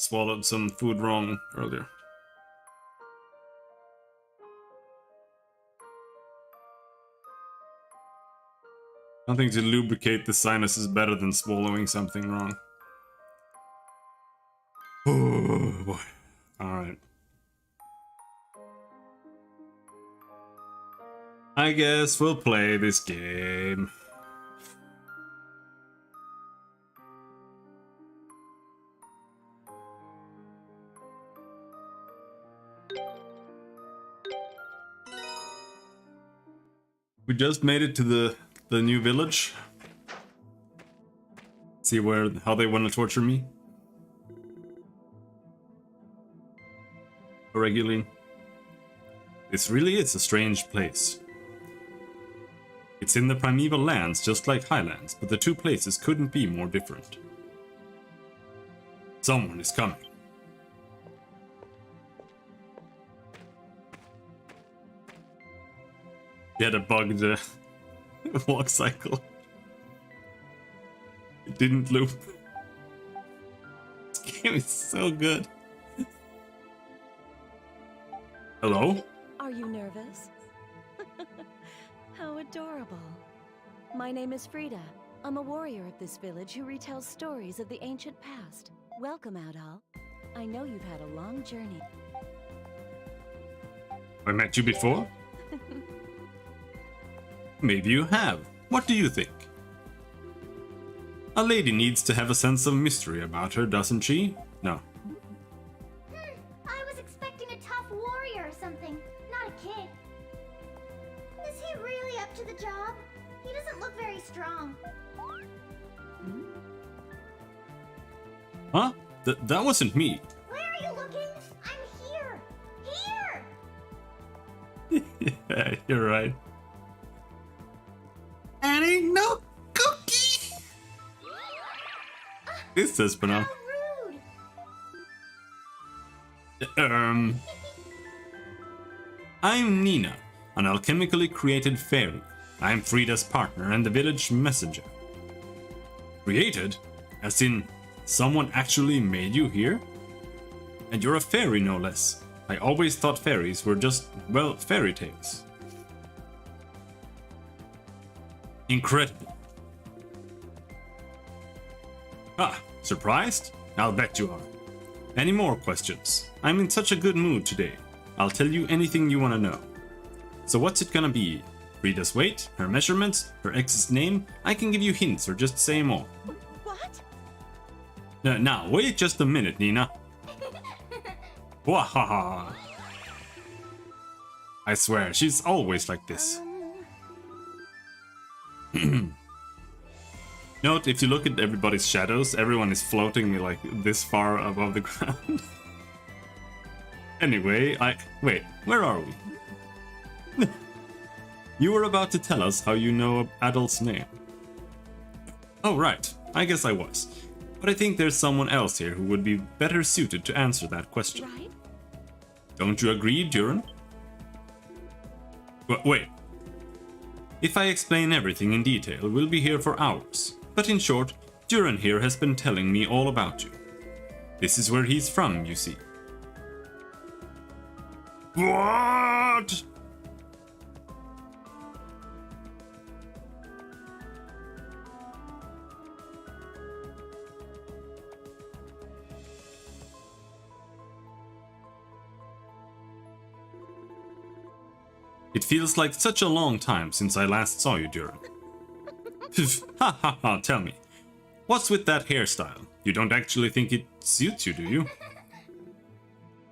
Swallowed some food wrong earlier. Nothing to lubricate the sinus is better than swallowing something wrong. Oh boy. Alright. I guess we'll play this game. We just made it to the new village. See how they want to torture me. Regularly. This really is a strange place. It's in the primeval lands, just like Highlands, but the two places couldn't be more different. Someone is coming. He had a bugged walk cycle. It didn't loop. This game is so good. Hello? Are you nervous? How adorable. My name is Frida. I'm a warrior of this village who retells stories of the ancient past. Welcome, Outall. I know you've had a long journey. I met you before? Maybe you have. What do you think? A lady needs to have a sense of mystery about her, doesn't she? No. I was expecting a tough warrior or something, not a kid. Is he really up to the job? He doesn't look very strong. Huh? That wasn't me. Where are you looking? I'm here! Here! Yeah, you're right. And ain't no cookie! This says Banana. How rude! I'm Nina, an alchemically created fairy. I'm Frida's partner and the village messenger. Created? As in, someone actually made you here? And you're a fairy, no less. I always thought fairies were just, well, fairy tales. Incredible. Ah, surprised? I'll bet you are. Any more questions? I'm in such a good mood today. I'll tell you anything you want to know. So what's it gonna be? Frida's weight, her measurements, her ex's name? I can give you hints or just say them all. What? Now, wait just a minute, Nina. Wahaha. I swear, she's always like this. Note, if you look at everybody's shadows, everyone is floating like this far above the ground. Anyway, wait, where are we? You were about to tell us how you know Adolf's name. Oh right, I guess I was. But I think there's someone else here who would be better suited to answer that question. Right? Don't you agree, Duran? Wait. If I explain everything in detail, we'll be here for hours. But in short, Duran here has been telling me all about you. This is where he's from, you see. What? It feels like such a long time since I last saw you, Duran. Ha ha ha, tell me. What's with that hairstyle? You don't actually think it suits you, do you?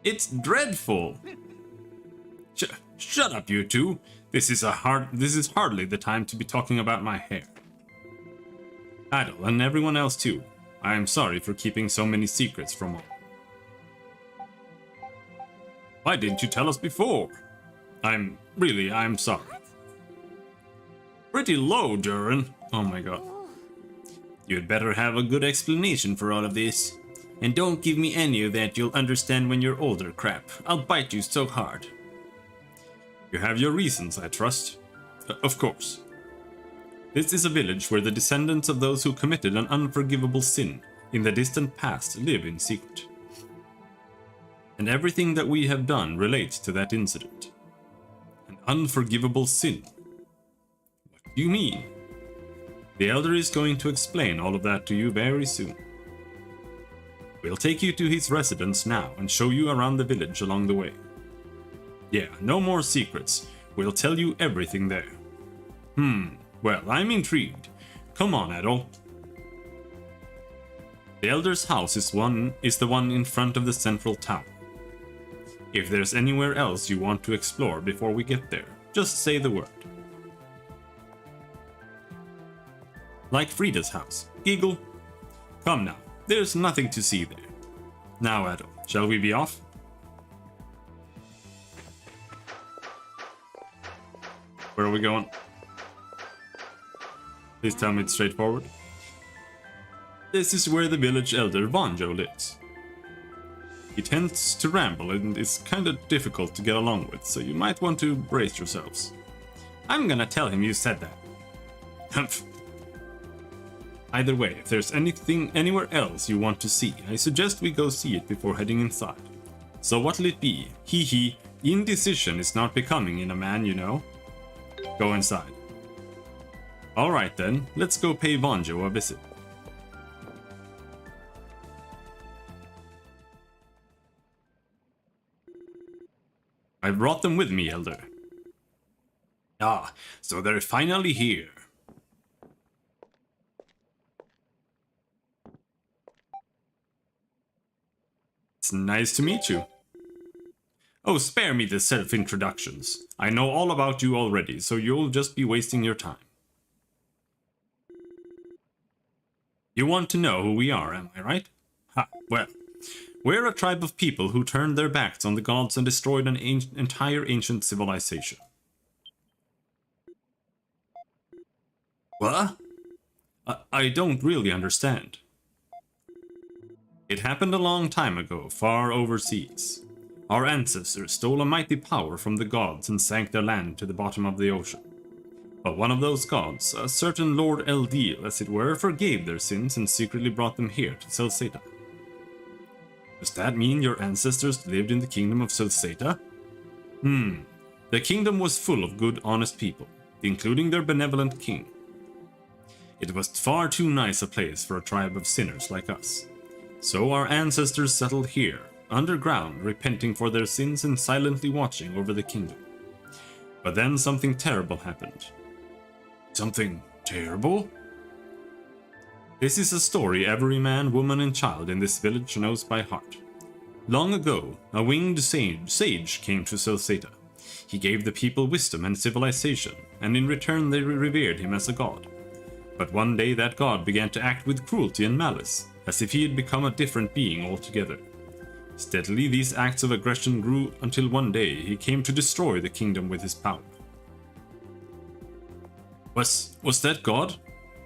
It's dreadful! Shut up, you two. This is hardly the time to be talking about my hair. Adol, and everyone else too. I am sorry for keeping so many secrets from all. Why didn't you tell us before? I'm sorry. Pretty low, Duran. Oh my god. You'd better have a good explanation for all of this. And don't give me any of that you'll understand when you're older crap. I'll bite you so hard. You have your reasons, I trust. Of course. This is a village where the descendants of those who committed an unforgivable sin in the distant past live in secret. And everything that we have done relates to that incident. An unforgivable sin. What do you mean? The Elder is going to explain all of that to you very soon. We'll take you to his residence now and show you around the village along the way. Yeah, no more secrets. We'll tell you everything there. Well, I'm intrigued. Come on, Adol. The Elder's house is the one in front of the central tower. If there's anywhere else you want to explore before we get there, just say the word. Like Frida's house. Giggle. Come now, there's nothing to see there. Now, Adol, shall we be off? Where are we going? Please tell me it's straightforward. This is where the village elder Vanjo lives. He tends to ramble and is kinda difficult to get along with, so you might want to brace yourselves. I'm gonna tell him you said that. Humph. Either way, if there's anything anywhere else you want to see, I suggest we go see it before heading inside. So what'll it be? Hee hee, indecision is not becoming in a man, you know. Go inside. Alright then, let's go pay Vanjo a visit. I brought them with me, Elder. Ah, so they're finally here. It's nice to meet you. Oh, spare me the self-introductions. I know all about you already, so you'll just be wasting your time. You want to know who we are, am I right? Ha, well, we're a tribe of people who turned their backs on the gods and destroyed an entire ancient civilization. What? I don't really understand. It happened a long time ago, far overseas. Our ancestors stole a mighty power from the gods and sank their land to the bottom of the ocean. But one of those gods, a certain Lord Eldil, as it were, forgave their sins and secretly brought them here to Celceta. Does that mean your ancestors lived in the kingdom of Celceta? The kingdom was full of good, honest people, including their benevolent king. It was far too nice a place for a tribe of sinners like us. So our ancestors settled here, underground, repenting for their sins and silently watching over the kingdom. But then something terrible happened. Something terrible? This is a story every man, woman and child in this village knows by heart. Long ago, a winged sage came to Celceta. He gave the people wisdom and civilization, and in return they revered him as a god. But one day that god began to act with cruelty and malice, as if he had become a different being altogether. Steadily these acts of aggression grew until one day he came to destroy the kingdom with his power. Was that God?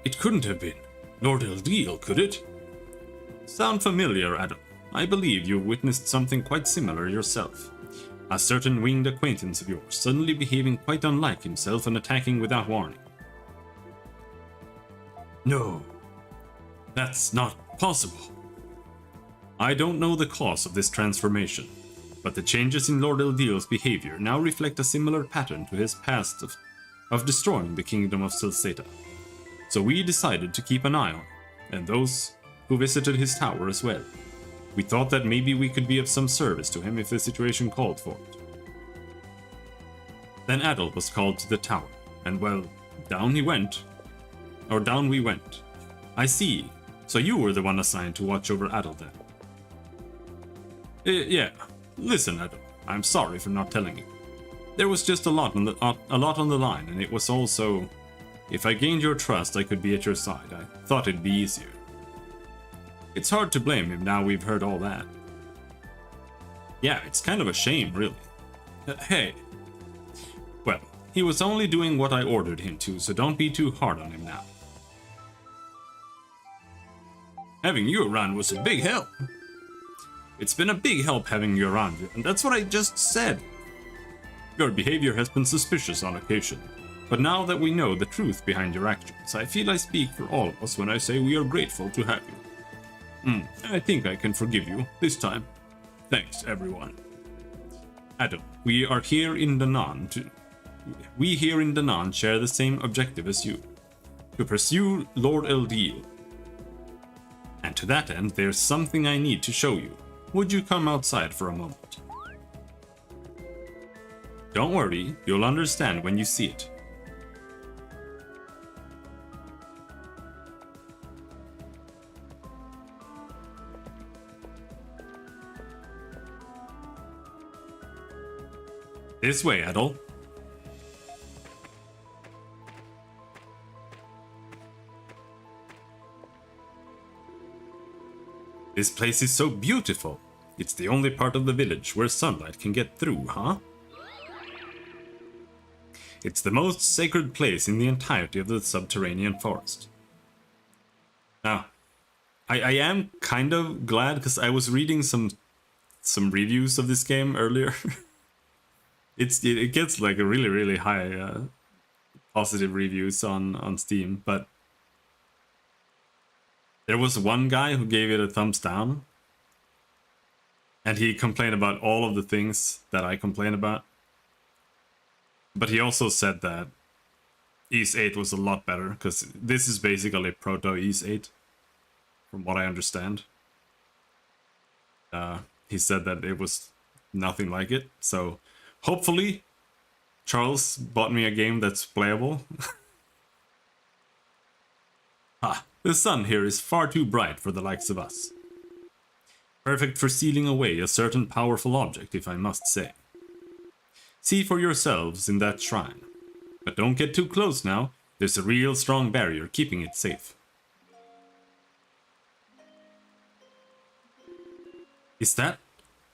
It couldn't have been. Lord Eldil, could it? Sound familiar, Adam? I believe you witnessed something quite similar yourself. A certain winged acquaintance of yours suddenly behaving quite unlike himself and attacking without warning. No, that's not possible. I don't know the cause of this transformation, but the changes in Lord Eldiel's behavior now reflect a similar pattern to his past of destroying the kingdom of Celceta. So we decided to keep an eye on him, and those who visited his tower as well. We thought that maybe we could be of some service to him if the situation called for it. Then Adel was called to the tower, and well, down he went. Or down we went. I see. So you were the one assigned to watch over Adel then? Yeah. Listen, Adel, I'm sorry for not telling you. There was just a lot on the line, and it was also... If I gained your trust, I could be at your side. I thought it'd be easier. It's hard to blame him now we've heard all that. Yeah, it's kind of a shame, really. Hey. Well, he was only doing what I ordered him to, so don't be too hard on him now. Having you around was a big help. It's been a big help having you around, and that's what I just said. Your behavior has been suspicious on occasion, but now that we know the truth behind your actions, I feel I speak for all of us when I say we are grateful to have you. I think I can forgive you this time. Thanks, everyone. Adam, we here in Danaan share the same objective as you, to pursue Lord Eldiel. And to that end, there's something I need to show you. Would you come outside for a moment? Don't worry, you'll understand when you see it. This way, Adel. This place is so beautiful. It's the only part of the village where sunlight can get through, huh? It's the most sacred place in the entirety of the subterranean forest. Now, I am kind of glad because I was reading some reviews of this game earlier. It gets like a really high positive reviews on Steam, but there was one guy who gave it a thumbs down, and he complained about all of the things that I complain about. But he also said that Ys 8 was a lot better, because this is basically proto Ys 8, from what I understand. He said that it was nothing like it, so hopefully Charles bought me a game that's playable. The sun here is far too bright for the likes of us. Perfect for sealing away a certain powerful object, if I must say. See for yourselves in that shrine. But don't get too close now, there's a real strong barrier keeping it safe. Is that?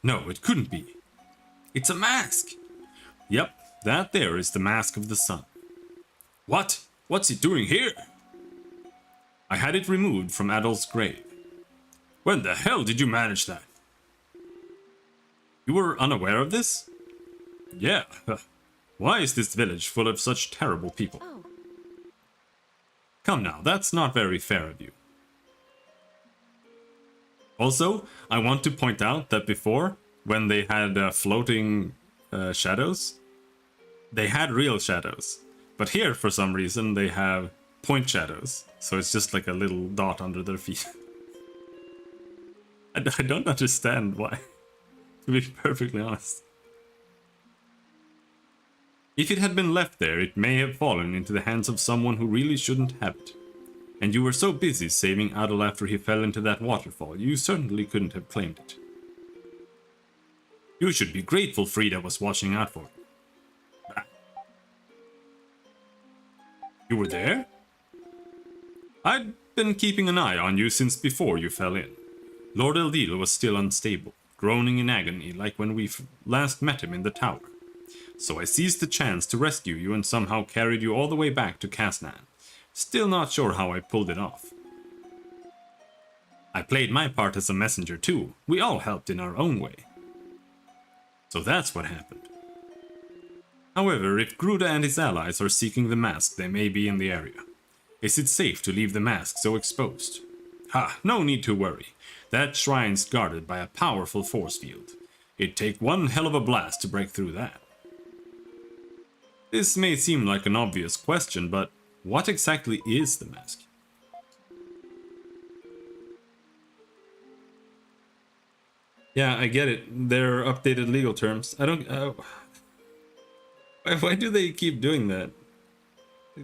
No, it couldn't be. It's a mask! Yep, that there is the mask of the sun. What? What's it doing here? I had it removed from Adel's grave. When the hell did you manage that? You were unaware of this? Yeah. Why is this village full of such terrible people? Oh. Come now, that's not very fair of you. Also, I want to point out that before, when they had floating shadows, they had real shadows. But here, for some reason, they have point shadows. So it's just like a little dot under their feet. I don't understand why, to be perfectly honest. If it had been left there, it may have fallen into the hands of someone who really shouldn't have it. And you were so busy saving Adel after he fell into that waterfall, you certainly couldn't have claimed it. You should be grateful Frida was watching out for you. You were there? I'd been keeping an eye on you since before you fell in. Lord Eldiel was still unstable, groaning in agony like when we last met him in the tower. So I seized the chance to rescue you and somehow carried you all the way back to Casnan. Still not sure how I pulled it off. I played my part as a messenger too. We all helped in our own way. So that's what happened. However, if Gruda and his allies are seeking the mask, they may be in the area. Is it safe to leave the mask so exposed? Ha, no need to worry. That shrine's guarded by a powerful force field. It'd take one hell of a blast to break through that. This may seem like an obvious question, but what exactly is the mask? Yeah, I get it. They're updated legal terms. I don't... why do they keep doing that?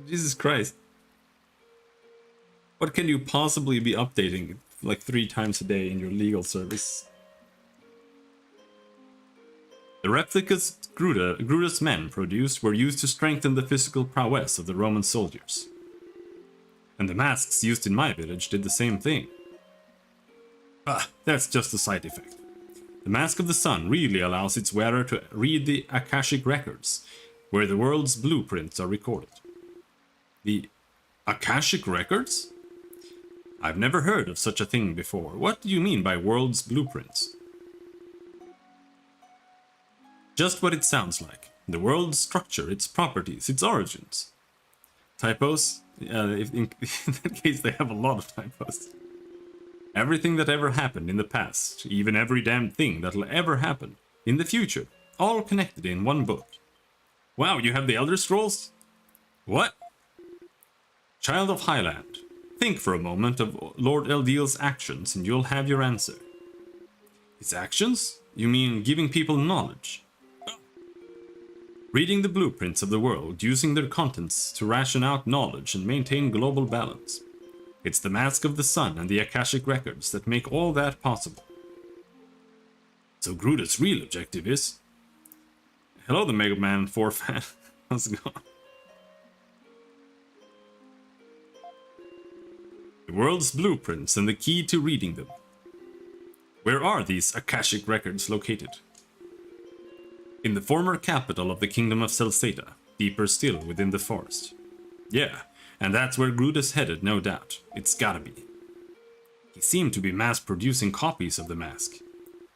Jesus Christ. What can you possibly be updating like 3 times a day in your legal service? The replicas Gruda's men produced were used to strengthen the physical prowess of the Roman soldiers. And the masks used in my village did the same thing. Ah, that's just a side effect. The Mask of the Sun really allows its wearer to read the Akashic records, where the world's blueprints are recorded. The Akashic records? I've never heard of such a thing before. What do you mean by world's blueprints? Just what it sounds like. The world's structure, its properties, its origins. Typos? In that case, they have a lot of typos. Everything that ever happened in the past, even every damn thing that'll ever happen in the future, all connected in one book. Wow, you have the Elder Scrolls? What? Child of Highland, think for a moment of Lord Eldiel's actions and you'll have your answer. His actions? You mean giving people knowledge? Reading the blueprints of the world, using their contents to ration out knowledge and maintain global balance. It's the Mask of the Sun and the Akashic records that make all that possible. So Gruda's real objective is... Hello, the Mega Man 4 fan. How's it going? The world's blueprints and the key to reading them. Where are these Akashic records located? In the former capital of the Kingdom of Celceta, deeper still within the forest. Yeah, and that's where Gruda's headed, no doubt. It's gotta be. He seemed to be mass-producing copies of the mask.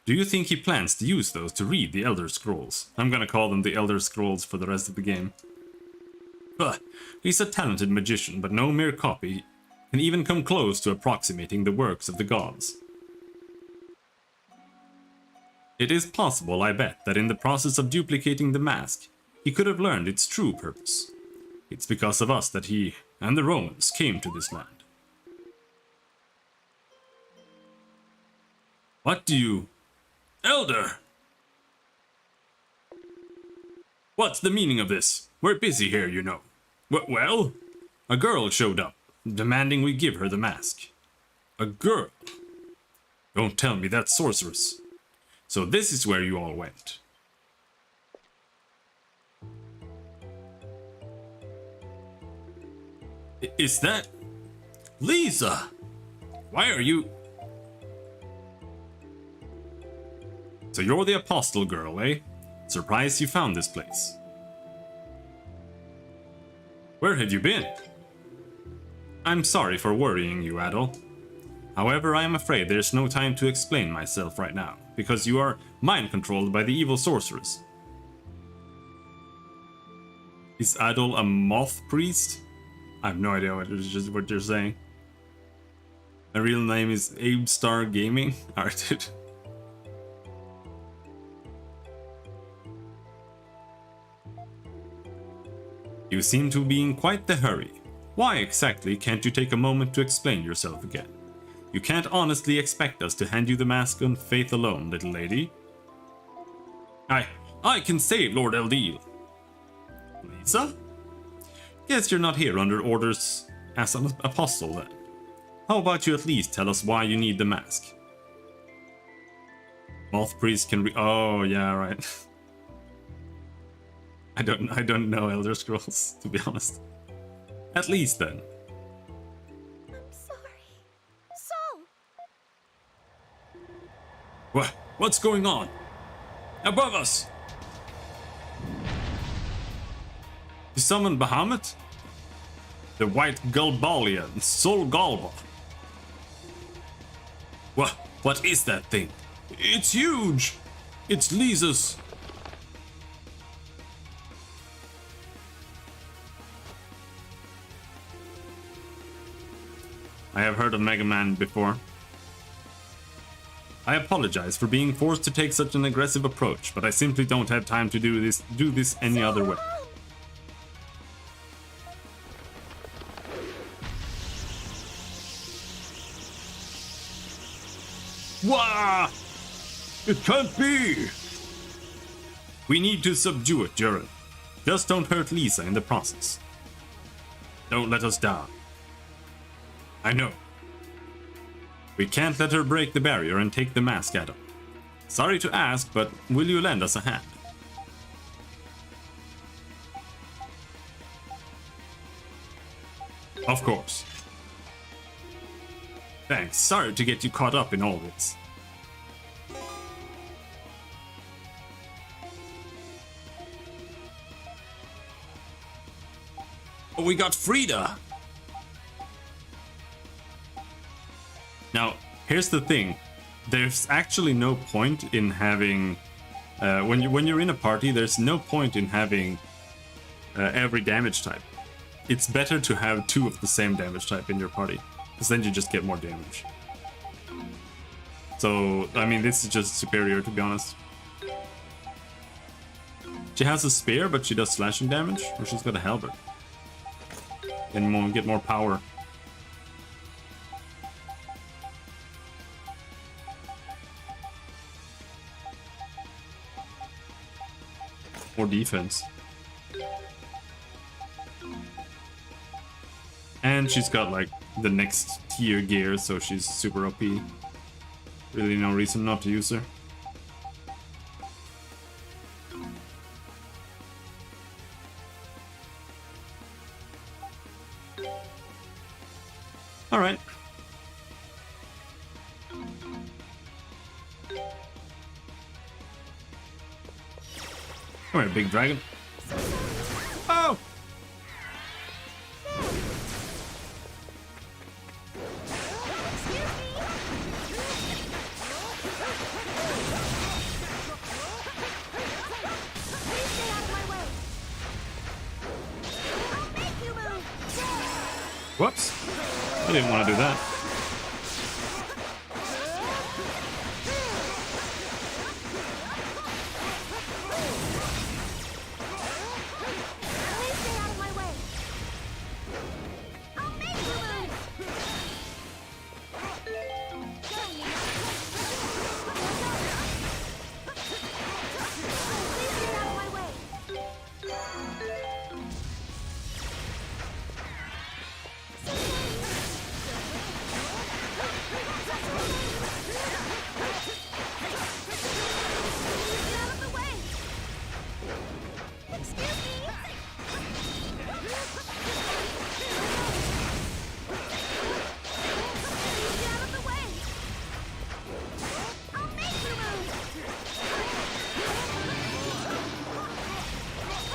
Do you think he plans to use those to read the Elder Scrolls? I'm gonna call them the Elder Scrolls for the rest of the game. He's a talented magician, but no mere copy can even come close to approximating the works of the gods. It is possible, I bet, that in the process of duplicating the mask, he could have learned its true purpose. It's because of us that he and the Romans came to this land. What do you... Elder! What's the meaning of this? We're busy here, you know. Well, a girl showed up, demanding we give her the mask. A girl? Don't tell me that's sorceress. So this is where you all went. Is that... Lisa! Why are you... So you're the apostle girl, eh? Surprised you found this place. Where have you been? I'm sorry for worrying you, Adol. However, I am afraid there's no time to explain myself right now, because you are mind-controlled by the evil sorceress. Is Adol a moth priest? I have no idea what you're saying. My real name is Abe Star Gaming. Alright, dude. You seem to be in quite the hurry. Why exactly can't you take a moment to explain yourself again? You can't honestly expect us to hand you the mask on faith alone, little lady. I can save Lord Eldiel. Lisa? Guess you're not here under orders as an apostle then. How about you at least tell us why you need the mask? Moth priest can oh yeah, right. I don't know Elder Scrolls, to be honest. At least then. I'm sorry. Saul! What's going on? Above us! You summoned Bahamut? The White Gulbalia and Sol Galba. What is that thing? It's huge! It's Lisa's I have heard of Mega Man before. I apologize for being forced to take such an aggressive approach, but I simply don't have time to do this any other way. Wah! It can't be! We need to subdue it, Jiren. Just don't hurt Lisa in the process. Don't let us down. I know. We can't let her break the barrier and take the mask at her. Sorry to ask, but will you lend us a hand? Of course. Thanks. Sorry to get you caught up in all this. Oh, we got Frida! Now, here's the thing. There's actually no point in having... when you're in a party, there's no point in having every damage type. It's better to have 2 of the same damage type in your party, because then you just get more damage. So, I mean, this is just superior, to be honest. She has a spear, but she does slashing damage, or she's got a halberd. And get more power. More defense. And she's got like the next tier gear, so she's super OP. Really no reason not to use her. Alright. Come here, big dragon. Oh! Whoops. I didn't want to do that.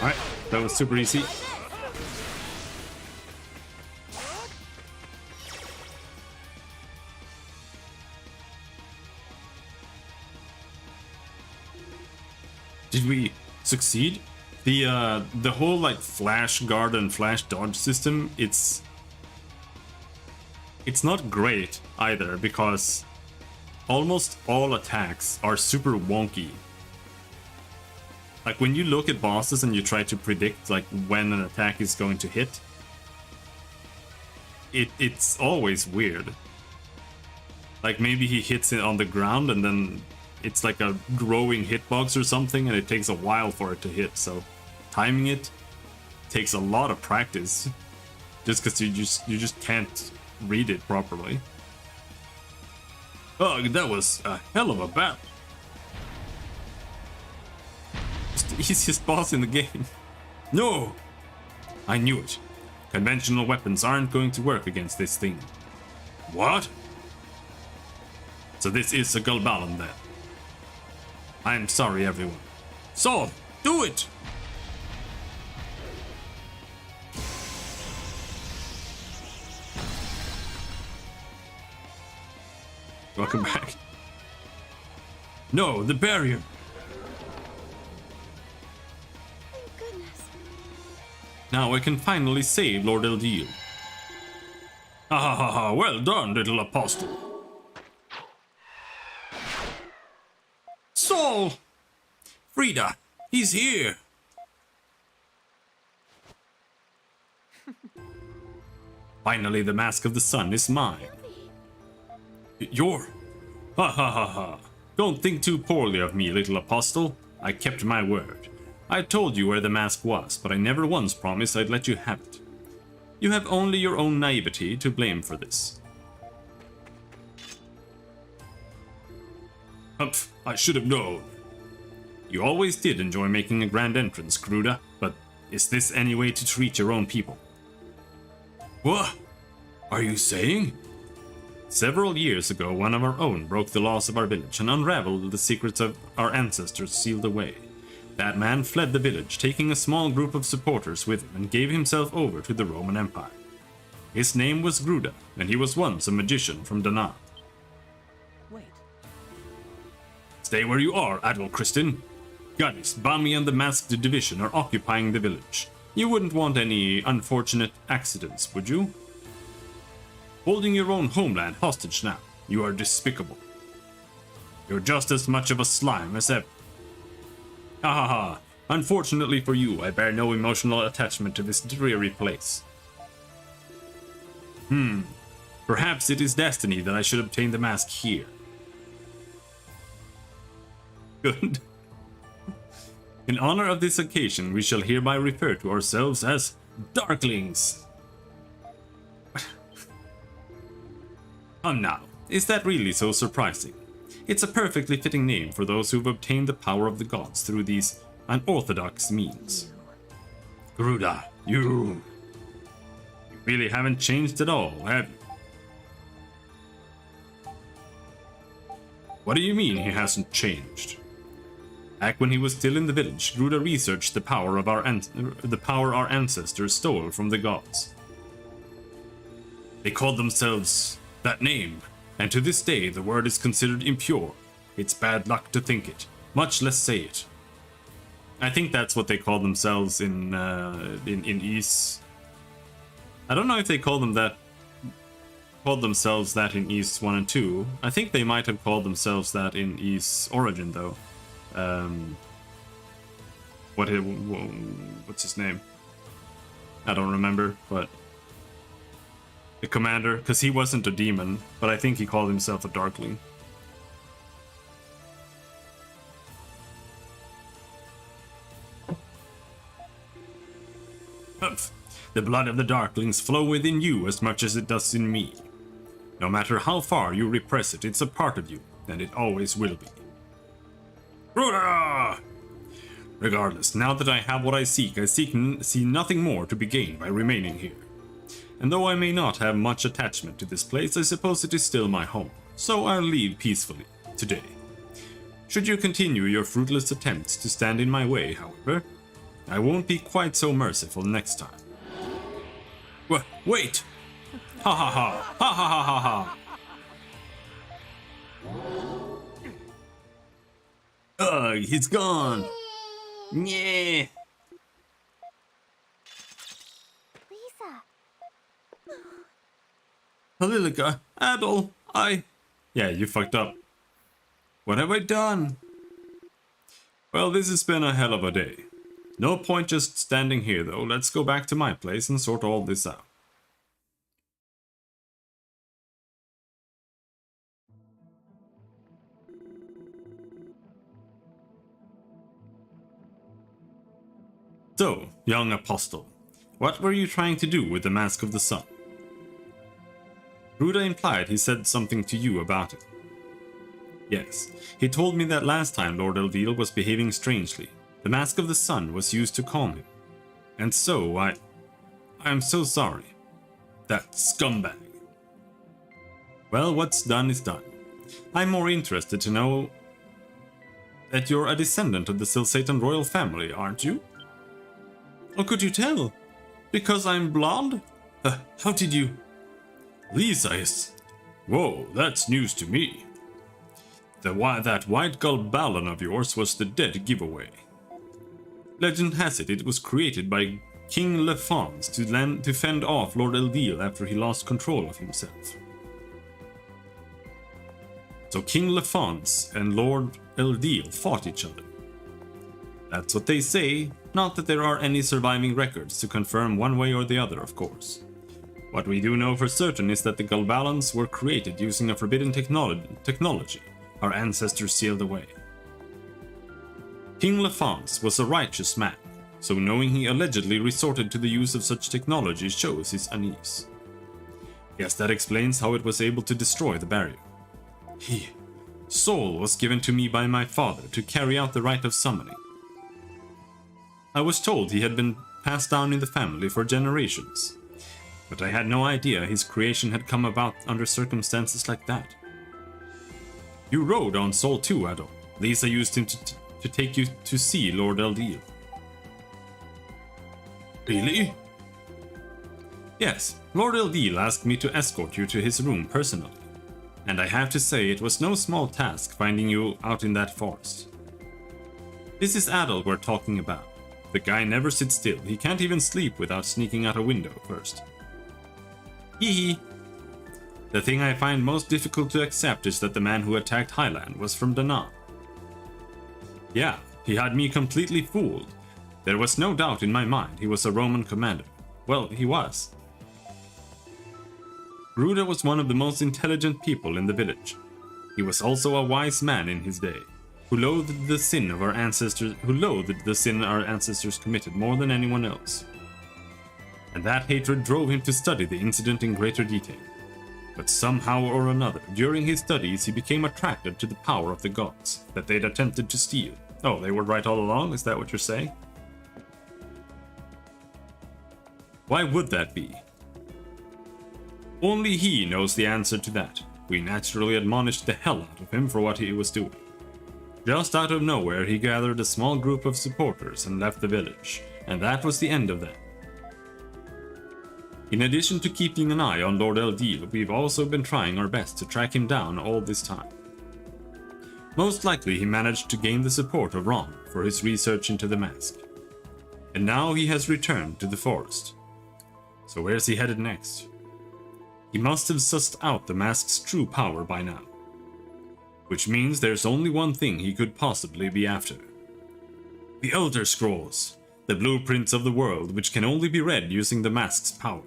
Alright, that was super easy. Did we succeed? The whole like flash guard and flash dodge system, it's not great either, because almost all attacks are super wonky. Like when you look at bosses and you try to predict like when an attack is going to hit, it's always weird. Like maybe he hits it on the ground and then it's like a growing hitbox or something, and it takes a while for it to hit, so timing it takes a lot of practice, just because you just can't read it properly. Oh, that was a hell of a battle. It's the easiest boss in the game. No! I knew it. Conventional weapons aren't going to work against this thing. What? So this is a Gulbalan then. I'm sorry, everyone. So, do it! Welcome back. No, the barrier! Thank goodness. Now I can finally save Lord Eldeal. Ha ha ha ha, well done, little apostle. Saul! Frida, he's here! Finally, the Mask of the Sun is mine. You're... Ha ha ha ha. Don't think too poorly of me, little apostle. I kept my word. I told you where the mask was, but I never once promised I'd let you have it. You have only your own naivety to blame for this. Humph, I should have known. You always did enjoy making a grand entrance, Gruda, but is this any way to treat your own people? What are you saying? Several years ago, one of our own broke the laws of our village and unraveled the secrets of our ancestors sealed away. That man fled the village, taking a small group of supporters with him, and gave himself over to the Roman Empire. His name was Gruda, and he was once a magician from Danaan. Wait. Stay where you are, Admiral Kristin. Goddess, Bami and the Masked Division are occupying the village. You wouldn't want any unfortunate accidents, would you? Holding your own homeland hostage now. You are despicable. You're just as much of a slime as ever. Ha ha ha. Unfortunately for you, I bear no emotional attachment to this dreary place. Perhaps it is destiny that I should obtain the mask here. Good. In honor of this occasion, we shall hereby refer to ourselves as Darklings. Now, is that really so surprising? It's a perfectly fitting name for those who've obtained the power of the gods through these unorthodox means. Gruda, you really haven't changed at all, have you? What do you mean he hasn't changed? Back when he was still in the village, Gruda researched the power of our ancestors stole from the gods. They called themselves that name, and to this day the word is considered impure. It's bad luck to think it, much less say it. I think that's what they call themselves in Ys. I don't know if they called themselves that in Ys 1 and 2. I think they might have called themselves that in Ys Origin though. What's his name? I don't remember, but the commander, because he wasn't a demon, but I think he called himself a Darkling. Humph. The blood of the Darklings flow within you as much as it does in me. No matter how far you repress it, it's a part of you, and it always will be. Gruda! Regardless, now that I have what I see nothing more to be gained by remaining here. And though I may not have much attachment to this place, I suppose it is still my home, so I'll leave peacefully today. Should you continue your fruitless attempts to stand in my way, however, I won't be quite so merciful next time. Wait! Ha ha ha! Ha ha ha ha ha! Ugh, he's gone! Yeah! Lisa. Halilica, Adol, Yeah, you fucked up. What have I done? Well, this has been a hell of a day. No point just standing here, though. Let's go back to my place and sort all this out. So, young apostle, what were you trying to do with the Mask of the Sun? Gruda implied he said something to you about it. Yes, he told me that last time Lord Elvil was behaving strangely. The Mask of the Sun was used to calm him. And so I'm so sorry. That scumbag. Well, what's done is done. I'm more interested to know that you're a descendant of the Celcetan royal family, aren't you? How could you tell? Because I'm blonde? How did you... Lisa is... Whoa, that's news to me. That white gull Balan of yours was the dead giveaway. Legend has it was created by King Lefons to fend off Lord Eldil after he lost control of himself. So King Lefons and Lord Eldil fought each other. That's what they say, not that there are any surviving records to confirm one way or the other, of course. What we do know for certain is that the Galbalans were created using a forbidden technology our ancestors sealed away. King Lefons was a righteous man, so knowing he allegedly resorted to the use of such technology shows his unease. Guess that explains how it was able to destroy the barrier. Soul was given to me by my father to carry out the rite of summoning. I was told he had been passed down in the family for generations, but I had no idea his creation had come about under circumstances like that. You rode on Soul too, Adol. Lisa used him to take you to see Lord Eldil. Really? Yes, Lord Eldil asked me to escort you to his room personally, and I have to say it was no small task finding you out in that forest. This is Adol we're talking about. The guy never sits still, he can't even sleep without sneaking out a window first. Hee. The thing I find most difficult to accept is that the man who attacked Highland was from Danaan. Yeah, he had me completely fooled. There was no doubt in my mind he was a Roman commander. Well, he was. Gruda was one of the most intelligent people in the village. He was also a wise man in his day, who loathed the sin our ancestors committed more than anyone else. And that hatred drove him to study the incident in greater detail. But somehow or another, during his studies, he became attracted to the power of the gods that they'd attempted to steal. Oh, they were right all along? Is that what you're saying? Why would that be? Only he knows the answer to that. We naturally admonished the hell out of him for what he was doing. Just out of nowhere, he gathered a small group of supporters and left the village, and that was the end of that. In addition to keeping an eye on Lord Eldil, we've also been trying our best to track him down all this time. Most likely he managed to gain the support of Ron for his research into the mask. And now he has returned to the forest. So where's he headed next? He must have sussed out the mask's true power by now. Which means there's only one thing he could possibly be after. The Elder Scrolls, the blueprints of the world which can only be read using the mask's power.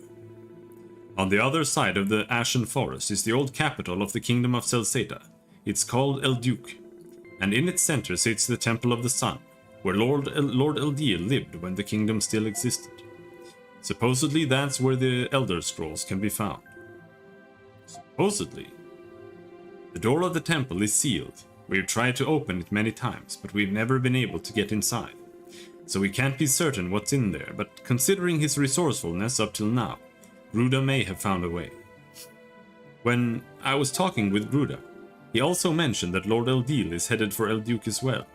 On the other side of the Ashen Forest is the old capital of the Kingdom of Celceta. It's called Elduc, and in its center sits the Temple of the Sun, where Lord Eldil lived when the kingdom still existed. Supposedly that's where the Elder Scrolls can be found. Supposedly. The door of the temple is sealed. We've tried to open it many times, but we've never been able to get inside. So we can't be certain what's in there, but considering his resourcefulness up till now, Gruda may have found a way. When I was talking with Gruda, he also mentioned that Lord Eldil is headed for Elduc as well.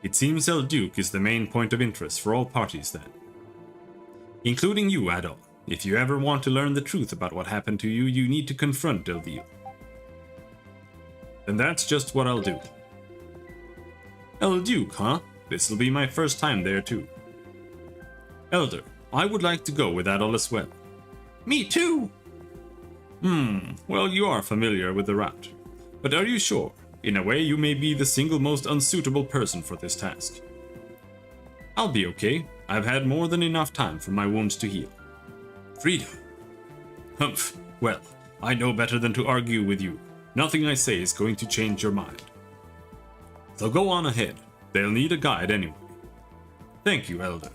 It seems Elduc is the main point of interest for all parties then. Including you, Adol. If you ever want to learn the truth about what happened to you, you need to confront Eldil. Then that's just what I'll do. Elduc, huh? This'll be my first time there too. Elder, I would like to go with Adol as well. Me too! Well, you are familiar with the route. But are you sure? In a way, you may be the single most unsuitable person for this task. I'll be okay. I've had more than enough time for my wounds to heal. Frida. Humph. Well, I know better than to argue with you. Nothing I say is going to change your mind. So go on ahead. They'll need a guide anyway. Thank you, Elder.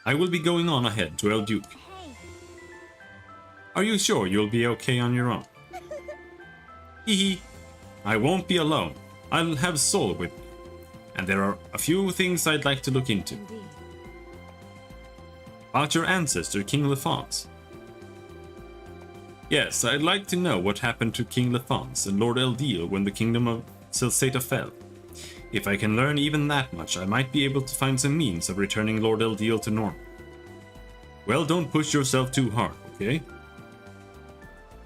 I will be going on ahead to Elduc. Hey. Are you sure you'll be okay on your own? Hee. I won't be alone. I'll have Soul with me. And there are a few things I'd like to look into. Indeed. About your ancestor, King Lefons. Yes, I'd like to know what happened to King Lefons and Lord Eldil when the kingdom of Celceta fell. If I can learn even that much, I might be able to find some means of returning Lord Eldil to normal. Well, don't push yourself too hard, okay?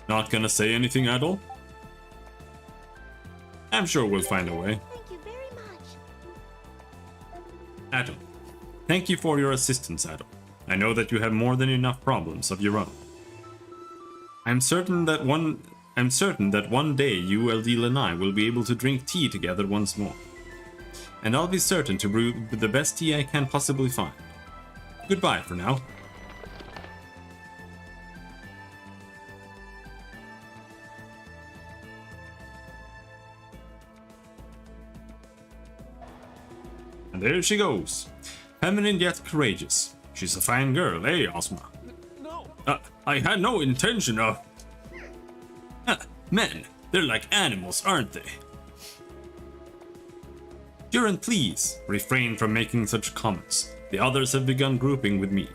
Not gonna say anything, Adol? I'm sure we'll find a way. Thank you very much. Adam. Thank you for your assistance, Adam. I know that you have more than enough problems of your own. I'm certain that one day you, Eldil, and I will be able to drink tea together once more. And I'll be certain to brew the best tea I can possibly find. Goodbye for now. And there she goes. Feminine yet courageous. She's a fine girl, eh, Ozma? No. I had no intention of... Men, they're like animals, aren't they? Duran, please, refrain from making such comments. The others have begun grouping with me.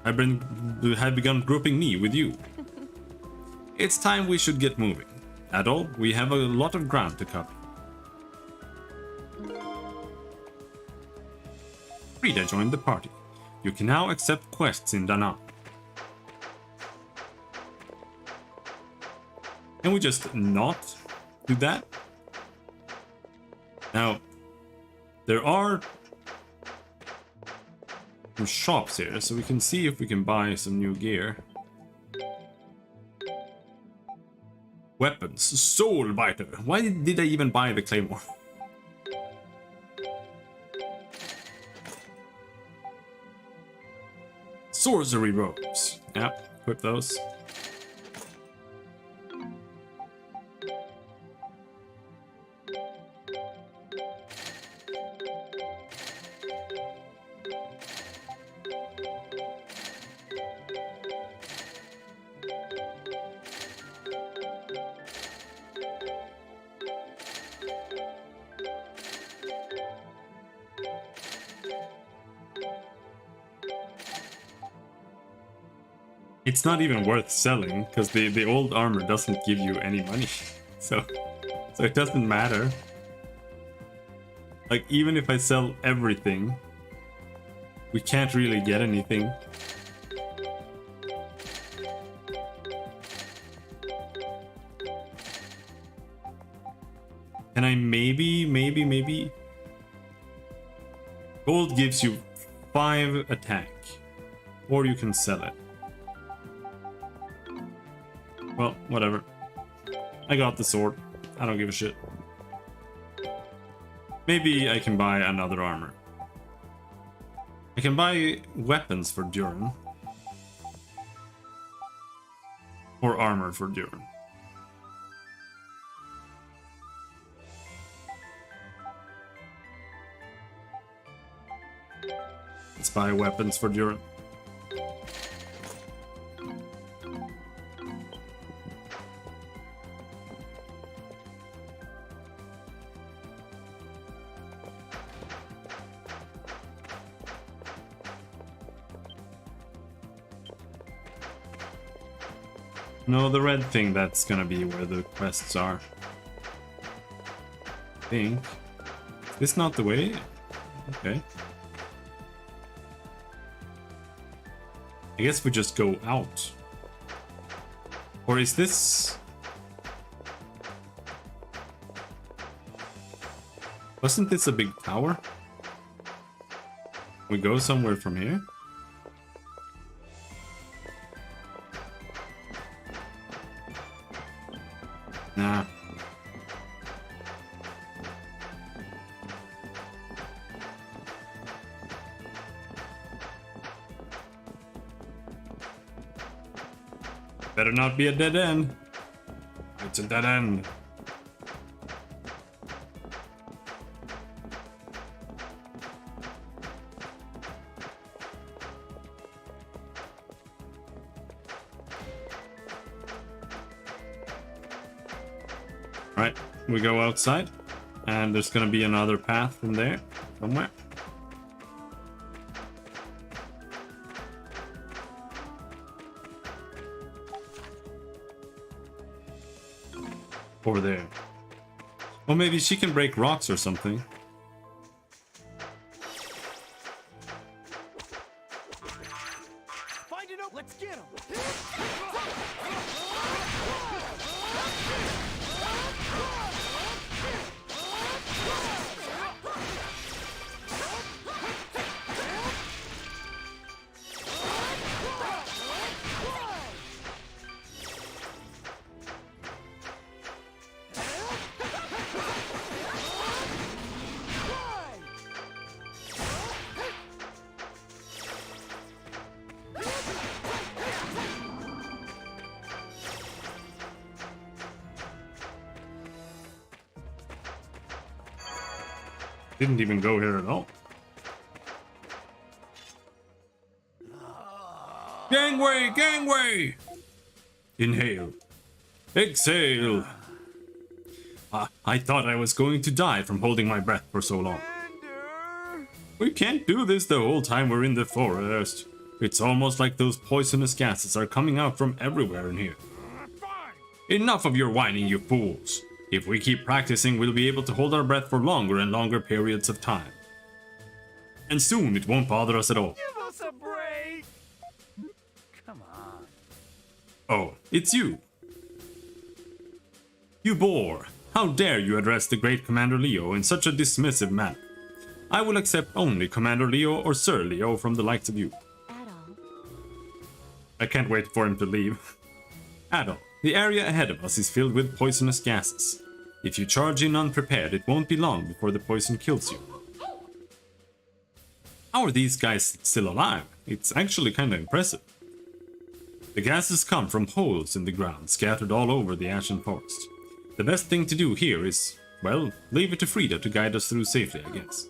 Have begun grouping me with you. It's time we should get moving. Adol, we have a lot of ground to cover. Frida joined the party. You can now accept quests in Danaan. Can we just not do that? Now, there are some shops here, so we can see if we can buy some new gear. Weapons. Soul Biter. Why did I even buy the claymore? Sorcery robes. Yeah, equip those. It's not even worth selling because the old armor doesn't give you any money, so it doesn't matter. Like, even if I sell everything, we can't really get anything. And I maybe gold gives you 5 attack, or you can sell it. Well, whatever. I got the sword. I don't give a shit. Maybe I can buy another armor. I can buy weapons for Duran. Or armor for Duran. Let's buy weapons for Duran. No, the red thing, that's gonna be where the quests are. I think. Is this not the way? Okay. I guess we just go out. Or is this... Wasn't this a big tower? We go somewhere from here? Nah. Better not be a dead end. It's a dead end. Right, we go outside, and there's gonna be another path from there, somewhere. Over there. Well, maybe she can break rocks or something. Find it out. Let's get him. Didn't even go here at all. Gangway! Gangway! Inhale. Exhale. I thought I was going to die from holding my breath for so long. We can't do this the whole time we're in the forest. It's almost like those poisonous gases are coming out from everywhere in here. Enough of your whining, you fools. If we keep practicing, we'll be able to hold our breath for longer and longer periods of time. And soon it won't bother us at all. Give us a break! Come on. Oh, it's you. You bore. How dare you address the great Commander Leo in such a dismissive manner? I will accept only Commander Leo or Sir Leo from the likes of you. Adol. I can't wait for him to leave. Adol, the area ahead of us is filled with poisonous gases. If you charge in unprepared, it won't be long before the poison kills you. How are these guys still alive? It's actually kinda impressive. The gases come from holes in the ground scattered all over the Ashen Forest. The best thing to do here is, well, leave it to Frida to guide us through safely, I guess.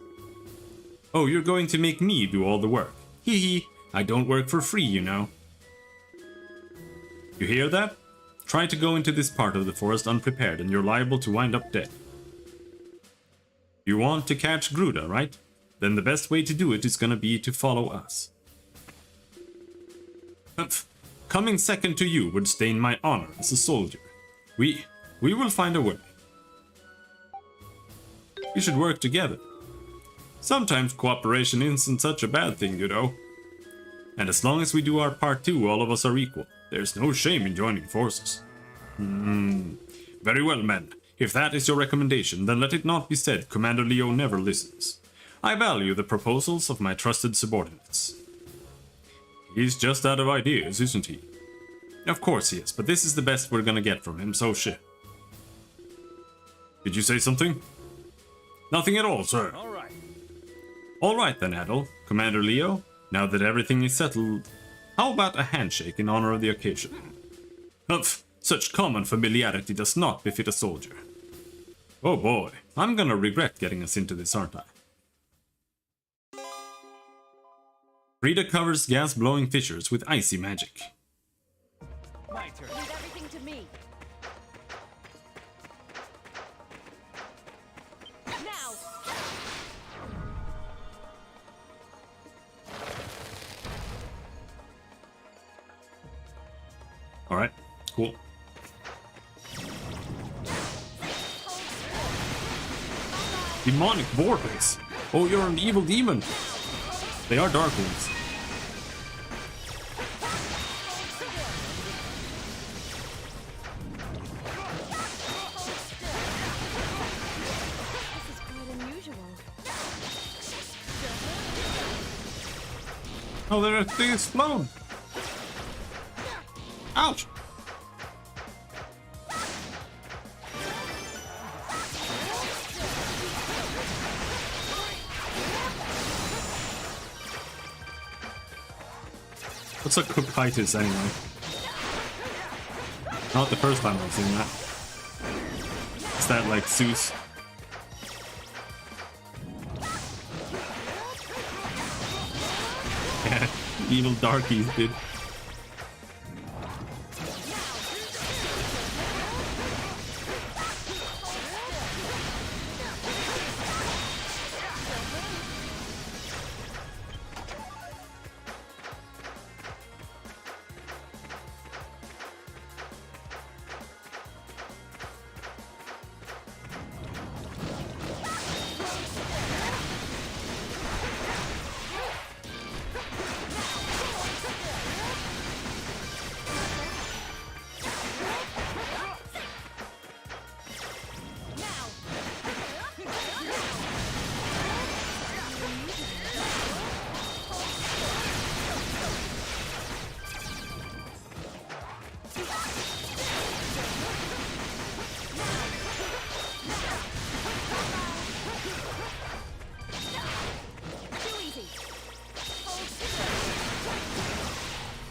Oh, you're going to make me do all the work. Hee hee, I don't work for free, you know. You hear that? Try to go into this part of the forest unprepared and you're liable to wind up dead. You want to catch Gruda, right? Then the best way to do it is gonna be to follow us. Coming second to you would stain my honor as a soldier. We will find a way. We should work together. Sometimes cooperation isn't such a bad thing, you know. And as long as we do our part too, all of us are equal. There's no shame in joining forces. Very well, men. If that is your recommendation, then let it not be said Commander Leo never listens. I value the proposals of my trusted subordinates. He's just out of ideas, isn't he? Of course he is, but this is the best we're gonna get from him, so shit. Did you say something? Nothing at all, sir. All right. All right then, Adol. Commander Leo, now that everything is settled, how about a handshake in honor of the occasion? Humph, such common familiarity does not befit a soldier. Oh boy, I'm gonna regret getting us into this, aren't I? Frida covers gas-blowing fissures with icy magic. My turn. Leave everything to me. Now. Alright, cool. Demonic vortex! Oh, you're an evil demon! They are dark ones. This is quite unusual. Oh, they explode! Ouch! What's a cooked hiatus anyway? Not the first time I've seen that. Is that like Zeus? Yeah, evil darkies, dude.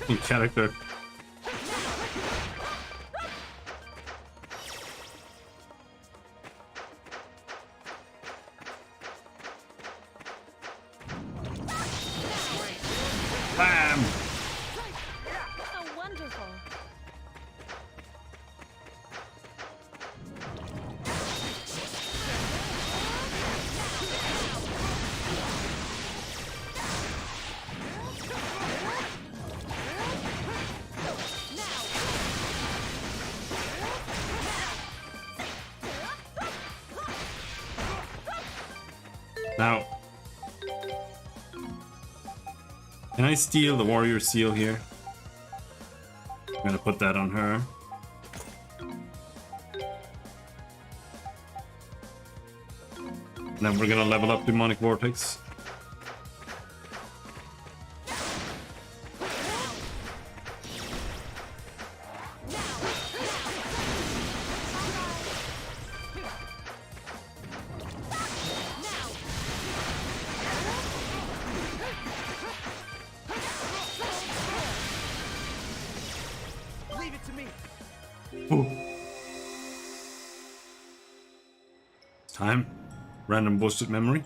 In character. Bam! Oh, wonderful. Now, can I steal the warrior seal here? I'm gonna put that on her. Then we're gonna level up demonic vortex. Leave it to me. Ooh. Time. Random boosted memory.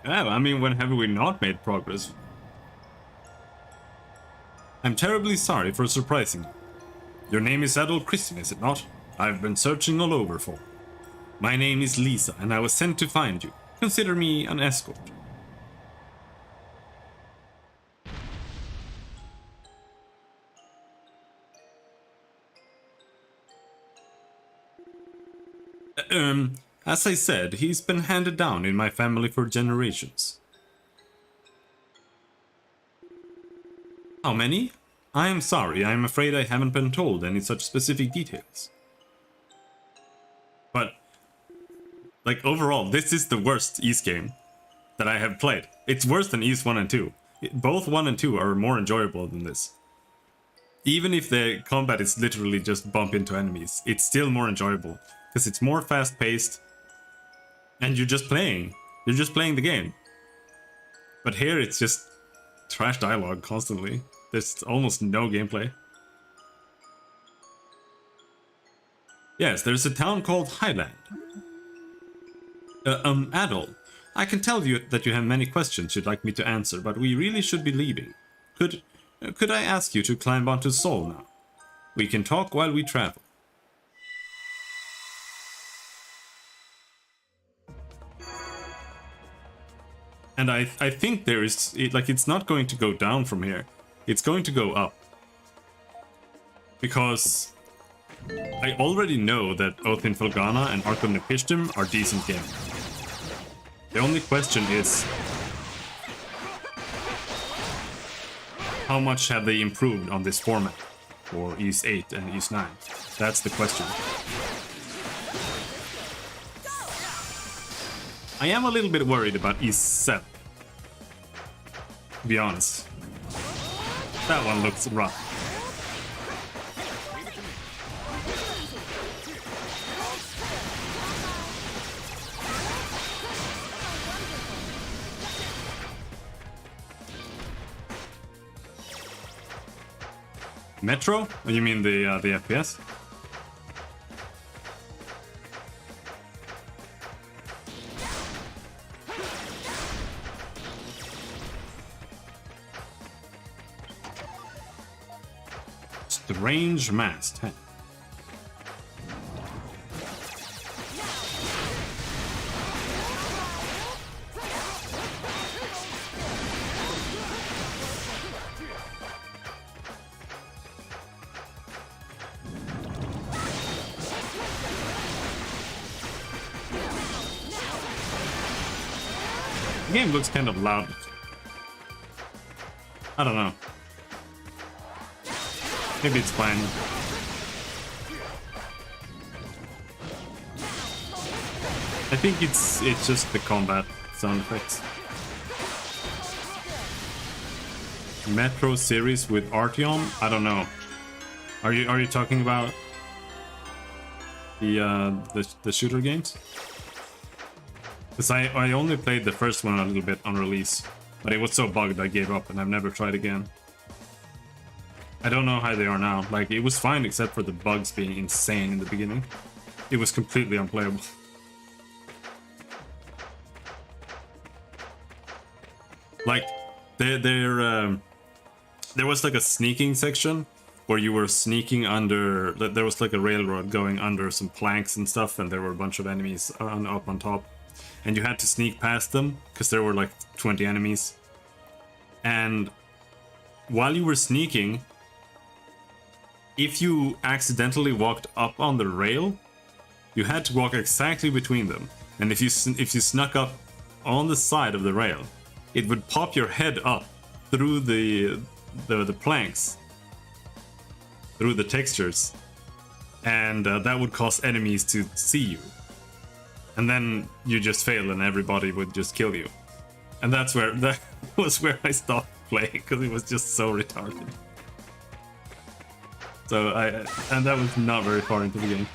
Yeah, I mean, when have we not made progress? I'm terribly sorry for surprising you. Your name is Adol Christian, is it not? I've been searching all over for you. My name is Lisa, and I was sent to find you. Consider me an escort. As I said, he's been handed down in my family for generations. How many? I am sorry, I am afraid I haven't been told any such specific details. But, like, overall, this is the worst Ys game that I have played. It's worse than Ys 1 and 2. Both 1 and 2 are more enjoyable than this. Even if the combat is literally just bump into enemies, it's still more enjoyable. Because it's more fast-paced, and you're just playing. You're just playing the game. But here it's just trash dialogue constantly. There's almost no gameplay. Yes, there's a town called Highland. Adol, I can tell you that you have many questions you'd like me to answer, but we really should be leaving. Could I ask you to climb onto Sol now? We can talk while we travel. And I think there is, it's not going to go down from here. It's going to go up. Because I already know that Oath in Felghana and Arkham Nepishtim are decent games. The only question is, how much have they improved on this format for Ys 8 and Ys 9? That's the question. I am a little bit worried about Ys 7. To be honest. That one looks rough. Metro? Oh, you mean the FPS? Strange Mast. Hey. The game looks kind of loud. I don't know. Maybe it's fine. I think it's just the combat sound effects. Metro series with Artyom? I don't know. Are you talking about the shooter games. Because I only played the first one a little bit on release, but it was so bugged I gave up and I've never tried again. I don't know how they are now. Like, it was fine except for the bugs being insane in the beginning. It was completely unplayable. Like, there was like a sneaking section where you were sneaking under. There was like a railroad going under some planks and stuff, and there were a bunch of enemies up on top, and you had to sneak past them because there were like 20 enemies. And while you were sneaking, if you accidentally walked up on the rail, you had to walk exactly between them. And if you snuck up on the side of the rail, it would pop your head up through the planks, through the textures, and that would cause enemies to see you. And then you just fail, and everybody would just kill you. And that was where I stopped playing, because it was just so retarded. So and that was not very far into the game.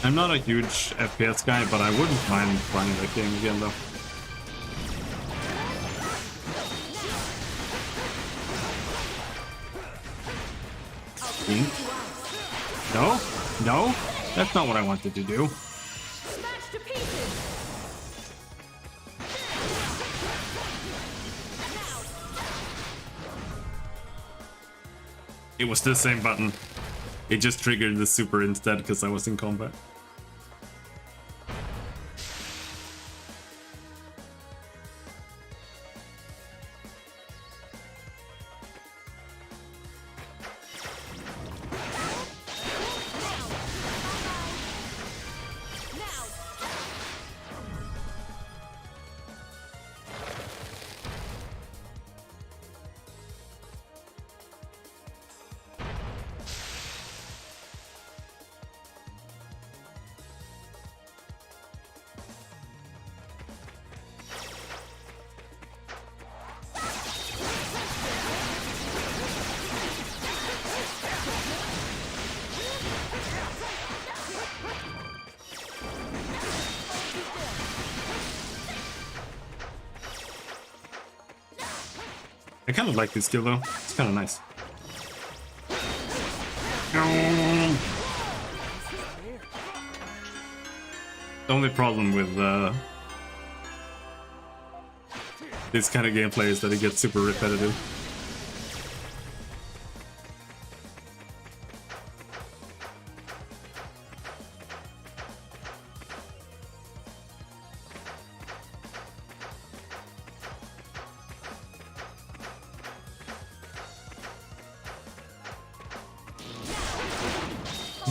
I'm not a huge FPS guy, but I wouldn't mind playing that game again though. No, no, that's not what I wanted to do. It was the same button. It just triggered the super instead because I was in combat. I kind of like this skill though. It's kind of nice. The only problem with this kind of gameplay is that it gets super repetitive.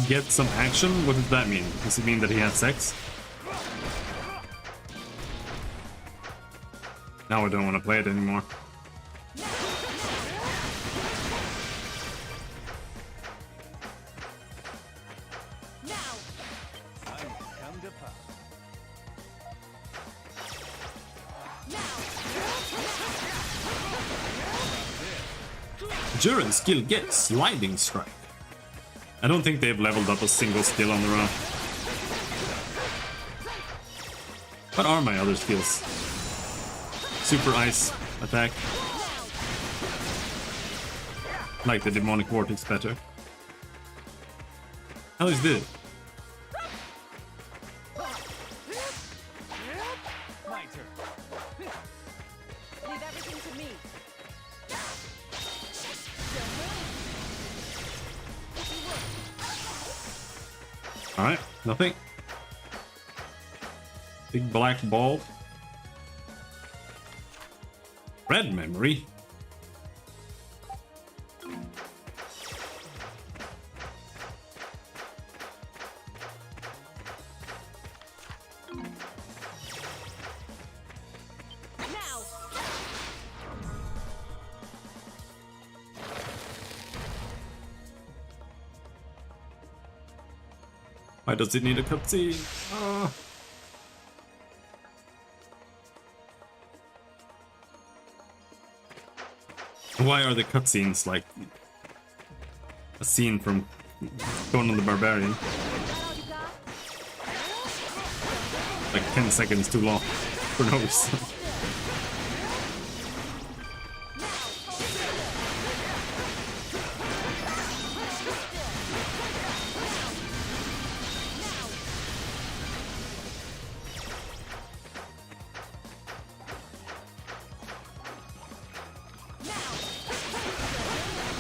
Get some action? What does that mean? Does it mean that he had sex? Now I don't want to play it anymore. Duran skill get sliding strike. I don't think they've leveled up a single skill on their own. What are my other skills? Super ice attack. I like the demonic vortex better. How is this? My turn. Leave everything to me. Alright, nothing. Big black ball. Red memory. Now. Why does it need a cutscene? Why are the cutscenes like a scene from Conan the Barbarian? Like 10 seconds too long for no reason.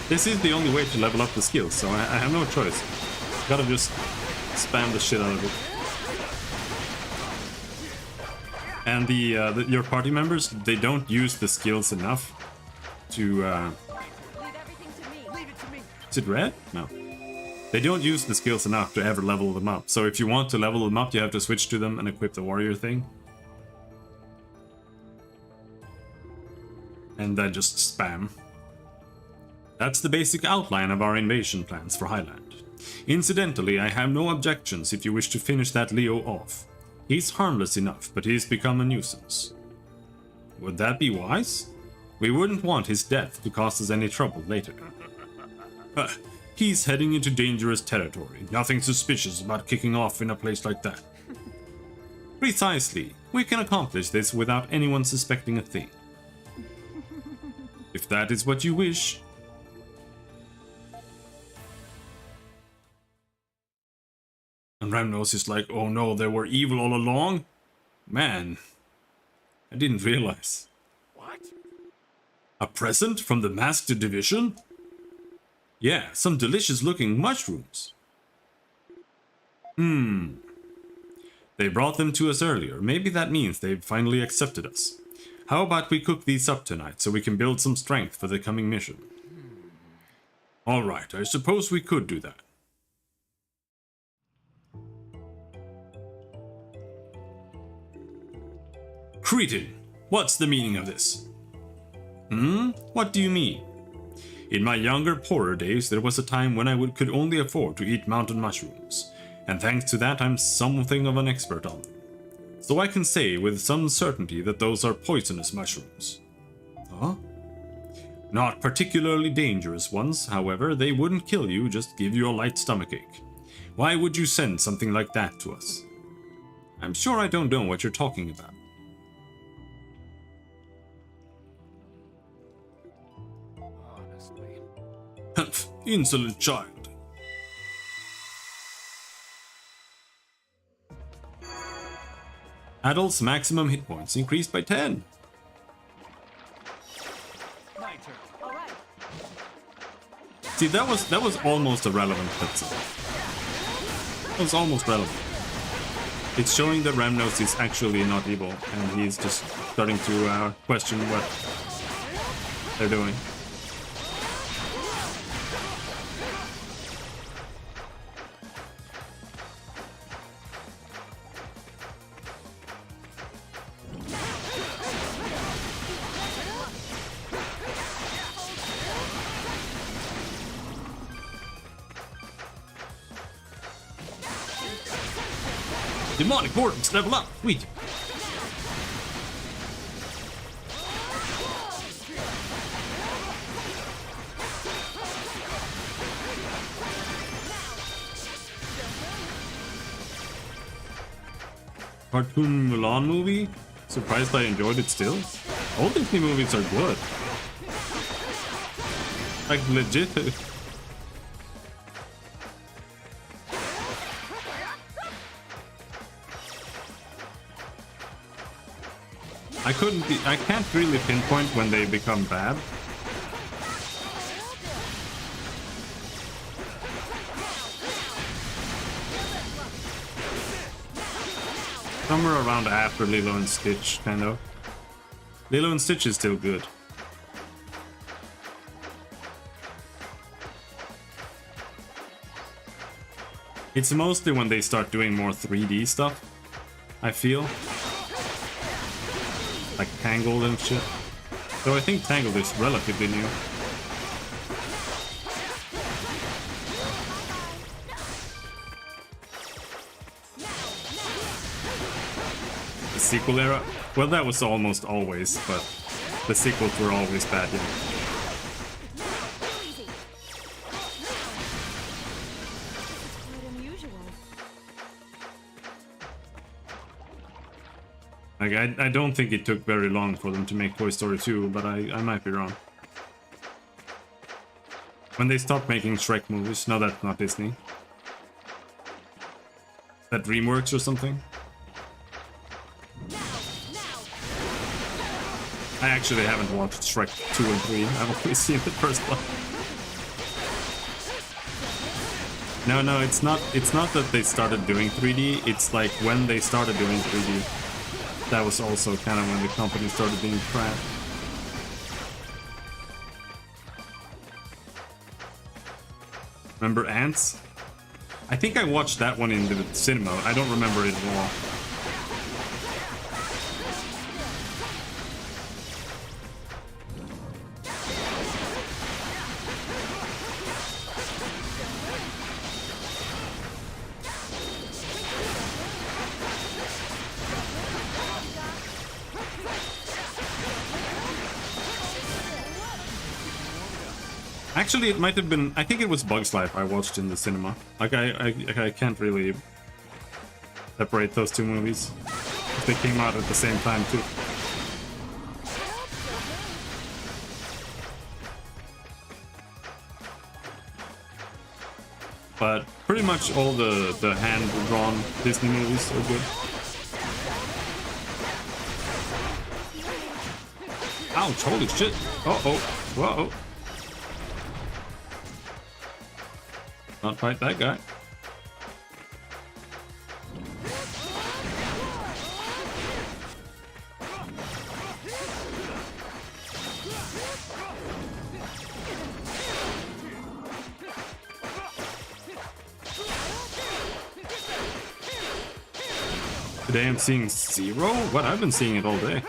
This is the only way to level up the skills, so I have no choice. Gotta just spam the shit out of it. And your party members, they don't use the skills enough to... Is it red? No. They don't use the skills enough to ever level them up. So if you want to level them up, you have to switch to them and equip the warrior thing. And then just spam. That's the basic outline of our invasion plans for Highland. Incidentally, I have no objections if you wish to finish that Leo off. He's harmless enough, but he's become a nuisance. Would that be wise? We wouldn't want his death to cause us any trouble later. He's heading into dangerous territory. Nothing suspicious about kicking off in a place like that. Precisely. We can accomplish this without anyone suspecting a thing. If that is what you wish. And Ramnos is like, oh no, they were evil all along? Man, I didn't realize. What? A present from the Masked Division? Yeah, some delicious looking mushrooms. They brought them to us earlier. Maybe that means they've finally accepted us. How about we cook these up tonight so we can build some strength for the coming mission? Alright, I suppose we could do that. Cretin, what's the meaning of this? What do you mean? In my younger, poorer days, there was a time when I could only afford to eat mountain mushrooms, and thanks to that I'm something of an expert on them. So I can say with some certainty that those are poisonous mushrooms. Huh? Not particularly dangerous ones, however, they wouldn't kill you, just give you a light stomachache. Why would you send something like that to us? I'm sure I don't know what you're talking about. Insolent child. Adults' maximum hit points increased by 10. My turn. All right. See, that was almost a relevant cutscene. That was almost relevant. It's showing that Ramnos is actually not evil, and he's just starting to question what they're doing. Demonic Vortex, level up! Sweet! Cartoon Mulan movie? Surprised I enjoyed it still? All Disney movies are good. Like, legit. I can't really pinpoint when they become bad. Somewhere around after Lilo and Stitch, kind of. Lilo and Stitch is still good. It's mostly when they start doing more 3D stuff, I feel. Like Tangled and shit. Though I think Tangled is relatively new. The sequel era? Well, that was almost always, but the sequels were always bad, yeah. Like, I don't think it took very long for them to make Toy Story 2, but I might be wrong. When they stopped making Shrek movies, no, that's not Disney. That DreamWorks or something? I actually haven't watched Shrek 2 and 3. I've only seen the first one. No, it's not that they started doing 3D, it's like when they started doing 3D. That was also kind of when the company started being crap. Remember Ants? I think I watched that one in the cinema. I don't remember it at all. Actually, it might have been... I think it was Bug's Life I watched in the cinema. Like, I can't really separate those two movies. They came out at the same time, too. But pretty much all the hand-drawn Disney movies are good. Ouch, holy shit. Uh-oh. Whoa. Not fight that guy. Today I'm seeing 0? What? I've been seeing it all day.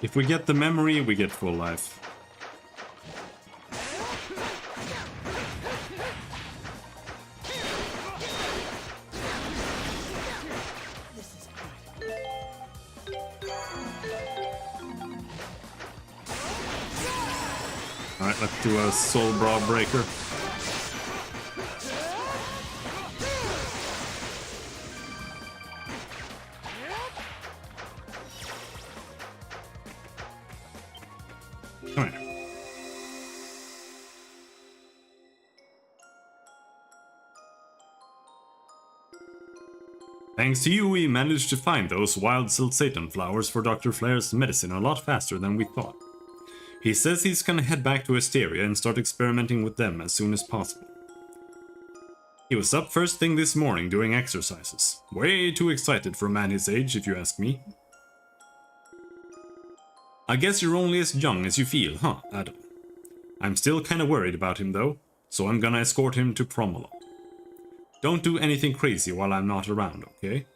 If we get the memory, we get full life. Alright, let's do a soul bra breaker. Thanks to you, we managed to find those wild Celceta flowers for Dr. Flair's medicine a lot faster than we thought. He says he's gonna head back to Asteria and start experimenting with them as soon as possible. He was up first thing this morning doing exercises. Way too excited for a man his age, if you ask me. I guess you're only as young as you feel, huh, Adam? I'm still kinda worried about him though, so I'm gonna escort him to prom a lot. Don't do anything crazy while I'm not around, okay?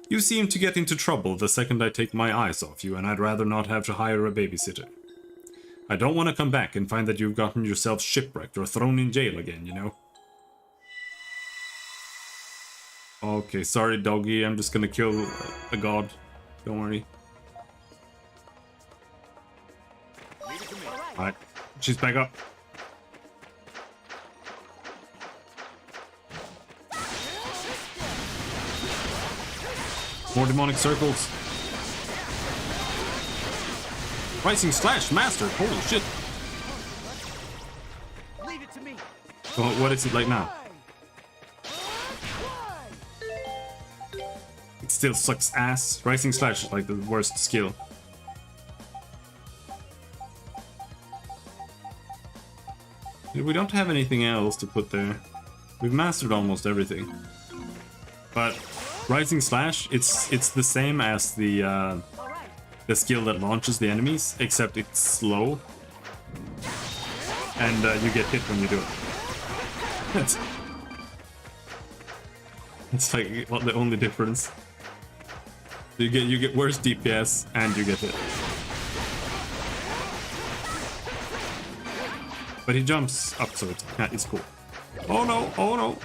You seem to get into trouble the second I take my eyes off you, and I'd rather not have to hire a babysitter. I don't want to come back and find that you've gotten yourself shipwrecked or thrown in jail again, you know? Okay, sorry doggy, I'm just gonna kill a god. Don't worry. Alright, she's back up. More demonic circles. Rising slash mastered. Holy shit. Leave it to me. Oh, what is it like now? It still sucks ass. Rising slash is like the worst skill. We don't have anything else to put there. We've mastered almost everything. But Rising Slash, it's the same as the skill that launches the enemies, except it's slow, and you get hit when you do it. It's like well, the only difference. You get worse DPS and you get hit. But he jumps up, so it's cool. Oh no! Oh no!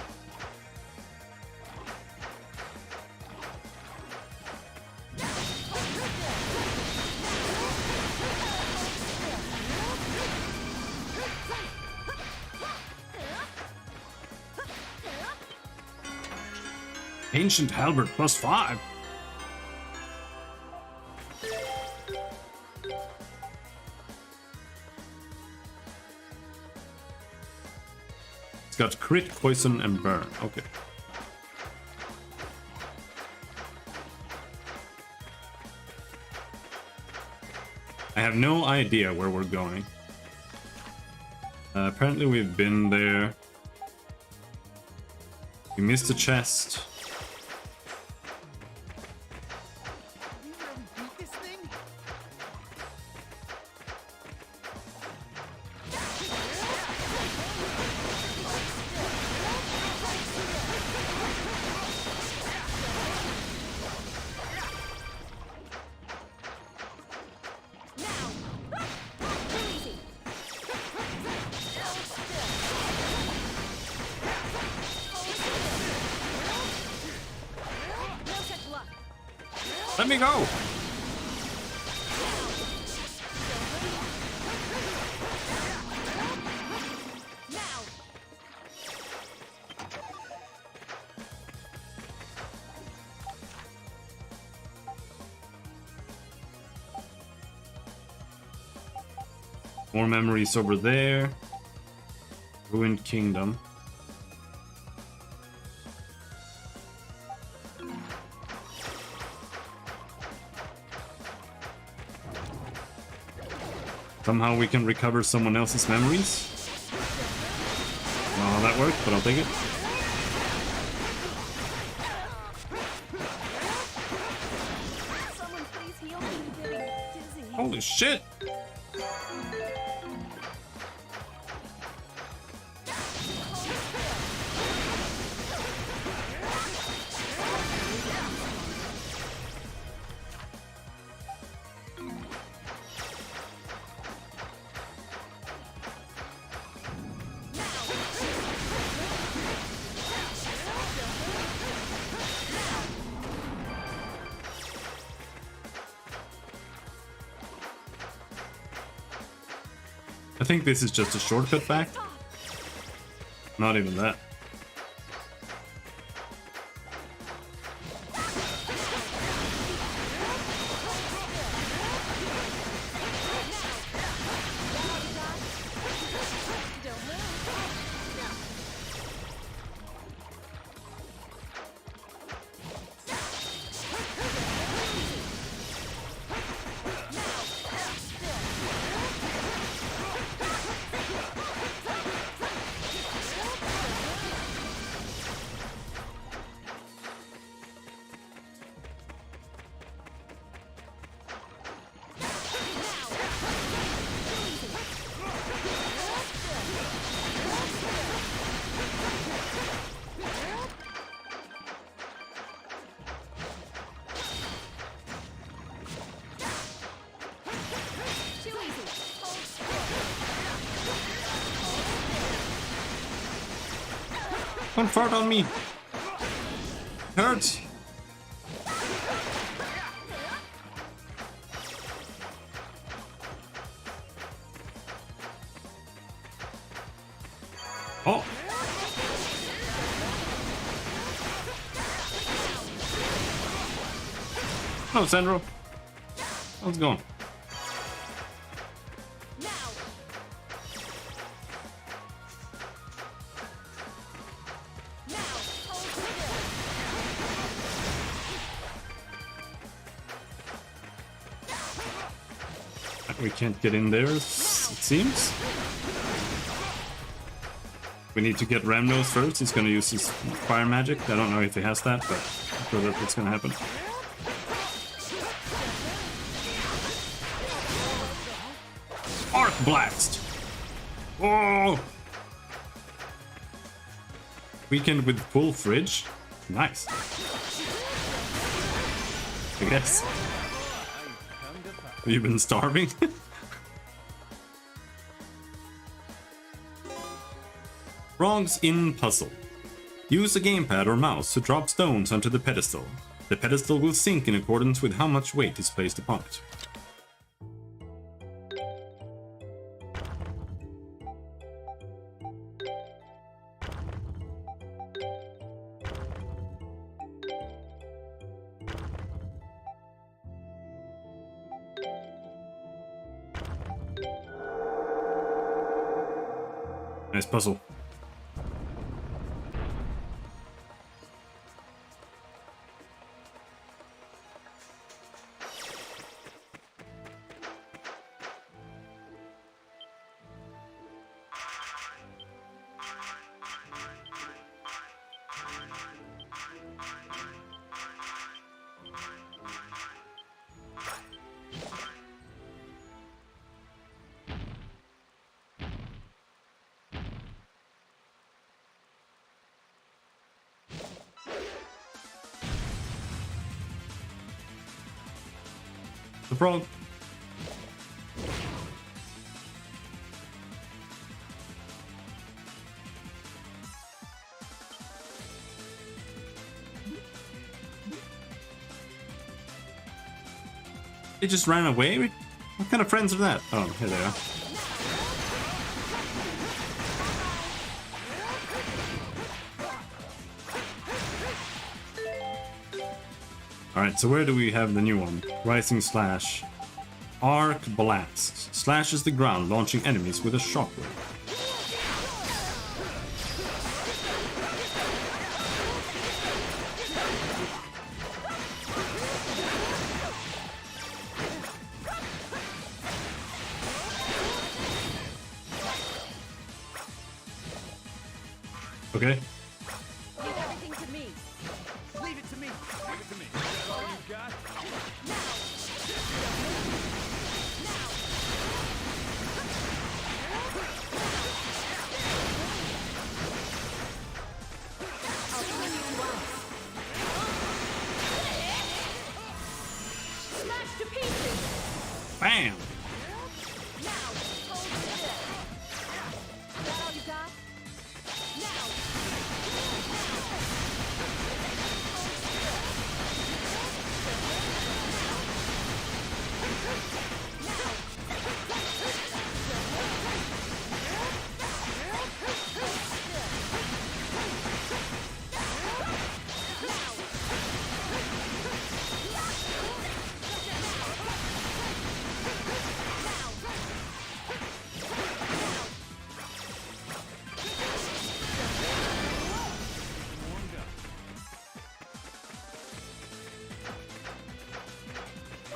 Ancient Halberd +5. It's got crit, poison, and burn. Okay. I have no idea where we're going. Apparently we've been there. We missed a chest. Let me go! More memories over there. Ruined Kingdom. Somehow we can recover someone else's memories. I don't know how that worked, but I'll take it. Someone please heal me. I'm getting dizzy. Holy shit! I think this is just a shortcut back. Not even that. Don't fart on me. Hurts. Oh. Hello, Sandro. How's it going? We can't get in there, it seems. We need to get Ramnos first. He's gonna use his fire magic. I don't know if he has that, but I'm sure that's what's gonna happen. Arc Blast! Oh! Weakened with full fridge. Nice. I guess. Have you been starving? Frogs in puzzle. Use a gamepad or mouse to drop stones onto the pedestal. The pedestal will sink in accordance with how much weight is placed upon it. Nice puzzle. The frog. They just ran away? What kind of friends are that? Oh, here they are. Alright, so where do we have the new one? Rising Slash. Arc Blast. Slashes the ground, launching enemies with a shockwave. Okay. Leave everything to me. Leave it to me. Leave it to me. That's all you got? I'll bring you to us. Smash to pieces. Bam! Now, hold still. Is that all you got? Now.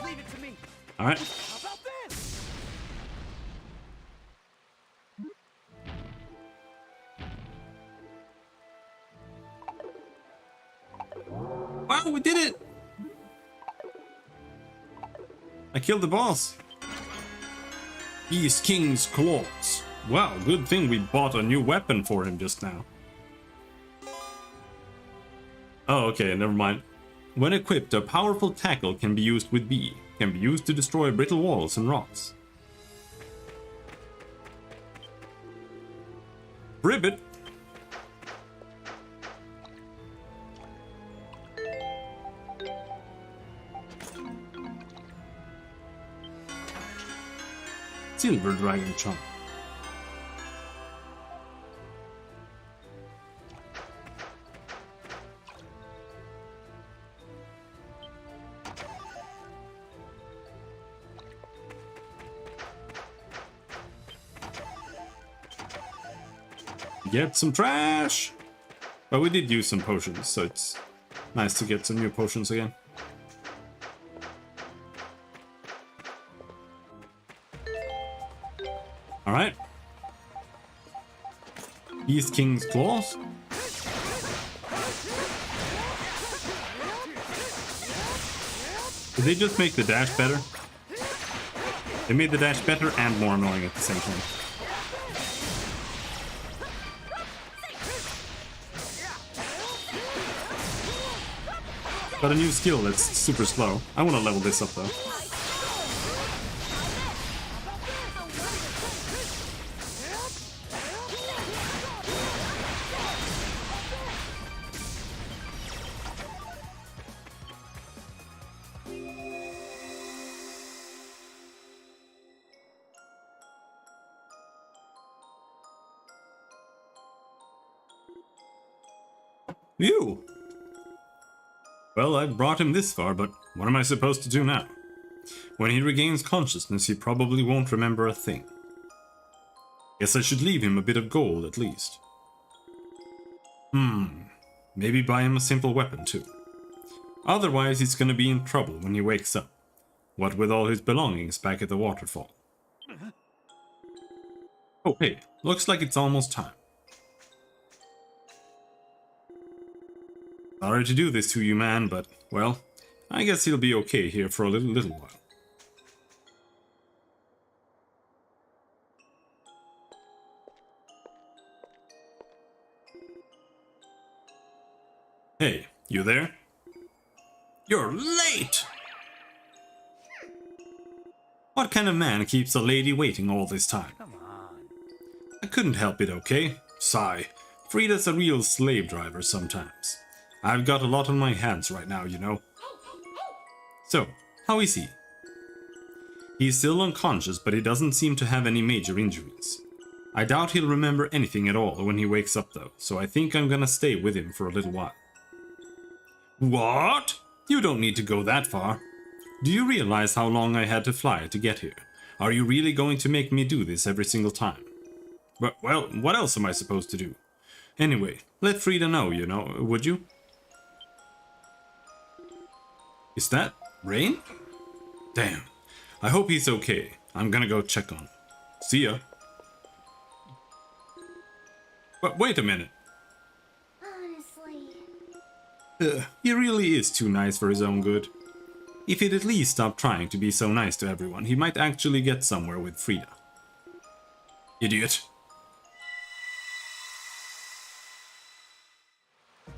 Leave it to me. Alright. How about this? Wow, we did it! I killed the boss. He's King's Claws. Wow, good thing we bought a new weapon for him just now. Oh, okay, never mind. When equipped, a powerful tackle can be used with B. Can be used to destroy brittle walls and rocks. Ribbit. Silver Dragon Charm. Get some trash! But we did use some potions, so it's nice to get some new potions again. Alright. East King's Claws. Did they just make the dash better? They made the dash better and more annoying at the same time. Got a new skill that's super slow. I want to level this up though. You! Well, I brought him this far, but what am I supposed to do now? When he regains consciousness, he probably won't remember a thing. Guess I should leave him a bit of gold, at least. Maybe buy him a simple weapon, too. Otherwise, he's gonna be in trouble when he wakes up. What with all his belongings back at the waterfall. Oh, hey, looks like it's almost time. Sorry to do this to you, man, but, well, I guess he'll be okay here for a little while. Hey, you there? You're late! What kind of man keeps a lady waiting all this time? Come on. I couldn't help it, okay? Sigh. Frida's a real slave driver sometimes. I've got a lot on my hands right now, you know. So, how is he? He's still unconscious, but he doesn't seem to have any major injuries. I doubt he'll remember anything at all when he wakes up though, so I think I'm gonna stay with him for a little while. What? You don't need to go that far. Do you realize how long I had to fly to get here? Are you really going to make me do this every single time? But, well, what else am I supposed to do? Anyway, let Frida know, you know, would you? Is that Rain? Damn. I hope he's okay. I'm gonna go check on him. See ya. But wait a minute. Honestly. He really is too nice for his own good. If he'd at least stop trying to be so nice to everyone, he might actually get somewhere with Frida. Idiot.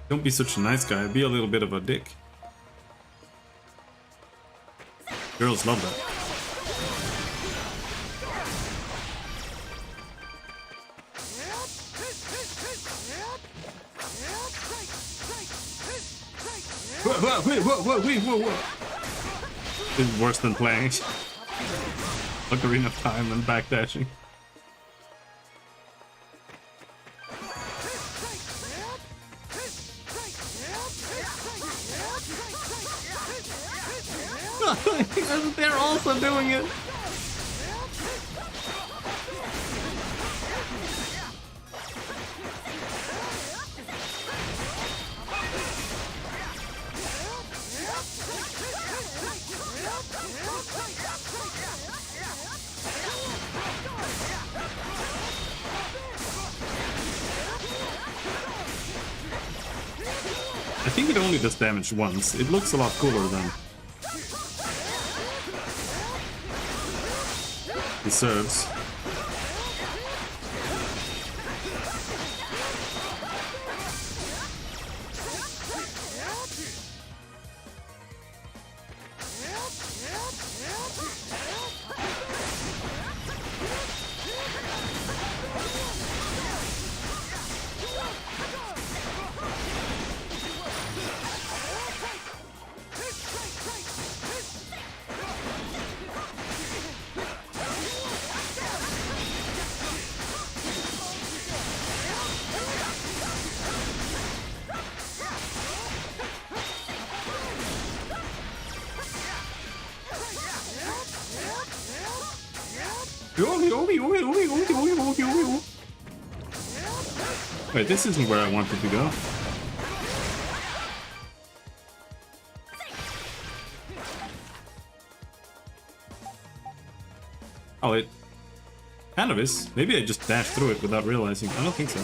Don't be such a nice guy, be a little bit of a dick. Girls love that. Whoa. This is worse than playing Ocarina of Time and backdashing. They're also doing it. I think it only does damage once. It looks a lot cooler than deserves. Wait, this isn't where I wanted to go. Oh, it kind of is. Maybe I just dashed through it without realizing. I don't think so.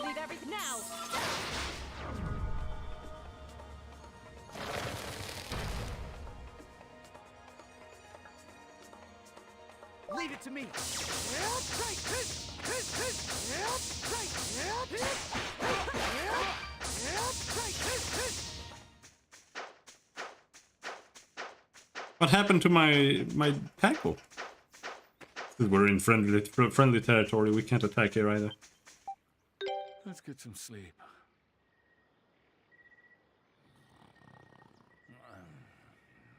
Leave everything now. Leave it to me. What happened to my tackle? We're in friendly territory. We can't attack here either. Let's get some sleep.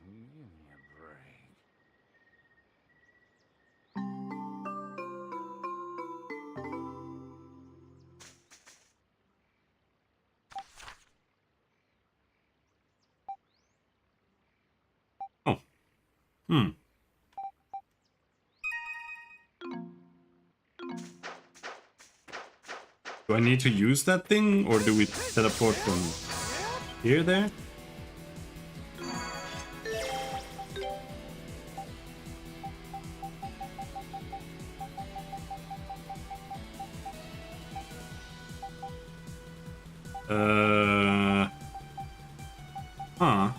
Give me a break. Oh. Hmm. Do I need to use that thing, or do we teleport from here there? Huh.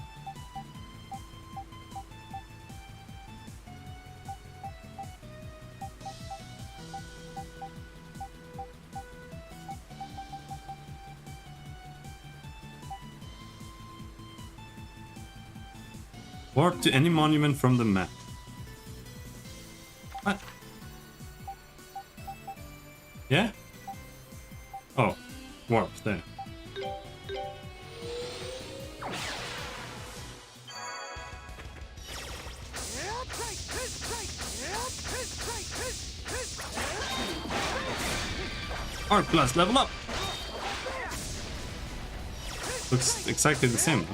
Warp to any monument from the map. What? Yeah? Oh, warp there. Art plus, level up! Looks exactly the same.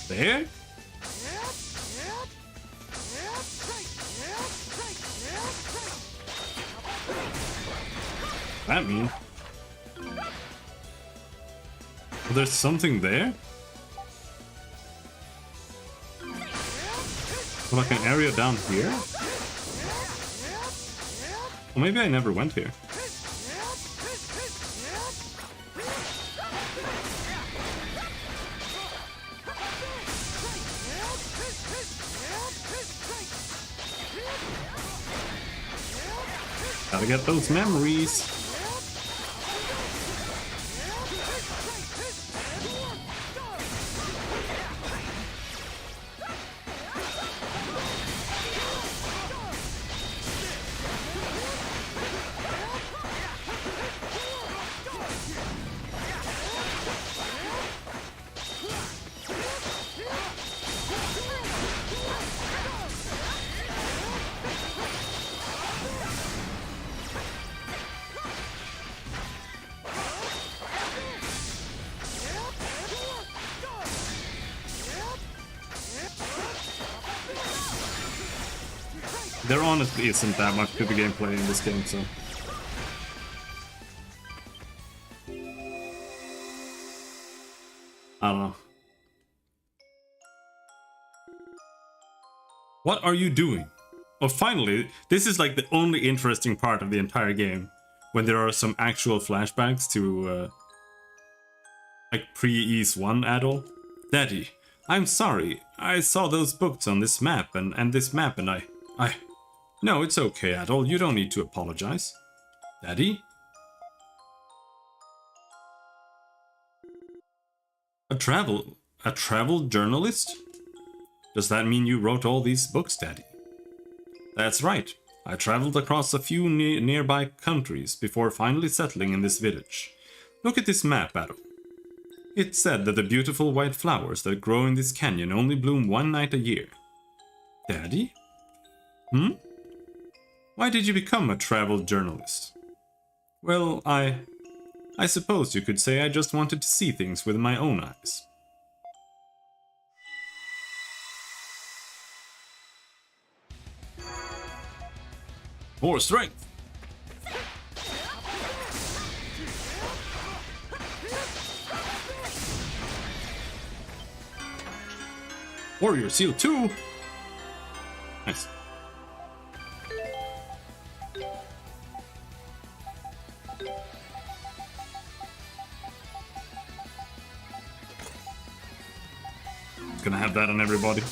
There? That mean? Oh, there's something there? Oh, like an area down here? Well, maybe I never went here. Gotta get those memories. There honestly isn't that much to the gameplay in this game, so... I don't know. What are you doing? Oh, finally, this is like the only interesting part of the entire game. When there are some actual flashbacks to, like pre-Ease 1 Adol. Daddy, I'm sorry. I saw those books on this map and this map and I... No, it's okay, Adol. You don't need to apologize. Daddy? A travel journalist? Does that mean you wrote all these books, Daddy? That's right. I traveled across a few nearby countries before finally settling in this village. Look at this map, Adol. It said that the beautiful white flowers that grow in this canyon only bloom one night a year. Daddy? Hmm? Why did you become a travel journalist? Well, I suppose you could say I just wanted to see things with my own eyes. More strength! Warrior Seal 2! Nice. Gonna have that on everybody.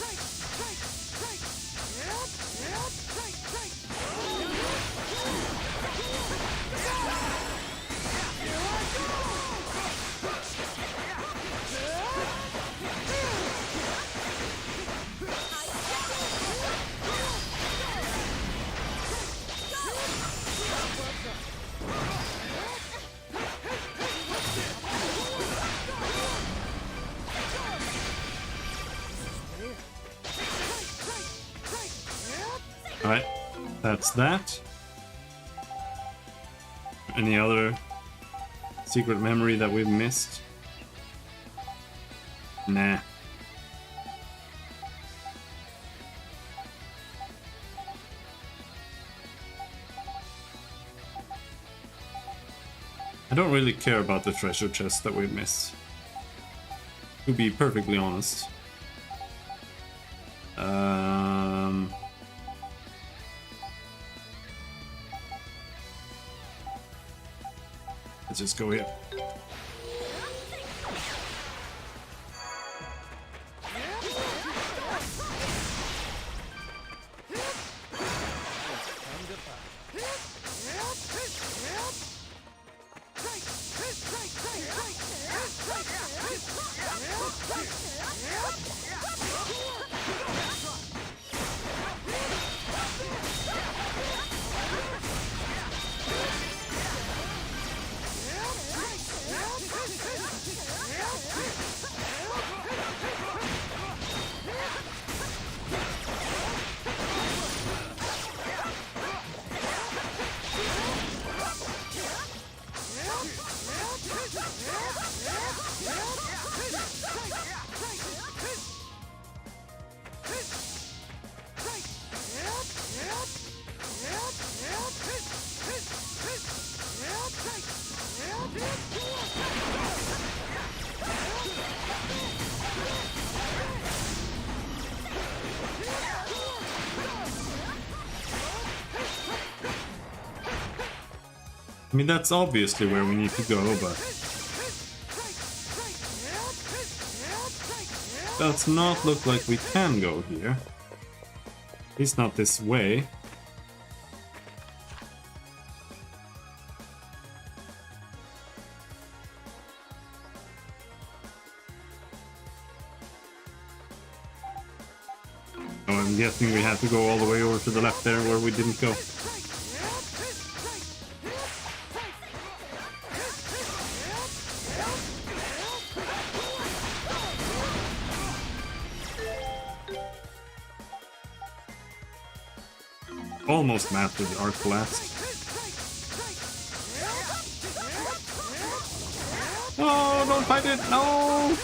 Alright, that's that. Any other secret memory that we've missed? Nah. I don't really care about the treasure chest that we've missed, to be perfectly honest. Let's just go here. I mean, that's obviously where we need to go, but does not look like we can go here. At least not this way. Oh, I'm guessing we have to go all the way over to the left there where we didn't go. Almost mastered the arc blast. No, don't fight it! No!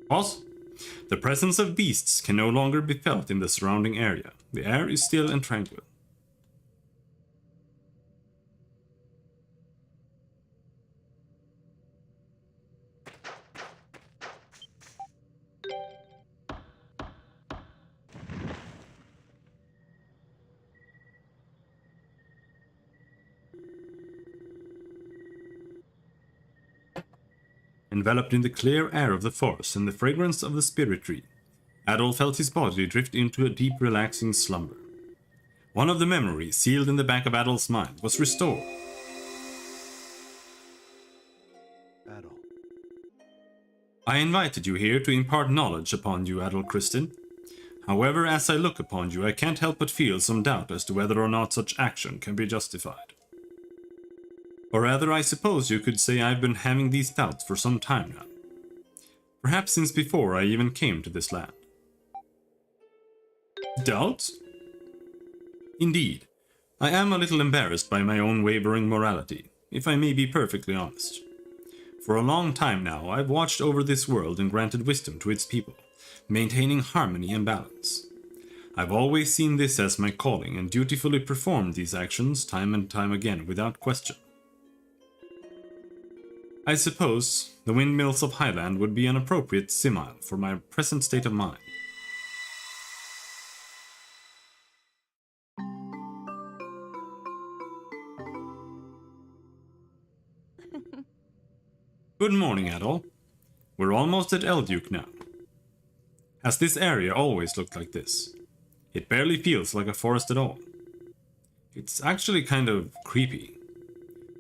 Pause. The presence of beasts can no longer be felt in the surrounding area. The air is still and tranquil. Enveloped in the clear air of the forest and the fragrance of the spirit tree, Adol felt his body drift into a deep, relaxing slumber. One of the memories sealed in the back of Adol's mind was restored. Adol. I invited you here to impart knowledge upon you, Adol Kristin. However, as I look upon you, I can't help but feel some doubt as to whether or not such action can be justified. Or rather, I suppose you could say I've been having these doubts for some time now. Perhaps since before I even came to this land. Doubts? Indeed, I am a little embarrassed by my own wavering morality, if I may be perfectly honest. For a long time now, I've watched over this world and granted wisdom to its people, maintaining harmony and balance. I've always seen this as my calling and dutifully performed these actions time and time again without question. I suppose the windmills of Highland would be an appropriate simile for my present state of mind. Good morning, Adol. We're almost at Elduke now. Has this area always looked like this? It barely feels like a forest at all. It's actually kind of creepy.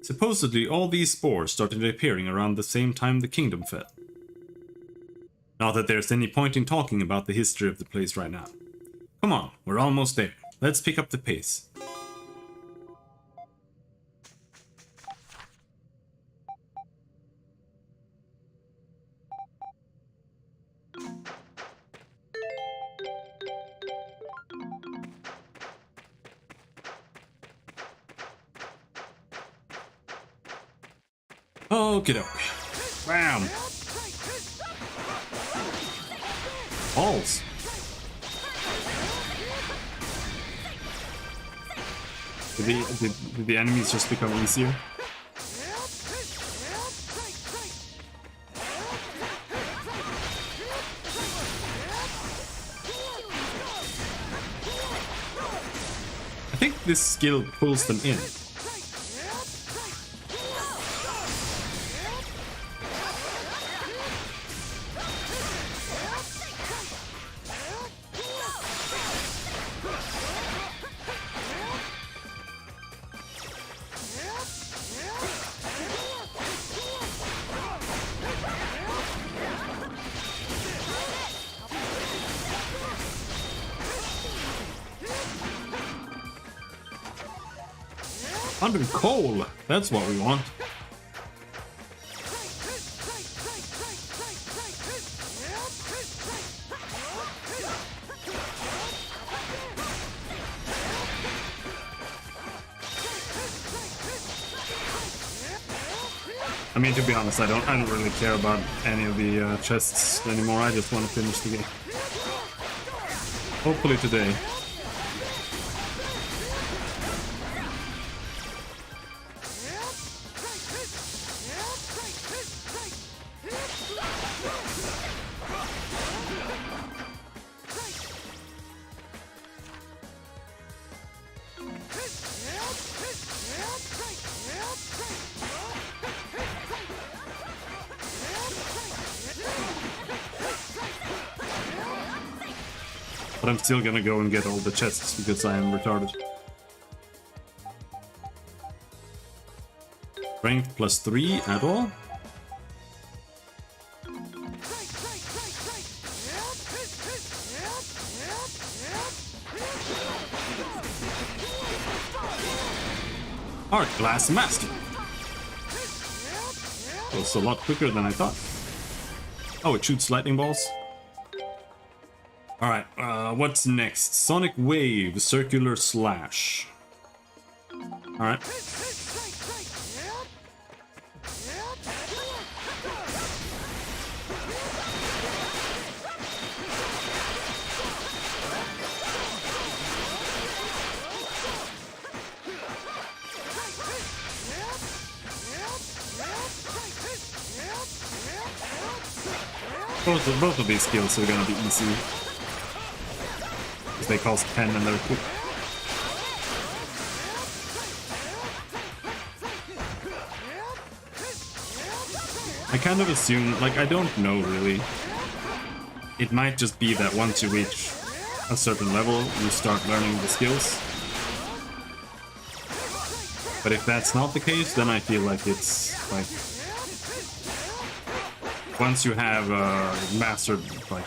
Supposedly all these spores started appearing around the same time the kingdom fell. Not that there's any point in talking about the history of the place right now. Come on, we're almost there. Let's pick up the pace. Okie doke. Bam! Balls! Did the enemies just become easier? I think this skill pulls them in. Under coal, that's what we want. I mean, to be honest, I don't really care about any of the chests anymore. I just want to finish the game. Hopefully today. But I'm still gonna go and get all the chests because I am retarded. Strength +3 at all? Art Glass Master! It's a lot quicker than I thought. Oh, it shoots lightning balls? Alright, what's next? Sonic Wave, Circular Slash. Alright. Both of these skills are gonna be easy. Because they cost 10 and they're quick. I kind of assume, like, I don't know really. It might just be that once you reach a certain level, you start learning the skills. But if that's not the case, then I feel like it's like once you have mastered like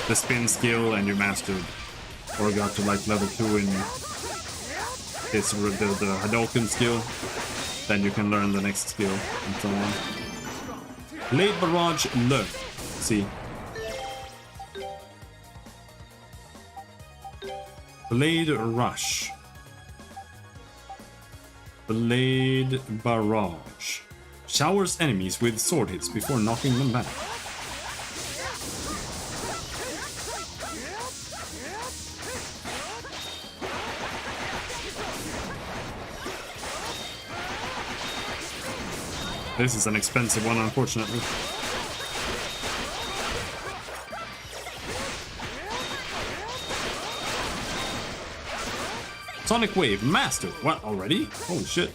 the spin skill and you mastered or got to like level 2 in this the Hadouken skill, then you can learn the next skill and so on. Blade Barrage Low. see. Blade Rush. Blade Barrage. Showers enemies with sword hits before knocking them back. This is an expensive one, unfortunately. Sonic Wave mastered. What, already? Holy shit.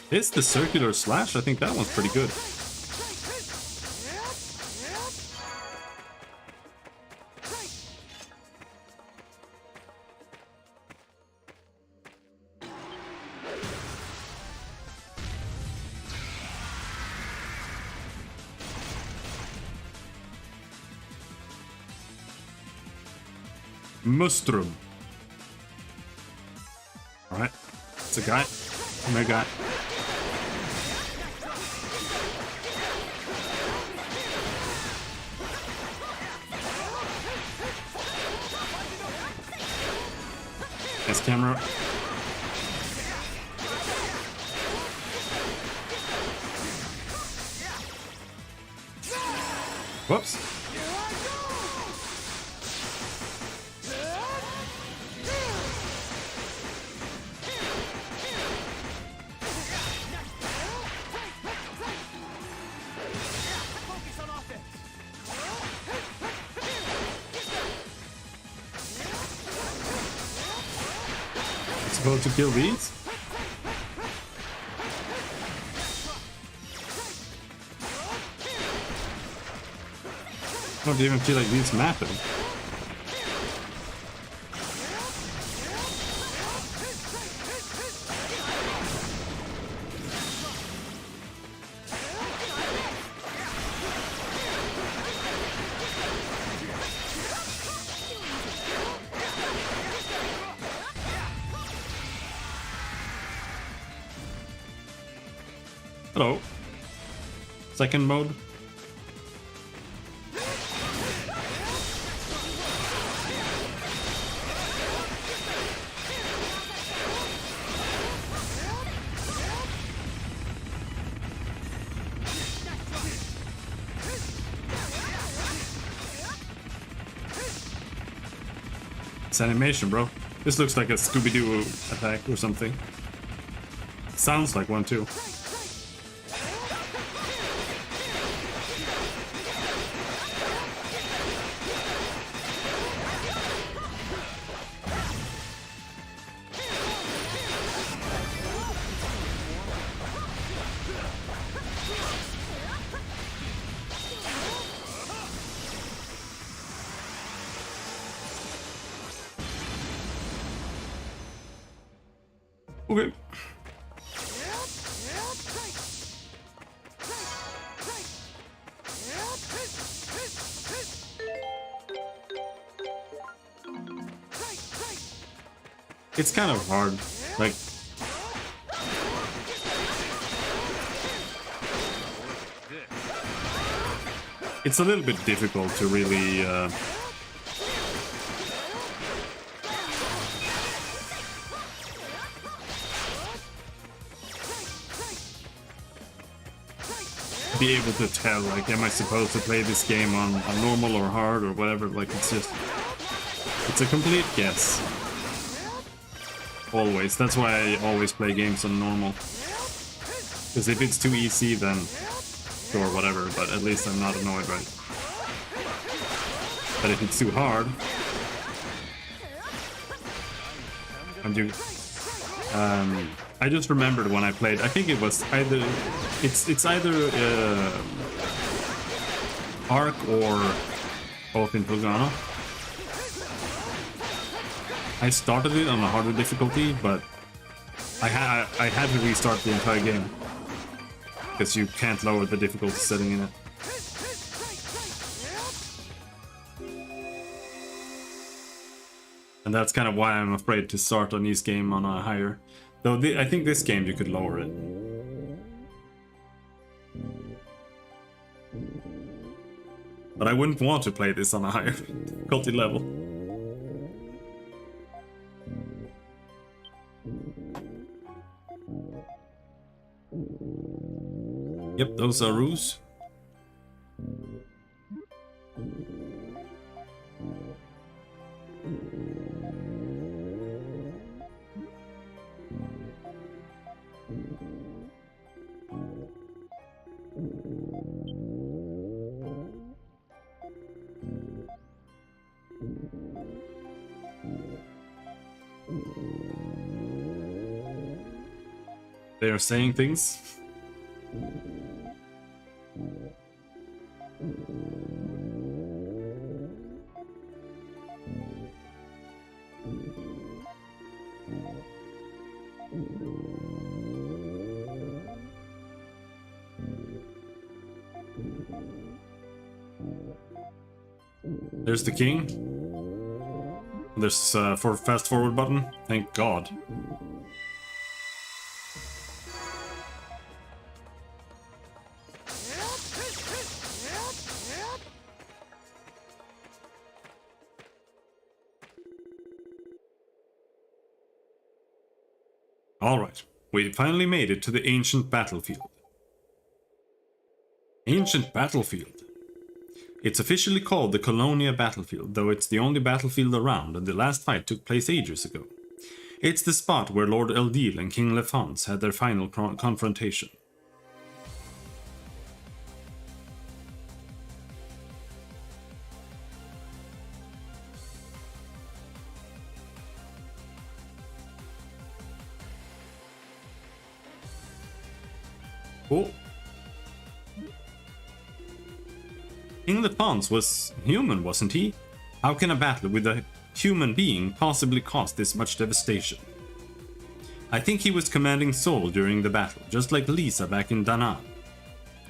Is the circular slash? I think that one's pretty good. Mustrum. Alright. It's a guy. Oh my god. Nice camera. Whoops. Supposed to kill these? I don't even feel like these matter. Hello. Second mode. It's animation, bro. This looks like a Scooby-Doo attack or something. Sounds like one too. Okay. It's kind of hard, like it's a little bit difficult to really be able to tell, like, am I supposed to play this game on normal or hard or whatever. Like, it's a complete guess. Always. That's why I always play games on normal. Because if it's too easy, then sure, whatever, but at least I'm not annoyed by it. But if it's too hard, I'm doing. I just remembered when I played. I think it was either it's either Arc or both in Fulgana. I started it on a harder difficulty, but I had to restart the entire game because you can't lower the difficulty setting in it. And that's kind of why I'm afraid to start on this game on a higher. Though I think this game you could lower it. But I wouldn't want to play this on a higher difficulty level. Yep, those are roos. They are saying things. There's the king. There's for fast forward button. Thank God. Alright, we finally made it to the ancient battlefield. Ancient battlefield. It's officially called the Colonia battlefield, though it's the only battlefield around, and the last fight took place ages ago. It's the spot where Lord Eldil and King Lefance had their final confrontation. Oh. King Lefance was human, wasn't he? How can a battle with a human being possibly cause this much devastation? I think he was commanding Sol during the battle, just like Lisa back in Danaan.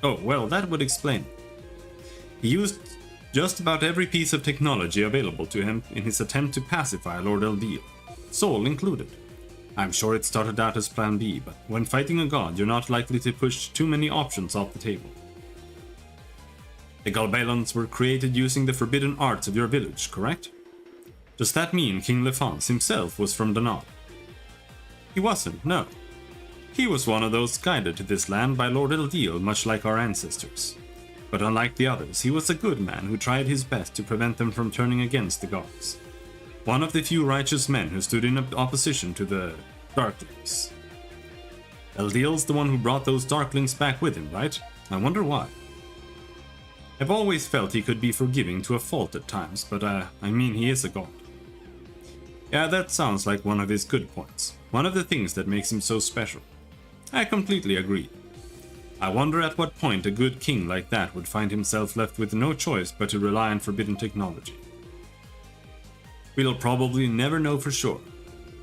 Oh, well, that would explain. He used just about every piece of technology available to him in his attempt to pacify Lord Eldil, Sol included. I'm sure it started out as plan B, but when fighting a god, you're not likely to push too many options off the table. The Galbalons were created using the forbidden arts of your village, correct? Does that mean King Lefance himself was from Danaan? He wasn't, no. He was one of those guided to this land by Lord Eldil, much like our ancestors. But unlike the others, he was a good man who tried his best to prevent them from turning against the gods. One of the few righteous men who stood in opposition to the Darklings. Eldil's the one who brought those Darklings back with him, right? I wonder why. I've always felt he could be forgiving to a fault at times, but I mean he is a god. Yeah, that sounds like one of his good points. One of the things that makes him so special. I completely agree. I wonder at what point a good king like that would find himself left with no choice but to rely on forbidden technology. We'll probably never know for sure,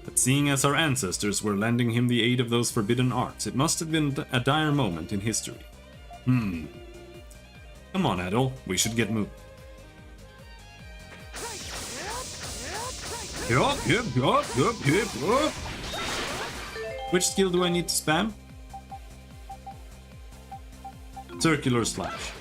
but seeing as our ancestors were lending him the aid of those forbidden arts, it must have been a dire moment in history. Come on, Adol, we should get moving. Yup. Which skill do I need to spam? Circular slash.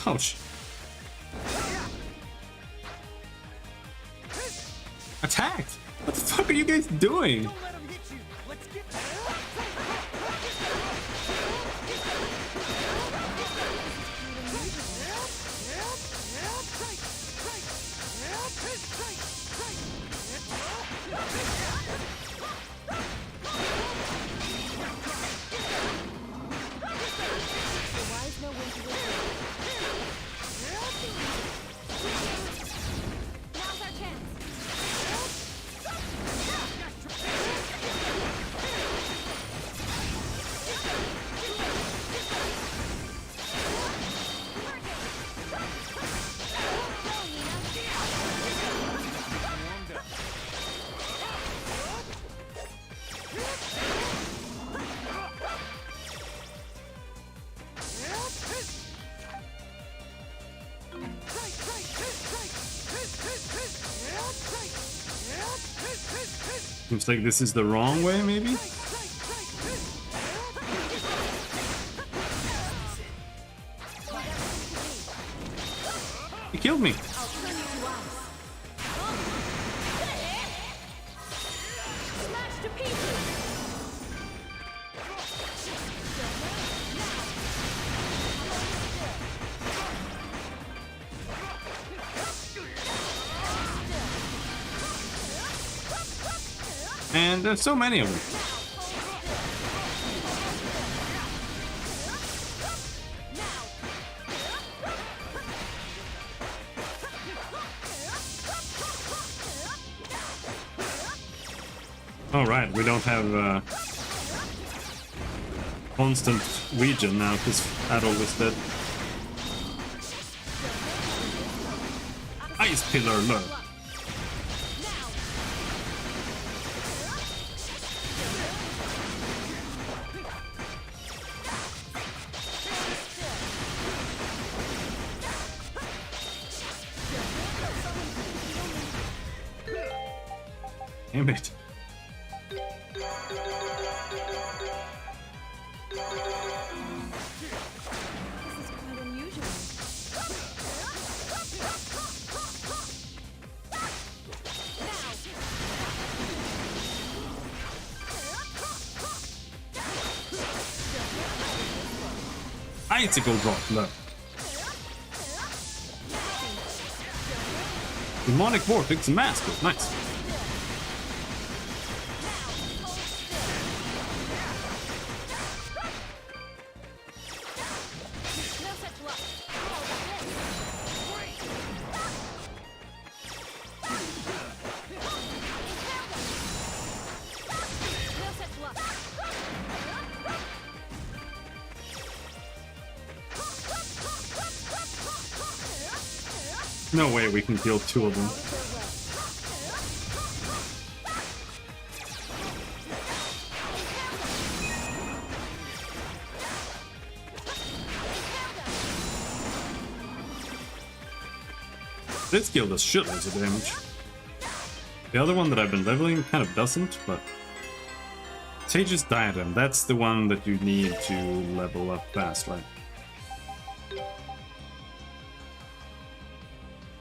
Ouch. Attacked! What the fuck are you guys doing? Seems like this is the wrong way, maybe? He killed me. And there's so many of them. Alright, we don't have constant region now because Adolf is dead. Ice Pillar low. Damn it. Icicle drop low. Demonic Vortex Master. Nice. No way we can kill two of them. This skill does shitloads of damage. The other one that I've been leveling kind of doesn't, but... Sage's Diadem, that's the one that you need to level up fast, right?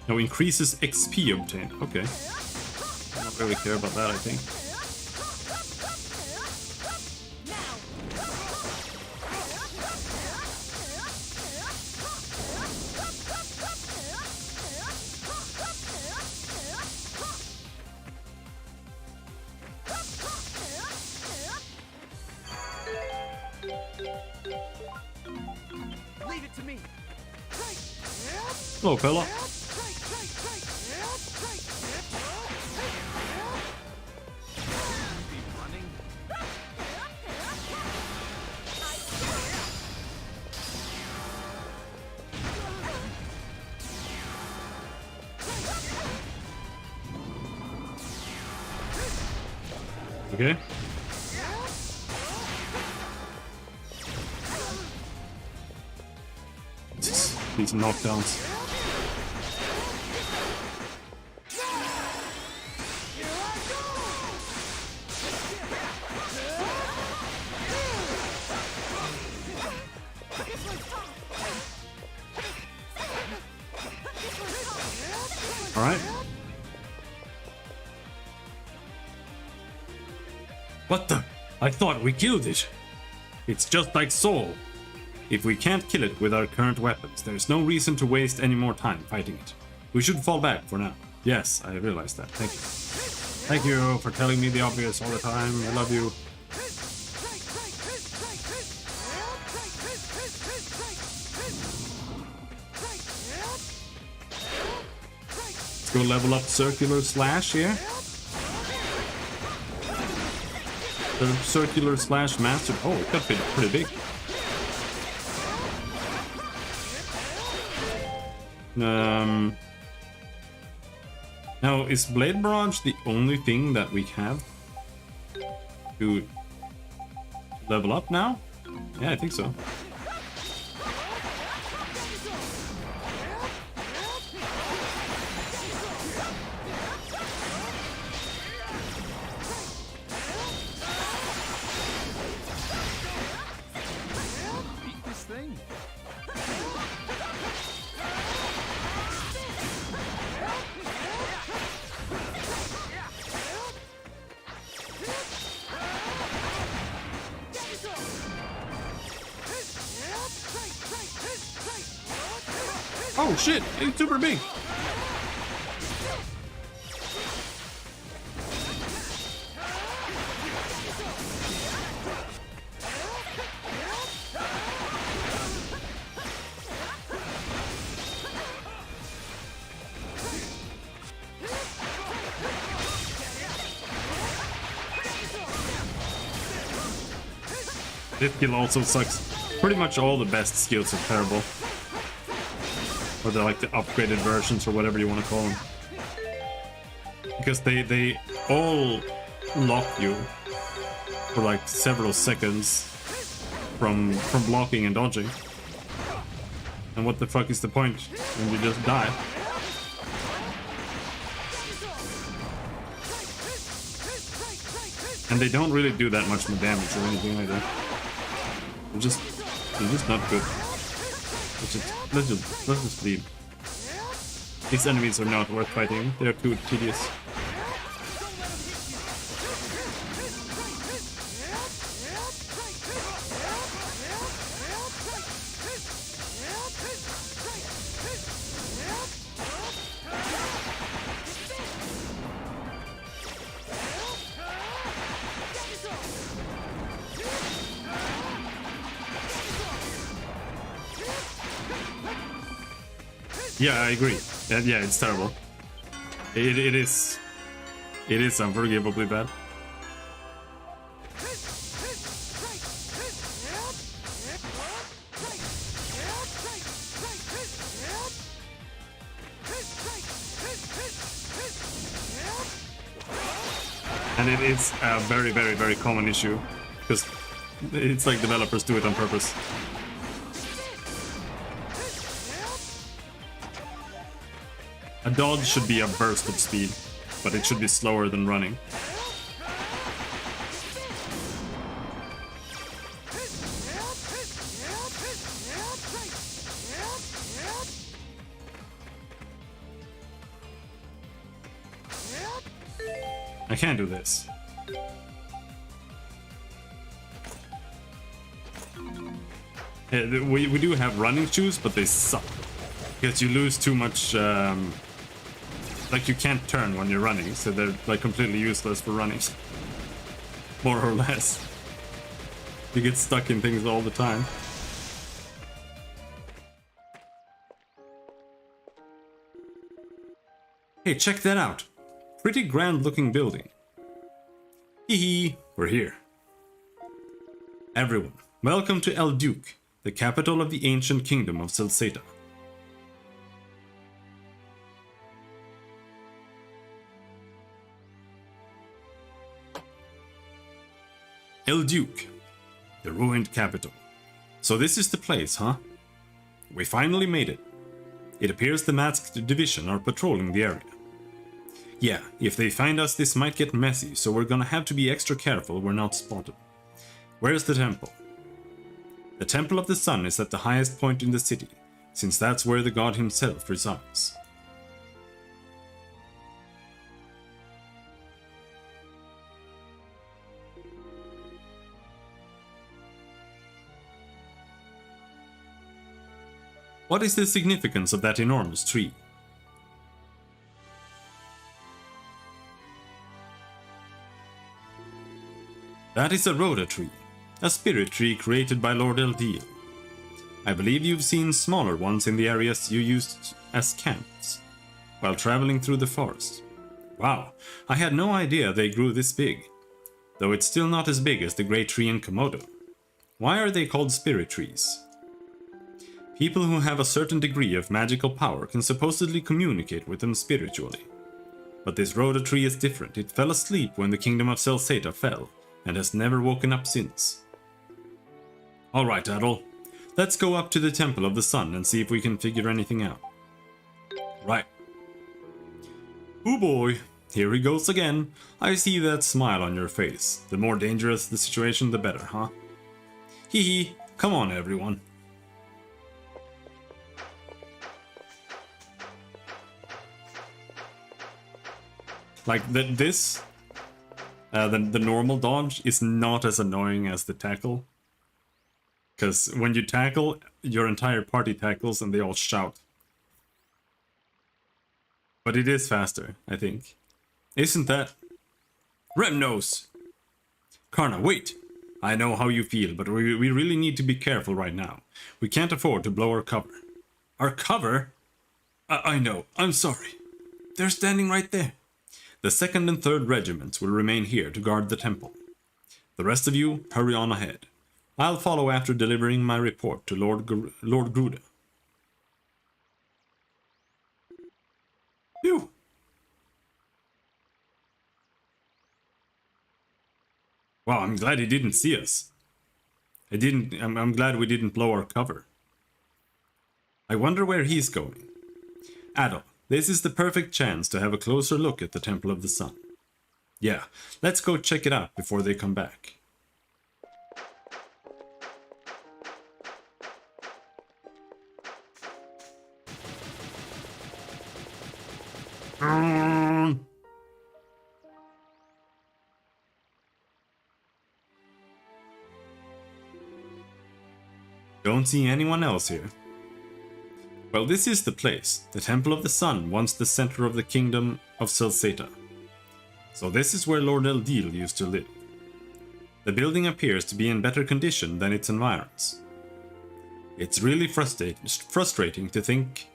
No, increases XP obtained. Okay. I don't really care about that, I think. Leave it to me. Hello, fella. Okay. These knockdowns. All right. What the? I thought we killed it. It's just like Soul. If we can't kill it with our current weapons, there's no reason to waste any more time fighting it. We should fall back for now. Yes, I realize that. Thank you. Thank you for telling me the obvious all the time. I love you. Let's go level up Circular Slash here. The Circular Slash Master. Oh, it got pretty big. Now, is Blade Barrage the only thing that we have to level up now? Yeah, I think so. Oh shit, it's super big. This skill also sucks. Pretty much all the best skills are terrible. Or they're like the upgraded versions or whatever you want to call them. Because they all lock you for like several seconds from blocking and dodging. And what the fuck is the point when you just die? And they don't really do that much more damage or anything like that. They're just not good. Let's just leave. These enemies are not worth fighting. They're too tedious. Yeah, I agree. Yeah, it's terrible. It is unforgivably bad. And it is a very, very, very common issue because it's like developers do it on purpose. A dodge should be a burst of speed, but it should be slower than running. I can't do this. We do have running shoes, but they suck. Because you lose too much... like you can't turn when you're running, so they're like completely useless for running. More or less. You get stuck in things all the time. Hey, check that out. Pretty grand looking building. Hee hee, we're here. Everyone, welcome to El Duque, the capital of the ancient kingdom of Celceta. El Duque, the ruined capital. So this is the place, huh? We finally made it. It appears the masked division are patrolling the area. Yeah, if they find us, this might get messy, so we're gonna have to be extra careful we're not spotted. Where's the temple? The Temple of the Sun is at the highest point in the city, since that's where the god himself resides. What is the significance of that enormous tree? That is a Rhoda tree, a spirit tree created by Lord Eldiel. I believe you've seen smaller ones in the areas you used as camps, while traveling through the forest. Wow, I had no idea they grew this big, though it's still not as big as the great tree in Komodo. Why are they called spirit trees? People who have a certain degree of magical power can supposedly communicate with them spiritually. But this Rhoda tree is different. It fell asleep when the kingdom of Celceta fell, and has never woken up since. Alright, Adol. Let's go up to the Temple of the Sun and see if we can figure anything out. Right. Oh boy, here he goes again. I see that smile on your face. The more dangerous the situation, the better, huh? Hee hee, come on everyone. Like, the normal dodge is not as annoying as the tackle. Because when you tackle, your entire party tackles and they all shout. But it is faster, I think. Isn't that... Remnos! Karna, wait! I know how you feel, but we really need to be careful right now. We can't afford to blow our cover. Our cover? I know, I'm sorry. They're standing right there. The 2nd and 3rd regiments will remain here to guard the temple. The rest of you, hurry on ahead. I'll follow after delivering my report to Lord Gruda. Phew! Wow, I'm glad he didn't see us. I'm glad we didn't blow our cover. I wonder where he's going. Adol, this is the perfect chance to have a closer look at the Temple of the Sun. Yeah, let's go check it out before they come back. Don't see anyone else here. Well, this is the place. The Temple of the Sun, once the center of the kingdom of Celceta. So this is where Lord Eldil used to live. The building appears to be in better condition than its environs. It's really frustrating to think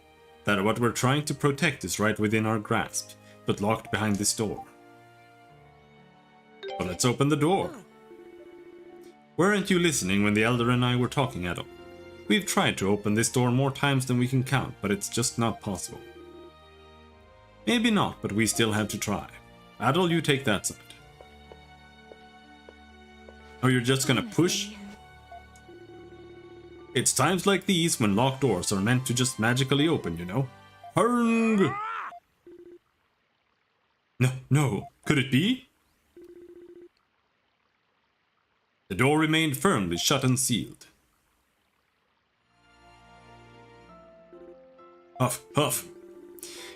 that what we're trying to protect is right within our grasp, but locked behind this door. But let's open the door. Weren't you listening when the Elder and I were talking, Adol? We've tried to open this door more times than we can count, but it's just not possible. Maybe not, but we still have to try. Adol, you take that side. Oh, you're just gonna push? It's times like these when locked doors are meant to just magically open, you know? Hurng! No, could it be? The door remained firmly shut and sealed. Huff, huff.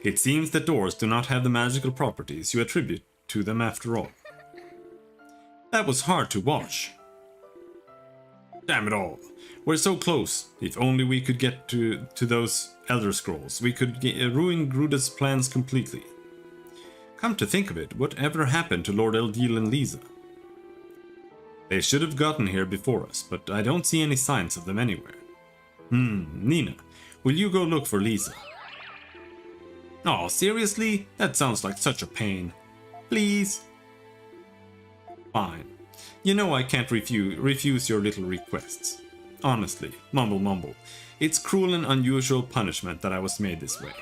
It seems that doors do not have the magical properties you attribute to them after all. That was hard to watch. Damn it all. We're so close. If only we could get to those Elder Scrolls, we could ruin Gruda's plans completely. Come to think of it, whatever happened to Lord Eldil and Lisa? They should have gotten here before us, but I don't see any signs of them anywhere. Nina, will you go look for Lisa? Oh, seriously? That sounds like such a pain. Please? Fine. You know I can't refuse your little requests. Honestly, mumble. It's cruel and unusual punishment that I was made this way.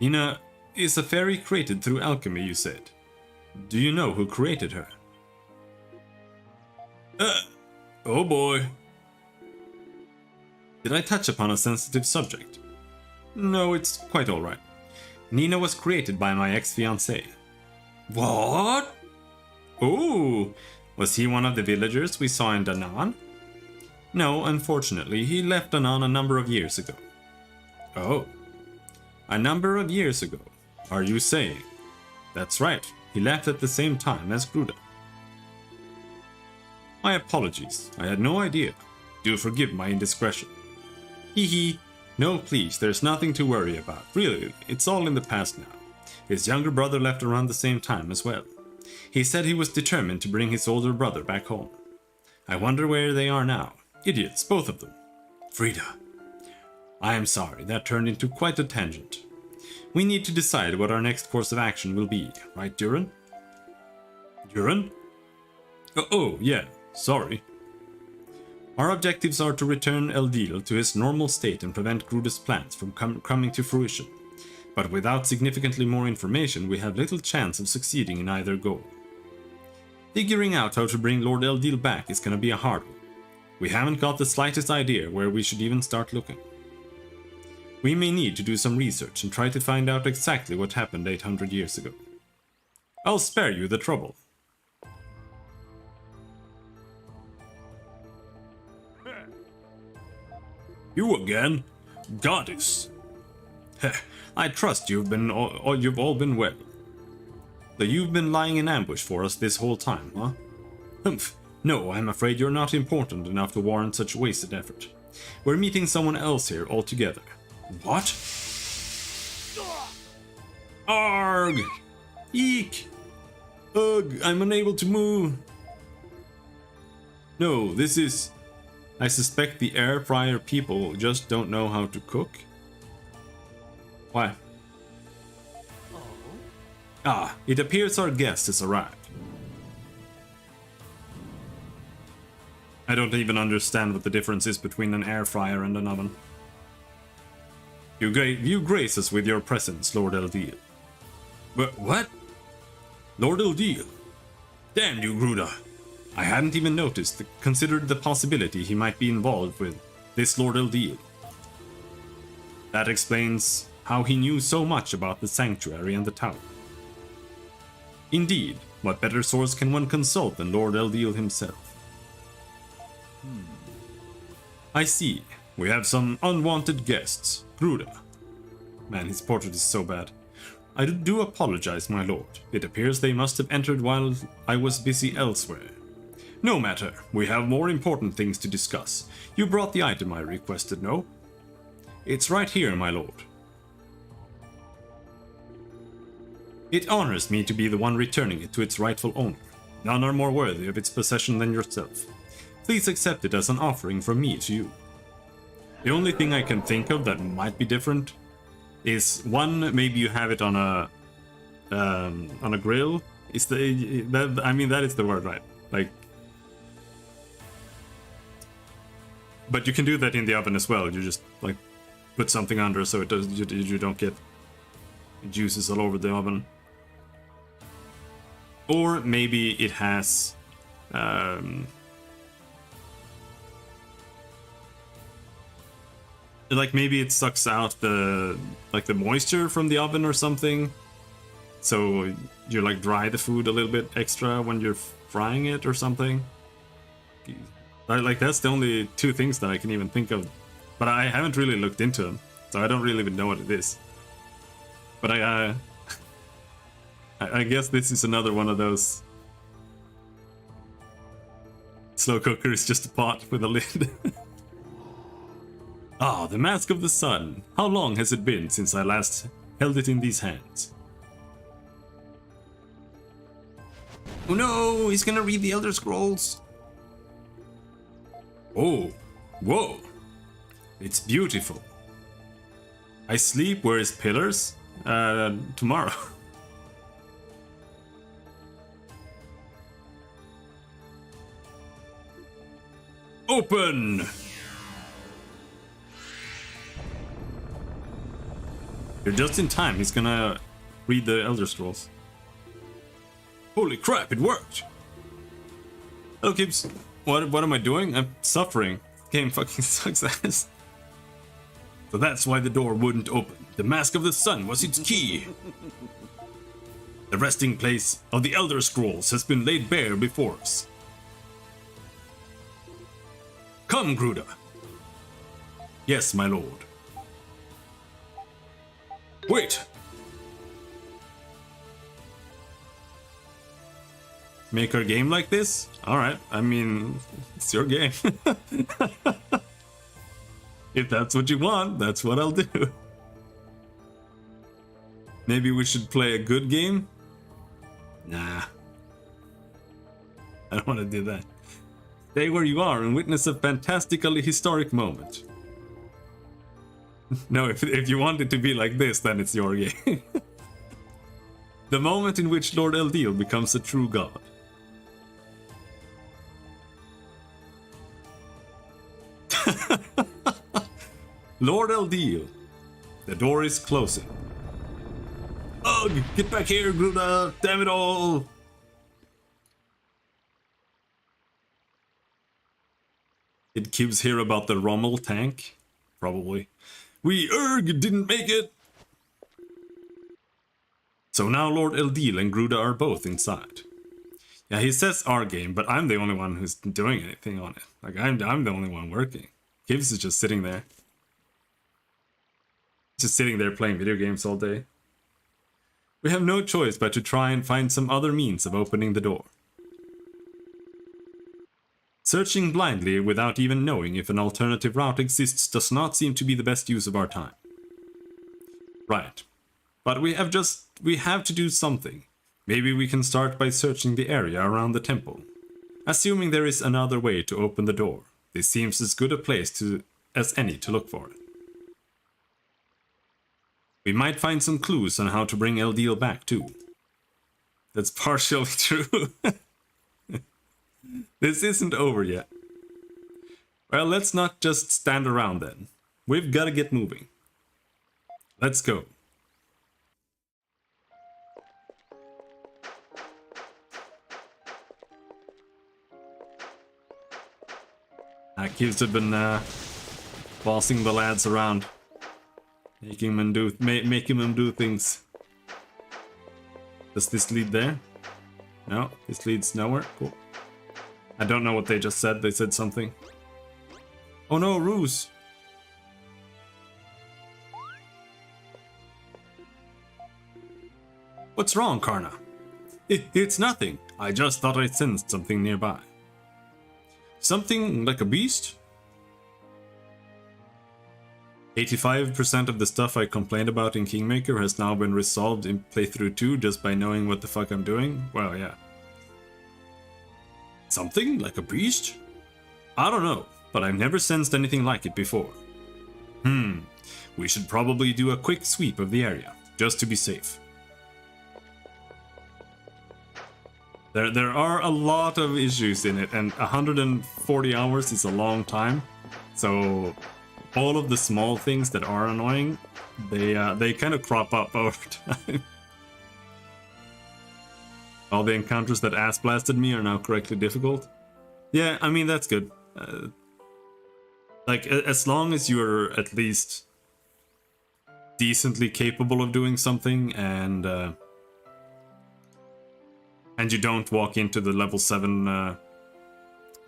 Nina is a fairy created through alchemy, you said. Do you know who created her? Oh boy. Did I touch upon a sensitive subject? No, it's quite alright. Nina was created by my ex-fiancé. What? Oh, was he one of the villagers we saw in Danaan? No, unfortunately, he left Danaan a number of years ago. Oh, a number of years ago, are you saying? That's right, he left at the same time as Gruda. My apologies, I had no idea. Do forgive my indiscretion. Hee. No, please, there's nothing to worry about. Really, it's all in the past now. His younger brother left around the same time as well. He said he was determined to bring his older brother back home. I wonder where they are now. Idiots, both of them. Frida. I am sorry, that turned into quite a tangent. We need to decide what our next course of action will be, right, Duran? Duran? Oh, yeah, sorry. Our objectives are to return Eldil to his normal state and prevent Gruda's plans from coming to fruition. But without significantly more information, we have little chance of succeeding in either goal. Figuring out how to bring Lord Eldil back is gonna be a hard one. We haven't got the slightest idea where we should even start looking. We may need to do some research and try to find out exactly what happened 800 years ago. I'll spare you the trouble. You again? Goddess! I trust you've all been well. So you've been lying in ambush for us this whole time, huh? Humph. No, I'm afraid you're not important enough to warrant such wasted effort. We're meeting someone else here altogether. What? Arg! Eek! Ugh, I'm unable to move. No, this is... I suspect the air fryer people just don't know how to cook. Why? Ah, it appears our guest has arrived. I don't even understand what the difference is between an air fryer and an oven. You grace us with your presence, Lord Eldeal. But what? Lord Eldeal? Damn you, Gruda. I hadn't even noticed, considered the possibility he might be involved with this Lord Eldeal. That explains how he knew so much about the sanctuary and the tower. Indeed, what better source can one consult than Lord Eldeal himself? I see. We have some unwanted guests. Gruda. Man, his portrait is so bad. I do apologize, my lord. It appears they must have entered while I was busy elsewhere. No matter. We have more important things to discuss. You brought the item I requested, no? It's right here, my lord. It honors me to be the one returning it to its rightful owner. None are more worthy of its possession than yourself. Please accept it as an offering from me to you. The only thing I can think of that might be different is one, maybe you have it on a grill. Is that is the word, right? Like, but you can do that in the oven as well. You just like put something under so it does you don't get juices all over the oven. Or maybe it has like maybe it sucks out the moisture from the oven or something, so you like dry the food a little bit extra when you're frying it or something. Like that's the only two things that I can even think of, but I haven't really looked into them, so I don't really even know what it is. But I guess this is another one of those slow cooker is just a pot with a lid. Ah, the Mask of the Sun. How long has it been since I last held it in these hands? Oh no, he's gonna read the Elder Scrolls. Oh, whoa. It's beautiful. I sleep where his pillars? Tomorrow. Open! You're just in time. He's gonna read the Elder Scrolls. Holy crap, it worked! Hello, Kibbs. What am I doing? I'm suffering. Game fucking sucks ass. So that's why the door wouldn't open. The Mask of the Sun was its key. The resting place of the Elder Scrolls has been laid bare before us. Come, Gruda. Yes, my lord. Wait! Make our game like this? Alright, I mean, it's your game. If that's what you want, that's what I'll do. Maybe we should play a good game? Nah. I don't want to do that. Stay where you are and witness a fantastically historic moment. No, if you want it to be like this, then it's your game. The moment in which Lord Eldeal becomes a true god. Lord Eldeal, the door is closing. Ugh, get back here, Gruda! Damn it all! Did Kibbs hear about the Rommel tank? Probably. We didn't make it! So now Lord Eldeal and Gruda are both inside. Yeah, he says our game, but I'm the only one who's doing anything on it. Like, I'm the only one working. Kibbs is just sitting there. Just sitting there playing video games all day. We have no choice but to try and find some other means of opening the door. Searching blindly without even knowing if an alternative route exists does not seem to be the best use of our time. Right. But we have to do something. Maybe we can start by searching the area around the temple. Assuming there is another way to open the door, this seems as good a place as any to look for it. We might find some clues on how to bring Eldeal back too. That's partially true. This isn't over yet. Well, let's not just stand around then. We've got to get moving. Let's go. Kids have been bossing the lads around, making them do things. Does this lead there? No, this leads nowhere. Cool. I don't know what they just said. They said something. Oh no, Ruse! What's wrong, Karna? It's nothing. I just thought I sensed something nearby. Something like a beast? 85% of the stuff I complained about in Kingmaker has now been resolved in playthrough 2 just by knowing what the fuck I'm doing? Well, yeah. Something like a beast? I don't know, but I've never sensed anything like it before. We should probably do a quick sweep of the area, just to be safe. There are a lot of issues in it, and 140 hours is a long time. So all of the small things that are annoying, they kind of crop up over time. All the encounters that ass blasted me are now correctly difficult. Yeah, I mean, that's good. Like, as long as you're at least decently capable of doing something, and you don't walk into the level 7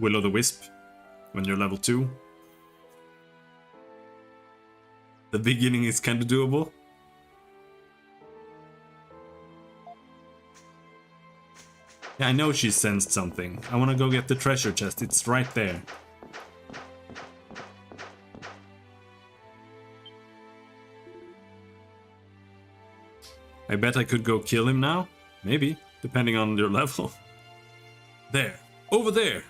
Will-o'-the-Wisp when you're level 2. The beginning is kind of doable. Yeah, I know she sensed something. I want to go get the treasure chest. It's right there. I bet I could go kill him now. Maybe. Depending on your level. There. Over there!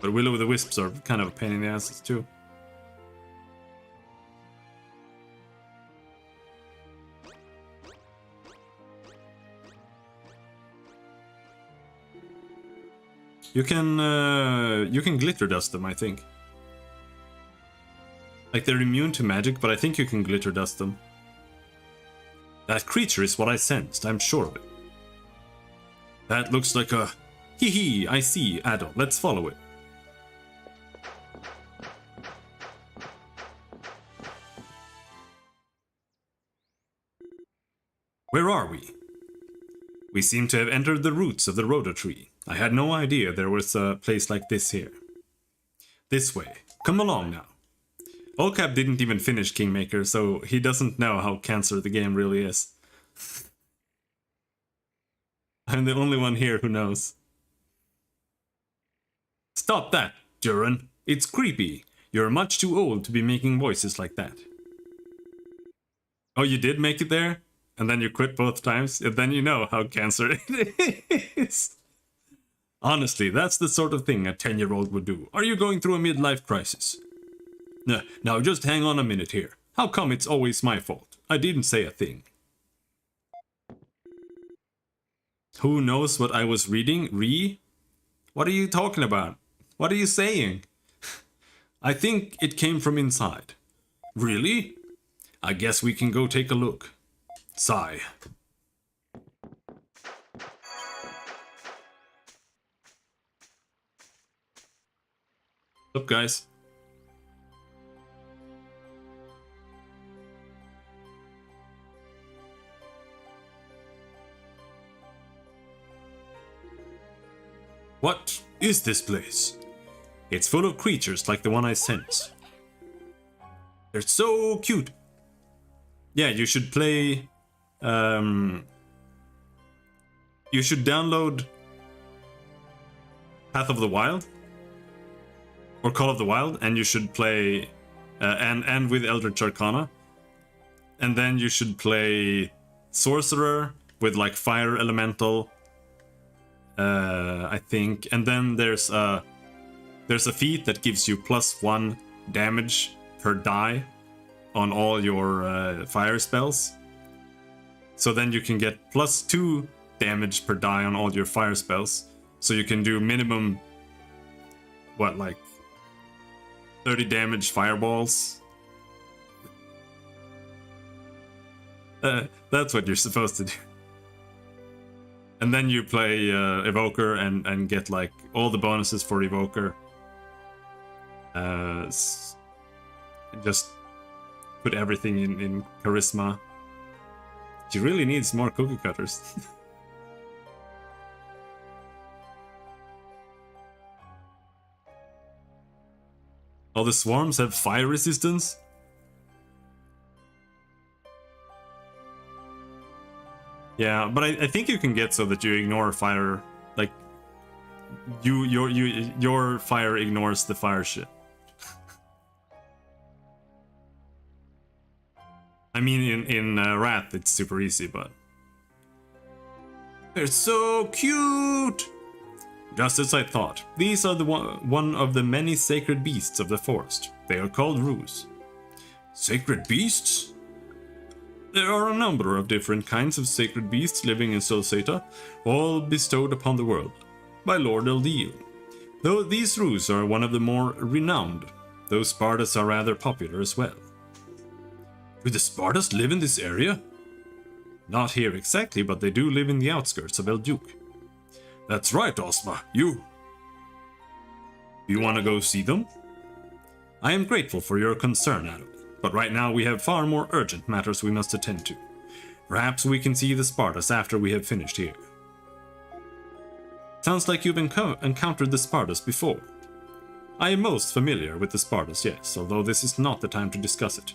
But Will-o'-the-Wisps are kind of a pain in the asses too. You can glitter dust them, I think. Like, they're immune to magic, but I think you can glitter dust them. That creature is what I sensed, I'm sure of it. That looks like a... Hee, I see, adult. Let's follow it. Where are we? We seem to have entered the roots of the Rhoda tree. I had no idea there was a place like this here. This way. Come along now. Olcap didn't even finish Kingmaker, so he doesn't know how cancer the game really is. I'm the only one here who knows. Stop that, Duran. It's creepy. You're much too old to be making voices like that. Oh, you did make it there? And then you quit both times? And then you know how cancer it is. Honestly, that's the sort of thing a 10-year-old would do. Are you going through a midlife crisis? Now just hang on a minute here. How come it's always my fault? I didn't say a thing. Who knows what I was reading? What are you talking about? What are you saying? I think it came from inside. Really? I guess we can go take a look. Sigh. What's up, guys? What is this place? It's full of creatures like the one I sense. They're so cute. Yeah, you should play... you should download Path of the Wild or Call of the Wild, and you should play and with Eldritch Arcana, and then you should play Sorcerer with like Fire Elemental, I think. And then there's a feat that gives you +1 damage per die on all your fire spells. So then you can get +2 damage per die on all your fire spells. So you can do minimum, what, like 30 damage fireballs. That's what you're supposed to do. And then you play Evoker and get like all the bonuses for Evoker. Just put everything in Charisma. She really needs more cookie cutters. All the swarms have fire resistance? Yeah, but I think you can get so that you ignore fire, like your fire ignores the fire shit. I mean, in Wrath it's super easy, but they're so cute. Just as I thought, these are the one of the many sacred beasts of the forest. They are called Roos. Sacred beasts? There are a number of different kinds of sacred beasts living in Celceta, all bestowed upon the world by Lord Eldiel. Though these Roos are one of the more renowned, those Spartas are rather popular as well. Do the Spartas live in this area? Not here exactly, but they do live in the outskirts of Elduke. That's right, Osma, you. You want to go see them? I am grateful for your concern, Adam. But right now we have far more urgent matters we must attend to. Perhaps we can see the Spartas after we have finished here. Sounds like you've encountered the Spartas before. I am most familiar with the Spartas, yes, although this is not the time to discuss it.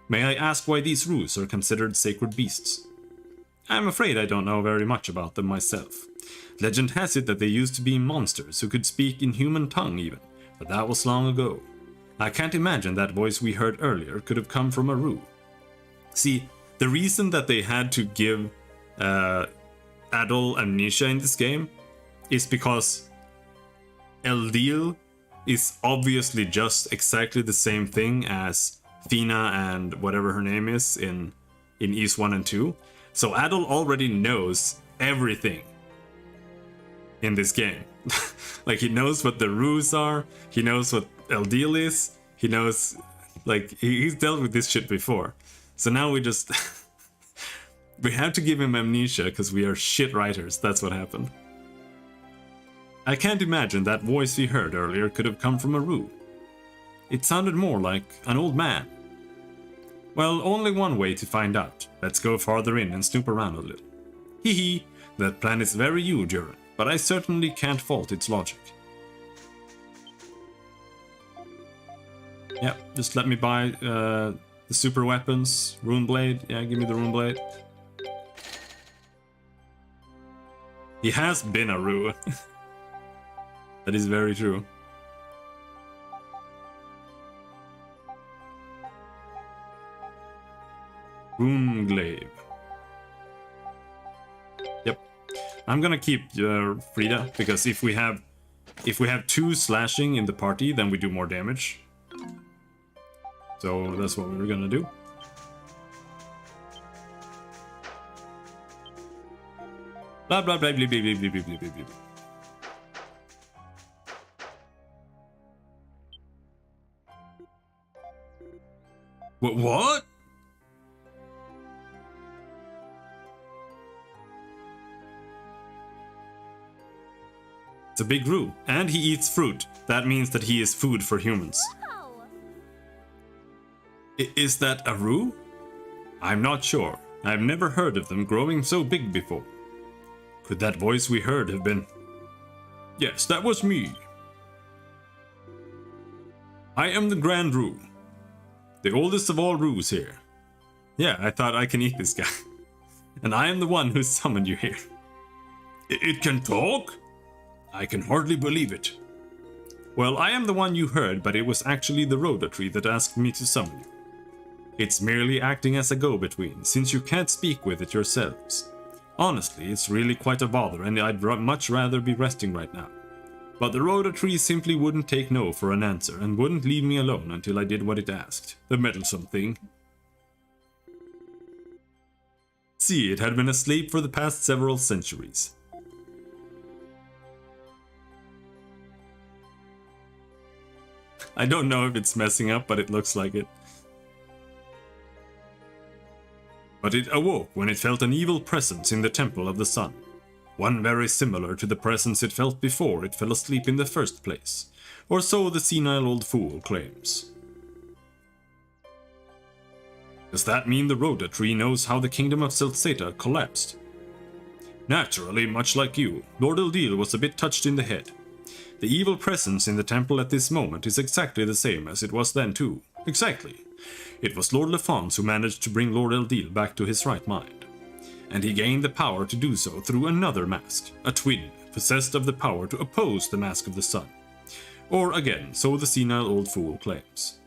May I ask why these Roos are considered sacred beasts? I'm afraid I don't know very much about them myself. Legend has it that they used to be monsters who could speak in human tongue even, but that was long ago. I can't imagine that voice we heard earlier could have come from a Roo. See, the reason that they had to give Adol amnesia in this game is because Eldiel is obviously just exactly the same thing as Fina and whatever her name is in Ys 1 and 2. So Adol already knows everything in this game. Like, he knows what the Roos are, he knows what Eldiel is, he knows, like, he's dealt with this shit before. So now we just we have to give him amnesia because we are shit writers. That's what happened. I can't imagine that voice we heard earlier could have come from a Roo. It sounded more like an old man. Well, only one way to find out. Let's go farther in and snoop around a little. Hee hee, that plan is very you, Duran, but I certainly can't fault its logic. Yeah, just let me buy the super weapons, Rune Blade. Yeah, give me the Rune Blade. He has been a Roo. That is very true. Runeglaive. Yep. I'm gonna keep Frida, because if we have 2 slashing in the party, then we do more damage. So that's what we're gonna do. Blah blah blah blah blah blah blah blah blah blah. What? It's a big Roo, and he eats fruit. That means that he is food for humans. Wow. Is that a Roo? I'm not sure. I've never heard of them growing so big before. Could that voice we heard have been... Yes, that was me. I am the Grand Roo. The oldest of all Roos here. Yeah, I thought I can eat this guy. And I am the one who summoned you here. It can talk? I can hardly believe it. Well, I am the one you heard, but it was actually the Rhoda tree that asked me to summon you. It's merely acting as a go-between, since you can't speak with it yourselves. Honestly, it's really quite a bother, and I'd much rather be resting right now. But the Rhoda tree simply wouldn't take no for an answer, and wouldn't leave me alone until I did what it asked. The meddlesome thing. See, it had been asleep for the past several centuries. I don't know if it's messing up, but it looks like it. But it awoke when it felt an evil presence in the Temple of the Sun. One very similar to the presence it felt before it fell asleep in the first place. Or so the senile old fool claims. Does that mean the Rhoda tree knows how the kingdom of Celceta collapsed? Naturally, much like you, Lord Eldil was a bit touched in the head. The evil presence in the temple at this moment is exactly the same as it was then too. Exactly. It was Lord Lefans who managed to bring Lord Eldil back to his right mind. And he gained the power to do so through another mask, a twin, possessed of the power to oppose the Mask of the Sun. Or again, so the senile old fool claims.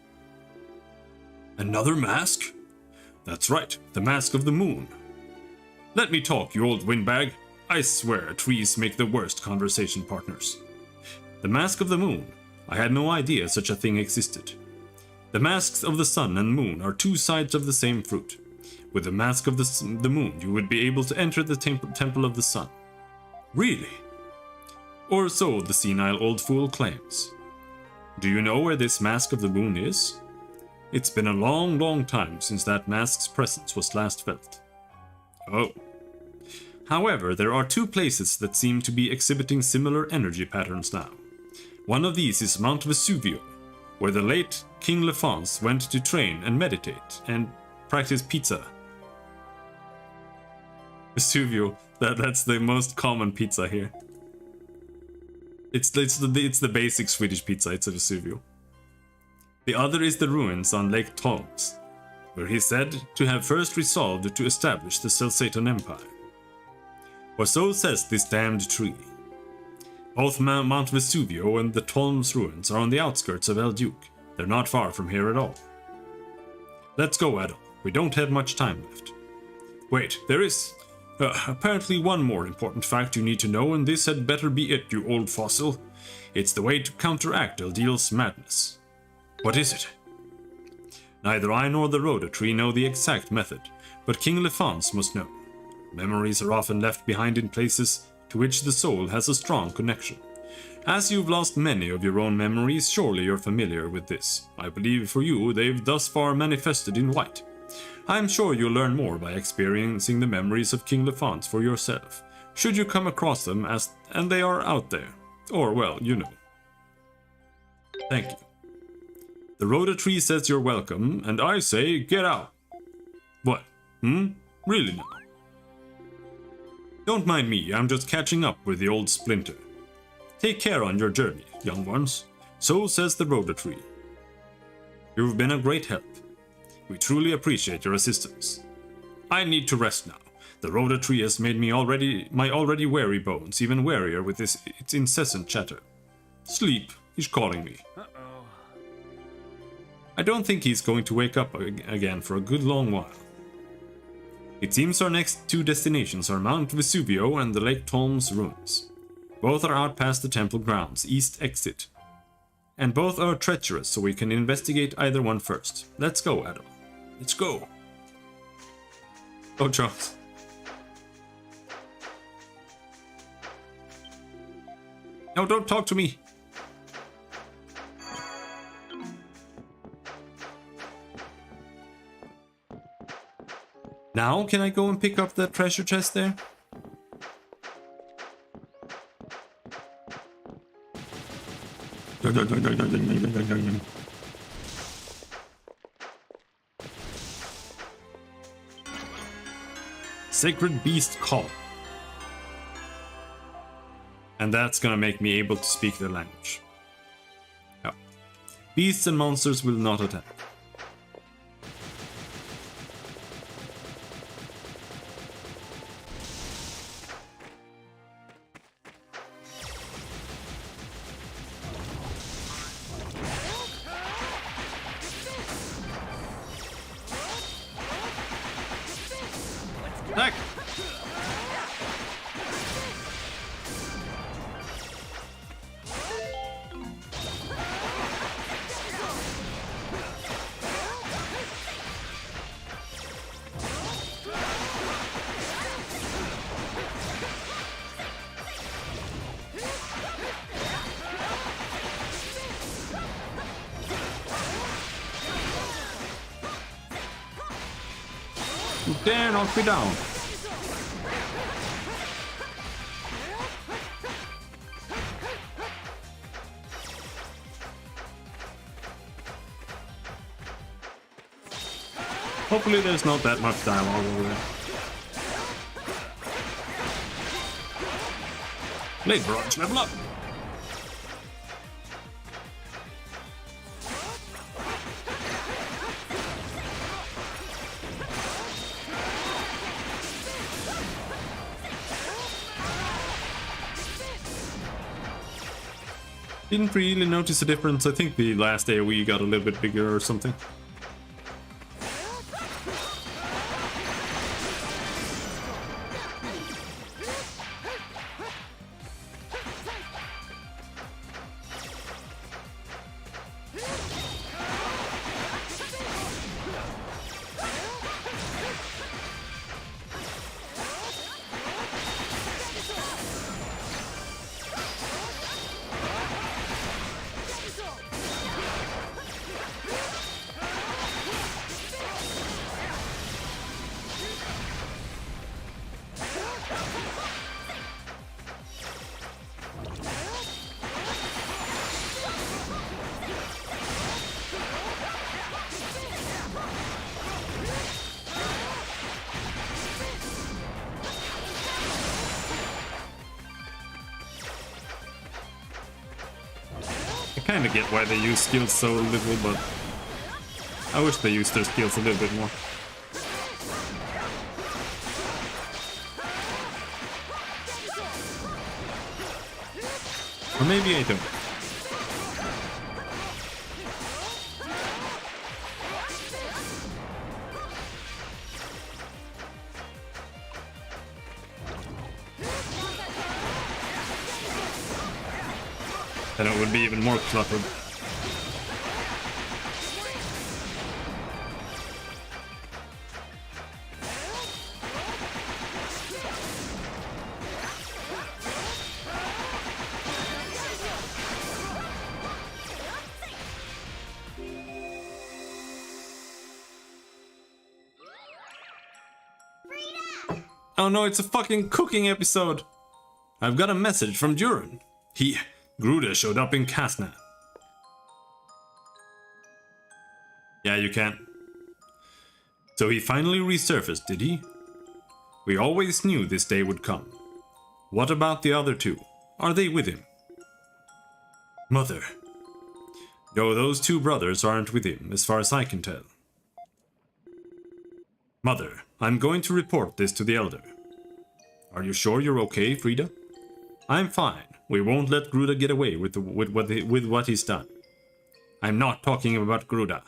Another mask? That's right, the Mask of the Moon. Let me talk, you old windbag. I swear trees make the worst conversation partners. The Mask of the Moon. I had no idea such a thing existed. The masks of the sun and moon are two sides of the same fruit. With the mask of the moon, you would be able to enter the temple of the sun. Really? Or so the senile old fool claims. Do you know where this mask of the moon is? It's been a long, long time since that mask's presence was last felt. Oh. However, there are two places that seem to be exhibiting similar energy patterns now. One of these is Mount Vesuvio, where the late King Lefans went to train and meditate and practice pizza. Vesuvio, that's the most common pizza here. It's the basic Swedish pizza, it's a Vesuvio. The other is the ruins on Lake Tolms, where he's said to have first resolved to establish the Celcetan Empire. Or so says this damned tree. Both Mount Vesuvio and the Tolms ruins are on the outskirts of El Duque. They're not far from here at all. Let's go, Adol. We don't have much time left. Wait, there is apparently one more important fact you need to know, and this had better be it, you old fossil. It's the way to counteract Eldil's madness. What is it? Neither I nor the Rhoda tree know the exact method, but King Lefans must know. Memories are often left behind in places to which the soul has a strong connection. As you've lost many of your own memories, surely you're familiar with this. I believe for you they've thus far manifested in white. I'm sure you'll learn more by experiencing the memories of King Lefans for yourself, should you come across them, and they are out there. Or, well, you know. Thank you. The Rhoda tree says you're welcome, and I say get out. What? Really now? Don't mind me, I'm just catching up with the old splinter. Take care on your journey, young ones. So says the Rhoda tree. You've been a great help. We truly appreciate your assistance. I need to rest now. The Rhoda tree has made my already weary bones even wearier with its incessant chatter. Sleep, he's calling me. Uh-oh. I don't think he's going to wake up again for a good long while. It seems our next two destinations are Mount Vesuvio and the Lake Tolms ruins. Both are out past the temple grounds, east exit. And both are treacherous, so we can investigate either one first. Let's go, Adol. Let's go. Oh, Charles. No, don't talk to me. Now, can I go and pick up that treasure chest there? Sacred Beast Call. And that's gonna make me able to speak their language. Yeah. Beasts and monsters will not attack. Attack! You dare knock me down. Hopefully there's not that much dialogue over there. Blade Barrage, level up! Didn't really notice a difference. I think the last AoE got a little bit bigger or something. I kinda get why they use skills so little, but I wish they used their skills a little bit more. Or maybe I don't. Then it would be even more cluttered. Oh no, it's a fucking cooking episode! I've got a message from Duran. Gruda showed up in Kasna. Yeah, you can. So he finally resurfaced, did he? We always knew this day would come. What about the other two? Are they with him? Mother. No, those two brothers aren't with him, as far as I can tell. Mother, I'm going to report this to the Elder. Are you sure you're okay, Frida? I'm fine. We won't let Gruda get away with what he's done. I'm not talking about Gruda.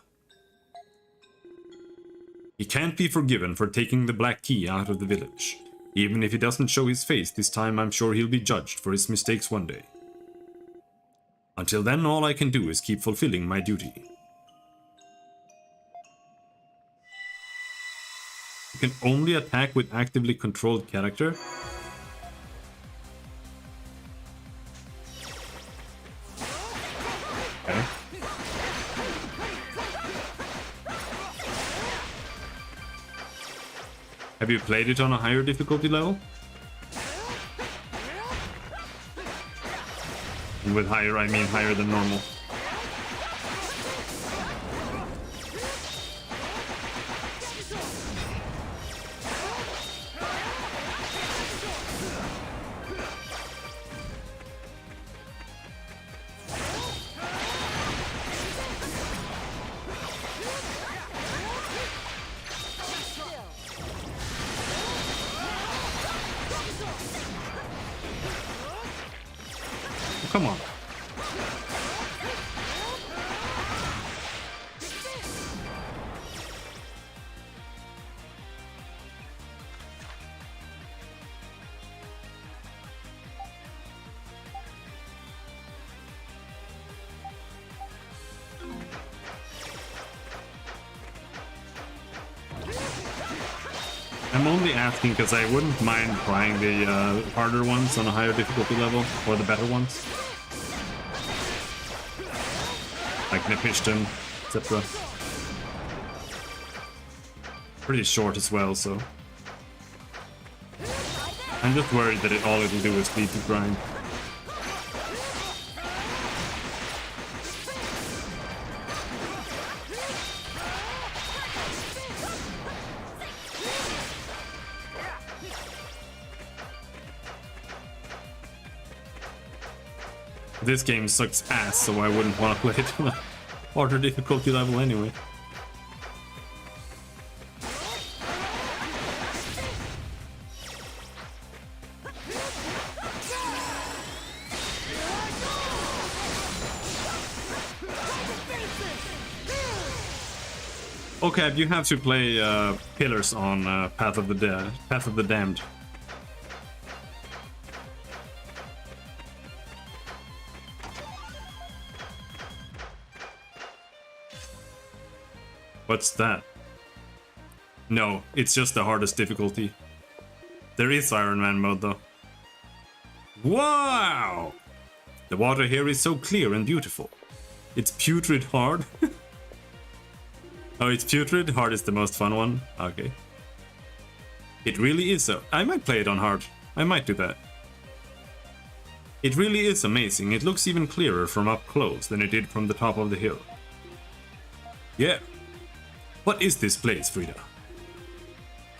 He can't be forgiven for taking the Black Key out of the village. Even if he doesn't show his face this time, I'm sure he'll be judged for his mistakes one day. Until then, all I can do is keep fulfilling my duty. You can only attack with actively controlled character. Okay. Have you played it on a higher difficulty level? And with higher, I mean higher than normal. Come on. I'm only asking because I wouldn't mind trying the harder ones on a higher difficulty level, or the better ones. Like Nepishtim, etc. Pretty short as well, so... I'm just worried that all it'll do is lead to grind. This game sucks ass, so I wouldn't want to play it on a harder difficulty level anyway. Okay, you have to play pillars on Path of the Damned. What's that? No, it's just the hardest difficulty. There is Iron Man mode though. Wow! The water here is so clear and beautiful. It's putrid hard. Oh, it's putrid? Hard is the most fun one? Okay. It really is so. I might play it on hard. I might do that. It really is amazing. It looks even clearer from up close than it did from the top of the hill. Yeah. What is this place, Frida?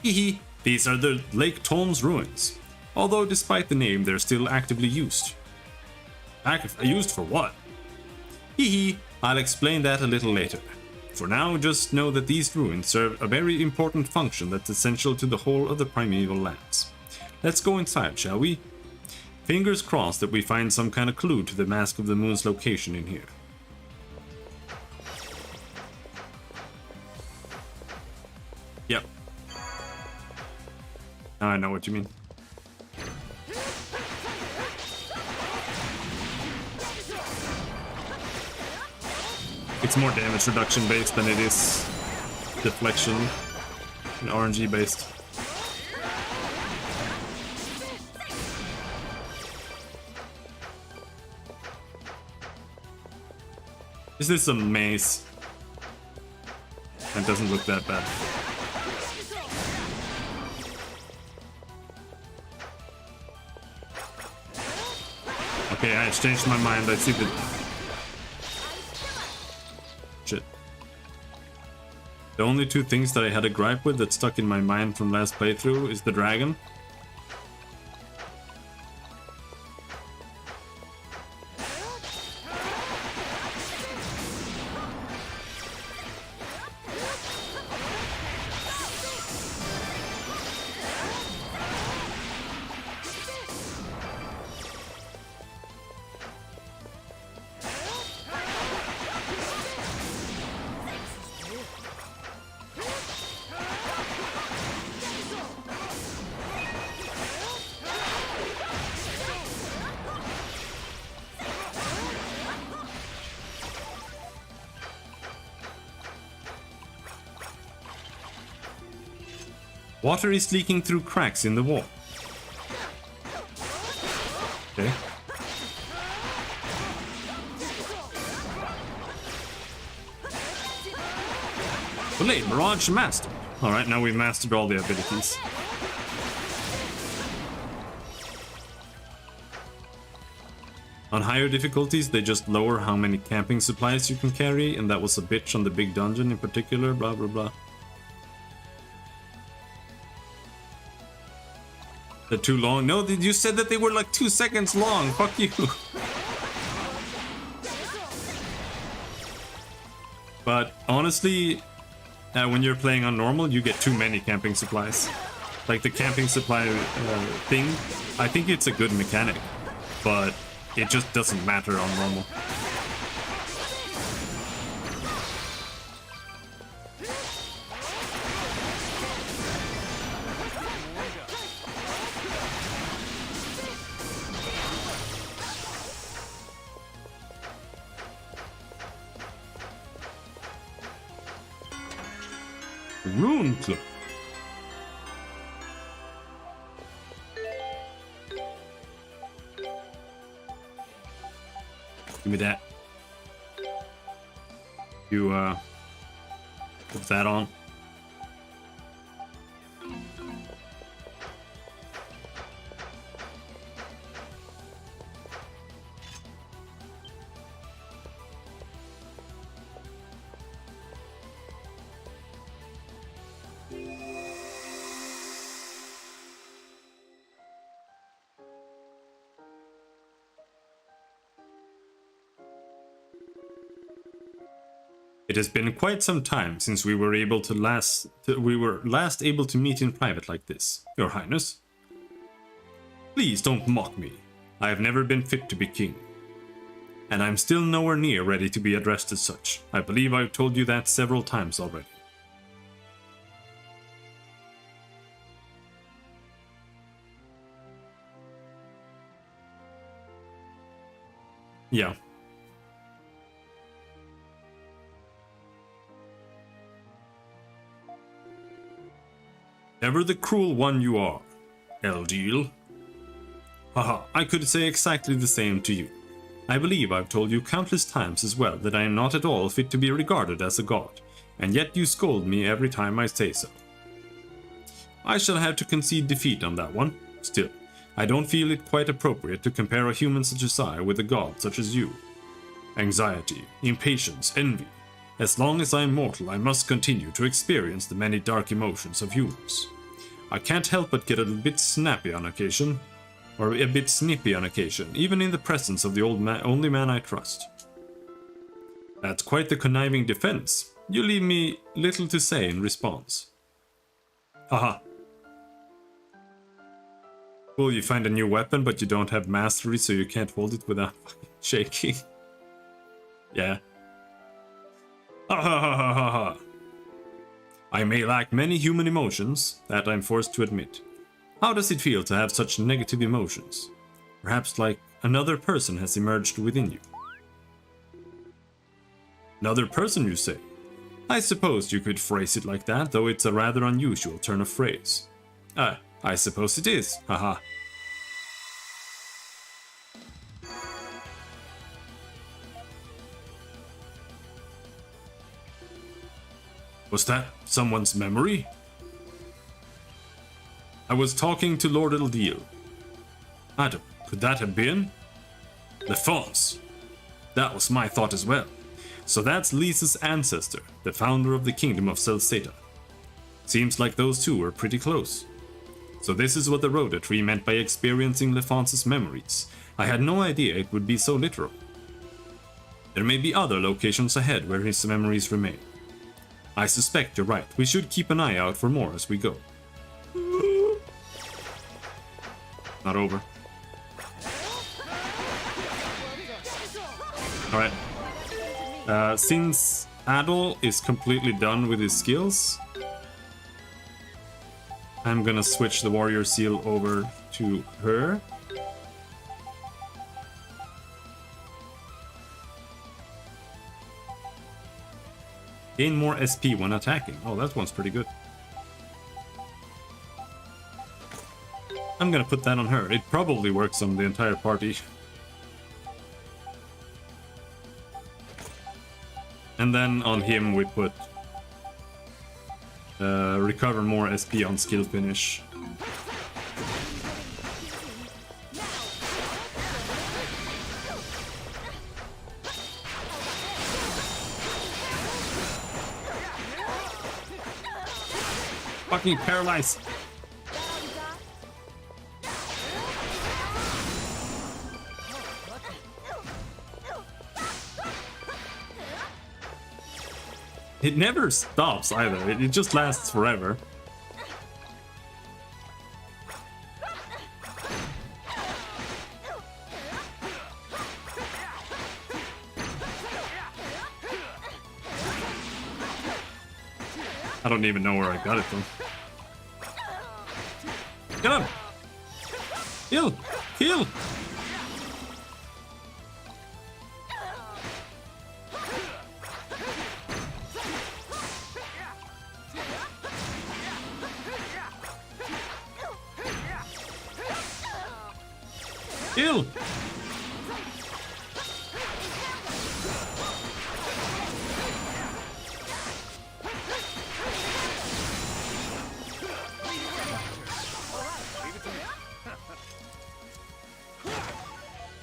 Hehe, these are the Lake Tom's ruins. Although despite the name, they're still actively used. Used for what? Hehe, I'll explain that a little later. For now, just know that these ruins serve a very important function that's essential to the whole of the primeval lands. Let's go inside, shall we? Fingers crossed that we find some kind of clue to the Mask of the Moon's location in here. Yep. Now I know what you mean. It's more damage reduction based than it is deflection and RNG based. Is this a maze? It doesn't look that bad. Okay, I changed my mind. I see the... Shit. The only two things that I had a gripe with that stuck in my mind from last playthrough is the dragon. Water is leaking through cracks in the wall. Okay. Blade Mirage mastered. Alright, now we've mastered all the abilities. On higher difficulties, they just lower how many camping supplies you can carry, and that was a bitch on the big dungeon in particular, blah blah blah. They're too long? No, you said that they were like 2 seconds long. Fuck you. But honestly, when you're playing on normal, you get too many camping supplies. Like the camping supply thing, I think it's a good mechanic, but it just doesn't matter on normal. Rune Club. me that. You, put that on. It has been quite some time since we were last able to meet in private like this, Your Highness. Please don't mock me. I have never been fit to be king. And I'm still nowhere near ready to be addressed as such. I believe I've told you that several times already. Yeah. Ever the cruel one you are, Eldeal. Haha, I could say exactly the same to you. I believe I've told you countless times as well that I am not at all fit to be regarded as a god, and yet you scold me every time I say so. I shall have to concede defeat on that one. Still, I don't feel it quite appropriate to compare a human such as I with a god such as you. Anxiety, impatience, envy. As long as I am mortal, I must continue to experience the many dark emotions of humans. I can't help but get a bit snappy on occasion, or a bit snippy on occasion, even in the presence of the only man I trust. That's quite the conniving defense. You leave me little to say in response. Haha. Well, you find a new weapon, but you don't have mastery, so you can't hold it without shaking. Yeah. I may lack many human emotions, that I'm forced to admit. How does it feel to have such negative emotions? Perhaps like another person has emerged within you. Another person, you say? I suppose you could phrase it like that, though it's a rather unusual turn of phrase. I suppose it is, haha. Was that someone's memory? I was talking to Lord Eldeal. Adam, could that have been? Lephance. That was my thought as well. So that's Lisa's ancestor, the founder of the kingdom of Celceta. Seems like those two were pretty close. So this is what the Rhoda tree meant by experiencing Lephance's memories. I had no idea it would be so literal. There may be other locations ahead where his memories remain. I suspect you're right. We should keep an eye out for more as we go. Not over. Alright. Since Adol is completely done with his skills, I'm gonna switch the warrior seal over to her. Gain more SP when attacking. Oh, that one's pretty good. I'm gonna put that on her. It probably works on the entire party. And then on him we put recover more SP on skill finish. Fucking paralyzed. It never stops either, it just lasts forever. I don't even know where I got it from. Get him! Kill! Kill! Kill!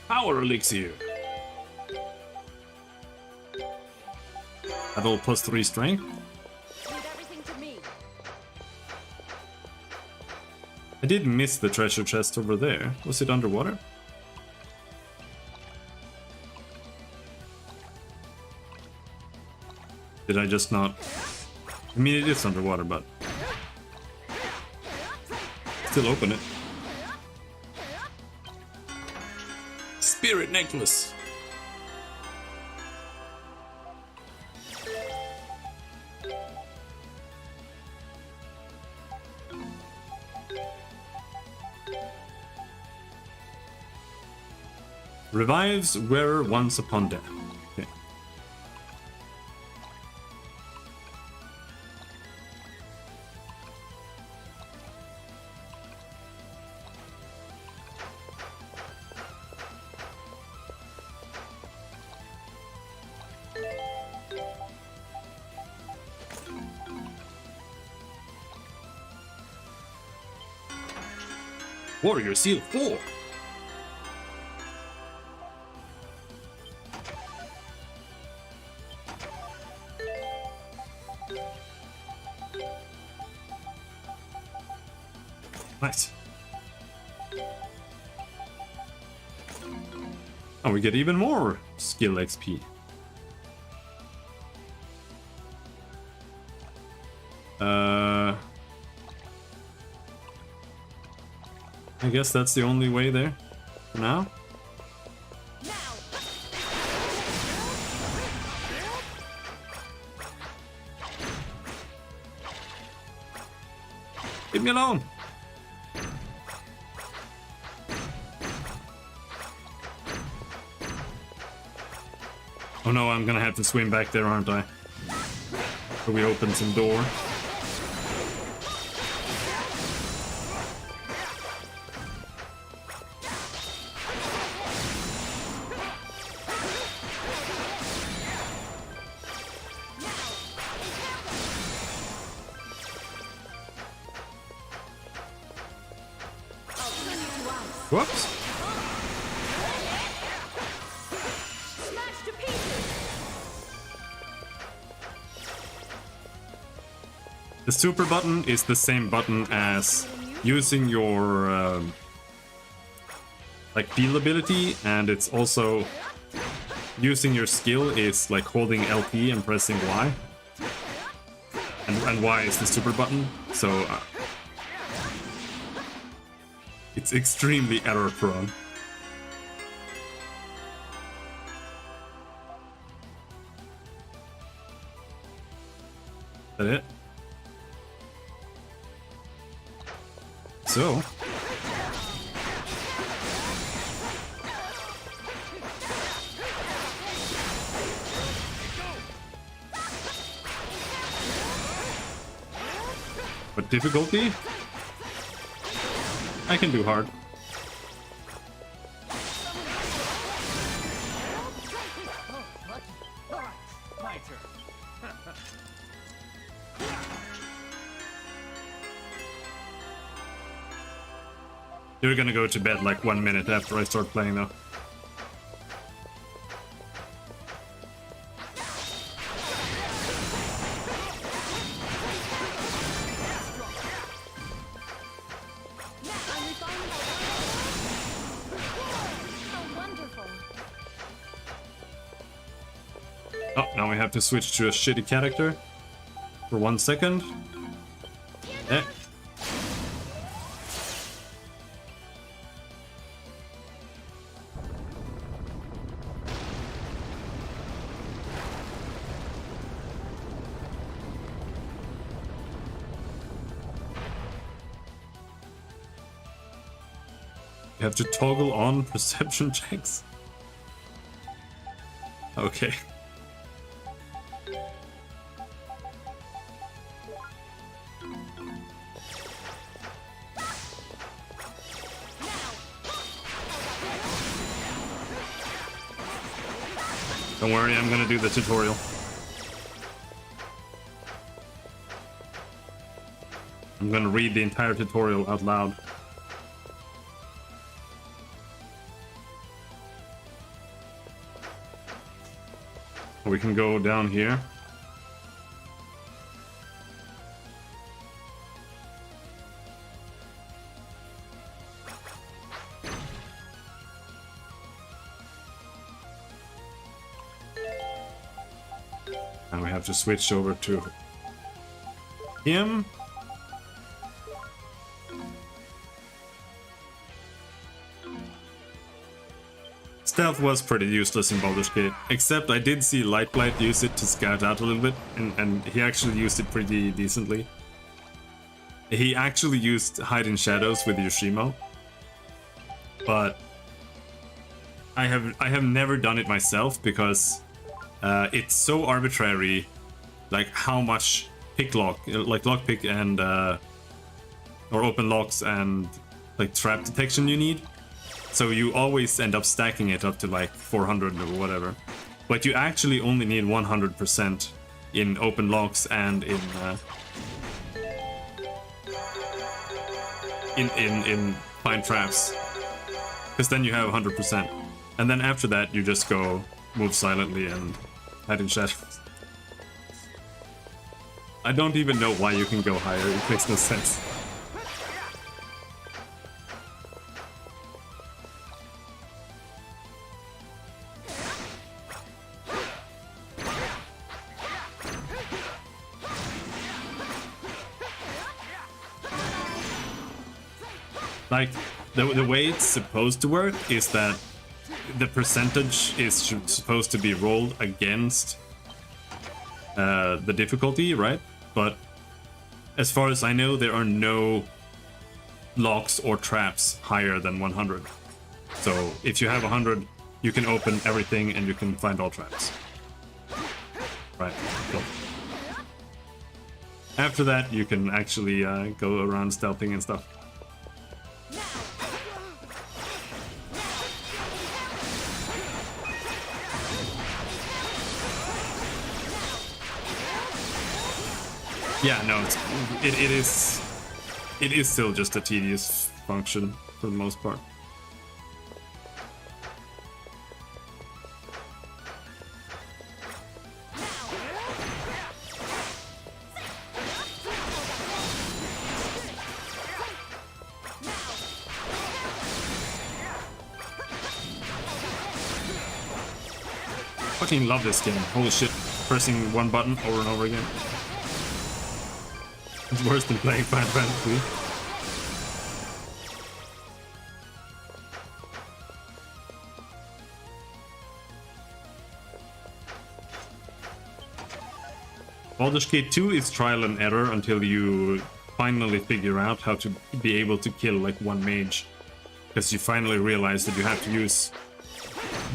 Power elixir. At all +3 strength. Leave everything to me. I did miss the treasure chest over there. Was it underwater? Did I just not? I mean, it is underwater, but still open it. Spirit necklace. Revives wearer once upon death. Okay. Warrior Seal 4. Nice. Oh, we get even more skill XP. I guess that's the only way there for now. Leave me alone. Oh no, I'm gonna have to swim back there, aren't I? So we open some door. Whoops. Smashed to pieces. The super button is the same button as using your like field ability, and it's also using your skill is like holding LT and pressing Y. And Y is the super button, so it's extremely error prone. Is that it? So what difficulty? I can do hard. Alright, my turn. You're gonna go to bed like 1 minute after I start playing though. Oh, now we have to switch to a shitty character for 1 second. Eh. You have to toggle on perception checks. Okay. Don't worry, I'm gonna do the tutorial. I'm gonna read the entire tutorial out loud. We can go down here. And we have to switch over to him. Stealth was pretty useless in Baldur's Gate, except I did see Lightblight use it to scout out a little bit, and he actually used it pretty decently. He actually used Hide in Shadows with Yoshimo, but I have never done it myself because it's so arbitrary, like how much pick lock, like lockpick and or open locks and like trap detection you need. So you always end up stacking it up to like 400 or whatever, but you actually only need 100% in open locks and in find traps, because then you have 100%, and then after that you just go move silently and hide in shadows. I don't even know why you can go higher, it makes no sense. Like, the way it's supposed to work is that the percentage is supposed to be rolled against the difficulty, right? But as far as I know, there are no locks or traps higher than 100. So if you have 100, you can open everything and you can find all traps. Right. So after that, you can actually go around stealthing and stuff. Yeah, no, it is still just a tedious function for the most part. Fucking love this game. Holy shit, pressing one button over and over again. It's worse than playing Final Fantasy. Baldur's Gate 2 is trial and error until you finally figure out how to be able to kill like one mage. Because you finally realize that you have to use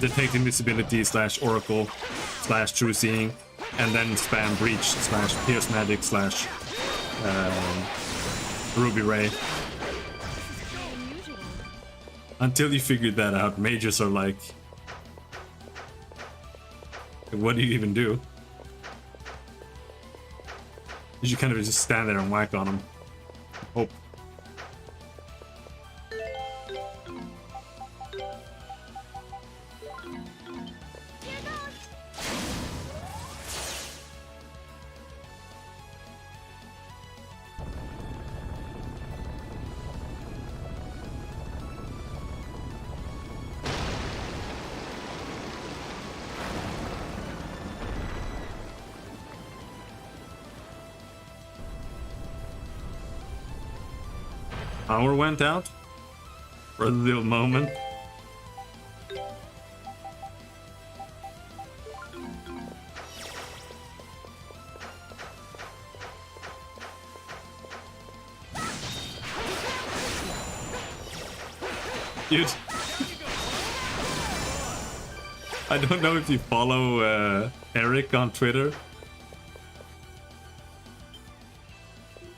Detect Invisibility / Oracle / True Seeing, and then spam Breach / Pierce Magic / Ruby Ray. Until you figure that out, mages are like, what do you even do? You should kind of just stand there and whack on them. Hope. Power went out for a little moment. Dude, I don't know if you follow Eric on Twitter,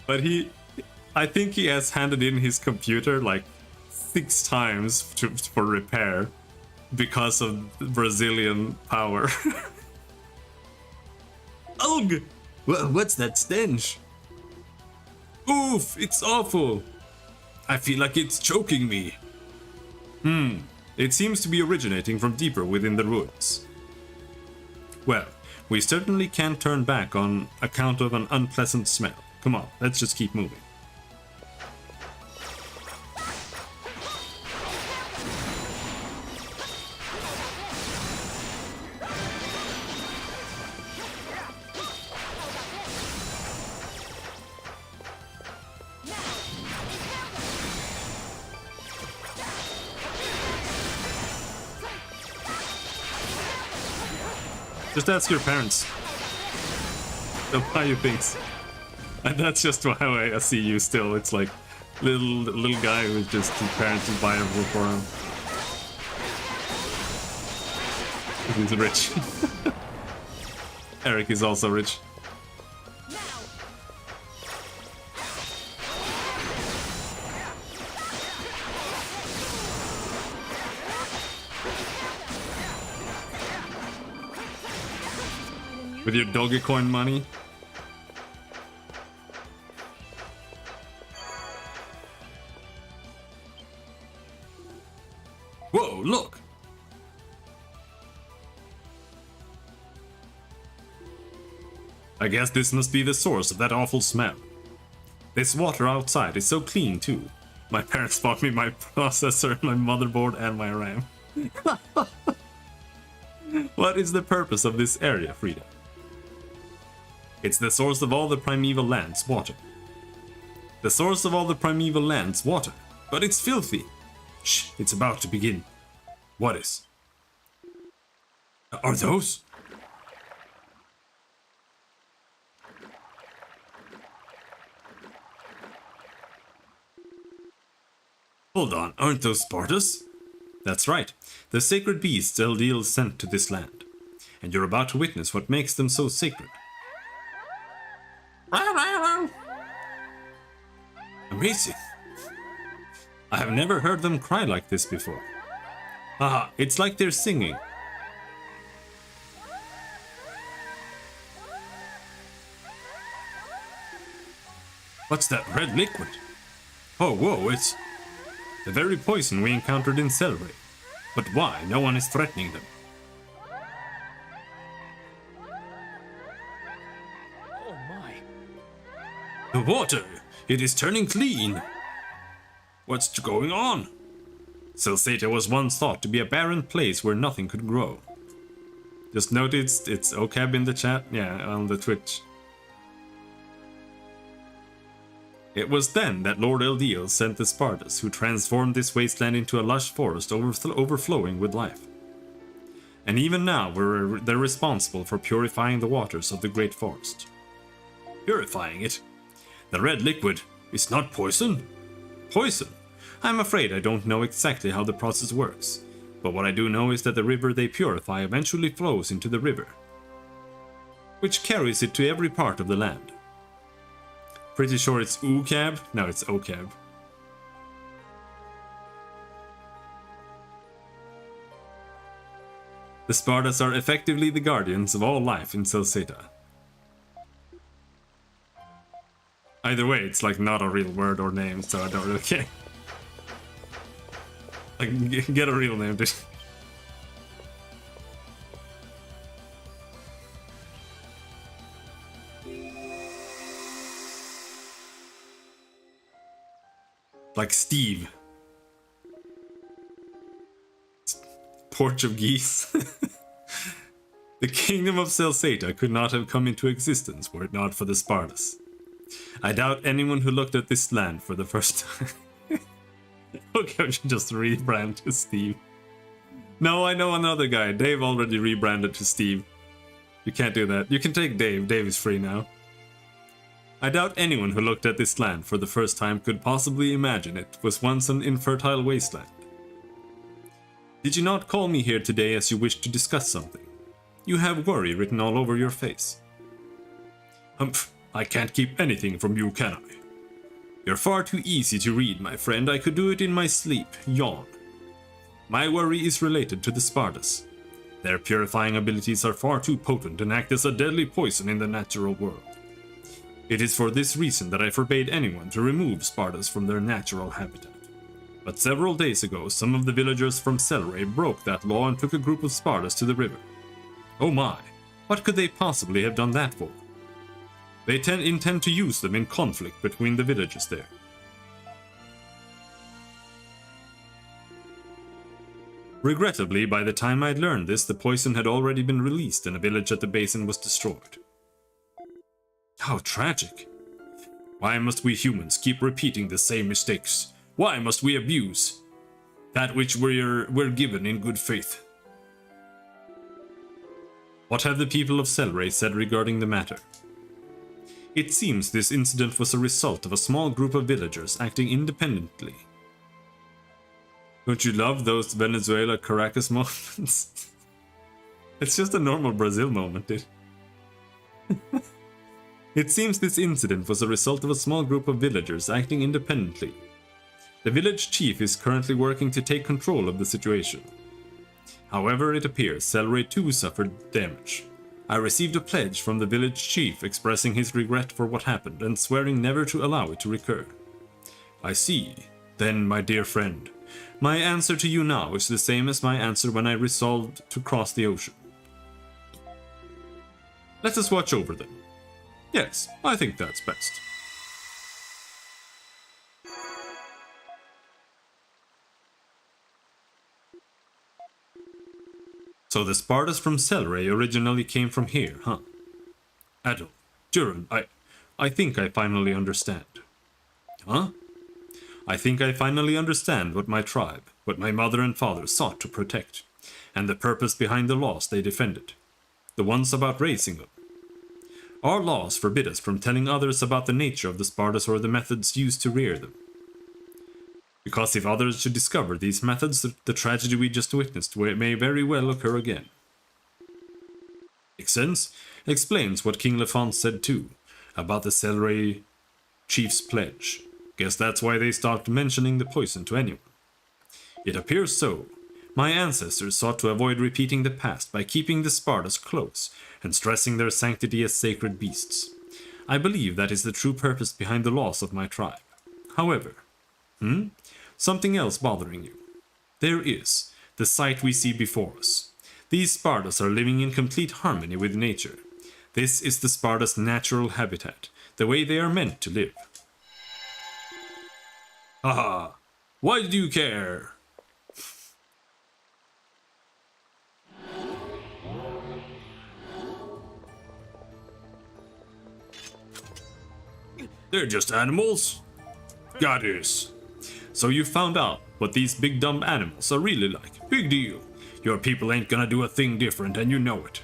but I think he has handed in his computer like 6 times for repair because of Brazilian power. Ugh! What's that stench? Oof, it's awful. I feel like it's choking me. It seems to be originating from deeper within the ruins. Well, We certainly can't turn back on account of an unpleasant smell. Come on, let's just keep moving. Just ask your parents. They'll buy you things. And that's just how I see you still. It's like little guy who's just his parents who buy everything for him. He's rich. Eric is also rich. With your Dogecoin money. Whoa, look! I guess this must be the source of that awful smell. This water outside is so clean too. My parents bought me my processor, my motherboard, and my RAM. What is the purpose of this area, Frida? It's the source of all the primeval lands, water. The source of all the primeval lands, water. But it's filthy. Shh, it's about to begin. What is? Are those? Hold on, aren't those Spartas? That's right, the sacred beasts Eldiel sent to this land. And you're about to witness what makes them so sacred. Amazing. I have never heard them cry like this before. Ah, it's like they're singing. What's that red liquid? Oh, whoa, it's the very poison we encountered in Celceta. But why? No one is threatening them. Oh my. The water! It is turning clean! What's going on? Celceta was once thought to be a barren place where nothing could grow. Just noticed it's OCAB in the chat? Yeah, on the Twitch. It was then that Lord Eldiel sent the Spartas, who transformed this wasteland into a lush forest overflowing with life. And even now, they're responsible for purifying the waters of the Great Forest. Purifying it? The red liquid is not poison? Poison? I'm afraid I don't know exactly how the process works, but what I do know is that the river they purify eventually flows into the river, which carries it to every part of the land. Pretty sure it's UCAB? No, it's OCAB. The Spartas are effectively the guardians of all life in Celceta. Either way, it's like not a real word or name, so I don't really care. Like, get a real name, dude. Like Steve. Portuguese. The kingdom of Celceta could not have come into existence were it not for the Spartas. I doubt anyone who looked at this land for the first time. Okay, I should just rebrand to Steve. No, I know another guy. Dave already rebranded to Steve. You can't do that. You can take Dave. Dave is free now. I doubt anyone who looked at this land for the first time could possibly imagine it was once an infertile wasteland. Did you not call me here today as you wished to discuss something? You have worry written all over your face. Humph, I can't keep anything from you, can I? You're far too easy to read, my friend. I could do it in my sleep. Yawn. My worry is related to the Spartas. Their purifying abilities are far too potent and act as a deadly poison in the natural world. It is for this reason that I forbade anyone to remove Spartas from their natural habitat. But several days ago, some of the villagers from Celceta broke that law and took a group of Spartas to the river. Oh my, What could they possibly have done that for? They intend to use them in conflict between the villages there. Regrettably, by the time I'd learned this, the poison had already been released and a village at the basin was destroyed. How tragic. Why must we humans keep repeating the same mistakes? Why must we abuse that which we're given in good faith? What have the people of Celceta said regarding the matter? It seems this incident was a result of a small group of villagers acting independently. Don't you love those Venezuela Caracas moments? It's just a normal Brazil moment, dude. It seems this incident was a result of a small group of villagers acting independently. The village chief is currently working to take control of the situation. However, it appears Celceta too suffered damage. I received a pledge from the village chief expressing his regret for what happened and swearing never to allow it to recur. I see. Then, my dear friend, my answer to you now is the same as my answer when I resolved to cross the ocean. Let us watch over them. Yes, I think that's best. So the Spartas from Celceta originally came from here, huh? Adol, Duran, I think I finally understand. Huh? I think I finally understand what my tribe, what my mother and father sought to protect, and the purpose behind the laws they defended. The ones about raising them. Our laws forbid us from telling others about the nature of the Spartas or the methods used to rear them. Because if others should discover these methods, the tragedy we just witnessed may very well occur again. Makes sense? Explains what King Lefant said too, about the Celceta chief's pledge. Guess that's why they stopped mentioning the poison to anyone. It appears so. My ancestors sought to avoid repeating the past by keeping the Spartas close and stressing their sanctity as sacred beasts. I believe that is the true purpose behind the laws of my tribe. However, something else bothering you. There is the sight we see before us. These Spartas are living in complete harmony with nature. This is the Spartas' natural habitat, the way they are meant to live. Haha, why do you care? They're just animals. Goddess. So you found out what these big dumb animals are really like. Big deal. Your people ain't gonna do a thing different and you know it.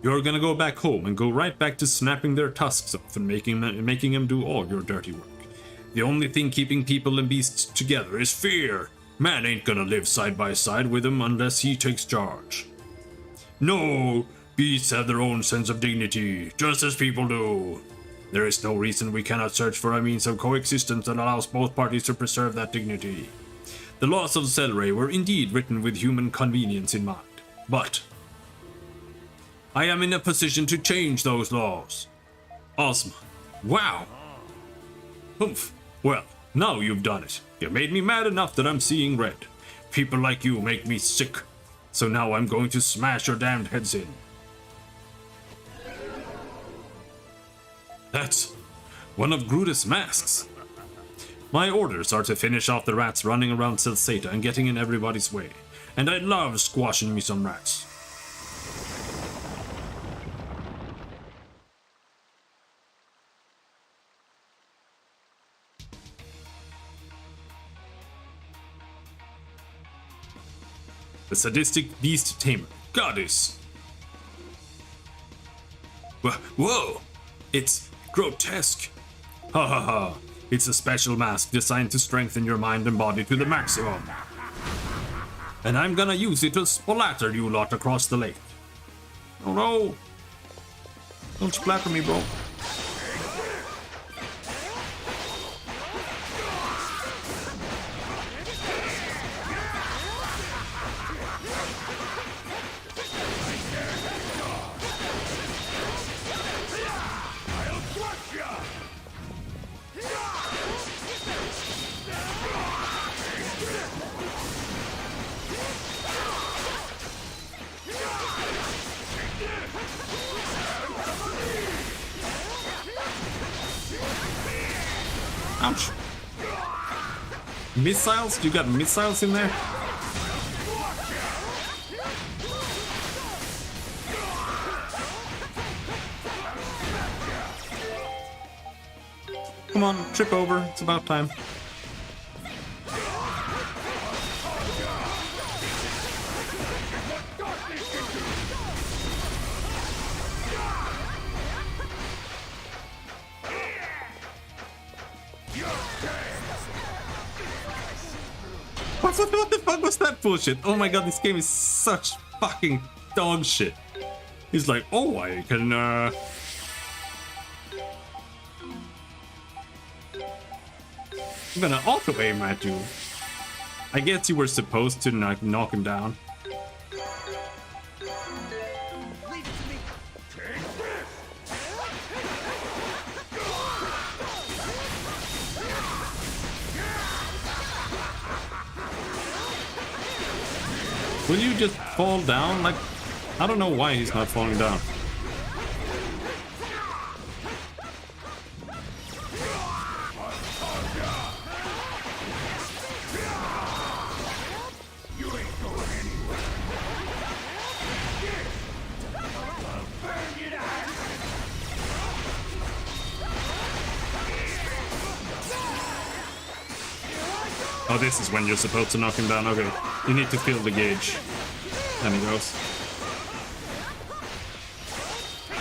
You're gonna go back home and go right back to snapping their tusks off and making them do all your dirty work. The only thing keeping people and beasts together is fear. Man ain't gonna live side by side with them unless he takes charge. No, beasts have their own sense of dignity, just as people do. There is no reason we cannot search for a means of coexistence that allows both parties to preserve that dignity. The laws of Celceta were indeed written with human convenience in mind, but I am in a position to change those laws. Ozma. Wow. Humph. Well, now you've done it. You made me mad enough that I'm seeing red. People like you make me sick. So now I'm going to smash your damned heads in. That's one of Gruda's masks. My orders are to finish off the rats running around Celceta and getting in everybody's way. And I love squashing me some rats. The sadistic beast tamer, goddess. Whoa! It's grotesque. Ha ha ha. It's a special mask designed to strengthen your mind and body to the maximum. And I'm gonna use it to splatter you lot across the lake. Oh no! Don't splatter me, bro. Ouch. Missiles? You got missiles in there? Come on, trip over. It's about time. What the fuck was that bullshit? Oh my god, this game is such fucking dog shit. He's like, oh, I can, I'm gonna auto-aim at you. I guess you were supposed to knock him down. Will you just fall down? Like, I don't know why he's not falling down. Oh, this is when you're supposed to knock him down. Okay, you need to feel the gauge. And he goes.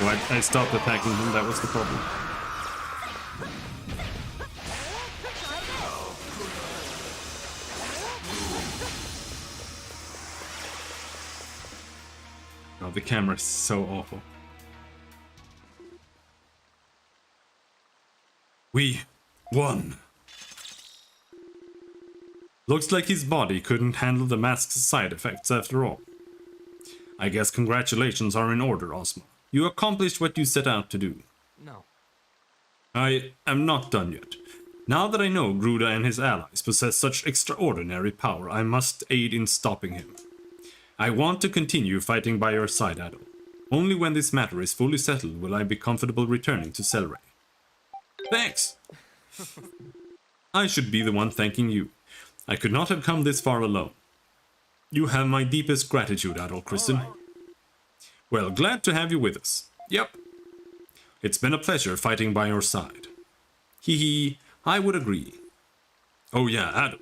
Oh, I stopped attacking him. That was the problem. Oh, the camera is so awful. We won. Looks like his body couldn't handle the mask's side effects after all. I guess congratulations are in order, Ozma. You accomplished what you set out to do. No. I am not done yet. Now that I know Gruda and his allies possess such extraordinary power, I must aid in stopping him. I want to continue fighting by your side, Adol. Only when this matter is fully settled will I be comfortable returning to Selray. Thanks! I should be the one thanking you. I could not have come this far alone. You have my deepest gratitude, Adol Kristen. Well, glad to have you with us. Yep. It's been a pleasure fighting by your side. Hee hee, I would agree. Oh yeah, Adol.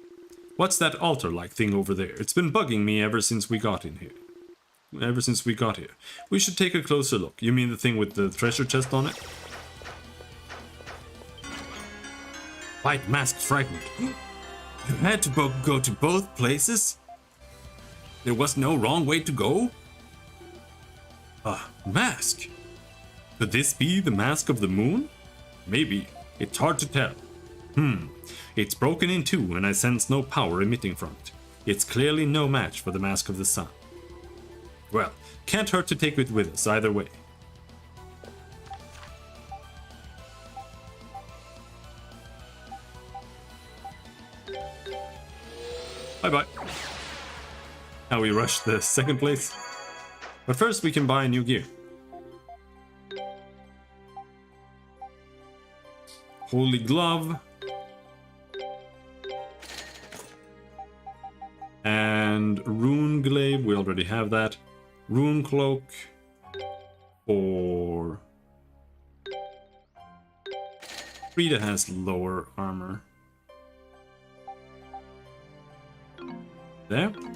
What's that altar-like thing over there? It's been bugging me ever since we got in here. Ever since we got here. We should take a closer look. You mean the thing with the treasure chest on it? White mask fragment. You had to go to both places? There was no wrong way to go? Mask? Could this be the mask of the moon? Maybe. It's hard to tell. It's broken in two and I sense no power emitting from it. It's clearly no match for the mask of the sun. Well, can't hurt to take it with us either way. Bye-bye. Now we rush the second place. But first we can buy new gear. Holy Glove. And Rune Glaive, we already have that. Rune Cloak. Or... Frida has lower armor. There. Leave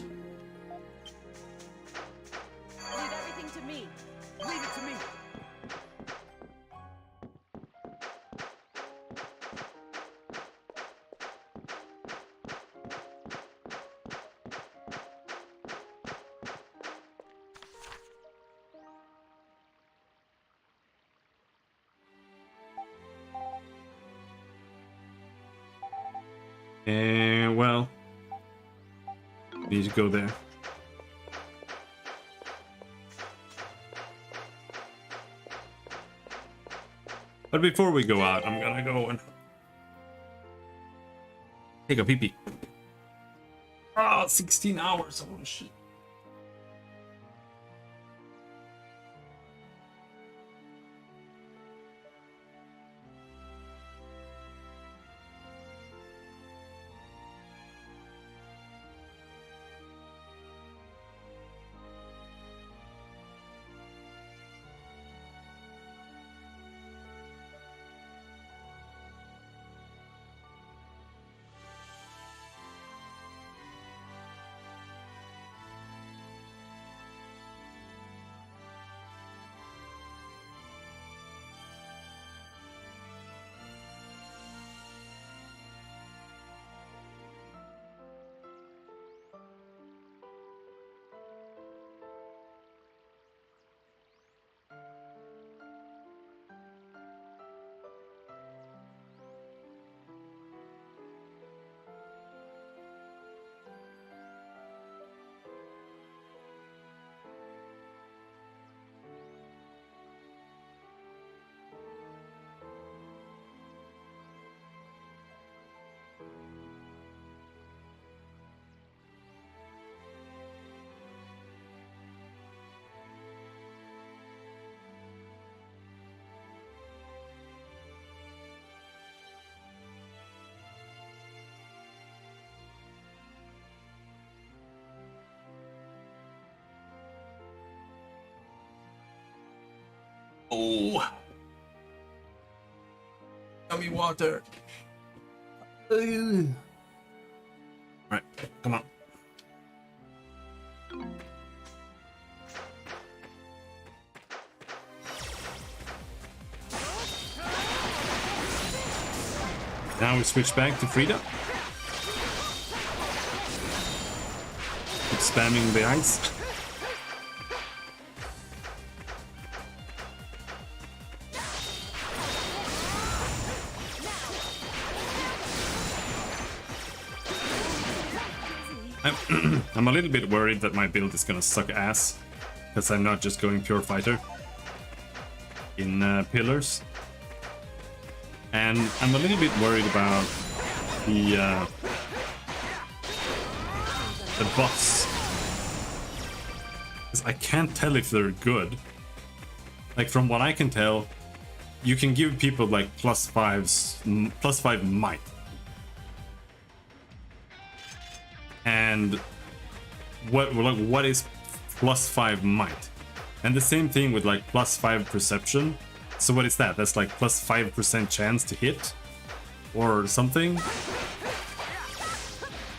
everything to me. Leave it to me. Well, need to go there. But before we go out, I'm gonna go and take a pee-pee. Ah, 16 hours, holy shit. Oh. Tell me water. Right, come on. Now we switch back to Frida. Keep spamming the ice. I'm a little bit worried that my build is gonna suck ass, because I'm not just going pure fighter in pillars. And I'm a little bit worried about the buffs, because I can't tell if they're good. Like, from what I can tell, you can give people like +5 might. And what is +5 might? And the same thing with like +5 perception. So what is that? That's like +5% chance to hit or something.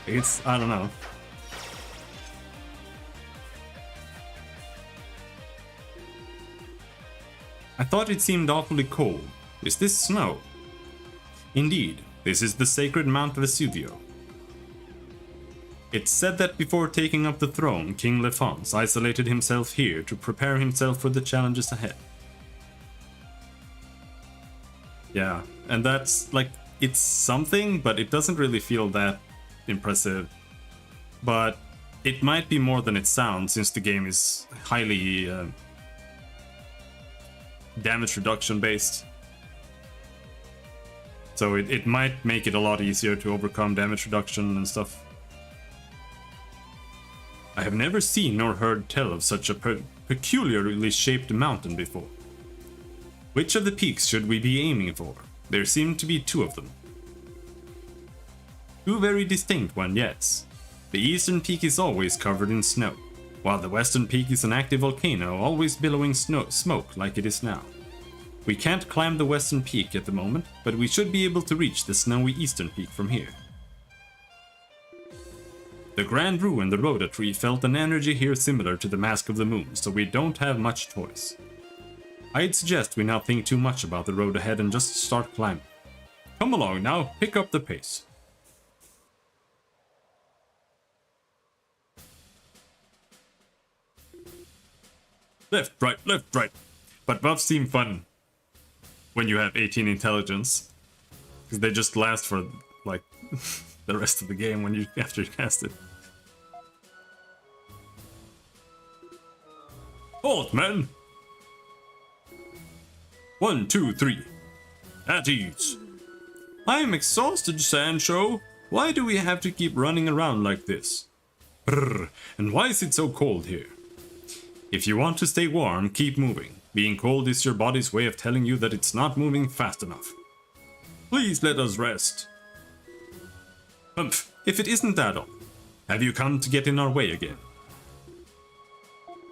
It's, I don't know. I thought it seemed awfully cold. Is this snow? Indeed, this is the sacred Mount Vesuvio. It's said that before taking up the throne, King Lephonse isolated himself here to prepare himself for the challenges ahead. Yeah, and that's like, it's something, but it doesn't really feel that impressive. But it might be more than it sounds, since the game is highly damage reduction based. So it might make it a lot easier to overcome damage reduction and stuff. I have never seen nor heard tell of such a peculiarly shaped mountain before. Which of the peaks should we be aiming for? There seem to be two of them. Two very distinct ones, yes. The eastern peak is always covered in snow, while the western peak is an active volcano always billowing smoke like it is now. We can't climb the western peak at the moment, but we should be able to reach the snowy eastern peak from here. The Grand Roo and the Rhoda tree felt an energy here similar to the Mask of the Moon, so we don't have much choice. I'd suggest we not think too much about the road ahead and just start climbing. Come along now, pick up the pace. Left, right. But buffs seem fun when you have 18 intelligence, because they just last for like the rest of the game when you after you cast it. Halt, man! 1, 2, 3. At ease. I am exhausted, Sancho. Why do we have to keep running around like this? Brrr, and why is it so cold here? If you want to stay warm, keep moving. Being cold is your body's way of telling you that it's not moving fast enough. Please let us rest. Humph, if it isn't that all, have you come to get in our way again?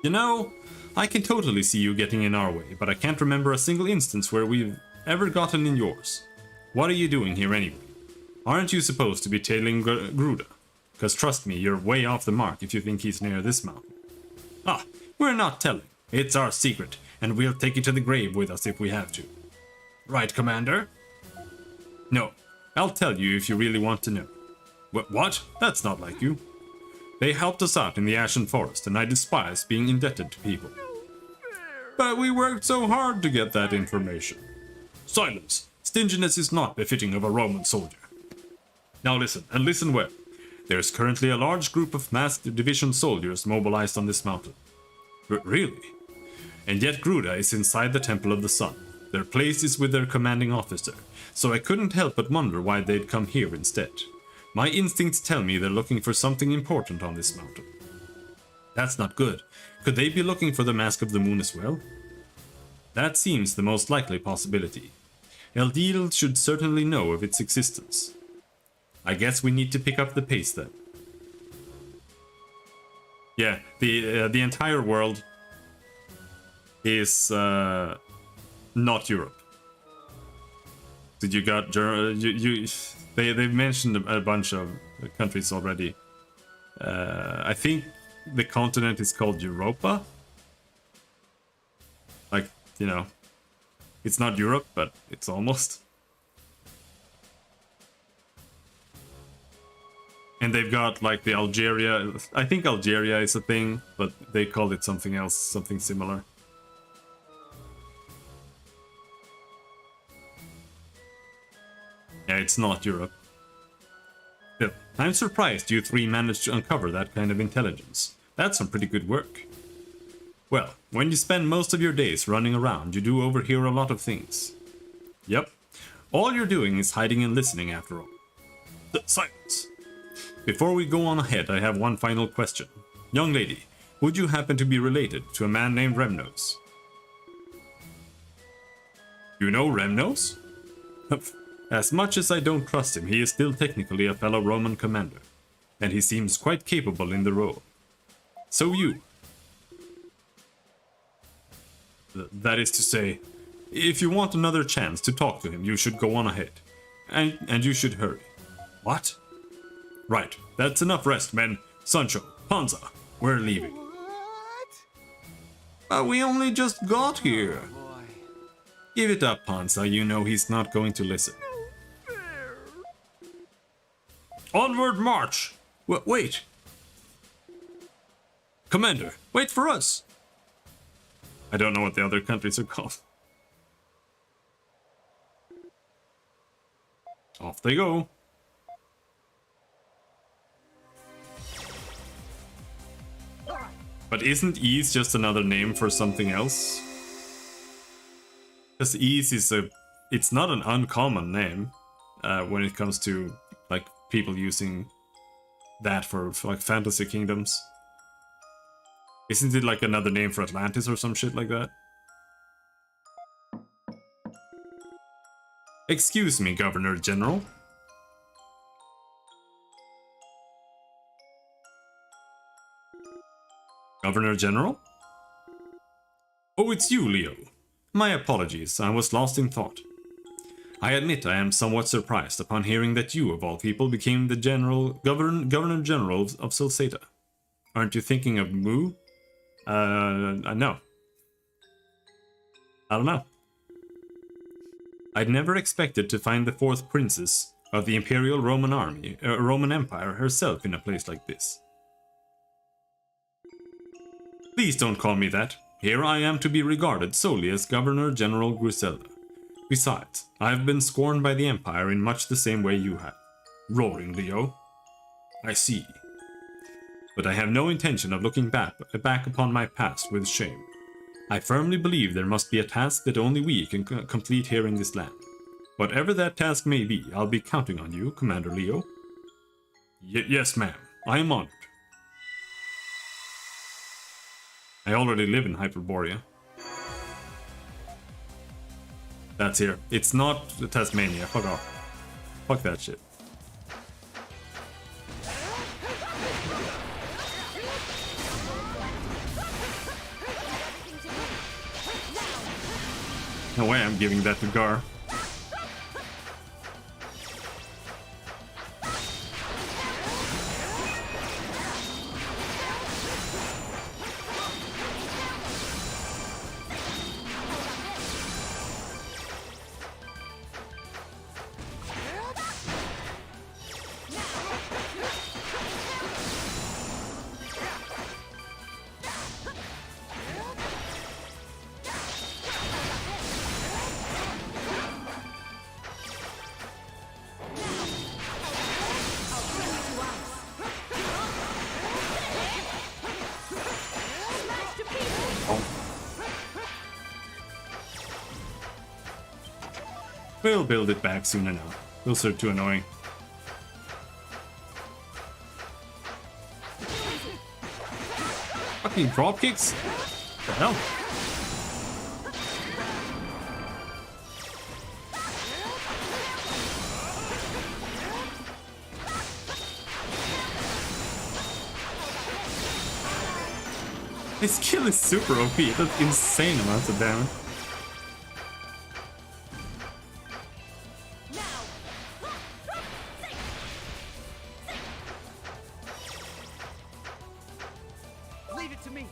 You know, I can totally see you getting in our way, but I can't remember a single instance where we've ever gotten in yours. What are you doing here anyway? Aren't you supposed to be tailing Gruda? Because trust me, you're way off the mark if you think he's near this mountain. Ah, we're not telling. It's our secret, and we'll take it to the grave with us if we have to. Right, Commander? No, I'll tell you if you really want to know. What? That's not like you. They helped us out in the Ashen Forest, and I despise being indebted to people. But we worked so hard to get that information. Silence! Stinginess is not befitting of a Roman soldier. Now listen, and listen well. There is currently a large group of masked division soldiers mobilized on this mountain. Really? And yet Gruda is inside the Temple of the Sun. Their place is with their commanding officer, so I couldn't help but wonder why they'd come here instead. My instincts tell me they're looking for something important on this mountain. That's not good. Could they be looking for the Mask of the Moon as well? That seems the most likely possibility. Eldil should certainly know of its existence. I guess we need to pick up the pace then. Yeah, the entire world is not Europe. Did you got they've mentioned a bunch of countries already. I think the continent is called Europa. Like, you know, it's not Europe, but it's almost. And they've got like the Algeria. I think Algeria is a thing, but they call it something else, something similar. Yeah, it's not Europe. Yeah, I'm surprised you three managed to uncover that kind of intelligence. That's some pretty good work. Well, when you spend most of your days running around, you do overhear a lot of things. Yep. All you're doing is hiding and listening after all. Silence. Before we go on ahead, I have one final question. Young lady, would you happen to be related to a man named Remnos? You know Remnos? As much as I don't trust him, he is still technically a fellow Roman commander, and he seems quite capable in the role. So you. That is to say, if you want another chance to talk to him, you should go on ahead. And you should hurry. What? Right, that's enough rest, men. Sancho, Panza, we're leaving. What? We only just got here. Oh, boy. Give it up, Panza, you know he's not going to listen. Onward march! Wait! Commander, wait for us! I don't know what the other countries are called. Off they go. But isn't ease just another name for something else? Because ease is it's not an uncommon name when it comes to like people using that for like fantasy kingdoms. Isn't it like another name for Atlantis or some shit like that? Excuse me, Governor General. Governor General? Oh, it's you, Leo. My apologies, I was lost in thought. I admit I am somewhat surprised upon hearing that you, of all people, became the Governor General of Celceta. Aren't you thinking of Mu? No. I don't know. I'd never expected to find the fourth princess of the Imperial Roman Army, Roman Empire herself in a place like this. Please don't call me that. Here I am to be regarded solely as Governor General Griselda. Besides, I have been scorned by the Empire in much the same way you have. Roaring, Leo. I see. But I have no intention of looking back upon my past with shame. I firmly believe there must be a task that only we can complete here in this land. Whatever that task may be, I'll be counting on you, Commander Leo. Yes, ma'am. I am honored. I already live in Hyperborea. That's here. It's not Tasmania. Fuck off. Fuck that shit. No way I'm giving that to Gar. We'll build it back soon enough. Those are too annoying. Fucking drop kicks? What the hell? His skill is super OP. It does insane amounts of damage.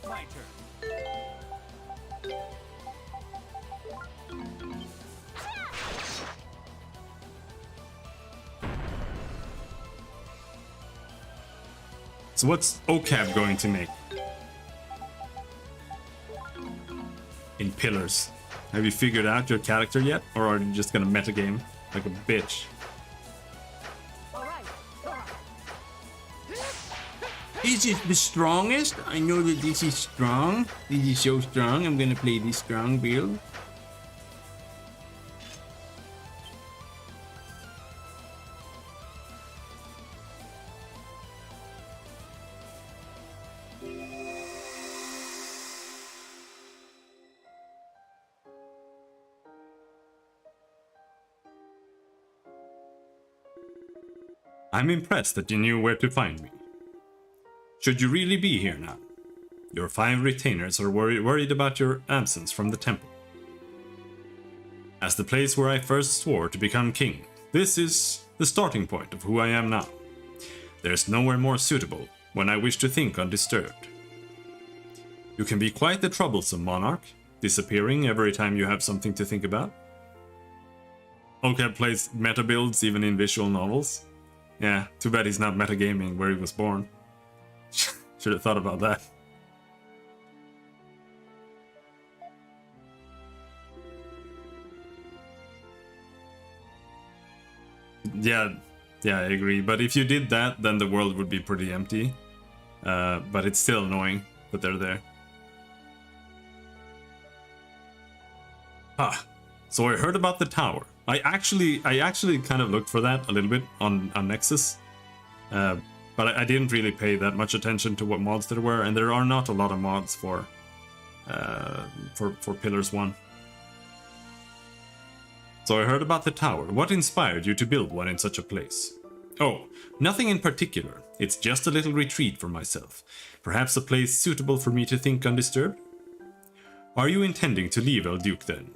My turn. So what's OCAB going to make? In pillars. Have you figured out your character yet? Or are you just gonna metagame like a bitch? Is it the strongest? I know that this is strong. This is so strong. I'm gonna play this strong build. I'm impressed that you knew where to find me. Should you really be here now? Your 5 retainers are worried about your absence from the temple. As the place where I first swore to become king, this is the starting point of who I am now. There's nowhere more suitable when I wish to think undisturbed. You can be quite the troublesome monarch, disappearing every time you have something to think about. OCAB plays meta builds even in visual novels. Yeah, too bad he's not metagaming where he was born. Should have thought about that. Yeah, I agree. But if you did that, then the world would be pretty empty. But it's still annoying that they're there. Ah, so I heard about the tower. I actually kind of looked for that a little bit on Nexus. But I didn't really pay that much attention to what mods there were, and there are not a lot of mods for Pillars 1. So I heard about the tower. What inspired you to build one in such a place? Oh, nothing in particular. It's just a little retreat for myself. Perhaps a place suitable for me to think undisturbed? Are you intending to leave El Duque then?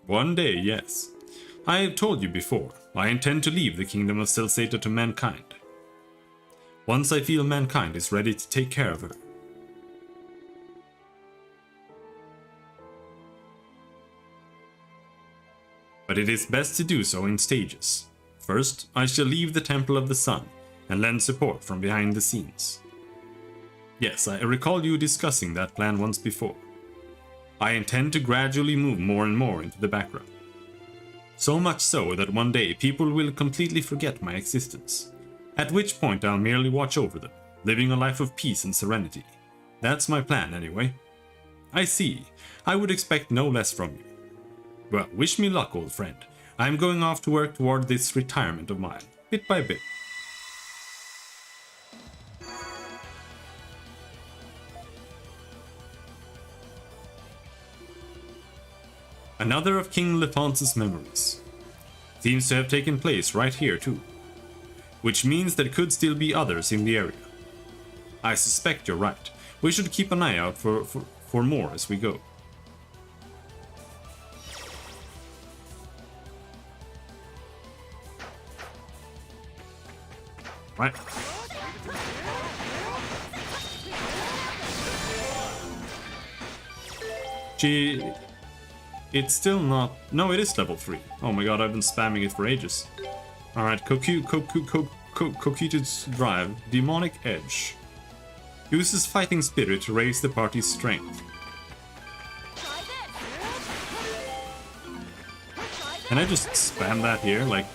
One day, yes. I have told you before, I intend to leave the kingdom of Celceta to mankind. Once I feel mankind is ready to take care of her. But it is best to do so in stages. First, I shall leave the Temple of the Sun and lend support from behind the scenes. Yes, I recall you discussing that plan once before. I intend to gradually move more and more into the background. So much so that one day people will completely forget my existence. At which point I'll merely watch over them, living a life of peace and serenity. That's my plan anyway. I see. I would expect no less from you. Well, wish me luck, old friend. I'm going off to work toward this retirement of mine, bit by bit. Another of King Lefance's memories. Seems to have taken place right here too. Which means there could still be others in the area. I suspect you're right. We should keep an eye out for more as we go. Right. It's still not... No, it is level 3. Oh my god, I've been spamming it for ages. Alright, Kokita's Drive. Demonic Edge. Uses Fighting Spirit to raise the party's strength. Can I just spam that here? Like...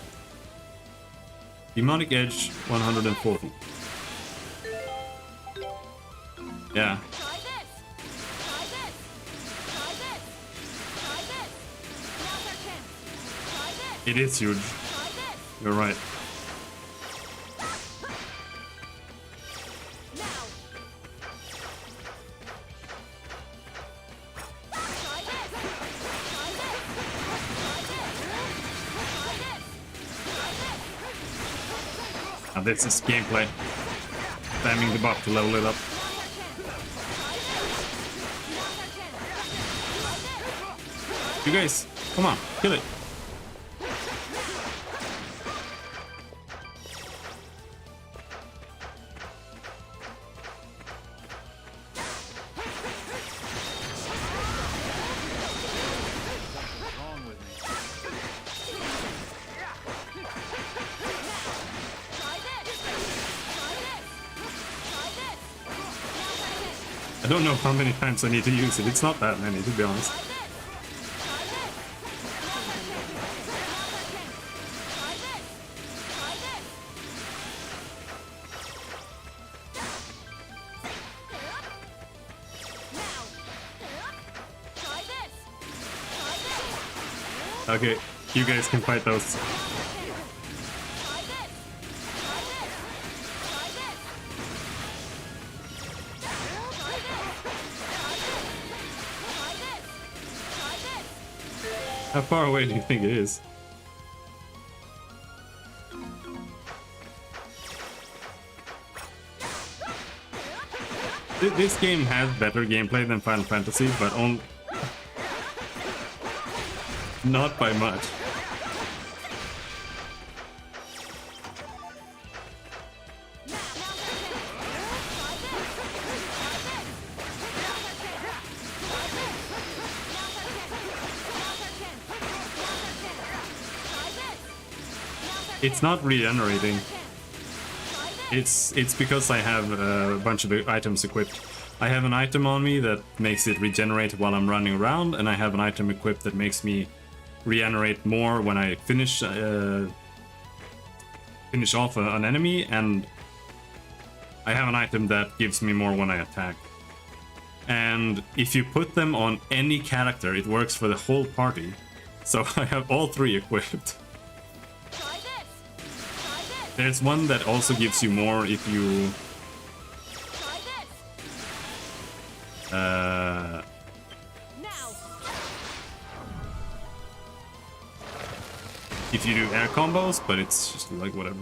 Demonic Edge 140. Yeah. It is huge. You're right. Now this is gameplay. Spamming the buff to level it up. You guys, come on, kill it. don't know how many times I need to use it. It's not that many, to be honest. Okay, you guys can fight those. How far away do you think it is? This game has better gameplay than Final Fantasy, but not by much. It's not regenerating. It's because I have a bunch of items equipped. I have an item on me that makes it regenerate while I'm running around, and I have an item equipped that makes me regenerate more when I finish off an enemy, and I have an item that gives me more when I attack. And if you put them on any character, it works for the whole party. So I have all three equipped. There's one that also gives you more if you... if you do air combos, but it's just like whatever.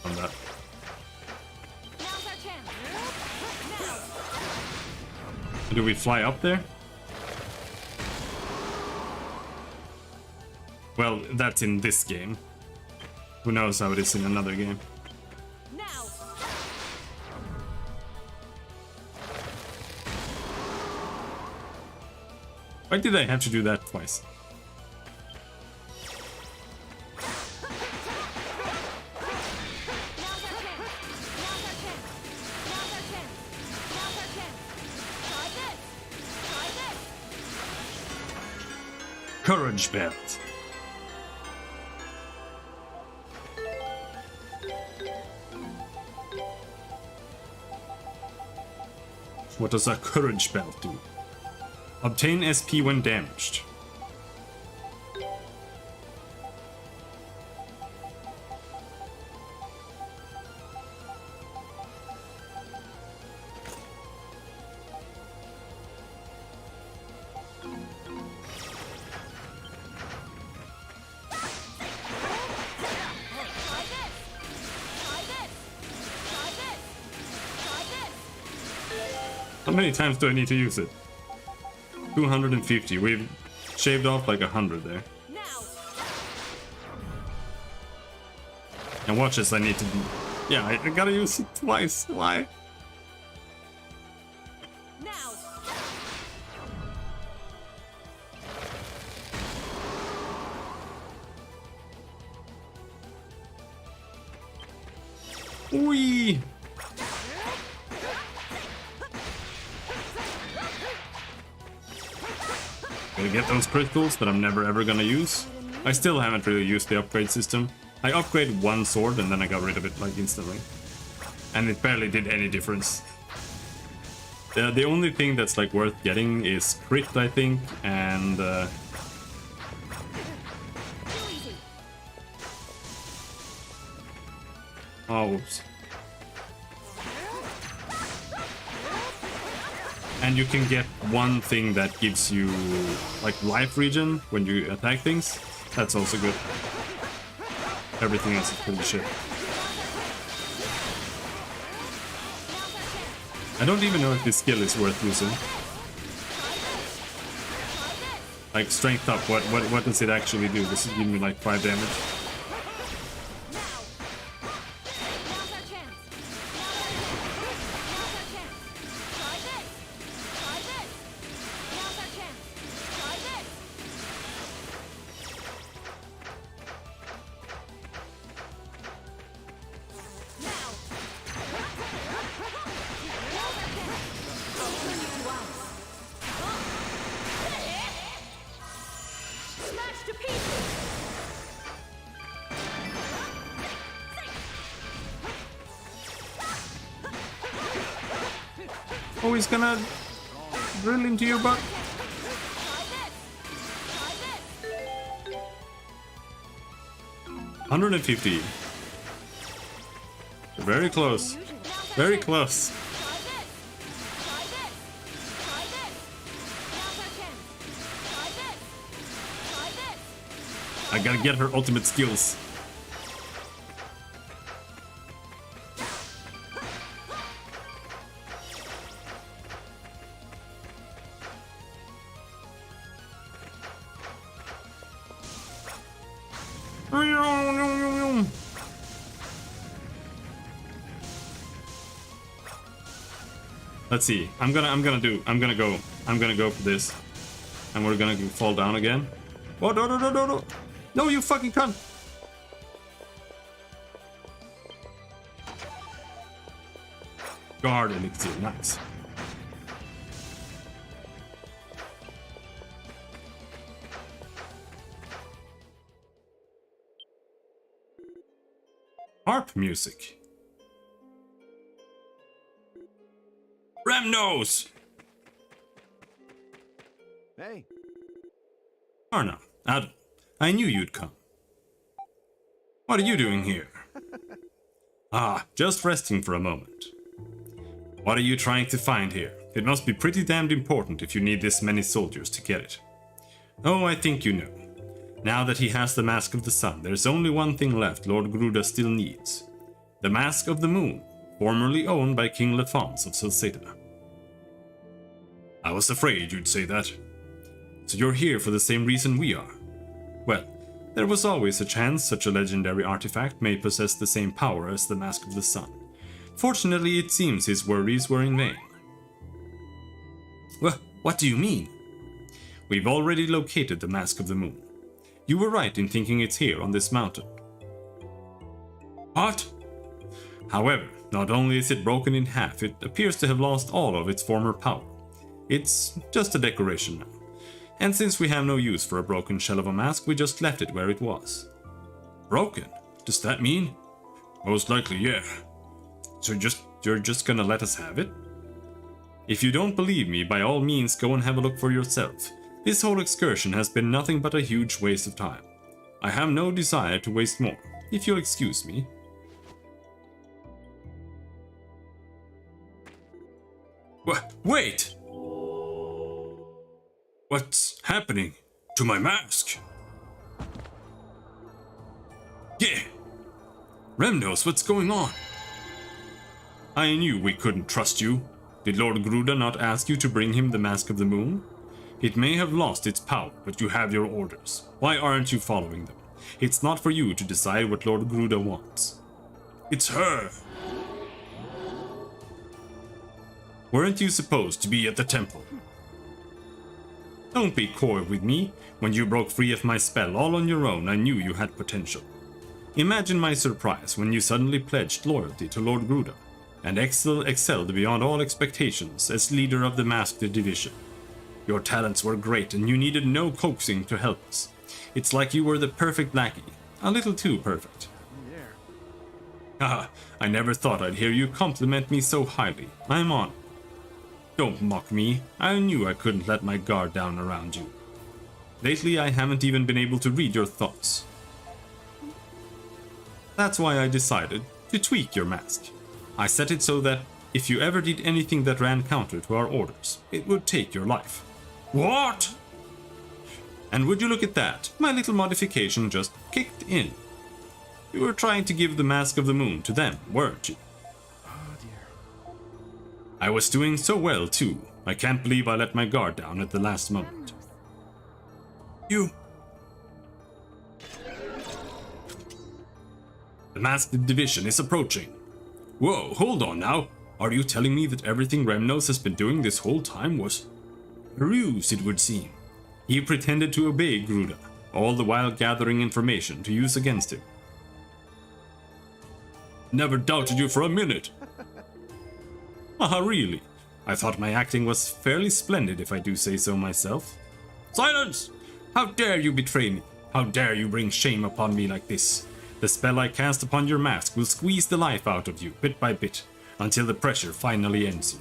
On that. Do we fly up there? Well, that's in this game. Who knows how it is in another game. Why did I have to do that twice? Courage belt. What does a courage belt do? Obtain SP when damaged. How many times do I need to use it? 250. We've shaved off like 100 there. And watch this, I need to... Yeah, I gotta use it twice. Why? Whee! Gonna get those criticals that I'm never ever gonna use. I still haven't really used the upgrade system. I upgraded one sword and then I got rid of it like instantly. And it barely did any difference. The only thing that's like worth getting is crit, I think, and oh, oops. And you can get one thing that gives you like life regen when you attack things. That's also good. Everything else is pretty shit. I don't even know if this skill is worth using. Like strength up, what does it actually do? This is giving me like 5 damage. to pieces! Oh, he's gonna drill into your butt. Try this! Try this! 150. Very close. Very close. Try this! Try this! Try this! Now for 10. Try this! Try this! I gotta get her ultimate skills. Let's see. I'm gonna go for this. And we're gonna fall down again. Oh, no. No, you fucking cunt. Guard elixir, nice. Harp music. Ramnos! Hey, Arna, Adam, I knew you'd come. What are you doing here? Ah, just resting for a moment. What are you trying to find here? It must be pretty damned important if you need this many soldiers to get it. Oh, I think you know. Now that he has the Mask of the Sun, there's only one thing left Lord Gruda still needs. The Mask of the Moon, formerly owned by King Lefans of Celceta. I was afraid you'd say that. So you're here for the same reason we are. Well, there was always a chance such a legendary artifact may possess the same power as the Mask of the Sun. Fortunately, it seems his worries were in vain. What do you mean? We've already located the Mask of the Moon. You were right in thinking it's here on this mountain. What? However, not only is it broken in half, it appears to have lost all of its former power. It's just a decoration now. And since we have no use for a broken shell of a mask, we just left it where it was. Broken? Does that mean? Most likely, yeah. So you're just gonna let us have it? If you don't believe me, by all means go and have a look for yourself. This whole excursion has been nothing but a huge waste of time. I have no desire to waste more, if you'll excuse me. Wait! What's happening to my mask? Yeah! Remnos, what's going on? I knew we couldn't trust you. Did Lord Gruda not ask you to bring him the Mask of the Moon? It may have lost its power, but you have your orders. Why aren't you following them? It's not for you to decide what Lord Gruda wants. It's her! Weren't you supposed to be at the temple? Don't be coy with me. When you broke free of my spell all on your own, I knew you had potential. Imagine my surprise when you suddenly pledged loyalty to Lord Gruda, and excelled beyond all expectations as leader of the Masked Division. Your talents were great and you needed no coaxing to help us. It's like you were the perfect lackey, a little too perfect. there. Haha, I never thought I'd hear you compliment me so highly. I'm honored. Don't mock me. I knew I couldn't let my guard down around you. Lately, I haven't even been able to read your thoughts. That's why I decided to tweak your mask. I set it so that if you ever did anything that ran counter to our orders, it would take your life. What? And would you look at that, my little modification just kicked in. You were trying to give the Mask of the Moon to them, weren't you? Oh dear. I was doing so well too. I can't believe I let my guard down at the last moment. You... The Masked Division is approaching. Whoa, hold on now. Are you telling me that everything Remnos has been doing this whole time was a ruse, it would seem? He pretended to obey Gruda, all the while gathering information to use against him. Never doubted you for a minute. Ah, really? I thought my acting was fairly splendid, if I do say so myself. Silence! How dare you betray me? How dare you bring shame upon me like this? The spell I cast upon your mask will squeeze the life out of you, bit by bit, until the pressure finally ends you.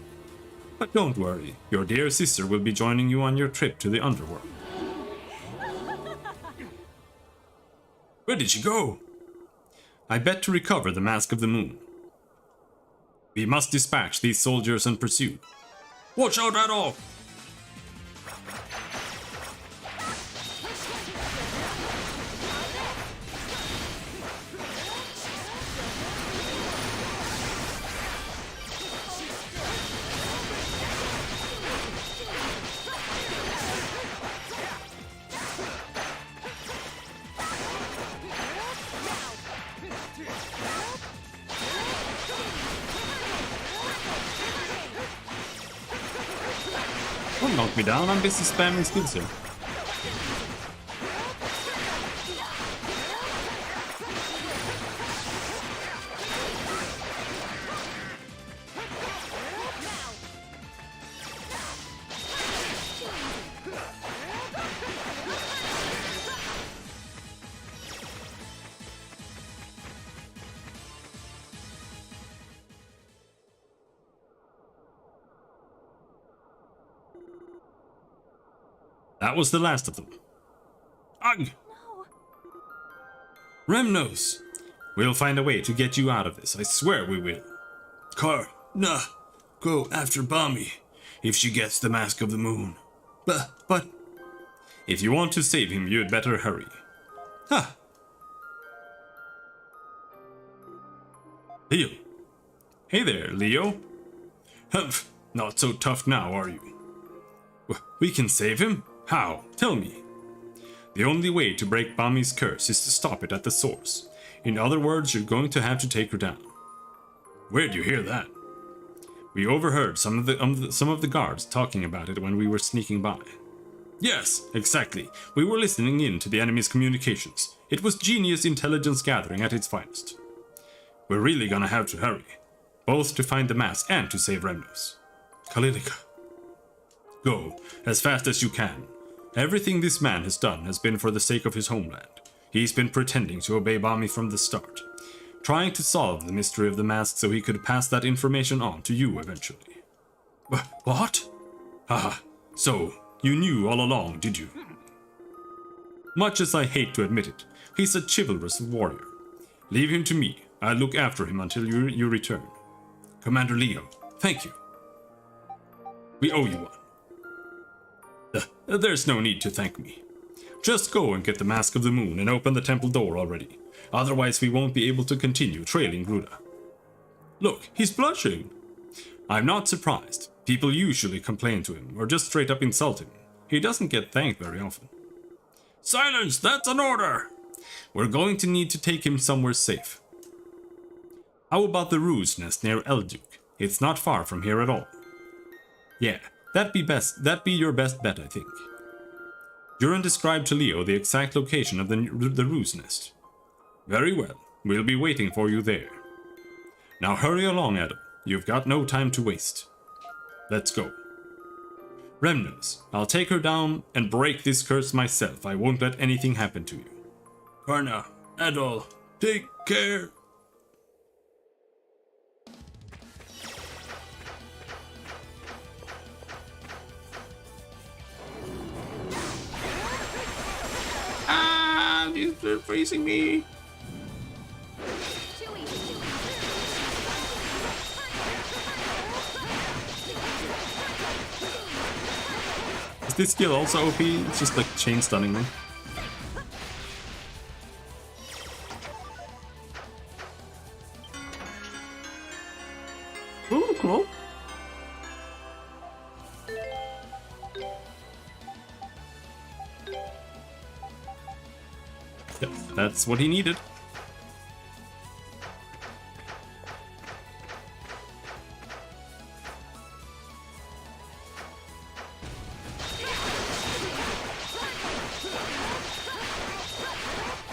But don't worry, your dear sister will be joining you on your trip to the underworld. Where did she go? I bet to recover the Mask of the Moon. We must dispatch these soldiers and pursue. Watch out, Adolf! Don't knock me down, I'm busy spamming skills here. That was the last of them. Ugh! Remnos! We'll find a way to get you out of this, I swear we will. Nah. Go after Bami, if she gets the Mask of the Moon. But... If you want to save him, you'd better hurry. Huh. Leo. Hey there, Leo. Humph, not so tough now, are you? We can save him? How? Tell me. The only way to break Bami's curse is to stop it at the source. In other words, you're going to have to take her down. Where'd you hear that? We overheard some of the guards talking about it when we were sneaking by. Yes, exactly. We were listening in to the enemy's communications. It was genius intelligence gathering at its finest. We're really gonna have to hurry, both to find the mask and to save Remnos. Kalilika. Go, as fast as you can. Everything this man has done has been for the sake of his homeland. He's been pretending to obey Bami from the start, trying to solve the mystery of the mask so he could pass that information on to you eventually. What? Haha, so you knew all along, did you? Much as I hate to admit it, he's a chivalrous warrior. Leave him to me. I'll look after him until you return. Commander Leo, thank you. We owe you one. There's no need to thank me. Just go and get the Mask of the Moon and open the temple door already. Otherwise we won't be able to continue trailing Gruda. Look, he's blushing. I'm not surprised. People usually complain to him or just straight up insult him. He doesn't get thanked very often. Silence! That's an order! We're going to need to take him somewhere safe. How about the Ruse Nest near Elduke? It's not far from here at all. Yeah, that'd be your best bet, I think. Duran described to Leo the exact location of the Ruse Nest. Very well, we'll be waiting for you there. Now hurry along, Adam. You've got no time to waste. Let's go. Remnants, I'll take her down and break this curse myself. I won't let anything happen to you. Karna, Adol, take care. They're facing me. Is this skill also OP? It's just like chain stunning me. Ooh, cool. Yep, that's what he needed.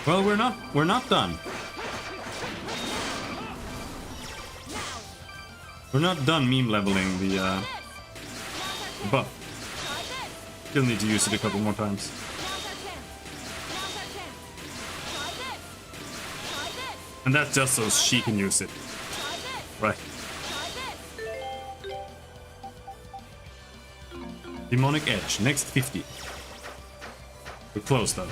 Well, we're not done. We're not done meme leveling the buff. Still need to use it a couple more times. And that's just so she can use it. Right. Demonic Edge, next 50. We're close though.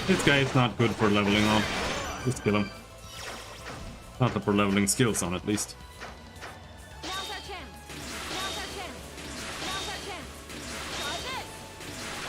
This guy is not good for leveling on. Just kill him. Not that we're leveling skills on, at least. Now's our chance. Now's our chance. Now's our chance. Try this. Now's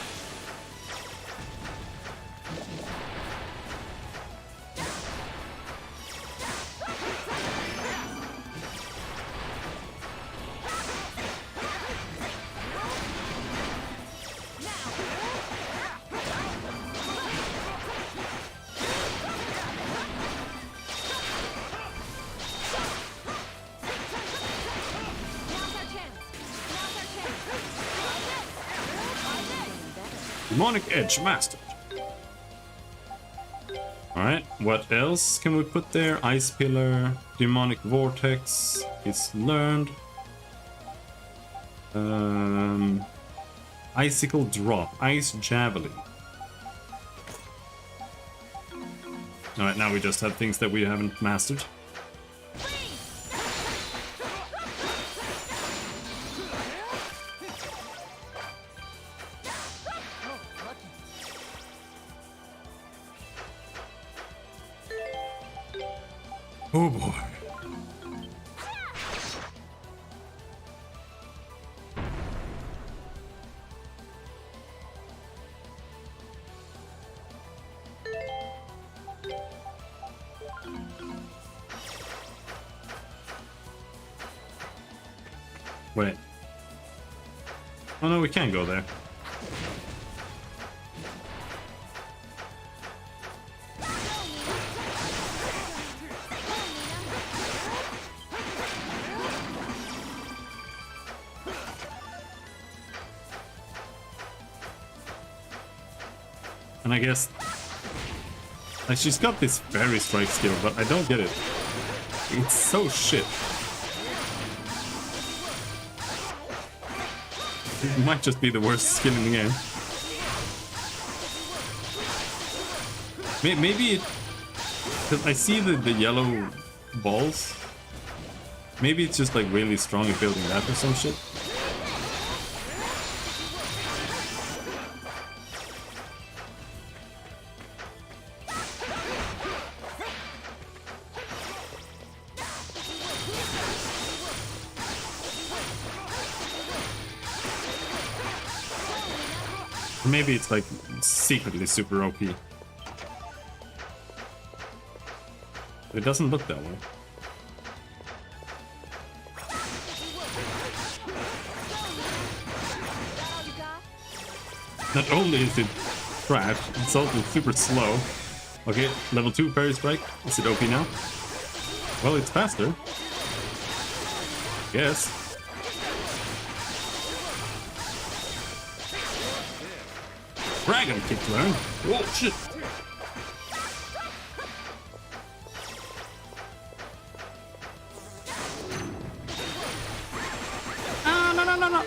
our chance. Now's our chance. Try this. Try this. Demonic Edge mastered. Alright, what else can we put there? Ice Pillar, Demonic Vortex, it's learned. Icicle Drop, Ice Javelin. Alright, now we just have things that we haven't mastered. Oh boy. Wait. Oh no, we can't go there. And I guess... Like, she's got this fairy strike skill, but I don't get it. It's so shit. It might just be the worst skill in the game. Maybe it... Because I see the yellow balls. Maybe it's just like really strong at building that or some shit. Or maybe it's like secretly super OP. But it doesn't look that way. Not only is it trash, it's also super slow. Okay, level 2 Fairy Strike. Is it OP now? Well, it's faster. Yes. Dragon Kick learned. Whoa, shit. Ah, no, no, no, no.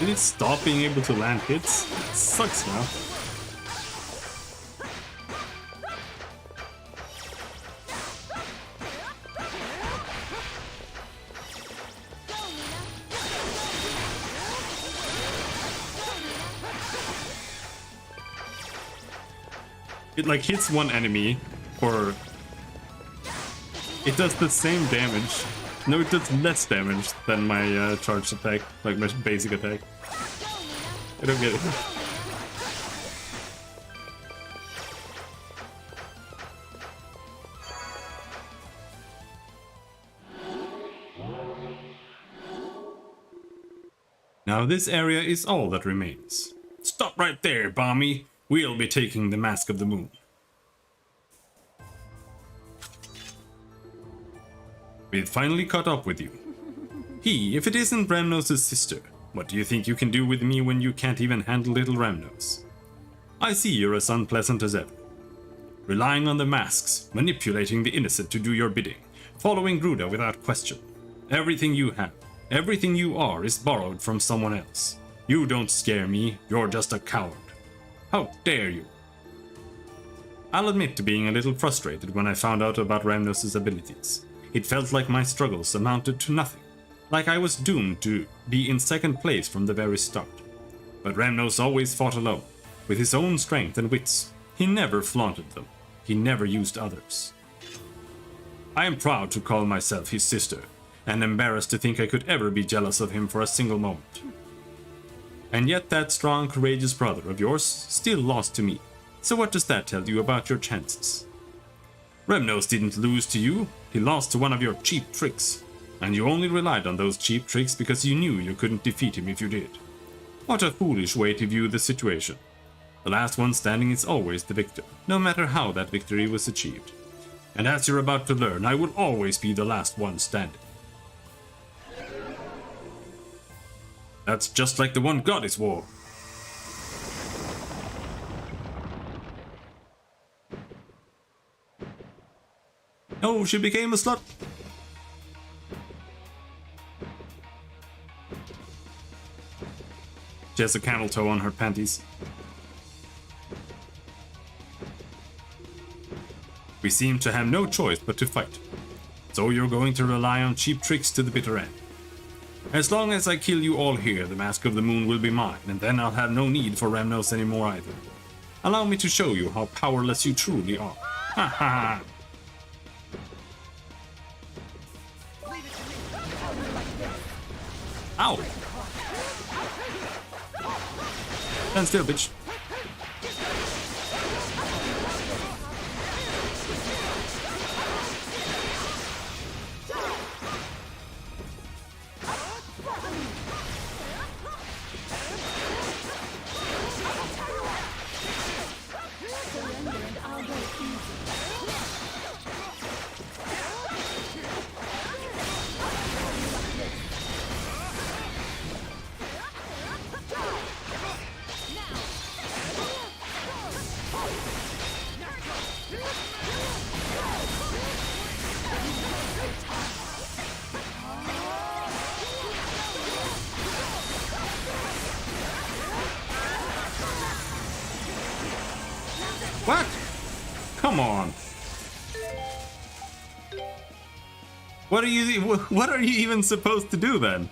Did it stop being able to land hits? It sucks now. It like hits one enemy, or it does the same damage. No, it does less damage than my charged attack, like my basic attack. I don't get it. Now this area is all that remains. Stop right there, Bommy. We'll be taking the Mask of the Moon. We've finally caught up with you. If it isn't Ramnos' sister, what do you think you can do with me when you can't even handle little Ramnos? I see you're as unpleasant as ever. Relying on the masks, manipulating the innocent to do your bidding, following Gruda without question. Everything you have, everything you are is borrowed from someone else. You don't scare me, you're just a coward. How dare you? I'll admit to being a little frustrated when I found out about Ramnos' abilities. It felt like my struggles amounted to nothing, like I was doomed to be in second place from the very start. But Ramnos always fought alone, with his own strength and wits. He never flaunted them, he never used others. I am proud to call myself his sister, and embarrassed to think I could ever be jealous of him for a single moment. And yet that strong, courageous brother of yours still lost to me. So what does that tell you about your chances? Ramnos didn't lose to you, he lost to one of your cheap tricks. And you only relied on those cheap tricks because you knew you couldn't defeat him if you did. What a foolish way to view the situation. The last one standing is always the victor, no matter how that victory was achieved. And as you're about to learn, I will always be the last one standing. That's just like the one Goddess wore. Oh, she became a slut. She has a camel toe on her panties. We seem to have no choice but to fight. So you're going to rely on cheap tricks to the bitter end. As long as I kill you all here, the Mask of the Moon will be mine, and then I'll have no need for Ramnos anymore either. Allow me to show you how powerless you truly are. Ha ha ha! Ow! Stand still, bitch. What? Come on. What are you even supposed to do then?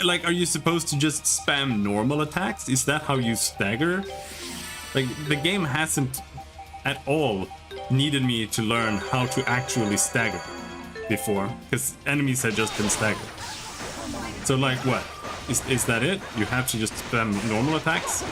Like, are you supposed to just spam normal attacks? Is that how you stagger? Like, the game hasn't at all needed me to learn how to actually stagger before, because enemies had just been staggered. So like, what? Is that it? You have to just spam normal attacks?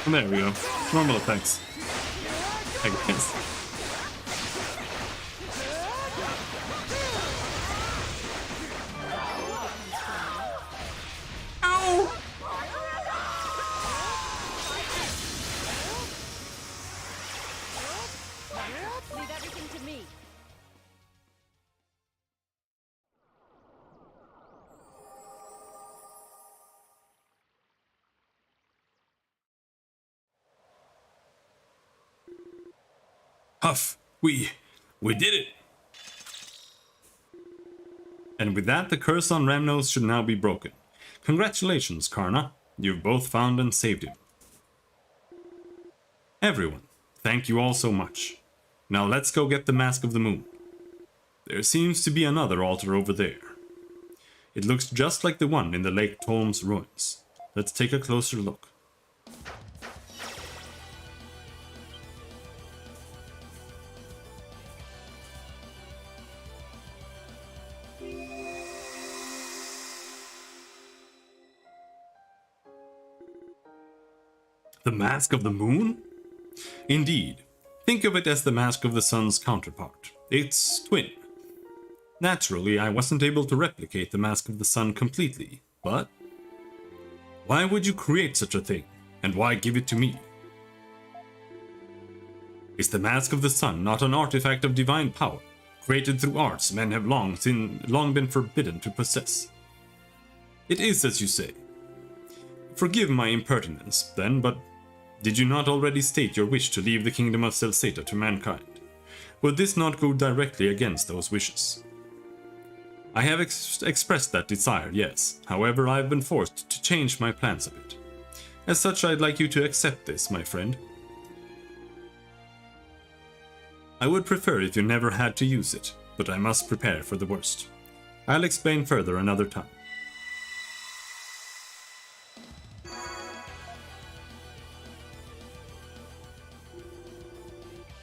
There we go. Normal attacks, I guess. Ow! Leave everything to me. Huff, we did it. And with that, the curse on Ramnos should now be broken. Congratulations, Karna. You've both found and saved him. Everyone, thank you all so much. Now let's go get the Mask of the Moon. There seems to be another altar over there. It looks just like the one in the Lake Tolm's ruins. Let's take a closer look. The Mask of the Moon? Indeed. Think of it as the Mask of the Sun's counterpart. Its twin. Naturally, I wasn't able to replicate the Mask of the Sun completely, but... why would you create such a thing? And why give it to me? Is the Mask of the Sun not an artifact of divine power, created through arts men have long been forbidden to possess? It is as you say. Forgive my impertinence, then, but did you not already state your wish to leave the kingdom of Celceta to mankind? Would this not go directly against those wishes? I have expressed that desire, yes. However, I have been forced to change my plans a bit. As such, I'd like you to accept this, my friend. I would prefer if you never had to use it, but I must prepare for the worst. I'll explain further another time.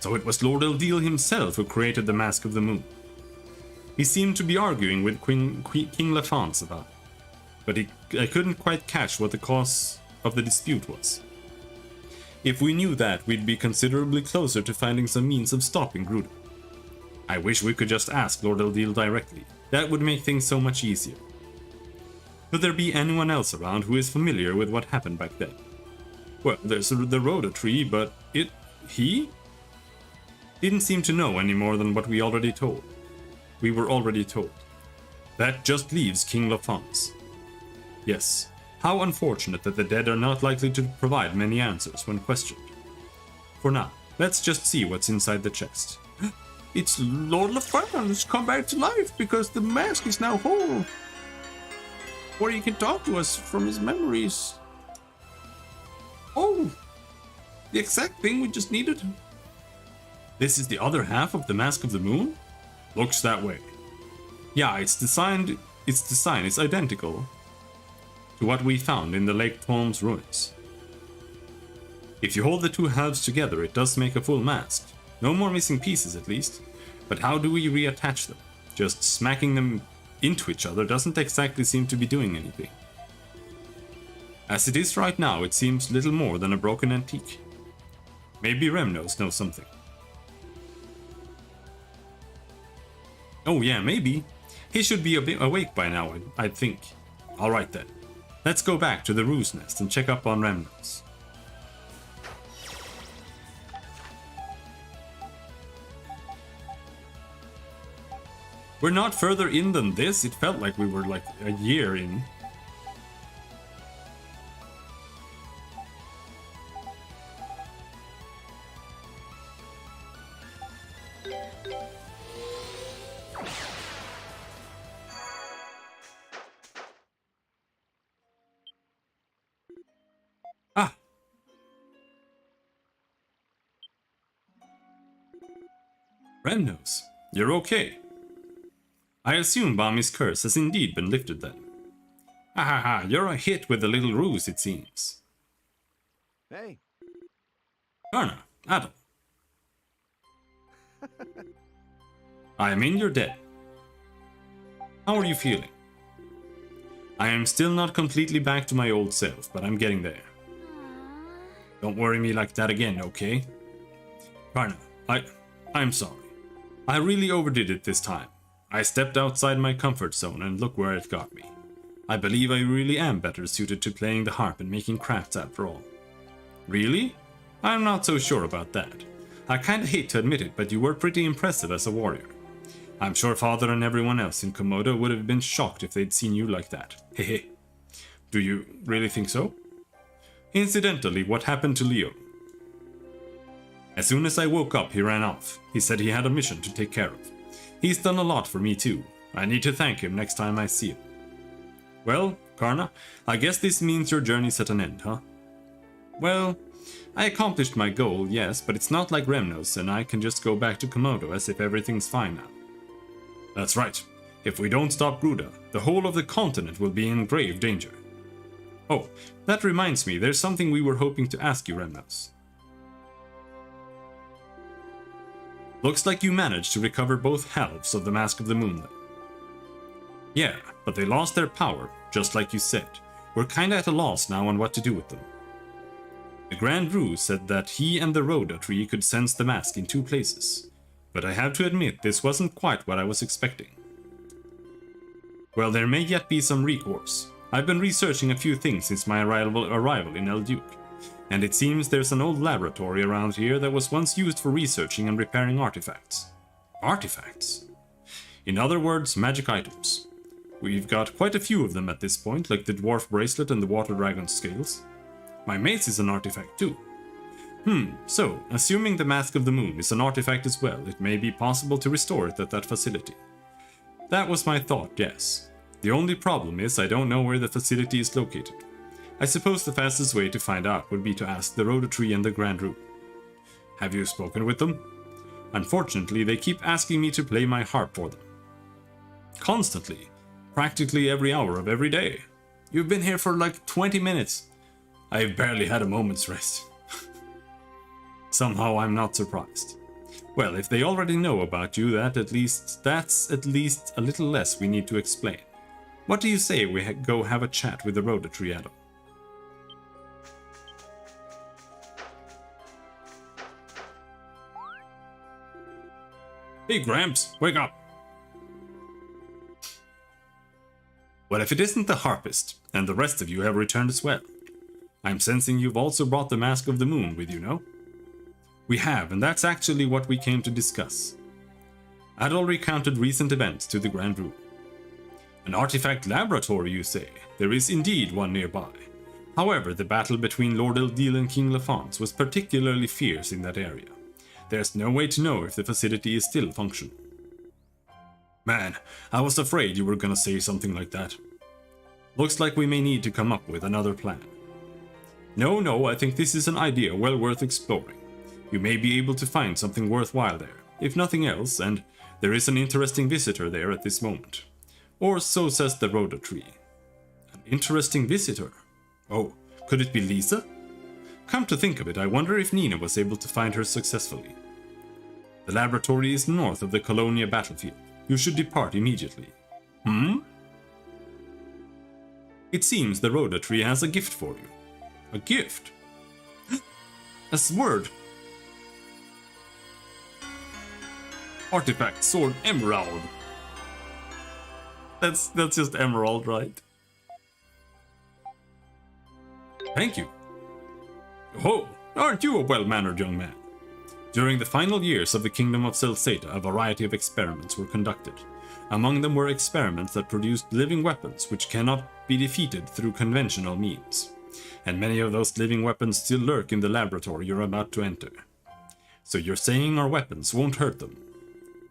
So it was Lord Eldil himself who created the Mask of the Moon. He seemed to be arguing with King Lafance about it, but I couldn't quite catch what the cause of the dispute was. If we knew that, we'd be considerably closer to finding some means of stopping Gruder. I wish we could just ask Lord Eldil directly. That would make things so much easier. Could there be anyone else around who is familiar with what happened back then? Well, there's the Rhoda tree, but he didn't seem to know any more than what we were already told. That just leaves King Lafance. Yes, how unfortunate that the dead are not likely to provide many answers when questioned. For now, let's just see what's inside the chest. It's Lord Lafance come back to life because the mask is now whole. Or he can talk to us from his memories. Oh, the exact thing we just needed. This is the other half of the Mask of the Moon? Looks that way. Yeah, its design is identical to what we found in the Lake Tolm's ruins. If you hold the two halves together, it does make a full mask. No more missing pieces, at least. But how do we reattach them? Just smacking them into each other doesn't exactly seem to be doing anything. As it is right now, it seems little more than a broken antique. Maybe Remnos knows something. Oh yeah, maybe. He should be awake by now, I think. Alright then. Let's go back to the Ruse Nest and check up on Remnos. We're not further in than this. It felt like we were like a year in. Ah. Remnos, you're okay. I assume Bami's curse has indeed been lifted then. Ha ha ha, you're a hit with the little ruse, it seems. Hey. Karna, Adam. I am in your debt. How are you feeling? I am still not completely back to my old self, but I'm getting there. Don't worry me like that again, okay? Karna, I'm sorry. I really overdid it this time. I stepped outside my comfort zone and look where it got me. I believe I really am better suited to playing the harp and making crafts after all. Really? I'm not so sure about that. I kinda hate to admit it, but you were pretty impressive as a warrior. I'm sure Father and everyone else in Komodo would have been shocked if they'd seen you like that. Hehe. Do you really think so? Incidentally, what happened to Leo? As soon as I woke up, he ran off. He said he had a mission to take care of. He's done a lot for me too. I need to thank him next time I see him. Well, Karna, I guess this means your journey's at an end, huh? Well, I accomplished my goal, yes, but it's not like Remnos and I can just go back to Komodo as if everything's fine now. That's right. If we don't stop Gruda, the whole of the continent will be in grave danger. Oh, that reminds me, there's something we were hoping to ask you, Remnos. Looks like you managed to recover both halves of the Mask of the Moon then. Yeah, but they lost their power, just like you said. We're kinda at a loss now on what to do with them. The Grand Roo said that he and the Rhoda tree could sense the mask in 2 places, but I have to admit this wasn't quite what I was expecting. Well, there may yet be some recourse. I've been researching a few things since my arrival in El Duque, and it seems there's an old laboratory around here that was once used for researching and repairing artifacts. Artifacts? In other words, magic items. We've got quite a few of them at this point, like the dwarf bracelet and the water dragon scales. My mace is an artifact too. So, assuming the Mask of the Moon is an artifact as well, it may be possible to restore it at that facility. That was my thought, yes. The only problem is I don't know where the facility is located. I suppose the fastest way to find out would be to ask the Rhoda Tree and the Grand Roo. Have you spoken with them? Unfortunately, they keep asking me to play my harp for them. Constantly. Practically every hour of every day. You've been here for like 20 minutes. I've barely had a moment's rest. Somehow I'm not surprised. Well, if they already know about you, that's at least a little less we need to explain. What do you say we go have a chat with the Rhoda Triado? Hey Gramps, wake up! Well, if it isn't the harpist, and the rest of you have returned as well. I'm sensing you've also brought the Mask of the Moon with you, no? We have, and that's actually what we came to discuss. Adol recounted recent events to the Grand Roo. An artifact laboratory, you say? There is indeed one nearby. However, the battle between Lord Eldil and King Lafance was particularly fierce in that area. There's no way to know if the facility is still functional. Man, I was afraid you were gonna say something like that. Looks like we may need to come up with another plan. No, I think this is an idea well worth exploring. You may be able to find something worthwhile there, if nothing else, and there is an interesting visitor there at this moment. Or so says the Rhoda Tree. An interesting visitor? Oh, could it be Lisa? Come to think of it, I wonder if Nina was able to find her successfully. The laboratory is north of the Colonia battlefield. You should depart immediately. It seems the Rhoda Tree has a gift for you. A gift? A sword. Artifact sword emerald. That's just emerald, right? Thank you. Oh, aren't you a well-mannered young man? During the final years of the Kingdom of Celceta, a variety of experiments were conducted. Among them were experiments that produced living weapons which cannot be defeated through conventional means. And many of those living weapons still lurk in the laboratory you're about to enter. So you're saying our weapons won't hurt them?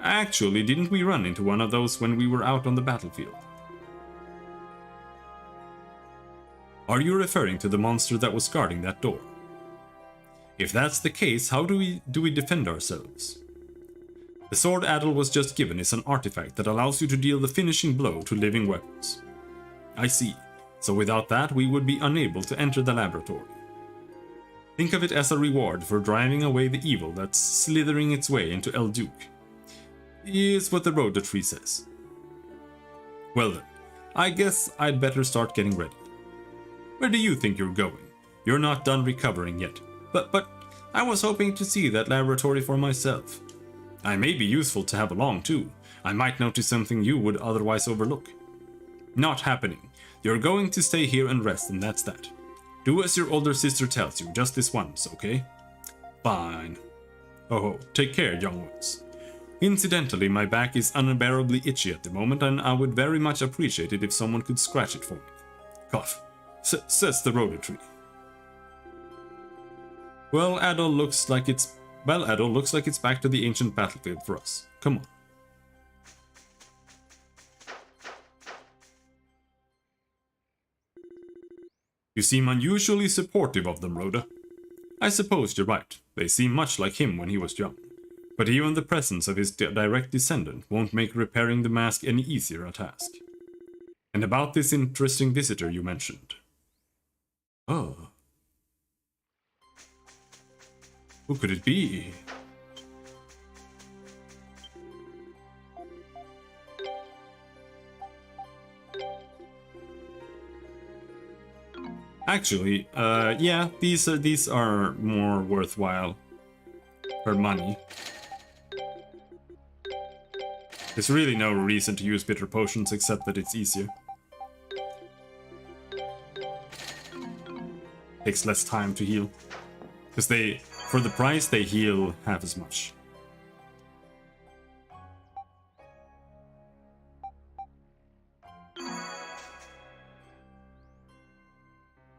Actually, didn't we run into one of those when we were out on the battlefield? Are you referring to the monster that was guarding that door? If that's the case, how do we defend ourselves? The sword Adol was just given is an artifact that allows you to deal the finishing blow to living weapons. I see. So without that, we would be unable to enter the laboratory. Think of it as a reward for driving away the evil that's slithering its way into El Duque. Is what the Rhoda Tree says. Well then, I guess I'd better start getting ready. Where do you think you're going? You're not done recovering yet. But I was hoping to see that laboratory for myself. I may be useful to have along too. I might notice something you would otherwise overlook. Not happening. You're going to stay here and rest, and that's that. Do as your older sister tells you, just this once, okay? Fine. Oh, take care, young ones. Incidentally, my back is unbearably itchy at the moment, and I would very much appreciate it if someone could scratch it for me. Cough. Says the Rhoda Tree. Well, Adol looks like it's back to the ancient battlefield for us. Come on. You seem unusually supportive of them, Rhoda. I suppose you're right. They seem much like him when he was young. But even the presence of his direct descendant won't make repairing the mask any easier a task. And about this interesting visitor you mentioned. Oh. Who could it be? Actually, yeah, these are more worthwhile for money. There's really no reason to use bitter potions except that it's easier. Takes less time to heal. Because for the price, they heal half as much.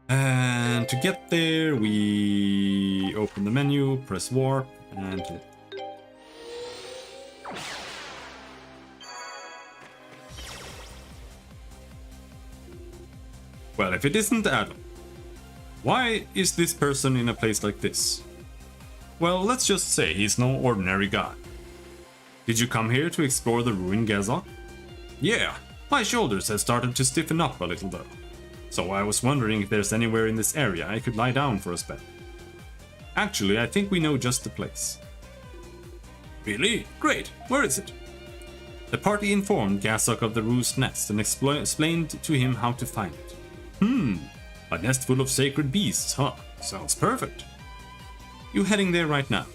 And to get there, we open the menu, press warp, and hit. Well, if it isn't Adam, why is this person in a place like this? Well, let's just say he's no ordinary guy. Did you come here to explore the ruined Gazok? Yeah, my shoulders have started to stiffen up a little though. So I was wondering if there's anywhere in this area I could lie down for a spell. Actually, I think we know just the place. Really? Great. Where is it? The party informed Gazok of the roost nest and explained to him how to find it. A nest full of sacred beasts, huh? Sounds perfect. You heading there right now?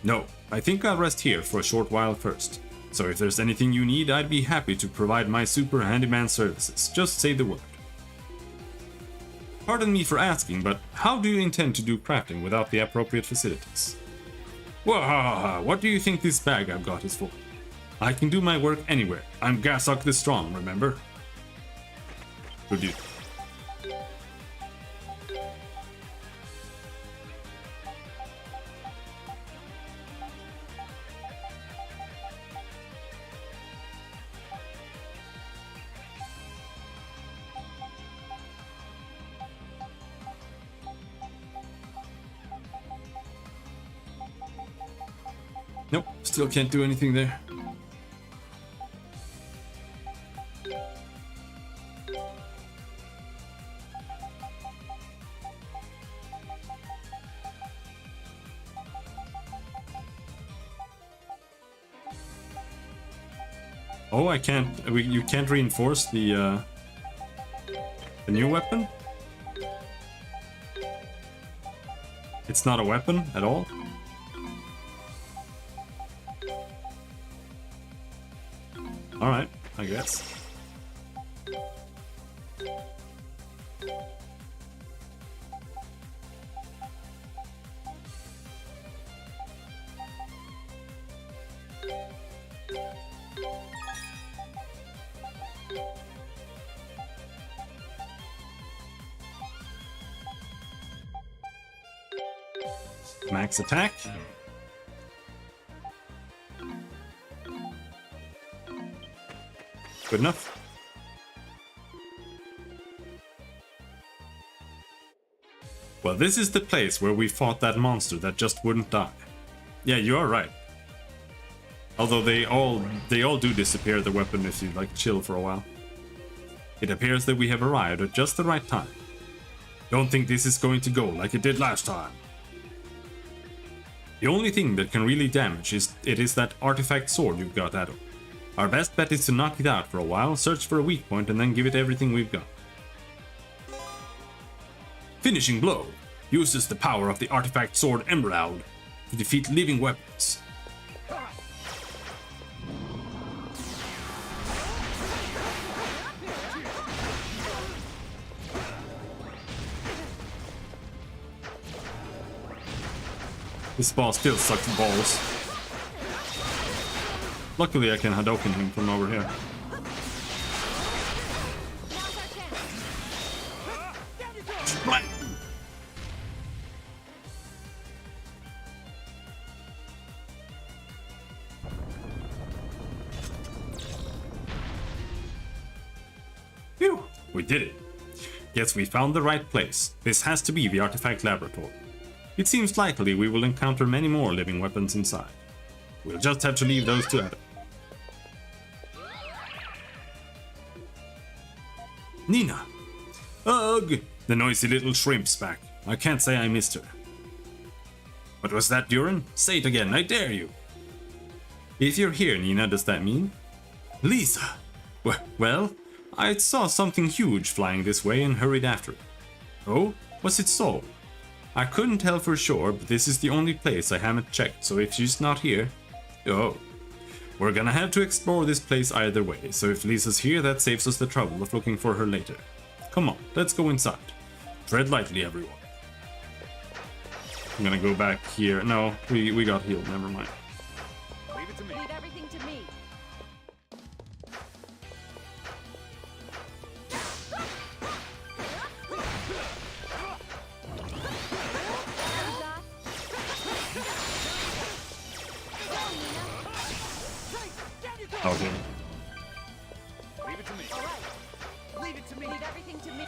No, I think I'll rest here for a short while first. So if there's anything you need, I'd be happy to provide my super handyman services. Just say the word. Pardon me for asking, but how do you intend to do crafting without the appropriate facilities? Whoa, what do you think this bag I've got is for? I can do my work anywhere. I'm Gazok the Strong, remember? Good deal. Nope, still can't do anything there. Oh, I can't. You can't reinforce the new weapon? It's not a weapon at all? Alright, I guess. Max attack. Good enough. Well, this is the place where we fought that monster that just wouldn't die. Yeah, you are right. Although they all do disappear, the weapon, if you like chill for a while. It appears that we have arrived at just the right time. Don't think this is going to go like it did last time. The only thing that can really damage is that artifact sword you've got, Adam. Our best bet is to knock it out for a while, search for a weak point, and then give it everything we've got. Finishing blow uses the power of the artifact sword Emerald to defeat living weapons. This boss still sucks balls. Luckily I can Hadouken him from over here. Phew, we did it. Guess we found the right place. This has to be the artifact laboratory. It seems likely we will encounter many more living weapons inside. We'll just have to leave those to Adam. Nina! Ugh! The noisy little shrimp's back. I can't say I missed her. What was that, Duran? Say it again, I dare you! If you're here, Nina, does that mean? Lisa! Well, I saw something huge flying this way and hurried after it. Oh? Was it so? I couldn't tell for sure, but this is the only place I haven't checked, so if she's not here... Oh. We're gonna have to explore this place either way, so if Lisa's here, that saves us the trouble of looking for her later. Come on, let's go inside. Tread lightly, everyone. I'm gonna go back here. No, we got healed, never mind. Leave it to me. Leave everything to me. Okay. Leave it to me. All right. Leave it to me. Leave everything to me.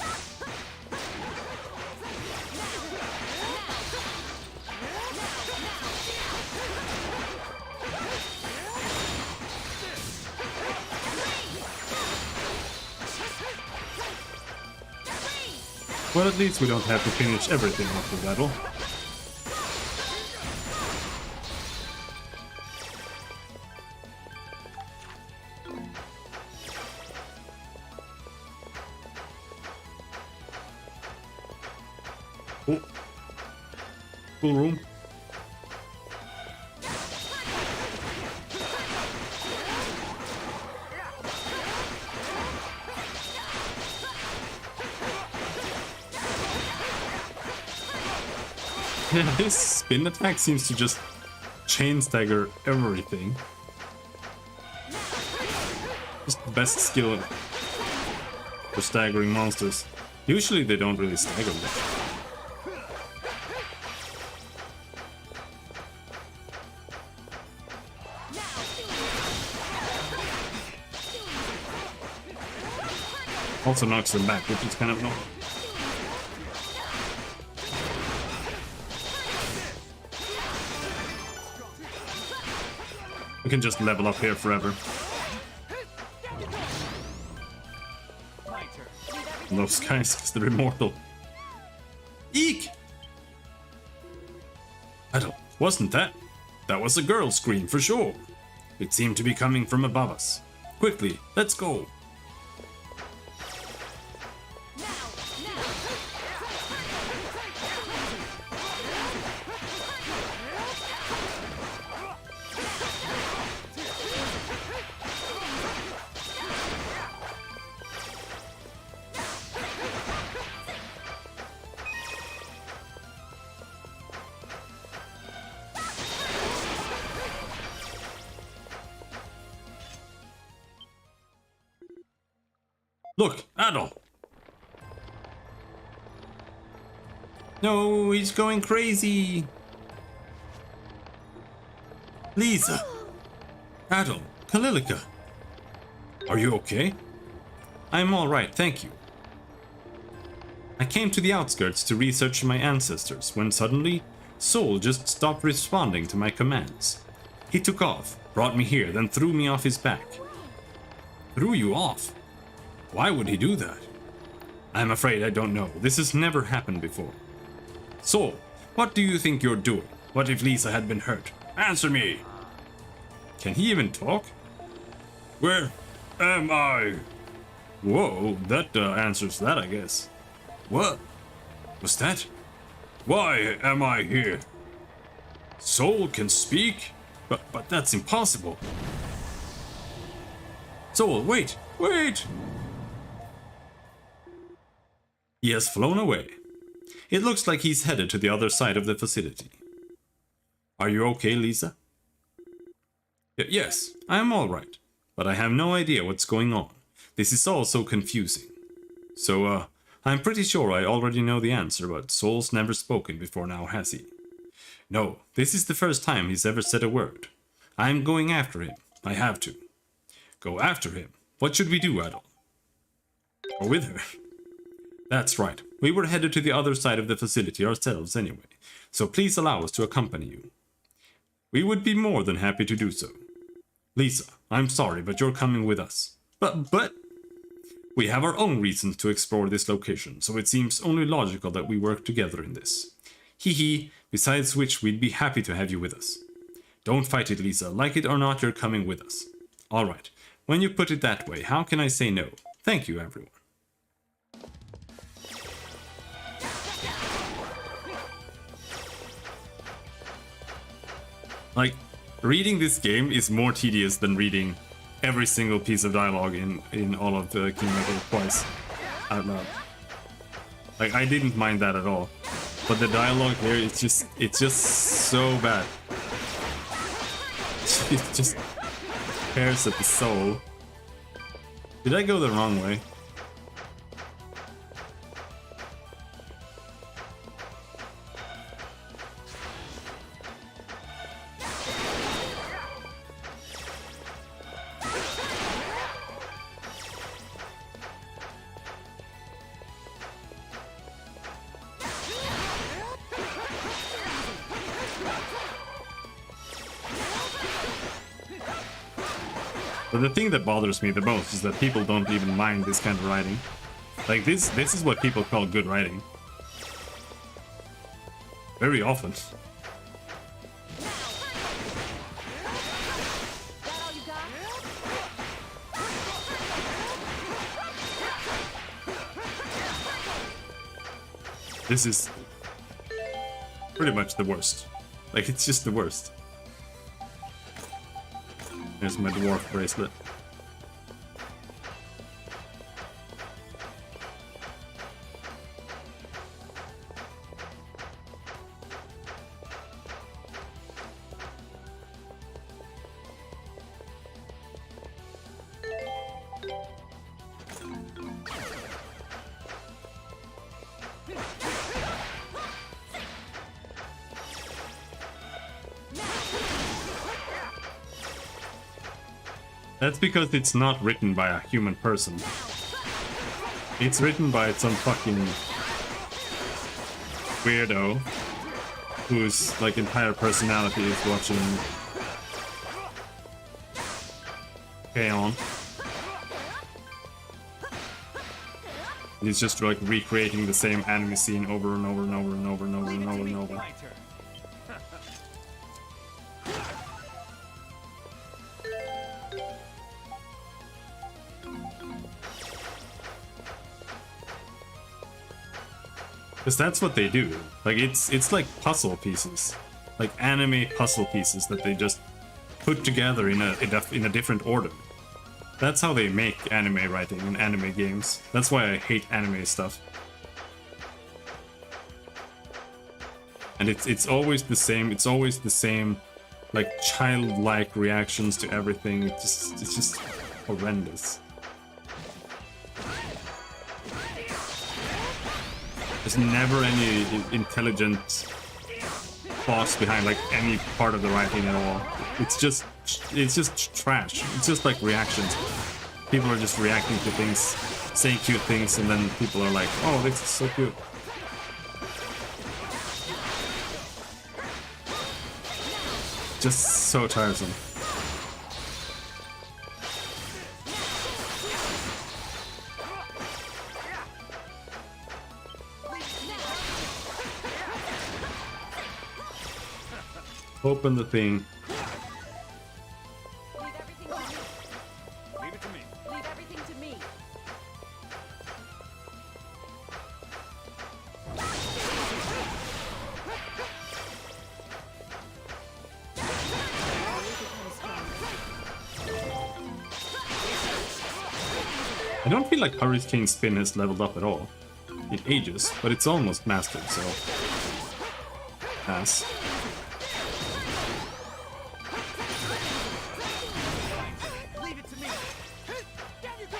Well, at least we don't have to finish everything after battle. Oh. Cool room. Yeah, this spin attack seems to just chain stagger everything. Just the best skill for staggering monsters. Usually they don't really stagger much. Also knocks them back, which is kind of annoying. We can just level up here forever. And those guys, because they're immortal. Eek! I don't... Wasn't that? That was a girl scream for sure. It seemed to be coming from above us. Quickly, let's go. Look, Adol! No, he's going crazy! Lisa! Adol, Kalilika! Are you okay? I'm alright, thank you. I came to the outskirts to research my ancestors when suddenly, Soul just stopped responding to my commands. He took off, brought me here, then threw me off his back. Threw you off? Why would he do that? I'm afraid I don't know. This has never happened before. Soul, what do you think you're doing? What if Lisa had been hurt? Answer me! Can he even talk? Where am I? Whoa, that answers that, I guess. What was that? Why am I here? Soul can speak? But that's impossible. Soul, wait! He has flown away. It looks like he's headed to the other side of the facility. Are you okay, Lisa? Yes, I am alright, but I have no idea what's going on. This is all so confusing. So, I'm pretty sure I already know the answer, but Soul's never spoken before now, has he? No, this is the first time he's ever said a word. I'm going after him. I have to. Go after him? What should we do, Adol? Go with her? That's right. We were headed to the other side of the facility ourselves anyway, so please allow us to accompany you. We would be more than happy to do so. Lisa, I'm sorry, but you're coming with us. But... We have our own reasons to explore this location, so it seems only logical that we work together in this. Hee hee, besides which we'd be happy to have you with us. Don't fight it, Lisa. Like it or not, you're coming with us. Alright, when you put it that way, how can I say no? Thank you, everyone. Like, reading this game is more tedious than reading every single piece of dialogue in all of the King Metal twice out loud. Like, I didn't mind that at all. But the dialogue here, it's just so bad. It just tears at the soul. Did I go the wrong way? But the thing that bothers me the most is that people don't even mind this kind of writing. Like, this is what people call good writing. Very often. This is pretty much the worst. Like, it's just the worst. There's my dwarf bracelet. That's because it's not written by a human person. It's written by some fucking weirdo whose like entire personality is watching K-On! He's just like recreating the same anime scene over and over and over and over and over and over and over. Because that's what they do. Like, it's like puzzle pieces. Like anime puzzle pieces that they just put together in a different order. That's how they make anime writing and anime games. That's why I hate anime stuff. And it's always the same. It's always the same, like, childlike reactions to everything. It's just horrendous. There's never any intelligent thoughts behind like any part of the writing at all. It's just trash. It's just like reactions. People are just reacting to things, saying cute things, and then people are like, "Oh, this is so cute." Just so tiresome. Open the thing. Leave it to me. Leave everything to me. I don't feel like Hurricane Spin has leveled up at all. It ages, but it's almost mastered, so... Pass. Leave it to me. Down you go.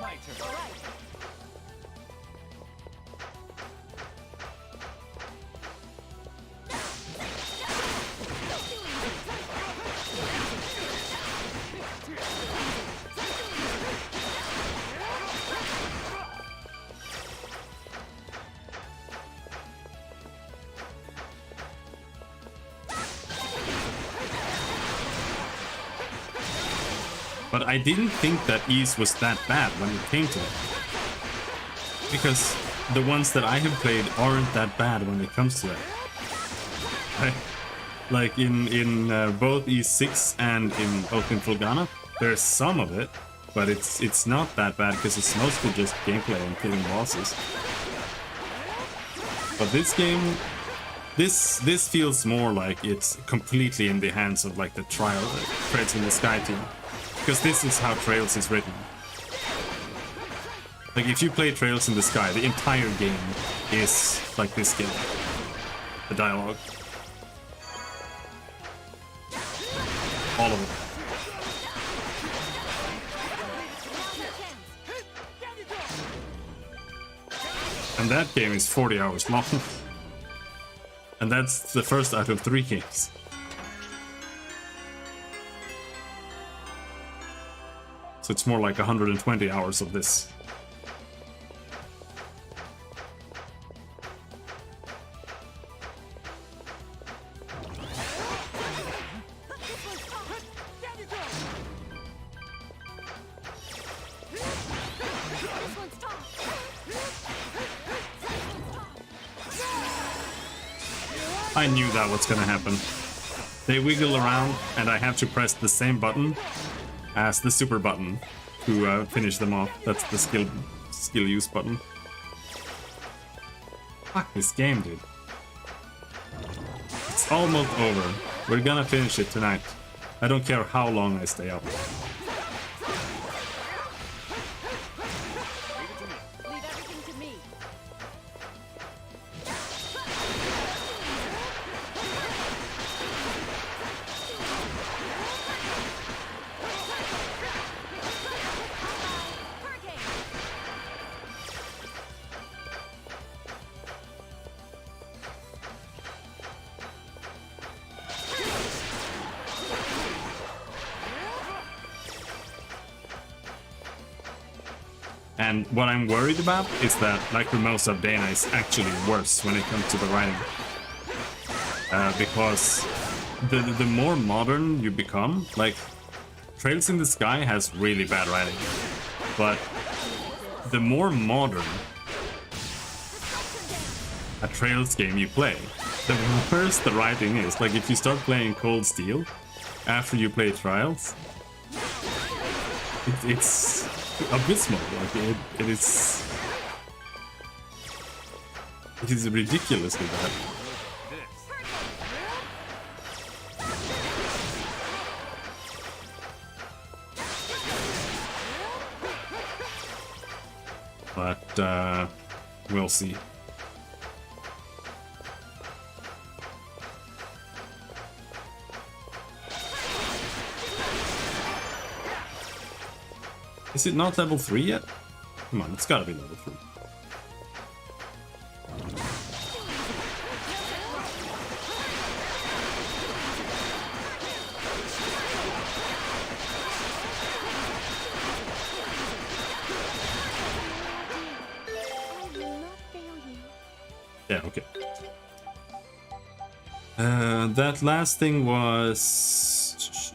My turn. All right. But I didn't think that ease was that bad when it came to it. Because the ones that I have played aren't that bad when it comes to that. Like in both E6 and in Open Fulgana, there's some of it, but it's not that bad because it's mostly just gameplay and killing bosses. But this game, this feels more like it's completely in the hands of like the Trails in the Sky team, because this is how Trails is written. Like if you play Trails in the Sky, the entire game is like this game, the dialogue, all of it. And that game is 40 hours long. And that's the first out of 3 games. So it's more like 120 hours of this. I knew that was gonna happen. They wiggle around and I have to press the same button as the super button to finish them off. That's the skill use button. Fuck this game, dude. It's almost over. We're gonna finish it tonight. I don't care how long I stay up. Leave everything to me. And what I'm worried about is that Lacrimosa Dana is actually worse when it comes to the writing. Because the more modern you become, like Trails in the Sky has really bad writing, but the more modern a Trails game you play, the worse the writing is. Like if you start playing Cold Steel after you play Trials, it's abysmal. Like it is ridiculously bad. But we'll see. Is it not level 3 yet? Come on, it's gotta be level 3. Yeah, okay. That last thing was...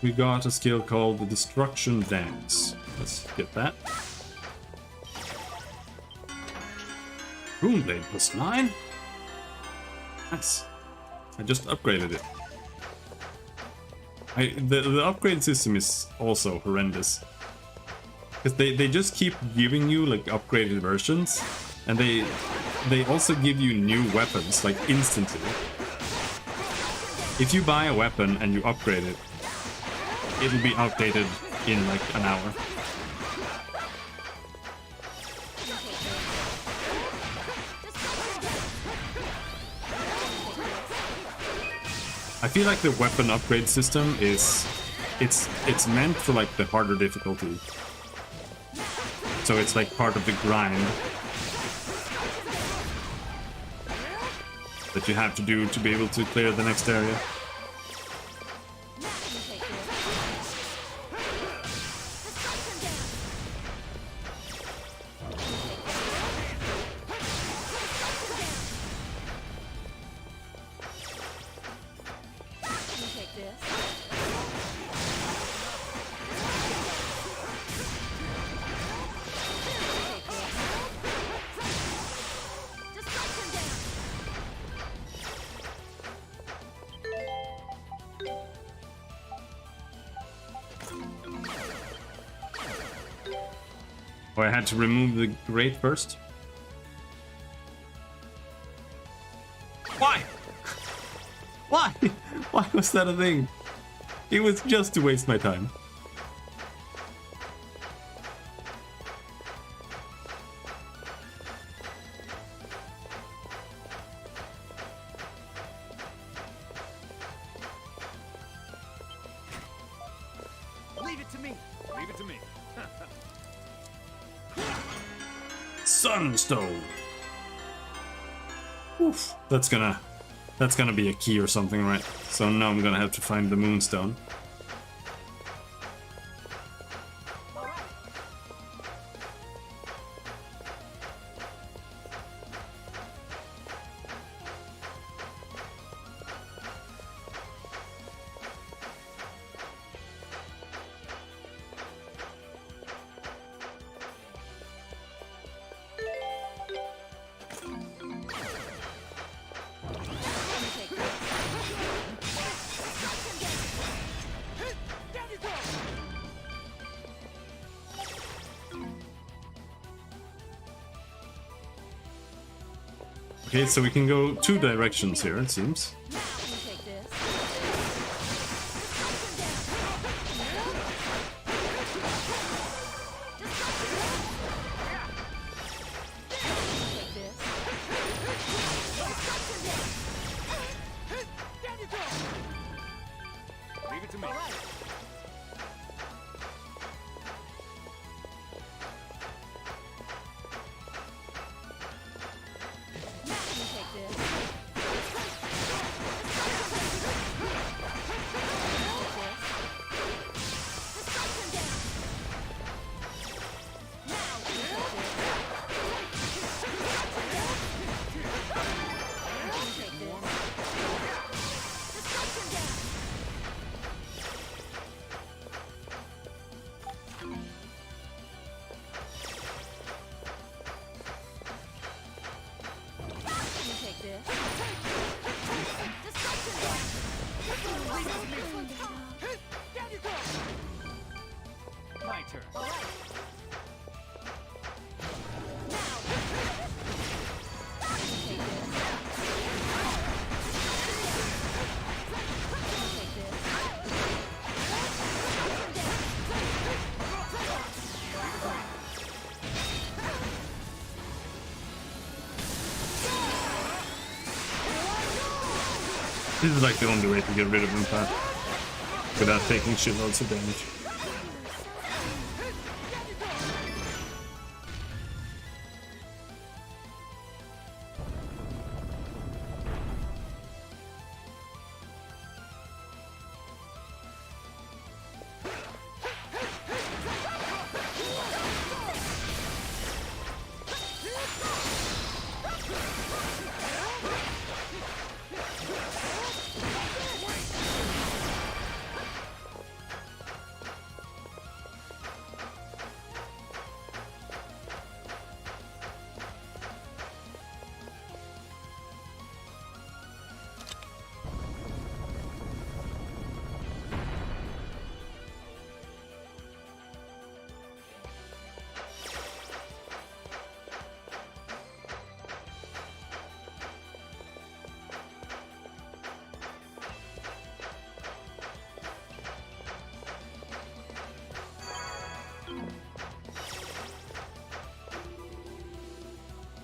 We got a skill called the Destruction Dance. Let's get that. Runeblade +9? Nice. I just upgraded it. The upgrade system is also horrendous. Because they just keep giving you like upgraded versions. And they also give you new weapons like instantly. If you buy a weapon and you upgrade it, it'll be outdated in like an hour. I feel like the weapon upgrade system is it's meant for like the harder difficulty. So it's like part of the grind that you have to do to be able to clear the next area. Oh, I had to remove the grate first? Why? Why? Why was that a thing? It was just to waste my time. Leave it to me. Leave it to me. Sunstone. Oof. That's gonna be a key or something, right? So now I'm gonna have to find the moonstone. Okay, so we can go two directions here, it seems. Leave it to me. My turn. This is like the only way to get rid of him fast, without taking shitloads of damage.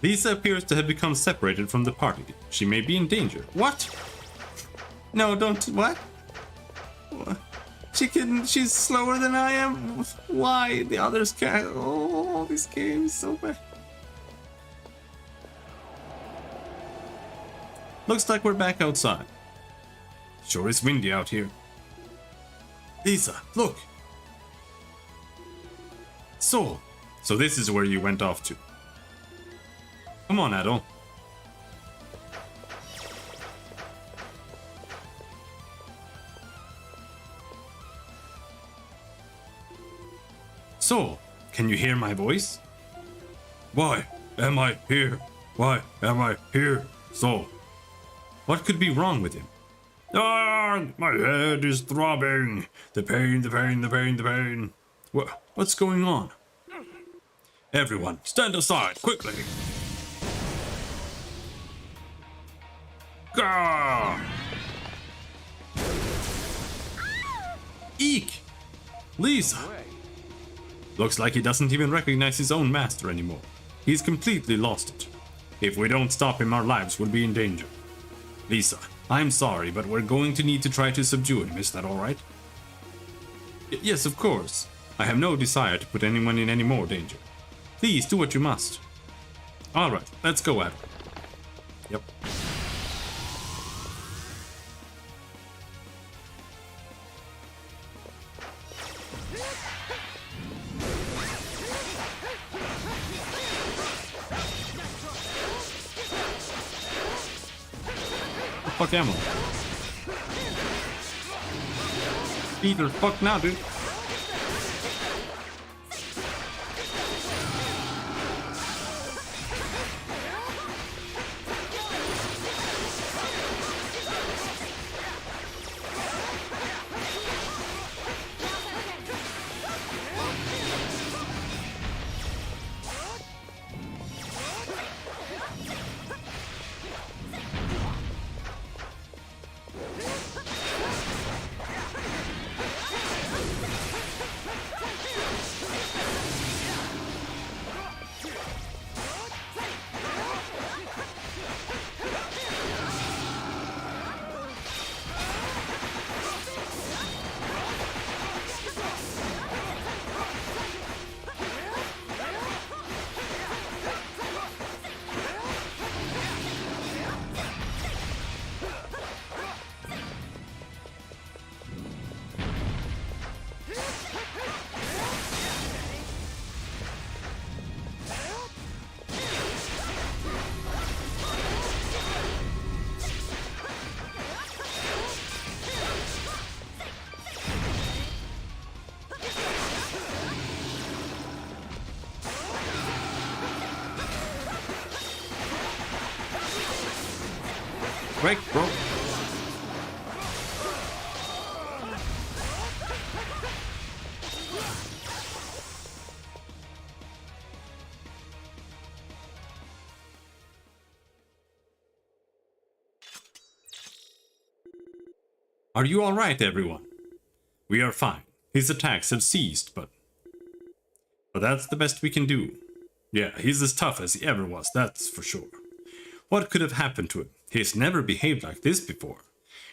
Lisa appears to have become separated from the party. She may be in danger. What? No, don't. What? She's slower than I am. Why? The others can't. Oh, this game is so bad. Looks like we're back outside. Sure is windy out here. Lisa, look. So this is where you went off to. Come on, Adol. So, can you hear my voice? Why am I here? Why am I here? So, what could be wrong with him? Ah, my head is throbbing. The pain, the pain, the pain, the pain. What's going on? Everyone, stand aside, quickly! Gah! Eek! Lisa! Looks like he doesn't even recognize his own master anymore. He's completely lost it. If we don't stop him, our lives will be in danger. Lisa, I'm sorry, but we're going to need to try to subdue him, is that alright? Yes, of course. I have no desire to put anyone in any more danger. Please, do what you must. Alright, let's go at it. Yep. Fuck ammo. Peter, fuck now, dude. Break, bro. Are you all right, everyone? We are fine. His attacks have ceased, but that's the best we can do. Yeah, he's as tough as he ever was, that's for sure. What could have happened to him? He's never behaved like this before.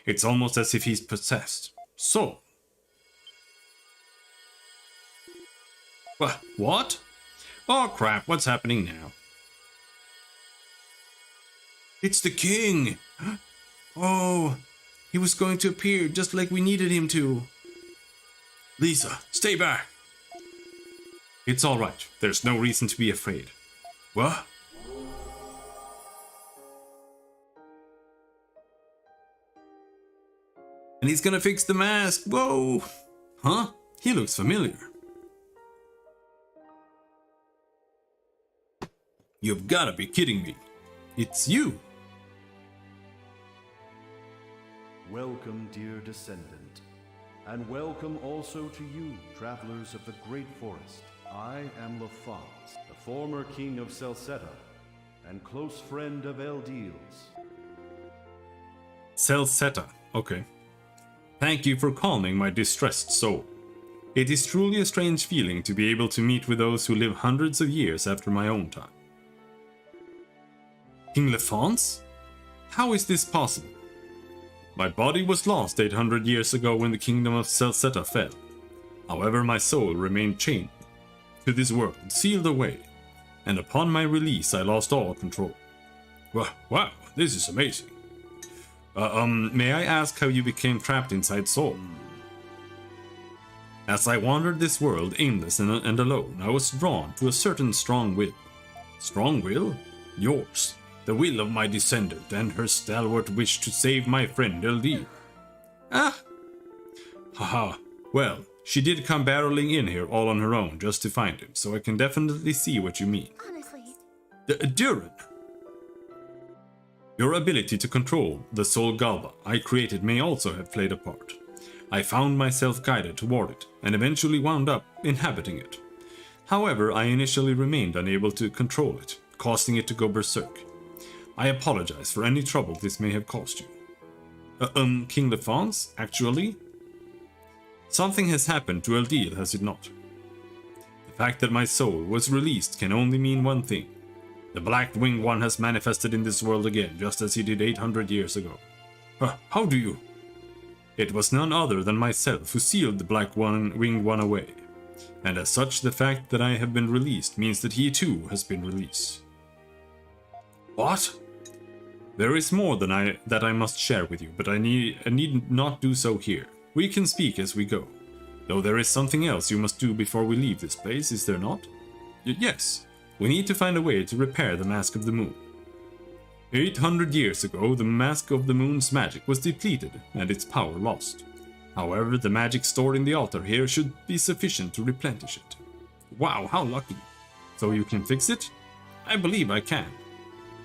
It's almost as if he's possessed. So... What? Oh crap, what's happening now? It's the king! Oh, he was going to appear just like we needed him to. Lisa, stay back! It's alright, there's no reason to be afraid. What? And he's gonna fix the mask. Whoa! Huh? He looks familiar. You've gotta be kidding me. It's you. Welcome, dear descendant. And welcome also to you, travelers of the Great Forest. I am Lafance, the former king of Celceta, and close friend of Eldeal's. Celceta, okay. Thank you for calming my distressed soul. It is truly a strange feeling to be able to meet with those who live hundreds of years after my own time. King Lafance? How is this possible? My body was lost 800 years ago when the kingdom of Celceta fell. However, my soul remained chained to this world, sealed away, and upon my release I lost all control. Wow, this is amazing. May I ask how you became trapped inside Soul? As I wandered this world aimless and alone, I was drawn to a certain strong will. Strong will? Yours. The will of my descendant and her stalwart wish to save my friend Eldeal. Ah! Haha. Well, she did come barreling in here all on her own just to find him, so I can definitely see what you mean. Honestly. Durin! Your ability to control the Soul Galba I created may also have played a part. I found myself guided toward it, and eventually wound up inhabiting it. However, I initially remained unable to control it, causing it to go berserk. I apologize for any trouble this may have caused you. King Lefance, actually? Something has happened to Eldil, has it not? The fact that my soul was released can only mean one thing. The Black Winged One has manifested in this world again, just as he did 800 years ago. How do you? It was none other than myself who sealed the Winged One away. And as such, the fact that I have been released means that he too has been released. What? There is more that I must share with you, but I need not do so here. We can speak as we go. Though there is something else you must do before we leave this place, is there not? Yes. We need to find a way to repair the Mask of the Moon. 800 years ago, the Mask of the Moon's magic was depleted and its power lost. However, the magic stored in the altar here should be sufficient to replenish it. Wow, how lucky. So you can fix it? I believe I can.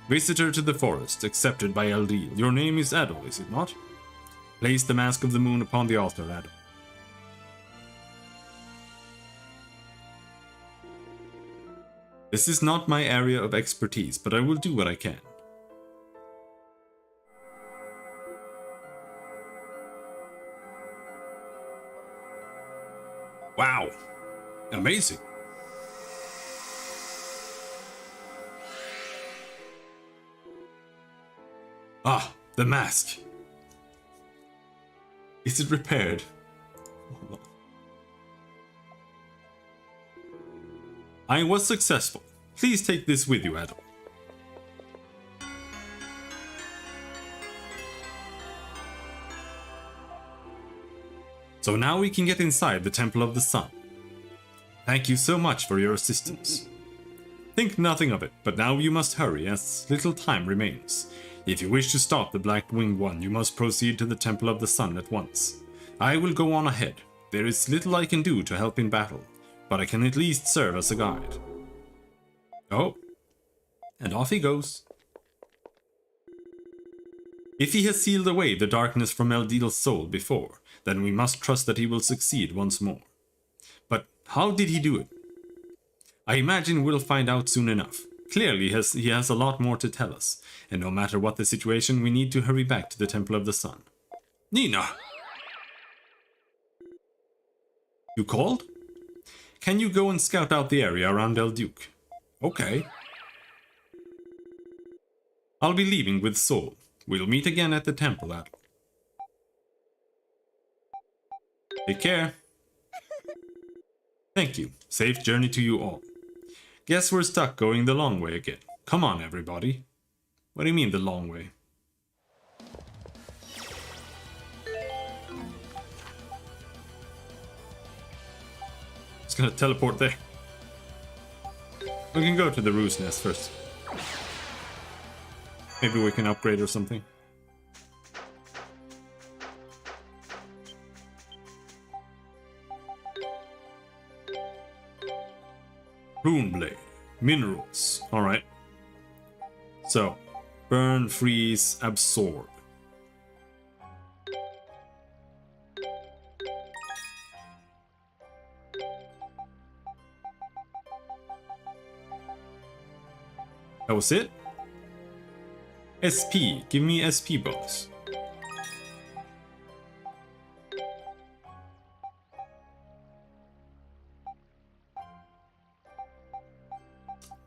Visitor to the forest, accepted by Eldil. Your name is Adol, is it not? Place the Mask of the Moon upon the altar, Adol. This is not my area of expertise, but I will do what I can. Wow! Amazing! Ah, the mask! Is it repaired? I was successful. Please take this with you, Adol. So now we can get inside the Temple of the Sun. Thank you so much for your assistance. Think nothing of it, but now you must hurry as little time remains. If you wish to stop the Black Winged One, you must proceed to the Temple of the Sun at once. I will go on ahead. There is little I can do to help in battle, but I can at least serve as a guide. Oh, and off he goes. If he has sealed away the darkness from Eldil's soul before, then we must trust that he will succeed once more. But how did he do it? I imagine we'll find out soon enough. Clearly he has a lot more to tell us, and no matter what the situation, we need to hurry back to the Temple of the Sun. Nina! You called? Can you go and scout out the area around El Duke? Okay. I'll be leaving with Sol. We'll meet again at the temple, Adol. Take care. Thank you. Safe journey to you all. Guess we're stuck going the long way again. Come on, everybody. What do you mean, the long way? It's gonna teleport there. We can go to the Roo's Nest first. Maybe we can upgrade or something. Rune Blade. Minerals. Alright. So, burn, freeze, absorb. That was it? SP. Give me SP bonus.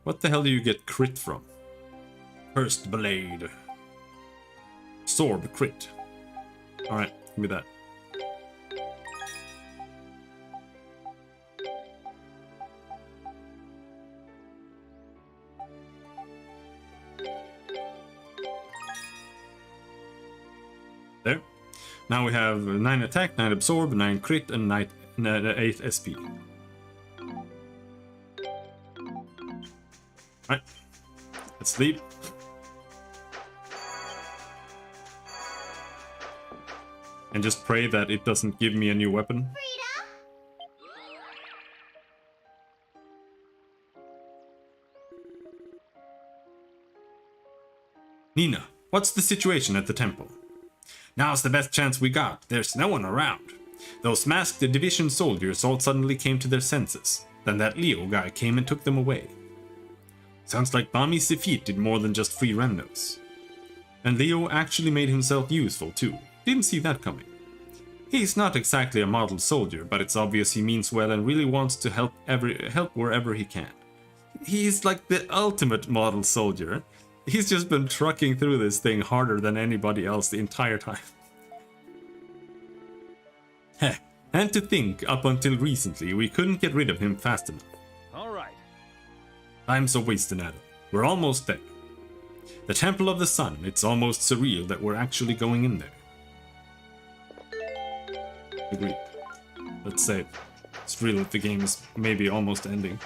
What the hell do you get crit from? Cursed Blade. Sword crit. Alright, give me that. There. Now we have 9 attack, 9 absorb, 9 crit, and 8 SP. Alright, let's leave. And just pray that it doesn't give me a new weapon. Nina, what's the situation at the temple? Now's the best chance we got. There's no one around. Those masked division soldiers all suddenly came to their senses. Then that Leo guy came and took them away. Sounds like Bami Sifit did more than just free Remnos. And Leo actually made himself useful too. Didn't see that coming. He's not exactly a model soldier, but it's obvious he means well and really wants to help wherever he can. He's like the ultimate model soldier. He's just been trucking through this thing harder than anybody else the entire time. Heh, and to think, up until recently, we couldn't get rid of him fast enough. All right. Time's a wasting, Adam. We're almost there. The Temple of the Sun, it's almost surreal that we're actually going in there. Agreed. Let's say it's real if the game is maybe almost ending.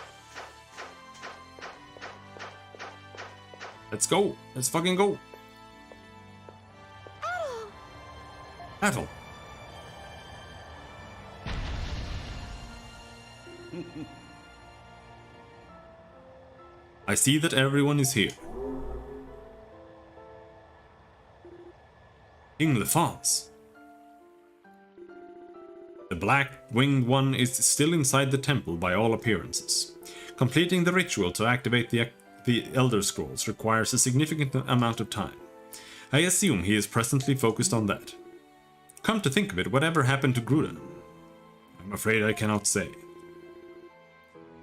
Let's go. Let's fucking go. Battle. I see that everyone is here. King Lefance. The Black-Winged One is still inside the temple by all appearances. Completing the ritual to activate the Elder Scrolls requires a significant amount of time. I assume he is presently focused on that. Come to think of it, whatever happened to Gruden? I'm afraid I cannot say.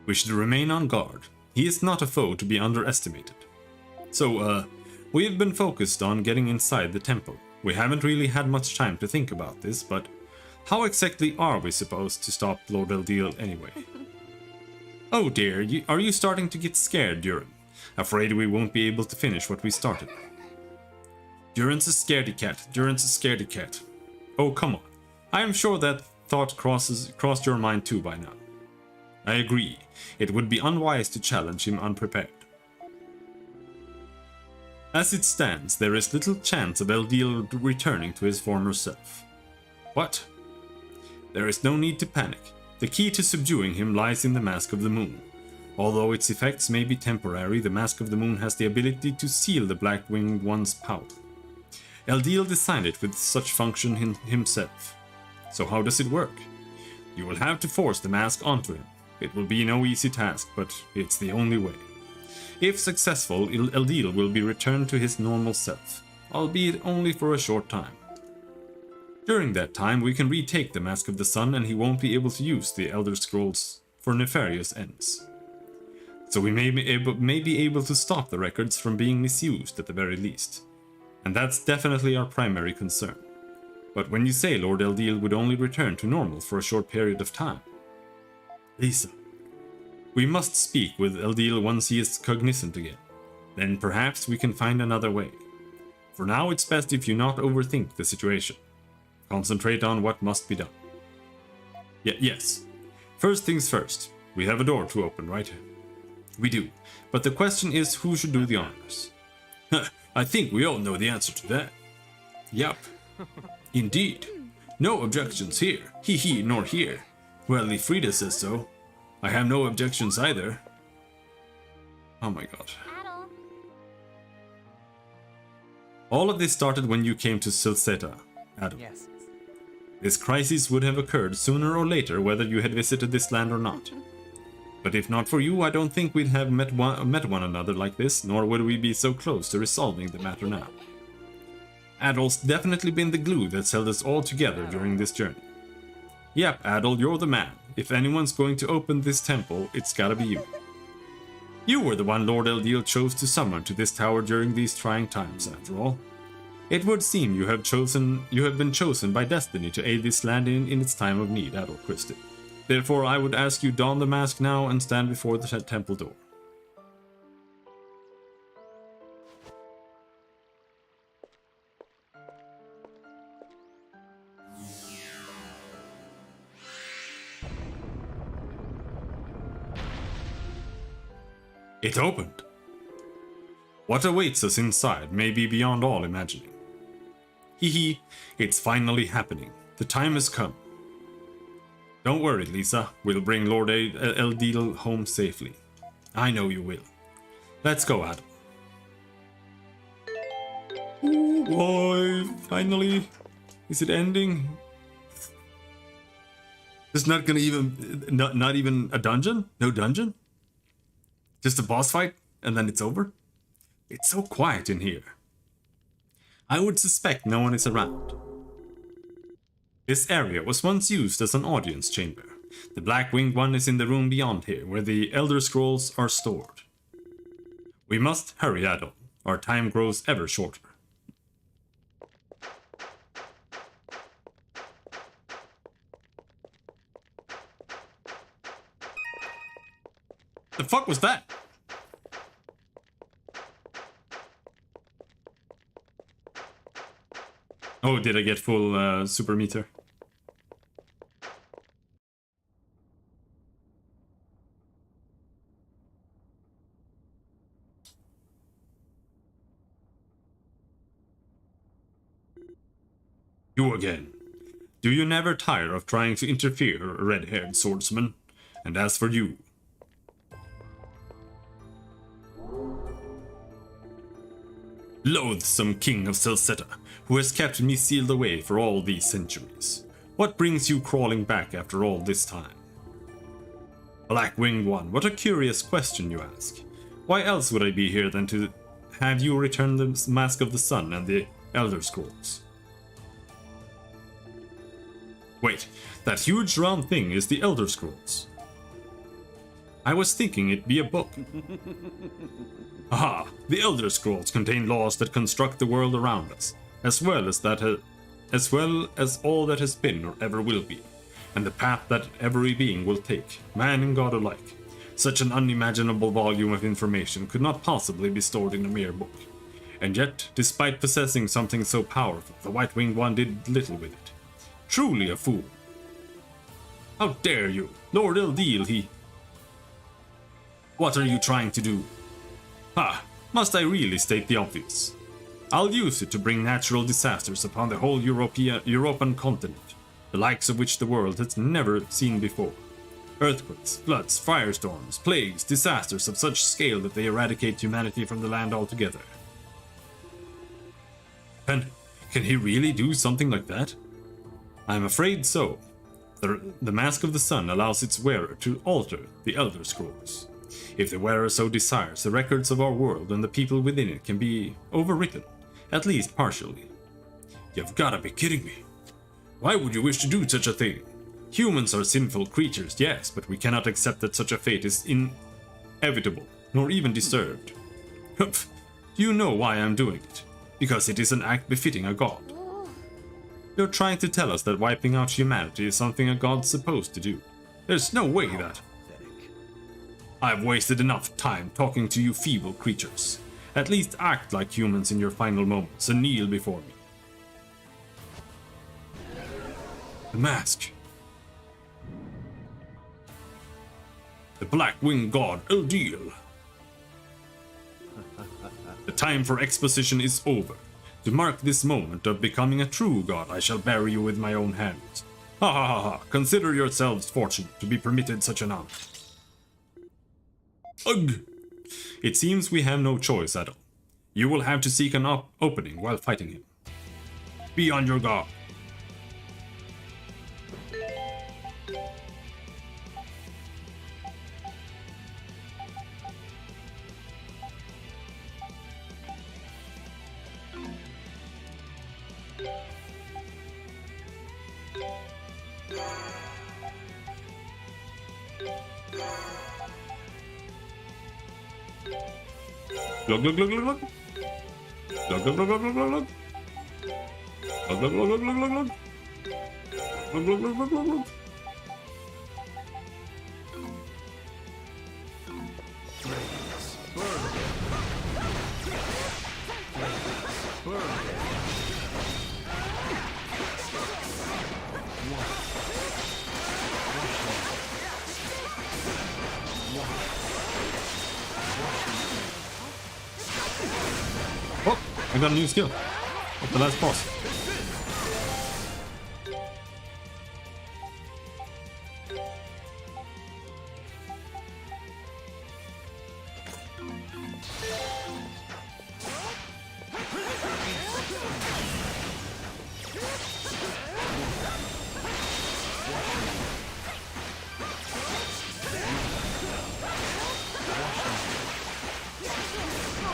We should remain on guard. He is not a foe to be underestimated. So, we have been focused on getting inside the temple. We haven't really had much time to think about this, but how exactly are we supposed to stop Lord Eldeal anyway? Oh dear, are you starting to get scared, Duran? Afraid we won't be able to finish what we started. Duran's a scaredy cat. Duran's a scaredy cat. Oh, come on. I am sure that thought crossed your mind too by now. I agree. It would be unwise to challenge him unprepared. As it stands, there is little chance of Eldeal returning to his former self. What? There is no need to panic. The key to subduing him lies in the Mask of the Moon. Although its effects may be temporary, the Mask of the Moon has the ability to seal the Black-Winged One's power. Eldeal designed it with such function himself. So how does it work? You will have to force the mask onto him. It will be no easy task, but it's the only way. If successful, Eldeal will be returned to his normal self, albeit only for a short time. During that time, we can retake the Mask of the Sun and he won't be able to use the Elder Scrolls for nefarious ends. So we may be able to stop the records from being misused at the very least. And that's definitely our primary concern. But when you say Lord Eldeal would only return to normal for a short period of time... Lisa, we must speak with Eldeal once he is cognizant again. Then perhaps we can find another way. For now it's best if you not overthink the situation. Concentrate on what must be done. Yes. First things first. We have a door to open, right? We do. But the question is who should do the honors. I think we all know the answer to that. Yup. Indeed. No objections here. Hee nor here. Well, if Frida says so. I have no objections either. Oh my god. Adel. All of this started when you came to Celceta, Adam. Yes. This crisis would have occurred sooner or later whether you had visited this land or not. But if not for you, I don't think we'd have met one another like this, nor would we be so close to resolving the matter now. Adel's definitely been the glue that's held us all together during this journey. Yep, Adel, you're the man. If anyone's going to open this temple, it's gotta be you. You were the one Lord Eldeal chose to summon to this tower during these trying times, after all. It would seem you have been chosen by destiny to aid this land in its time of need, Adel Christie. Therefore, I would ask you don the mask now and stand before the temple door. It opened. What awaits us inside may be beyond all imagining. Hee, it's finally happening. The time has come. Don't worry, Lisa. We'll bring Lord Eldeal home safely. I know you will. Let's go, Adam. Ooh, boy, finally. Is it ending? There's not gonna even not even a dungeon? No dungeon? Just a boss fight and then it's over? It's so quiet in here. I would suspect no one is around. This area was once used as an audience chamber. The Black Winged One is in the room beyond here, where the Elder Scrolls are stored. We must hurry, Adol. Our time grows ever shorter. The fuck was that? Oh, did I get full super meter? You again. Do you never tire of trying to interfere, red-haired swordsman? And as for you... Loathsome king of Celceta, who has kept me sealed away for all these centuries. What brings you crawling back after all this time? Black-winged one, what a curious question you ask. Why else would I be here than to have you return the Mask of the Sun and the Elder Scrolls? Wait, that huge round thing is the Elder Scrolls. I was thinking it'd be a book. Aha! The Elder Scrolls contain laws that construct the world around us, as well as all that has been or ever will be, and the path that every being will take, man and god alike. Such an unimaginable volume of information could not possibly be stored in a mere book. And yet, despite possessing something so powerful, the White-Winged One did little with it. Truly a fool. How dare you, Lord Ildil, he... What are you trying to do? Ha! Must I really state the obvious? I'll use it to bring natural disasters upon the whole European continent, the likes of which the world has never seen before. Earthquakes, floods, firestorms, plagues, disasters of such scale that they eradicate humanity from the land altogether. Can he really do something like that? I'm afraid so. The Mask of the Sun allows its wearer to alter the Elder Scrolls. If the wearer so desires, the records of our world and the people within it can be overwritten, at least partially. You've gotta be kidding me. Why would you wish to do such a thing? Humans are sinful creatures, yes, but we cannot accept that such a fate is inevitable, nor even deserved. Humph! Do you know why I'm doing it? Because it is an act befitting a god. You're trying to tell us that wiping out humanity is something a god's supposed to do. There's no way that... I've wasted enough time talking to you feeble creatures. At least act like humans in your final moments and kneel before me. The mask. The Black-Winged God, Ildil. The time for exposition is over. To mark this moment of becoming a true god, I shall bury you with my own hands. Ha ha ha ha! Consider yourselves fortunate to be permitted such an honor. Ugh! It seems we have no choice, Adol. You will have to seek an opening while fighting him. Be on your guard. Glug glug glug glug glug. Glug glug glug glug glug glug. Glug glug glug glug glug glug. Glug glug glug glug glug glug. Oh, I got a new skill. At the last boss.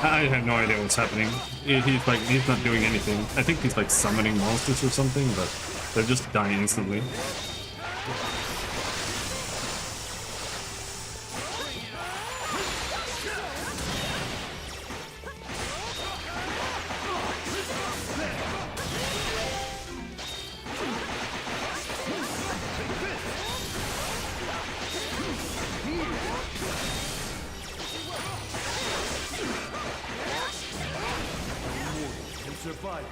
I have no idea what's happening. He's not doing anything. I think he's like summoning monsters or something, but they're just dying instantly. Survive.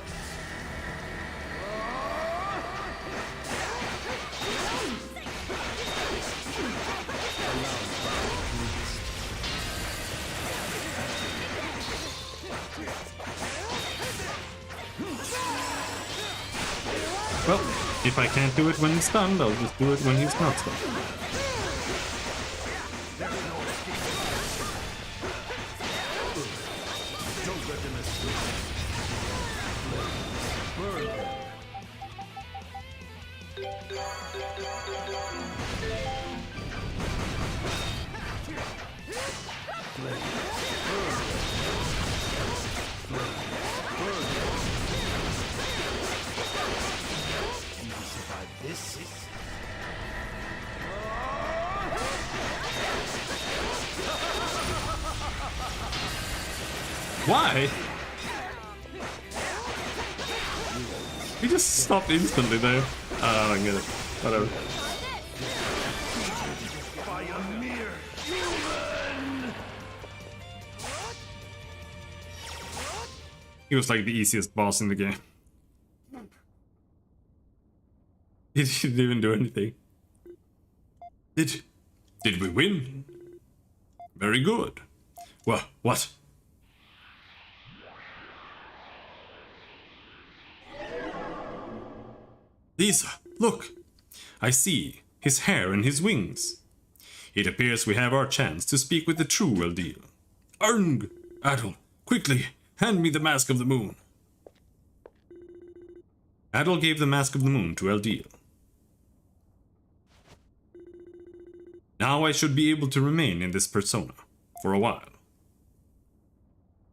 Well, if I can't do it when he's stunned, I'll just do it when he's not stunned. Don't let them escape. Burn them. This is... Why? He just stopped instantly there. I don't get it. Whatever. By a mere human. He was like the easiest boss in the game. He didn't even do anything. Did we win? Very good. Well, what? Lisa, look! I see his hair and his wings. It appears we have our chance to speak with the true Eldeal. Arng! Adol, quickly, hand me the Mask of the Moon. Adol gave the Mask of the Moon to Eldeal. Now I should be able to remain in this persona, for a while.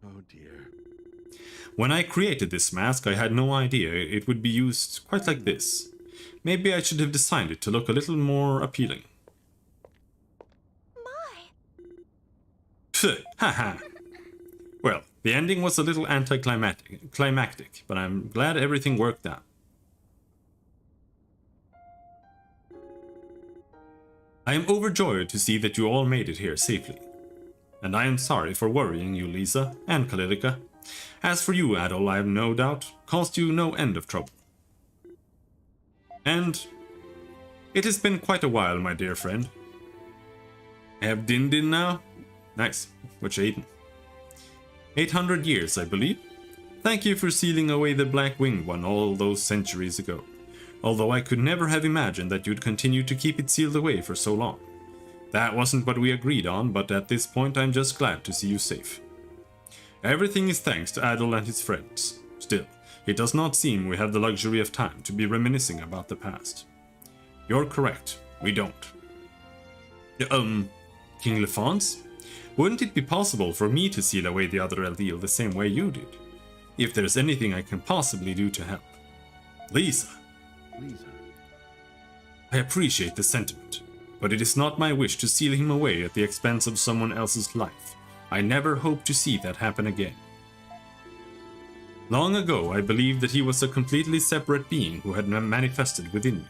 Oh dear. When I created this mask, I had no idea it would be used quite like this. Maybe I should have designed it to look a little more appealing. My. Haha. Well, the ending was a little anticlimactic, but I'm glad everything worked out. I am overjoyed to see that you all made it here safely. And I am sorry for worrying you, Lisa, and Kalilika. As for you, Adol, I have no doubt caused you no end of trouble. And it has been quite a while, my dear friend. Have Din Din now? Nice. What you eating? 800 years, I believe. Thank you for sealing away the Black Winged One all those centuries ago. Although I could never have imagined that you'd continue to keep it sealed away for so long. That wasn't what we agreed on, but at this point I'm just glad to see you safe. Everything is thanks to Adol and his friends. Still, it does not seem we have the luxury of time to be reminiscing about the past. You're correct, we don't. King Lefance? Wouldn't it be possible for me to seal away the other Eldeal the same way you did? If there's anything I can possibly do to help. Lisa. I appreciate the sentiment, but it is not my wish to seal him away at the expense of someone else's life. I never hope to see that happen again. Long ago, I believed that he was a completely separate being who had manifested within me.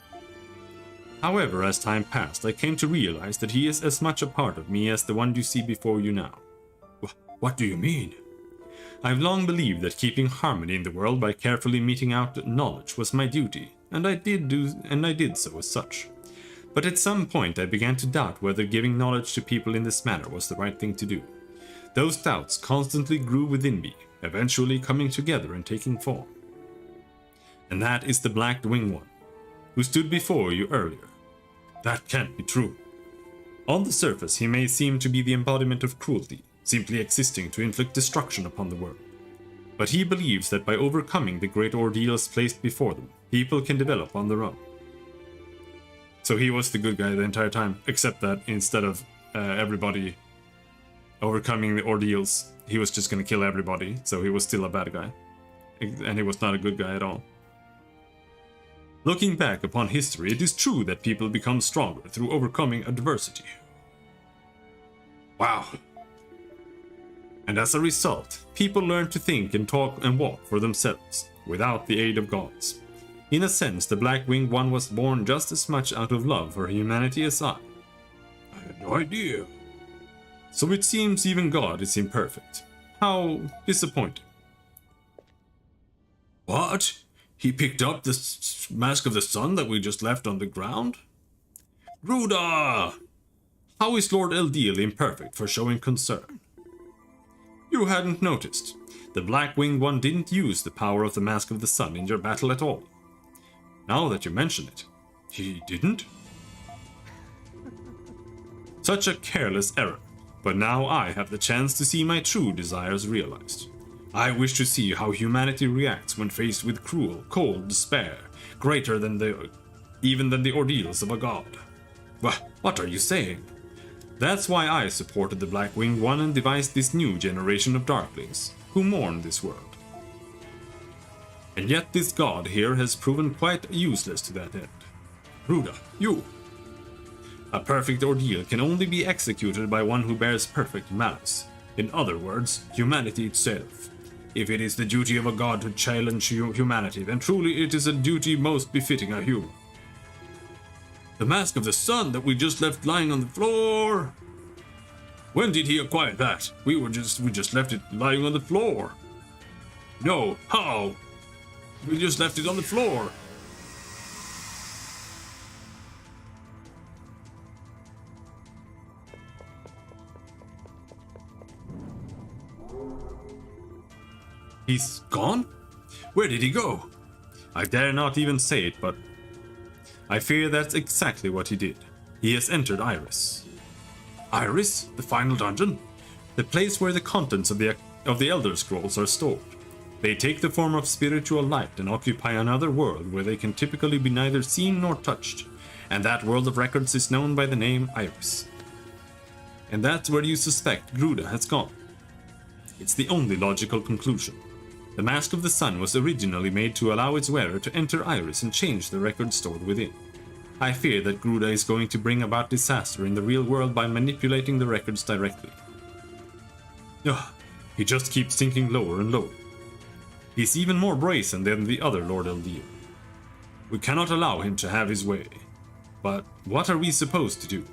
However, as time passed, I came to realize that he is as much a part of me as the one you see before you now. What do you mean? I've long believed that keeping harmony in the world by carefully meting out knowledge was my duty, and I did so as such. But at some point I began to doubt whether giving knowledge to people in this manner was the right thing to do. Those doubts constantly grew within me, eventually coming together and taking form. And that is the Black Winged One, who stood before you earlier. That can't be true. On the surface he may seem to be the embodiment of cruelty, simply existing to inflict destruction upon the world. But he believes that by overcoming the great ordeals placed before them, people can develop on their own. So he was the good guy the entire time, except that instead of everybody overcoming the ordeals, he was just gonna kill everybody, so he was still a bad guy. And he was not a good guy at all. Looking back upon history, it is true that people become stronger through overcoming adversity. Wow. And as a result, people learn to think and talk and walk for themselves, without the aid of gods. In a sense, the Black-Winged One was born just as much out of love for humanity as I. I had no idea. So it seems even God is imperfect. How disappointing. What? He picked up the Mask of the Sun that we just left on the ground? Gruda! How is Lord Eldiel imperfect for showing concern? You hadn't noticed. The Black-Winged One didn't use the power of the Mask of the Sun in your battle at all. Now that you mention it, he didn't? Such a careless error, but now I have the chance to see my true desires realized. I wish to see how humanity reacts when faced with cruel, cold despair, greater than even than the ordeals of a god. What are you saying? That's why I supported the Black-Winged One and devised this new generation of Darklings, who mourn this world. And yet this god here has proven quite useless to that end. Ruda, you! A perfect ordeal can only be executed by one who bears perfect malice. In other words, humanity itself. If it is the duty of a god to challenge humanity, then truly it is a duty most befitting a human. The Mask of the Sun that we just left lying on the floor. When did he acquire that? We just left it lying on the floor. No, how? We just left it on the floor. He's gone? Where did he go? I dare not even say it, but I fear that's exactly what he did. He has entered Iris. Iris? The final dungeon? The place where the contents of the Elder Scrolls are stored. They take the form of spiritual light and occupy another world where they can typically be neither seen nor touched, and that world of records is known by the name Iris. And that's where you suspect Gruda has gone. It's the only logical conclusion. The Mask of the Sun was originally made to allow its wearer to enter Iris and change the records stored within. I fear that Gruda is going to bring about disaster in the real world by manipulating the records directly. Ugh, he just keeps sinking lower and lower. He's even more brazen than the other Lord Eldiel. We cannot allow him to have his way. But what are we supposed to do?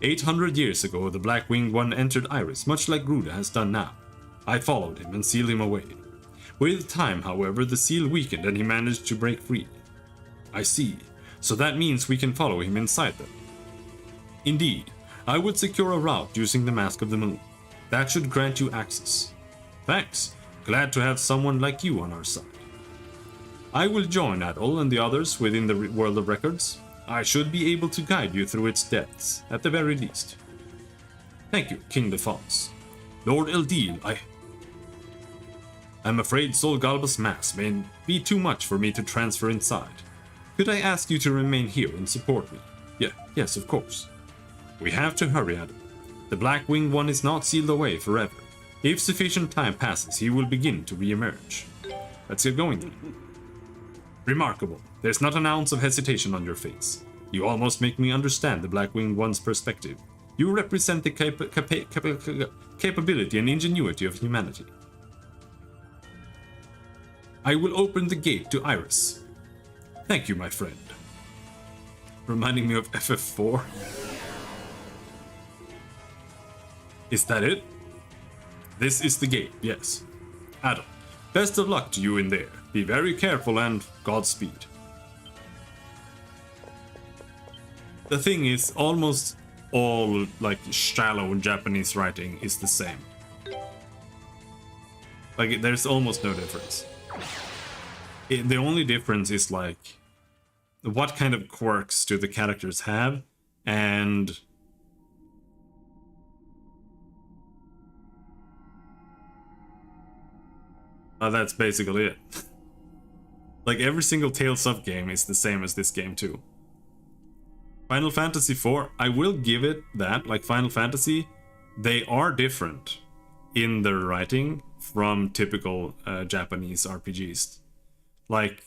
800 years ago, the Black-Winged One entered Iris, much like Gruda has done now. I followed him and sealed him away. With time, however, the seal weakened and he managed to break free. I see. So that means we can follow him inside them. Indeed, I would secure a route using the Mask of the Moon. That should grant you access. Thanks. Glad to have someone like you on our side. I will join Adol and the others within the world of records. I should be able to guide you through its depths, at the very least. Thank you, King Defons. Lord Eldiel, I'm afraid Sol Galba's mass may be too much for me to transfer inside. Could I ask you to remain here and support me? Yes, of course. We have to hurry, Adam. The Black-Winged One is not sealed away forever. If sufficient time passes, he will begin to re-emerge. Let's get going then. Remarkable. There's not an ounce of hesitation on your face. You almost make me understand the Black-Winged One's perspective. You represent the capability and ingenuity of humanity. I will open the gate to Iris. Thank you, my friend. Reminding me of FF4. Is that it? This is the gate, yes. Adam, best of luck to you in there. Be very careful and Godspeed. The thing is, almost all like shallow Japanese writing is the same. Like, there's almost no difference. The only difference is like what kind of quirks do the characters have, and that's basically it. Like, every single Tales of game is the same as this game too. Final Fantasy IV, I will give it that, like Final Fantasy, they are different in their writing from typical Japanese RPGs. Like,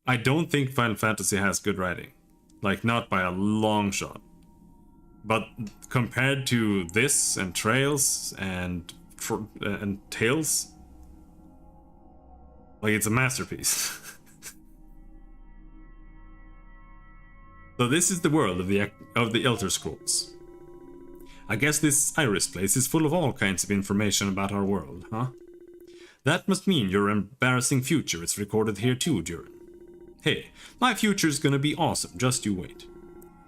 I don't think Final Fantasy has good writing. Like, not by a long shot. But compared to this and Trails and Tales, like, it's a masterpiece. So this is the world of the Elder Scrolls. I guess this Iris place is full of all kinds of information about our world, huh? That must mean your embarrassing future is recorded here too, Durin. Hey, my future's gonna be awesome, just you wait.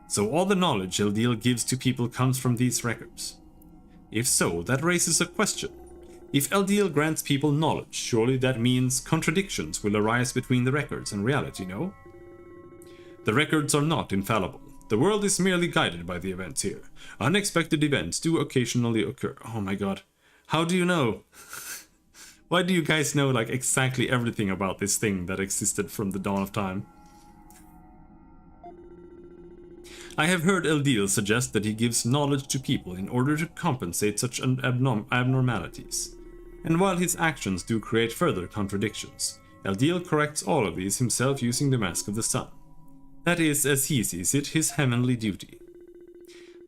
So all the knowledge Eldiel gives to people comes from these records. If so, that raises a question. If Eldiel grants people knowledge, surely that means contradictions will arise between the records and reality, no? The records are not infallible. The world is merely guided by the events here. Unexpected events do occasionally occur. Oh my god. How do you know? Why do you guys know like exactly everything about this thing that existed from the dawn of time? I have heard Eldiel suggest that he gives knowledge to people in order to compensate such abnormalities. And while his actions do create further contradictions, Eldiel corrects all of these himself using the Mask of the Sun. That is, as he sees it, his heavenly duty.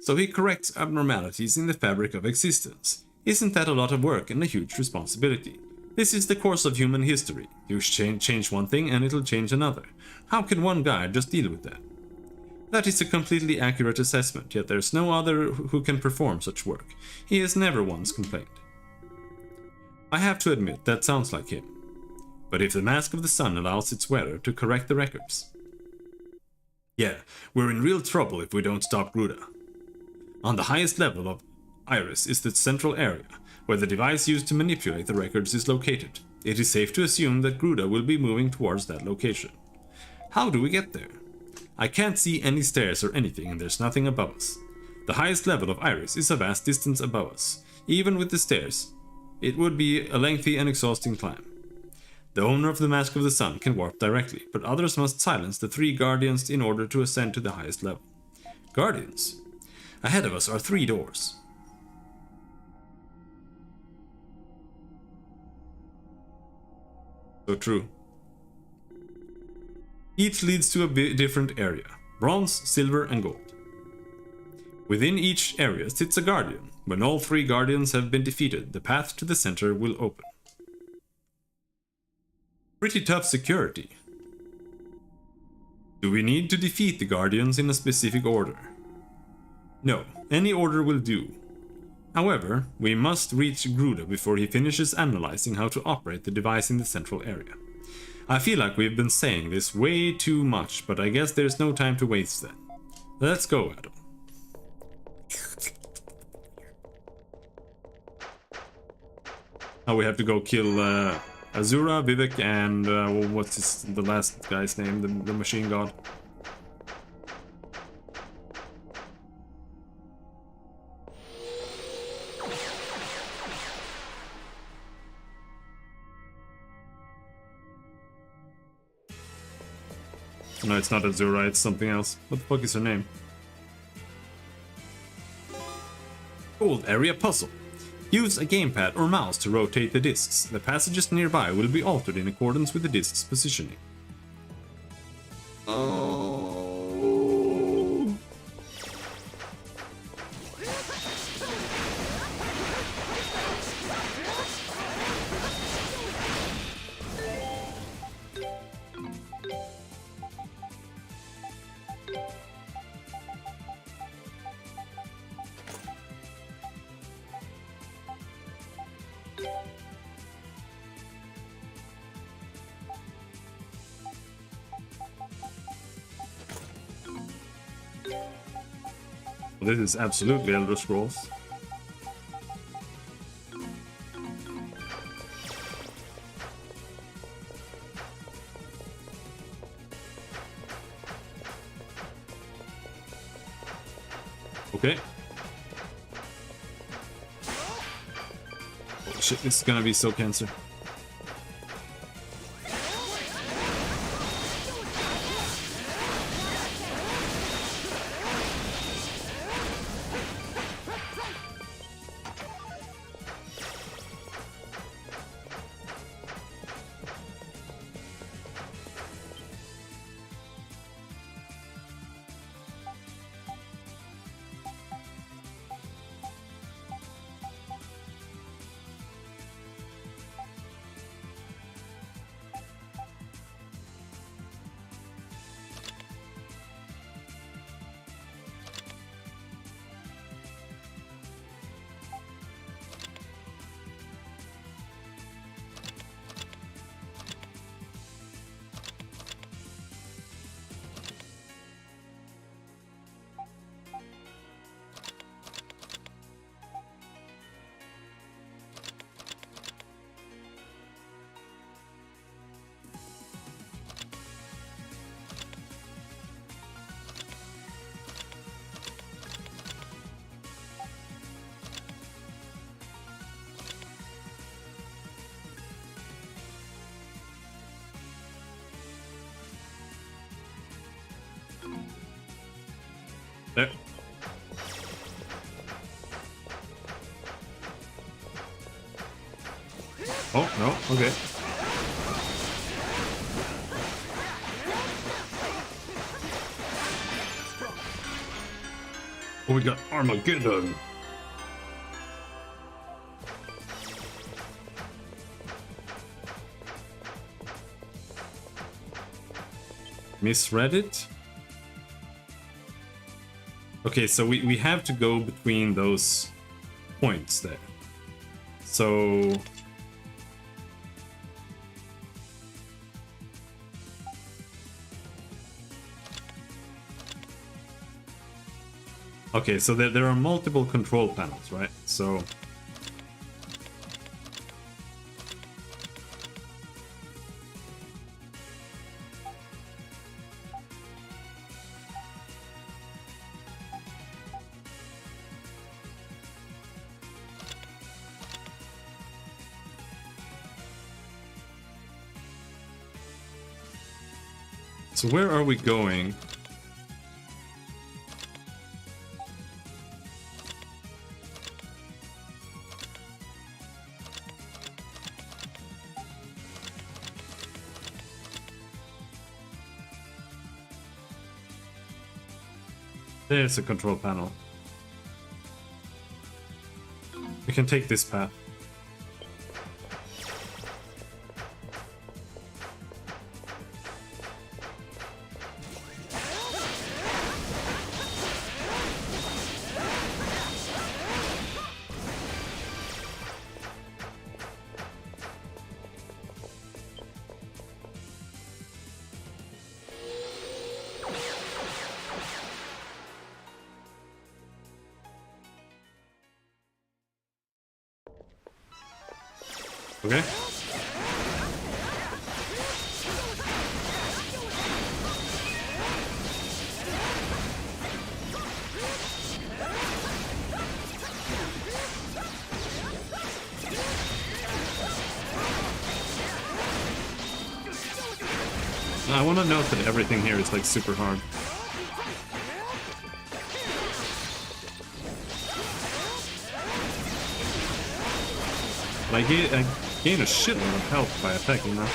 So he corrects abnormalities in the fabric of existence. Isn't that a lot of work and a huge responsibility? This is the course of human history. You change one thing and it'll change another. How can one guy just deal with that? That is a completely accurate assessment, yet there's no other who can perform such work. He has never once complained. I have to admit, that sounds like him. But if the Mask of the Sun allows its wearer to correct the records... Yeah, we're in real trouble if we don't stop Gruda. On the highest level of Iris is the central area, where the device used to manipulate the records is located. It is safe to assume that Gruda will be moving towards that location. How do we get there? I can't see any stairs or anything, and there's nothing above us. The highest level of Iris is a vast distance above us. Even with the stairs, it would be a lengthy and exhausting climb. The owner of the Mask of the Sun can warp directly, but others must silence the 3 guardians in order to ascend to the highest level. Guardians? Ahead of us are 3 doors. So true. Each leads to a different area. Bronze, silver and gold. Within each area sits a guardian. When all 3 guardians have been defeated, the path to the center will open. Pretty tough security. Do we need to defeat the guardians in a specific order? No, any order will do. However, we must reach Gruda before he finishes analyzing how to operate the device in the central area. I feel like we've been saying this way too much, but I guess there's no time to waste then. Let's go, Adam. Now we have to go kill Azura, Vivek, and what's the last guy's name? The machine god. No, it's not Azura, it's something else. What the fuck is her name? Gold area puzzle. Use a gamepad or mouse to rotate the discs. The passages nearby will be altered in accordance with the disc's positioning. Oh. This is absolutely Elder Scrolls. Okay. Oh shit, this is gonna be so cancer. There. Oh, no, okay. Oh, we got Armageddon. Misread it? Okay, so we have to go between those points there. So... Okay, so there are multiple control panels, right? So... So where are we going? There's a control panel. We can take this path. Okay. I want to note that everything here is like super hard. But I gain a shitload of health by attacking now.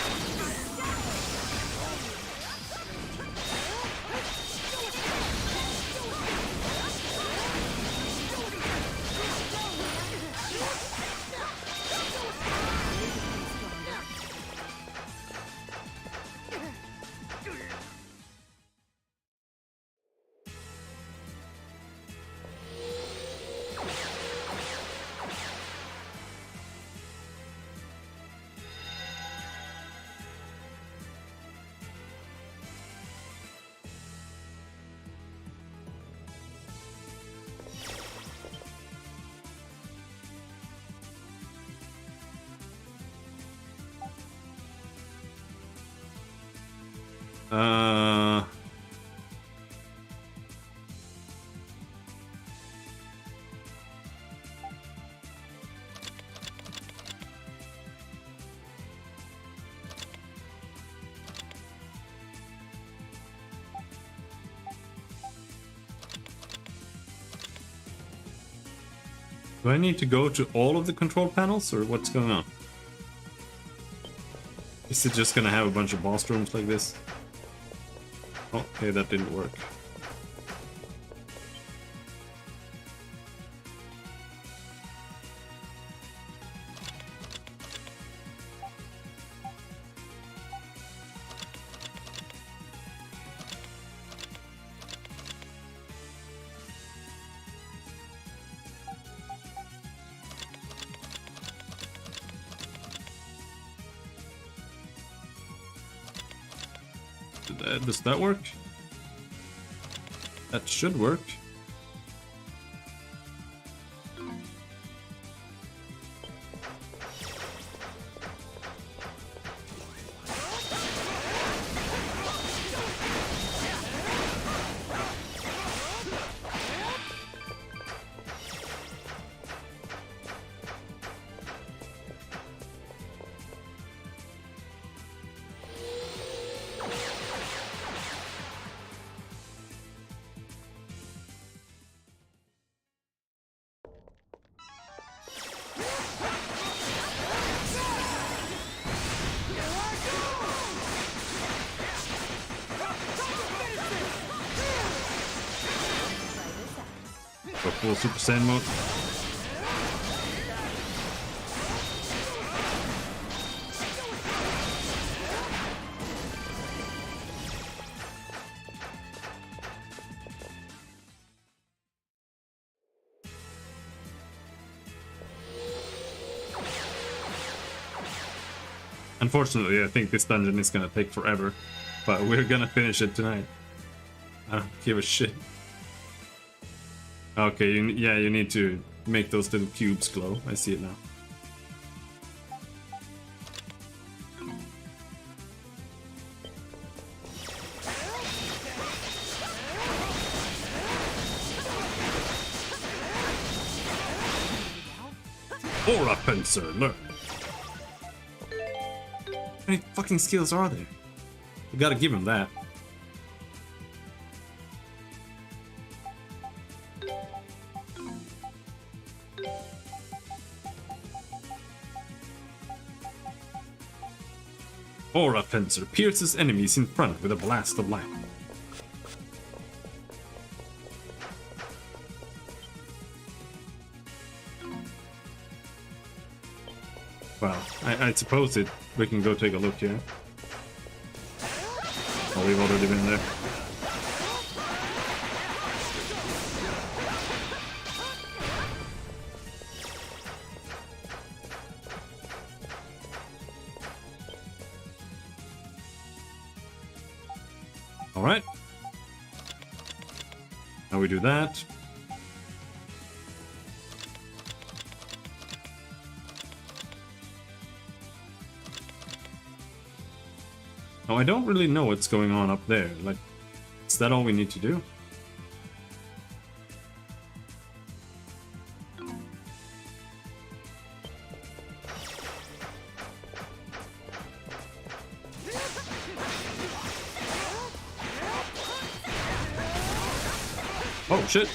Do I need to go to all of the control panels, or what's going on? Is it just gonna have a bunch of boss rooms like this? Oh, okay, that didn't work. Does that work? That should work. Go full Super Saiyan mode. Unfortunately, I think this dungeon is gonna take forever, but we're gonna finish it tonight. I don't give a shit. Okay, yeah, you need to make those little cubes glow. I see it now. Aura Fencer, learn. How many fucking skills are there? You gotta give him that. Aura Fencer pierces enemies in front with a blast of light. Well, I suppose we can go take a look here. Oh, we've already been there. Alright. Now we do that. Now I don't really know what's going on up there. Like, is that all we need to do? Oh shit!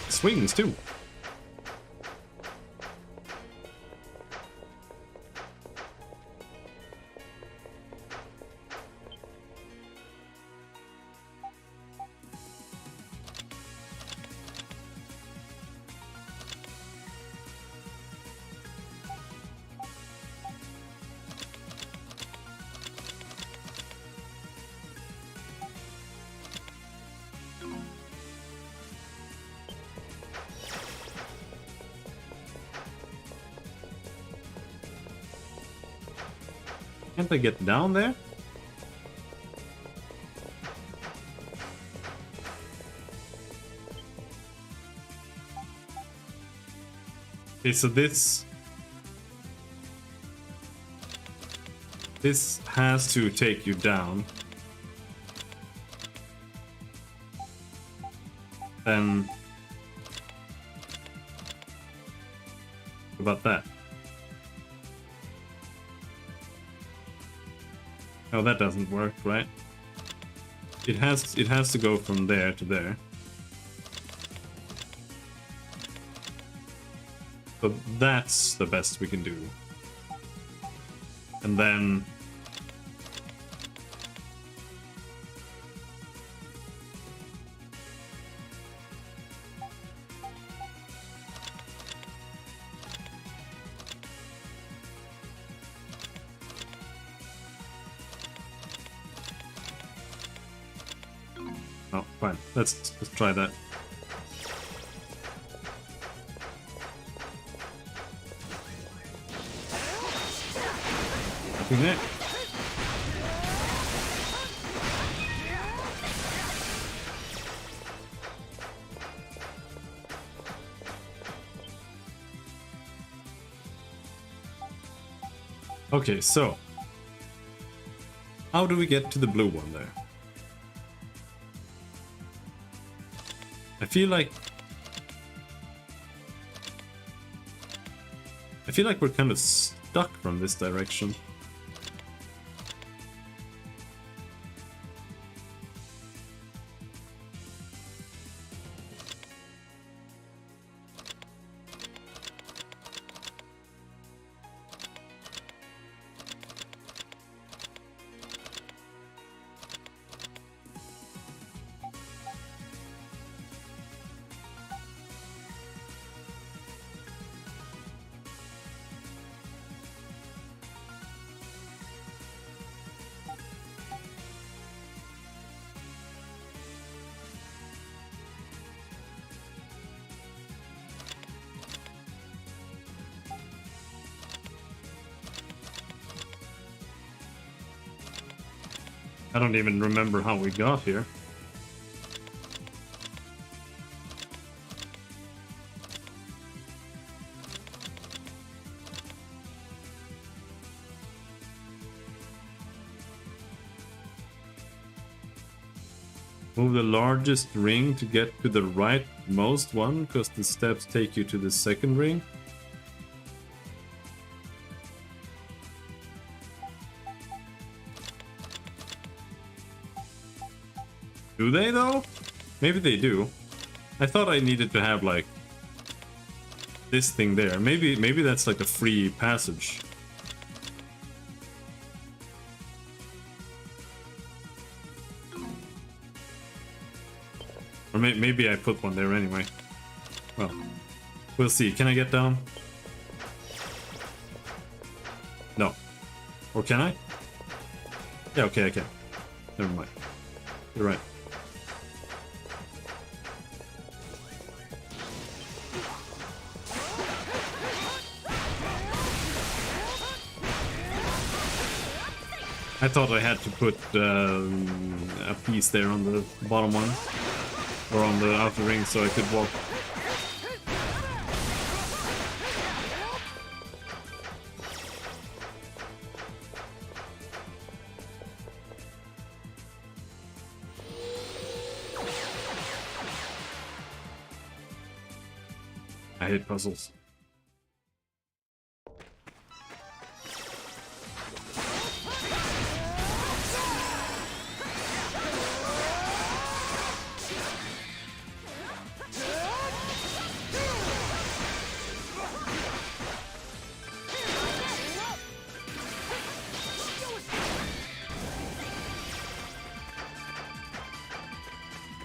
Swings too. Can't I get down there? Okay, so this has to take you down. Then what about that? Oh, that doesn't work, right? It has to go from there to there. So that's the best we can do. And then oh, fine. Let's try that. Nothing there. Okay, so how do we get to the blue one there? I feel like we're kind of stuck from this direction. I don't even remember how we got here. Move the largest ring to get to the rightmost one, because the steps take you to the second ring. Do they though? Maybe they do. I thought I needed to have like this thing there. Maybe that's like a free passage. Or maybe I put one there anyway. Well, we'll see. Can I get down? No. Or can I? Yeah, okay, I can. Never mind. You're right. I thought I had to put a piece there on the bottom one. Or on the outer ring so I could walk. I hate puzzles.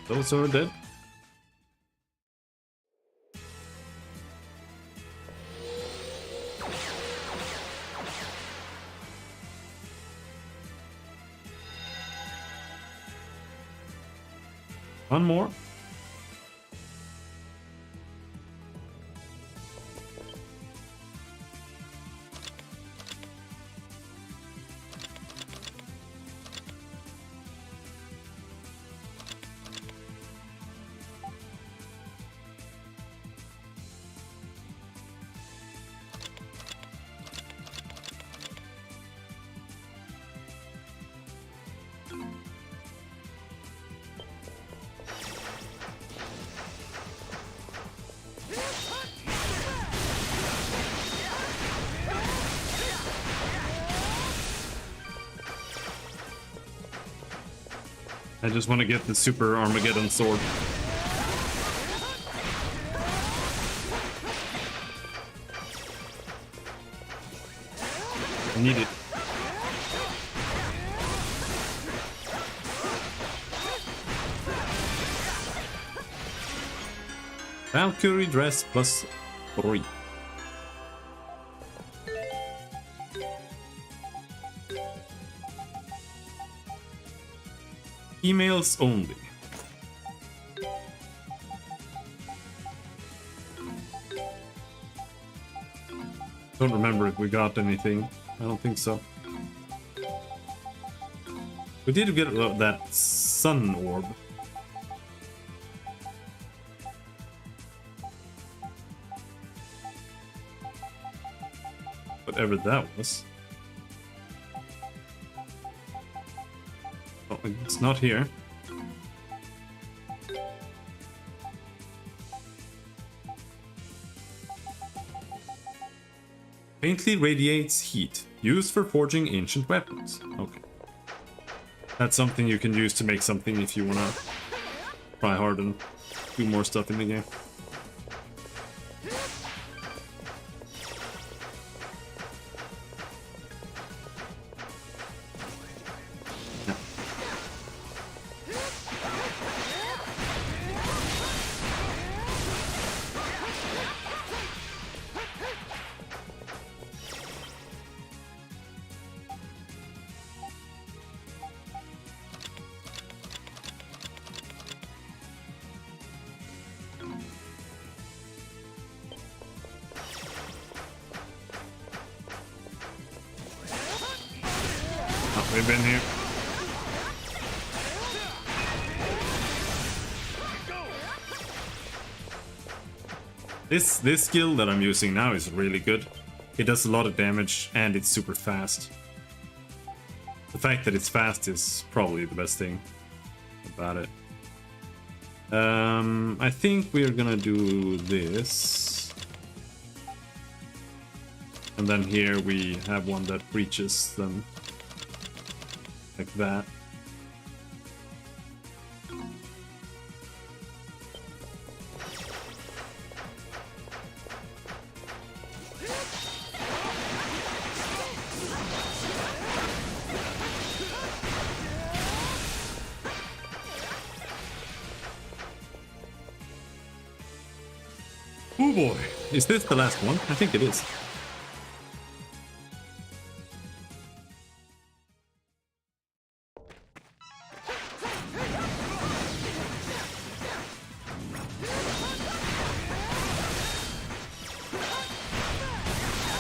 Those are dead. One more. I just want to get the Super Armageddon sword. I need it. Valkyrie dress plus 3. Emails only. Don't remember if we got anything. I don't think so. We did get that sun orb. Whatever that was. Oh, it's not here. Faintly radiates heat, used for forging ancient weapons. Okay. That's something you can use to make something if you wanna try hard and do more stuff in the game. We've been here. This skill that I'm using now is really good. It does a lot of damage and it's super fast. The fact that it's fast is probably the best thing about it. I think we're gonna do this. And then here we have one that reaches them like that. Oh boy, is this the last one? I think it is.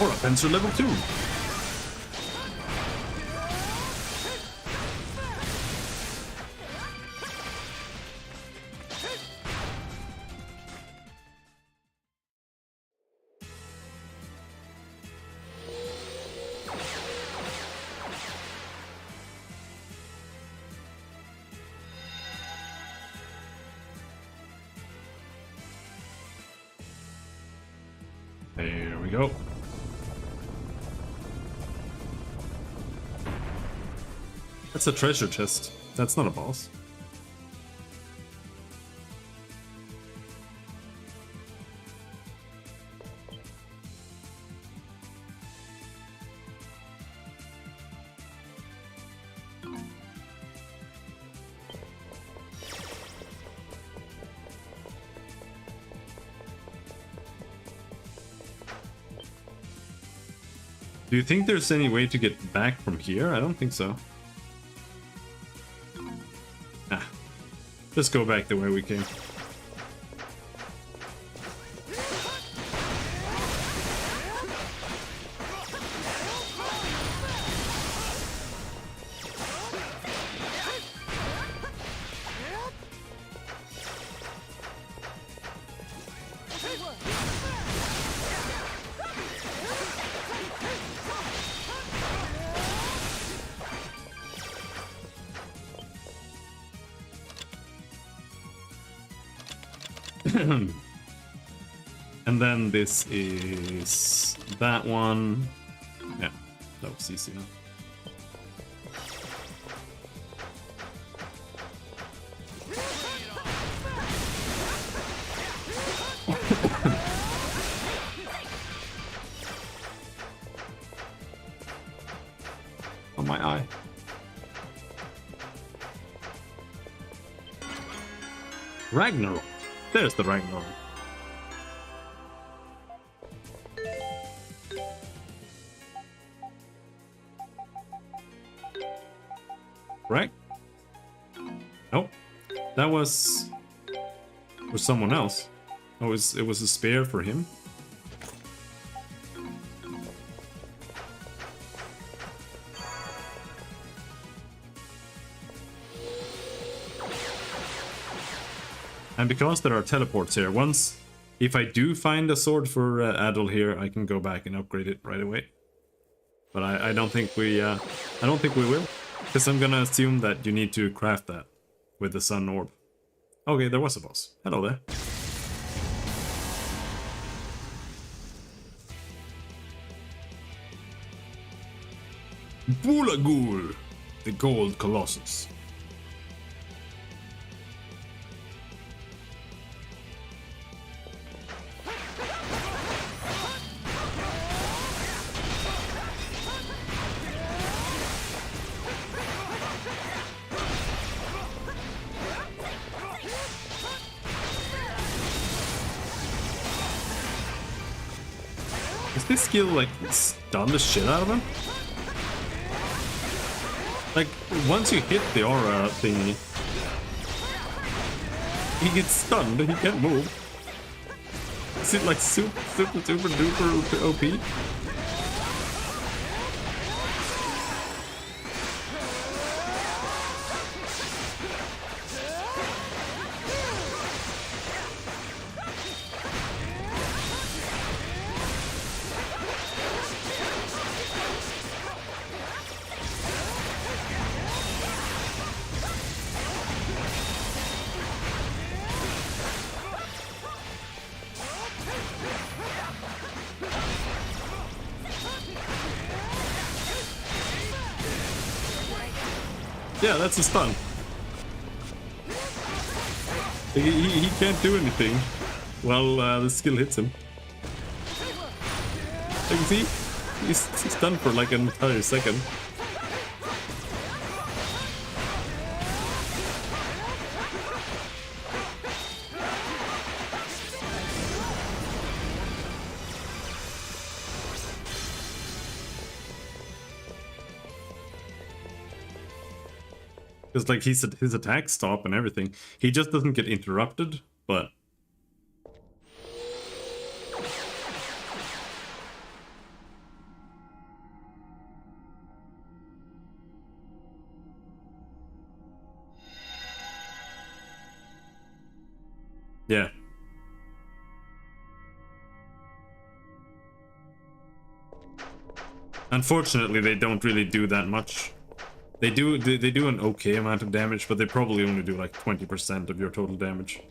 Or a pencil level 2. There we go. That's a treasure chest. That's not a boss. Do you think there's any way to get back from here? I don't think so. Ah. Let's go back the way we came. And then this is that one. Yeah, that was easy enough. On my eye. Ragnarok. There's the Ragnarok. Right? Nope. That was for someone else. Oh, it was a spear for him. And because there are teleports here, if I do find a sword for Adol here, I can go back and upgrade it right away. But I don't think we will, because I'm gonna assume that you need to craft that with the sun orb. Okay, there was a boss. Hello there. Bulagul, the Gold Colossus. Is this skill like stun the shit out of him? Like, once you hit the aura thingy, he gets stunned, he can't move. Is it like super duper OP? Yeah, that's a stun. He can't do anything. Well, the skill hits him. You can see? He's stunned for like an entire second. Because like his attacks stop and everything. He just doesn't get interrupted, but... yeah. Unfortunately, they don't really do that much. They do an okay amount of damage, but they probably only do like 20% of your total damage.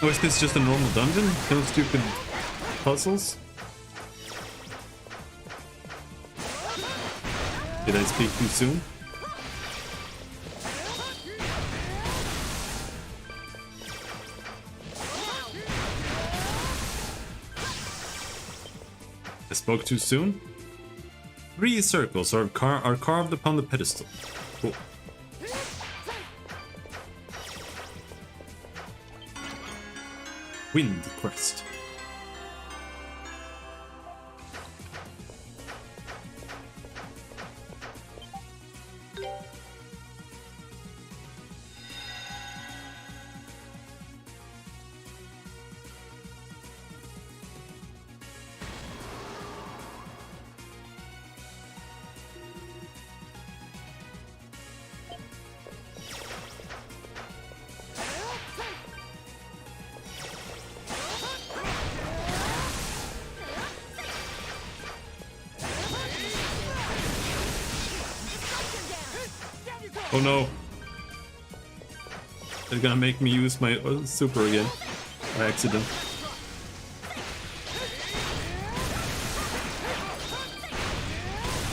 Oh, is this just a normal dungeon? No stupid puzzles? Did I speak too soon? I spoke too soon? 3 circles are carved upon the pedestal. Cool. Wind Crest. Oh no. They're gonna make me use my super again. By accident.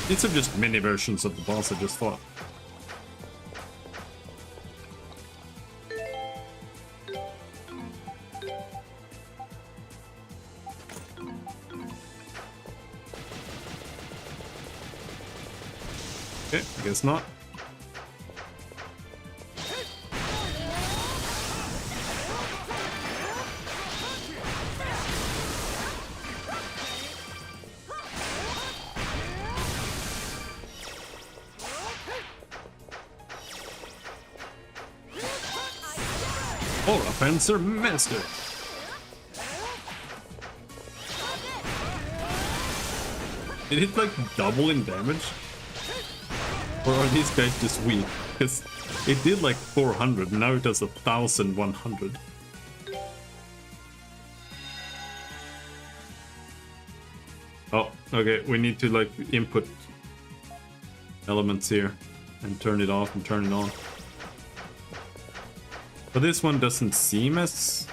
These are just mini versions of the boss I just fought. Okay, I guess not. Aura Fencer Master. Did it like double in damage? Or are these guys just weak? Because it did like 400, now it does 1,100. Oh, okay, we need to like input elements here and turn it off and turn it on. But this one doesn't seem as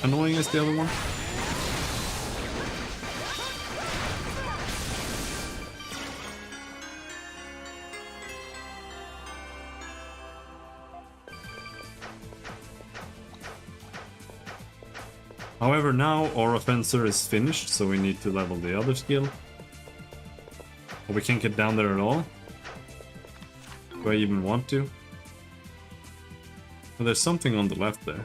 annoying as the other one. However, now Aura Fencer is finished, so we need to level the other skill. But we can't get down there at all. Do I even want to? Well, there's something on the left there.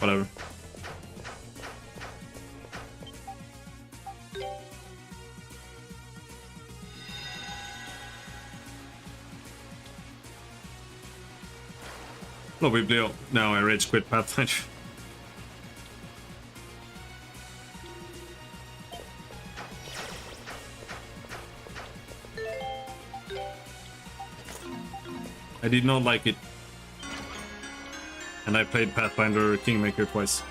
Whatever. No big deal. Now I rage quit Pathfinder. I did not like it. And I played Pathfinder Kingmaker twice.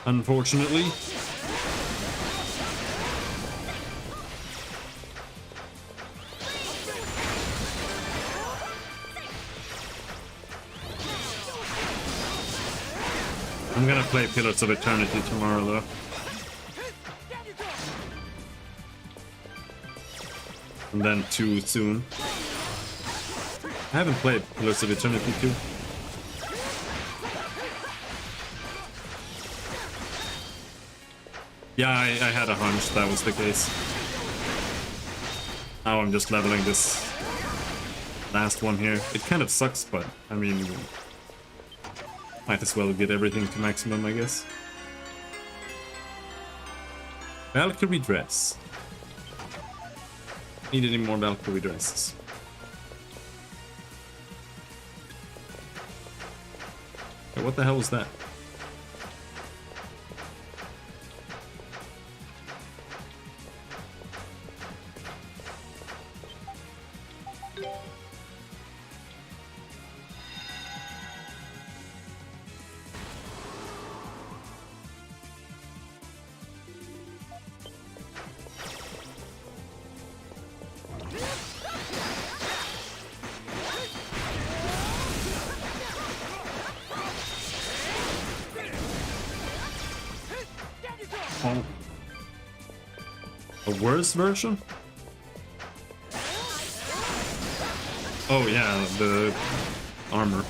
Unfortunately. I'm gonna play Pillars of Eternity tomorrow though. And then 2 soon. I haven't played Pillars of Eternity 2. Yeah, I had a hunch that was the case. Now I'm just leveling this last one here. It kind of sucks, but I mean, might as well get everything to maximum, I guess. Valkyrie dress. Need any more Valkyrie dresses? Hey, what the hell was that? Oh. A worse version? Oh yeah, the armor.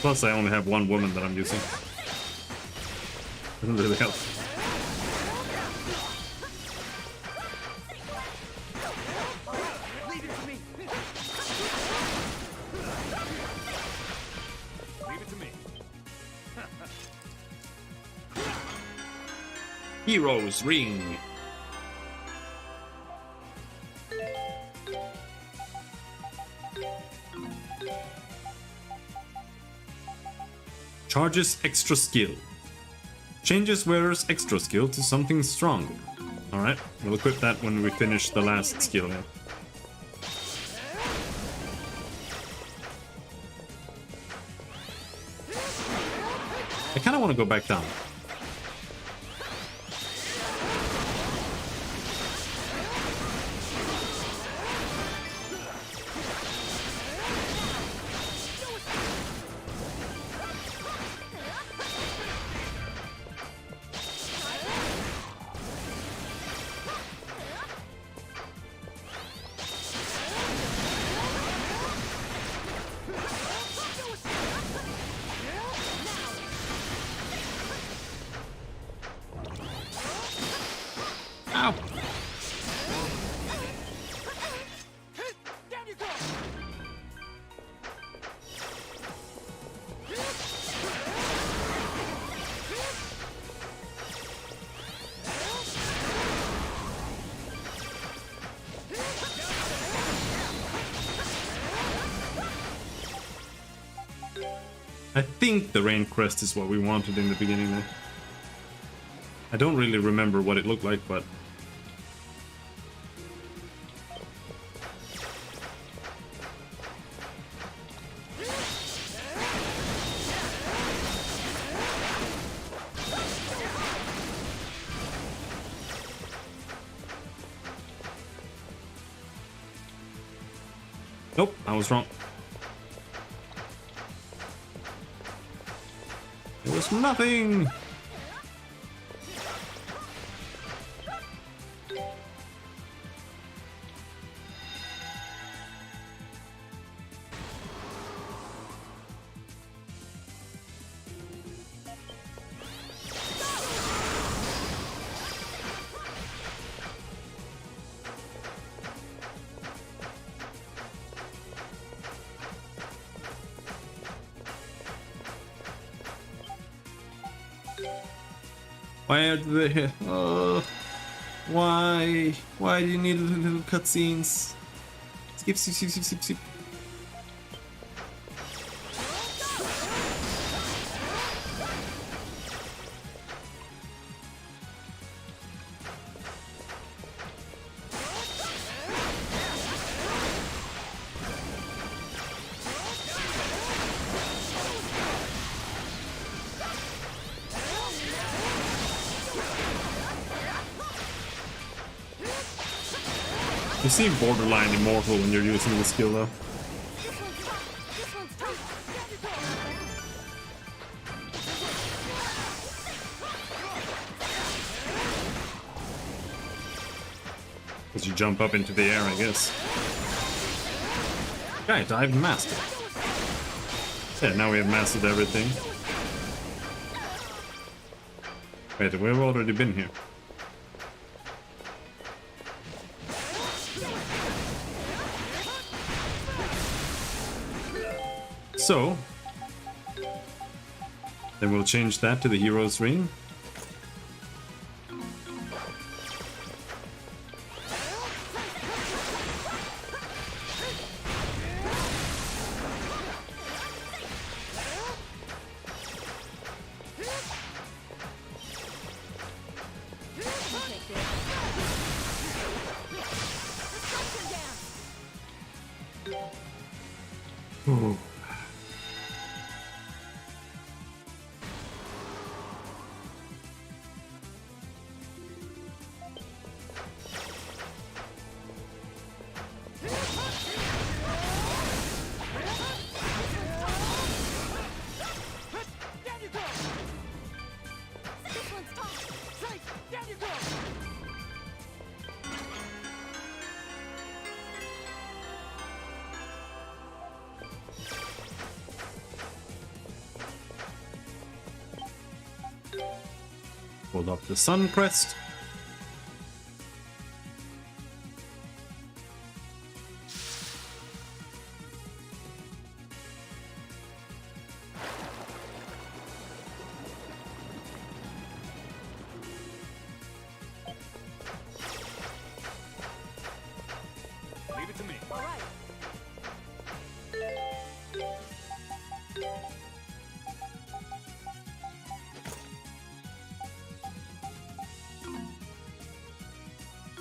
Plus I only have one woman that I'm using. Doesn't really help. Leave it to me. Leave it to me. Heroes Ring. Charges extra skill. Changes wearer's extra skill to something stronger. Alright, we'll equip that when we finish the last skill here. I kinda wanna go back down. Ow! Down you go. I think the rain crest is what we wanted in the beginning there. I don't really remember what it looked like, but... Nope, I was wrong. It was nothing! Why are they... why? Why do you need little cutscenes? Skip, skip, skip, skip, skip, skip. You seem borderline immortal when you're using the skill though. As you jump up into the air, I guess. Right, I've mastered. Yeah, now we have mastered everything. Wait, we've already been here. So, then we'll change that to the hero's ring. Ooh. Hold up the sun crest. Leave it to me. All right.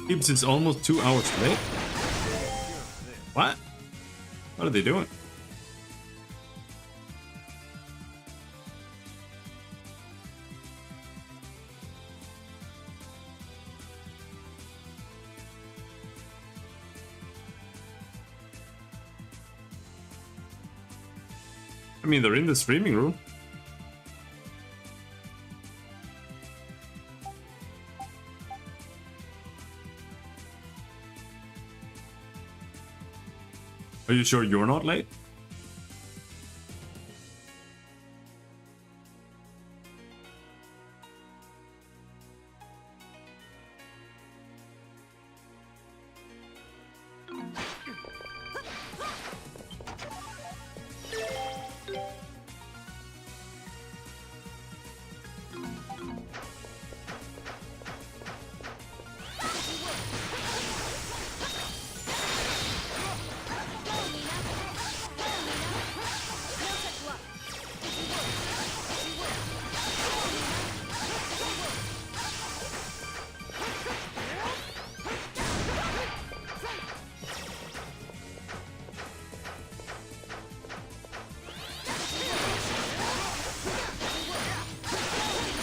Gibbs is almost 2 hours late. What? What are they doing? I mean, they're in the streaming room. Are you sure you're not late?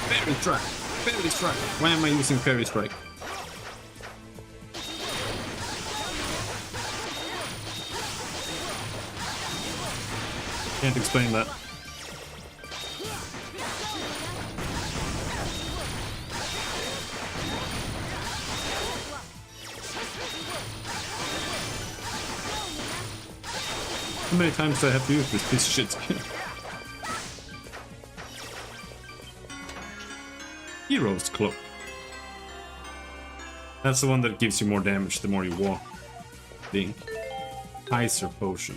Fairy strike! Fairy strike! Why am I using fairy strike? Can't explain that. How many times do I have to use this piece of shit skin? Hero's Cloak. That's the one that gives you more damage the more you walk. Think. Heiser Potion.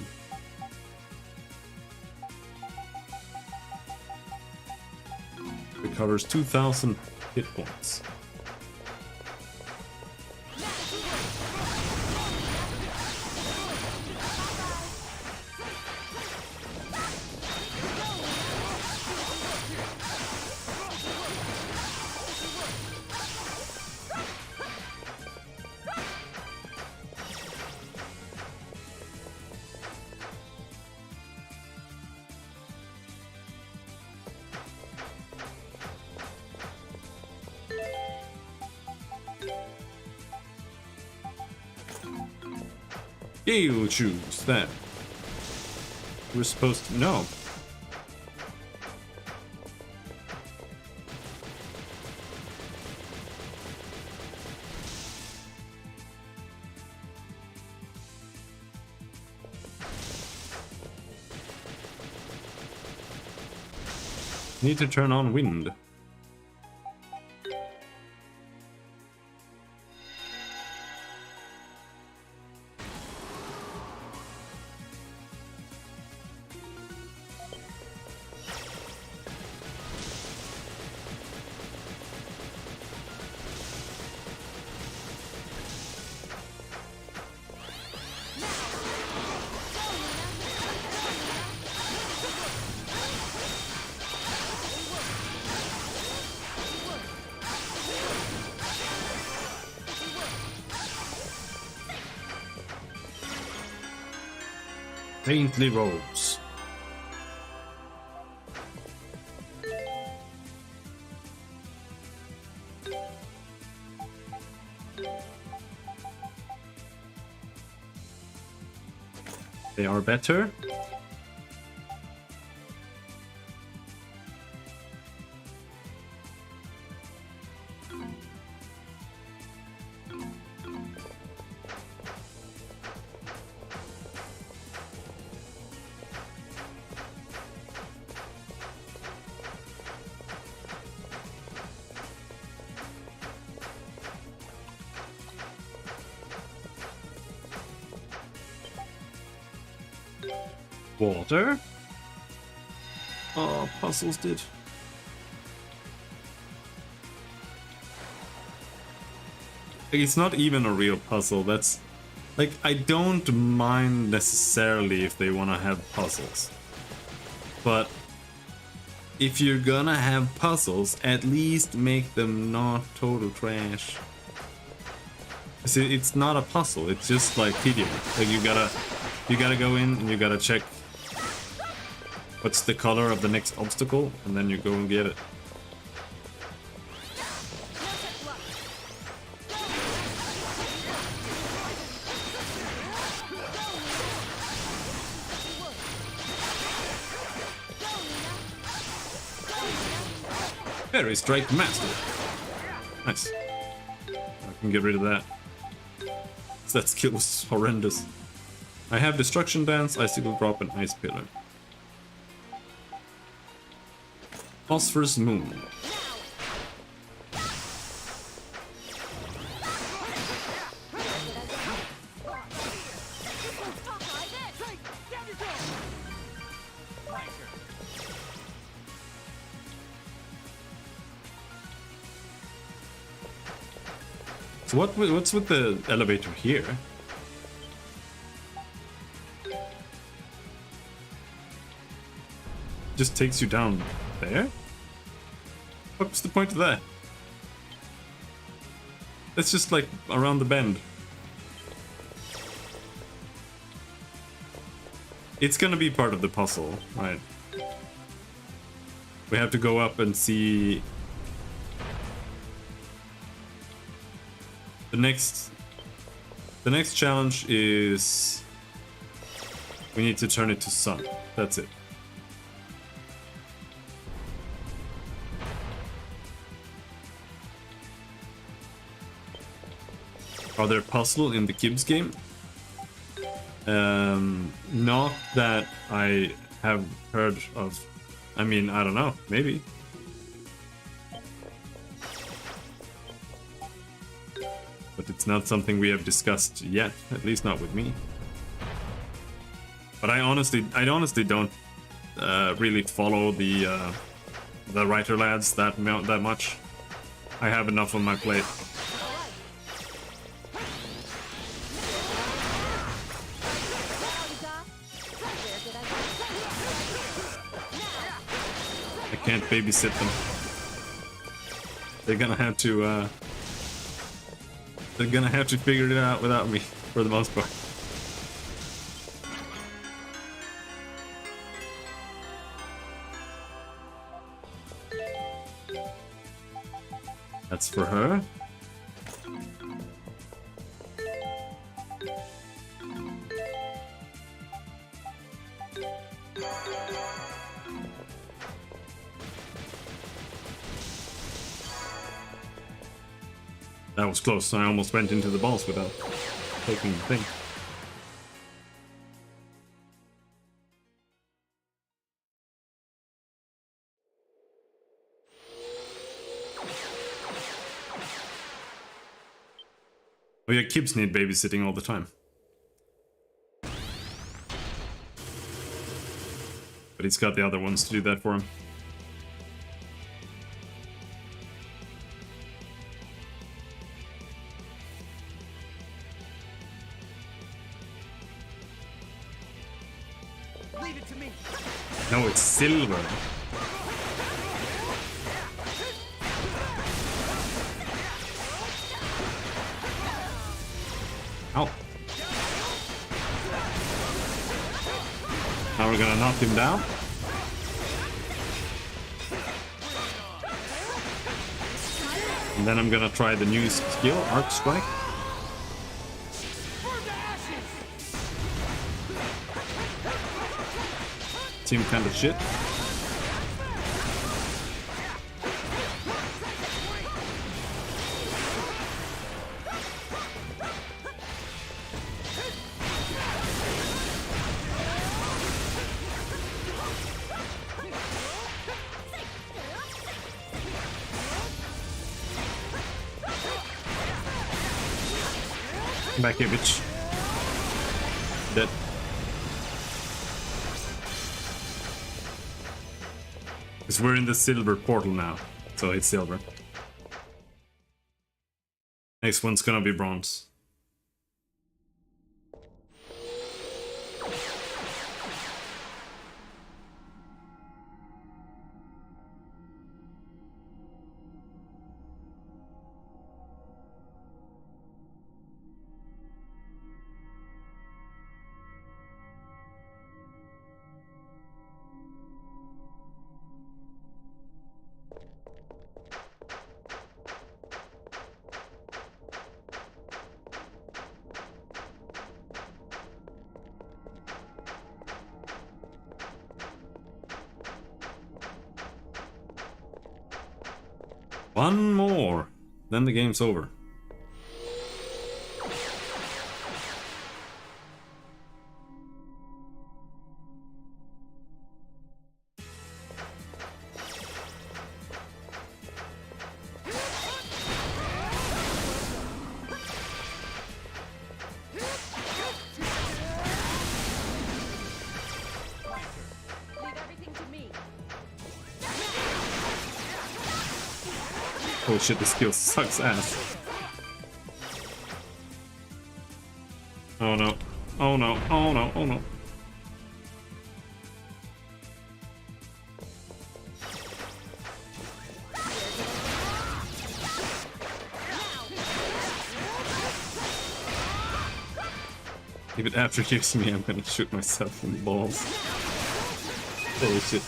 Recovers 2,000 hit points. Gale choose that. We're supposed to know. Need to turn on wind. Faintly rose. They are better. Water. Oh, puzzles did. Like, it's not even a real puzzle. That's like, I don't mind necessarily if they want to have puzzles, but if you're gonna have puzzles, at least make them not total trash. See, it's not a puzzle. It's just like tedium. Like you gotta go in and you gotta check what's the color of the next obstacle, and then you go and get it. Fairy Strike Master. Nice. I can get rid of that. That skill was horrendous. I have Destruction Dance, Icicle Drop, and Ice Pillar. Phosphorus Moon. So what's with the elevator here? Just takes you down there? What's the point of that? It's just like around the bend. It's gonna be part of the puzzle, right? We have to go up and see the next challenge is we need to turn it to sun. That's it. Are there puzzles in the Kibbs game? Not that I have heard of. I mean, I don't know. Maybe. But it's not something we have discussed yet. At least not with me. But I honestly don't really follow the writer lads that much. I have enough on my plate. I can't babysit them. They're gonna have to figure it out without me for the most part. That's for her. That was close. I almost went into the boss without taking the thing. Oh yeah, kids need babysitting all the time. But he's got the other ones to do that for him. Leave it to me. No, it's silver. Ow. Now we're gonna knock him down. And then I'm gonna try the new skill, Arc Strike. Seemed kind of shit. Back here, bitch. Dead. Because we're in the silver portal now, so it's silver. Next one's gonna be bronze. One more, then the game's over. Oh shit, this skill sucks ass. Oh no. Oh no. Oh no. Oh no. If it after gives me, I'm gonna shoot myself in the balls. Holy shit.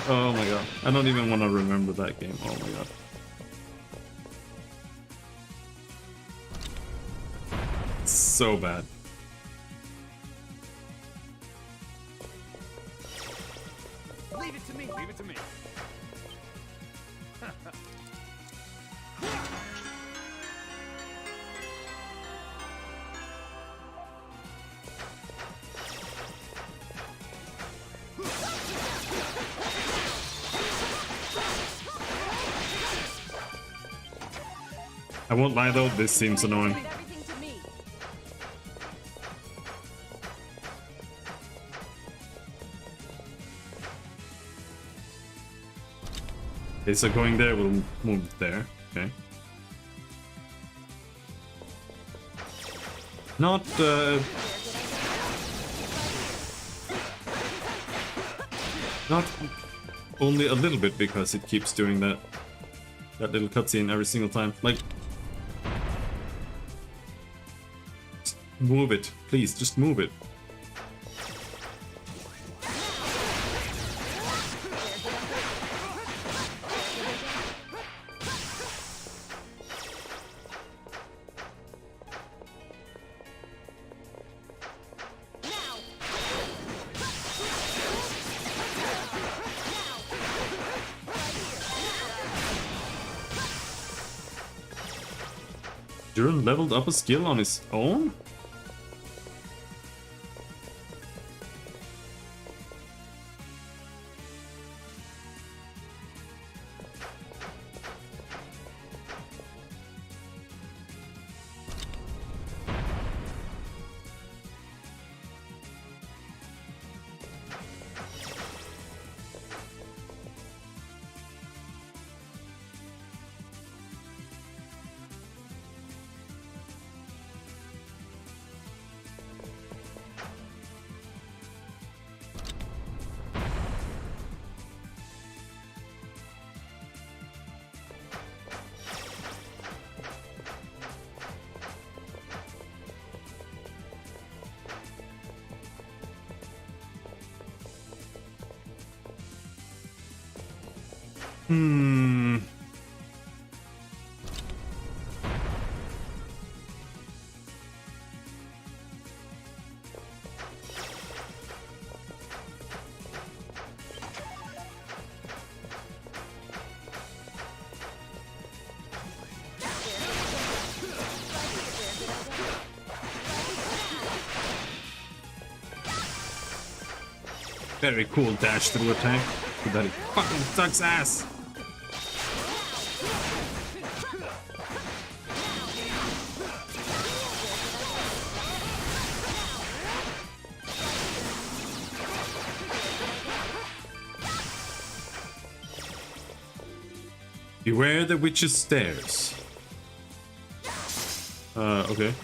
Oh my god. I don't even want to remember that game. Oh my god. So bad. Leave it to me. Leave it to me. I won't lie though, this seems annoying. Okay, so going there will move there, okay. Not, not only a little bit, because it keeps doing that little cutscene every single time. Like, just move it, please, just move it. Duran leveled up a skill on his own? Hmm. Very cool dash through attack. But it fucking sucks ass. Beware the witch's stairs. Okay.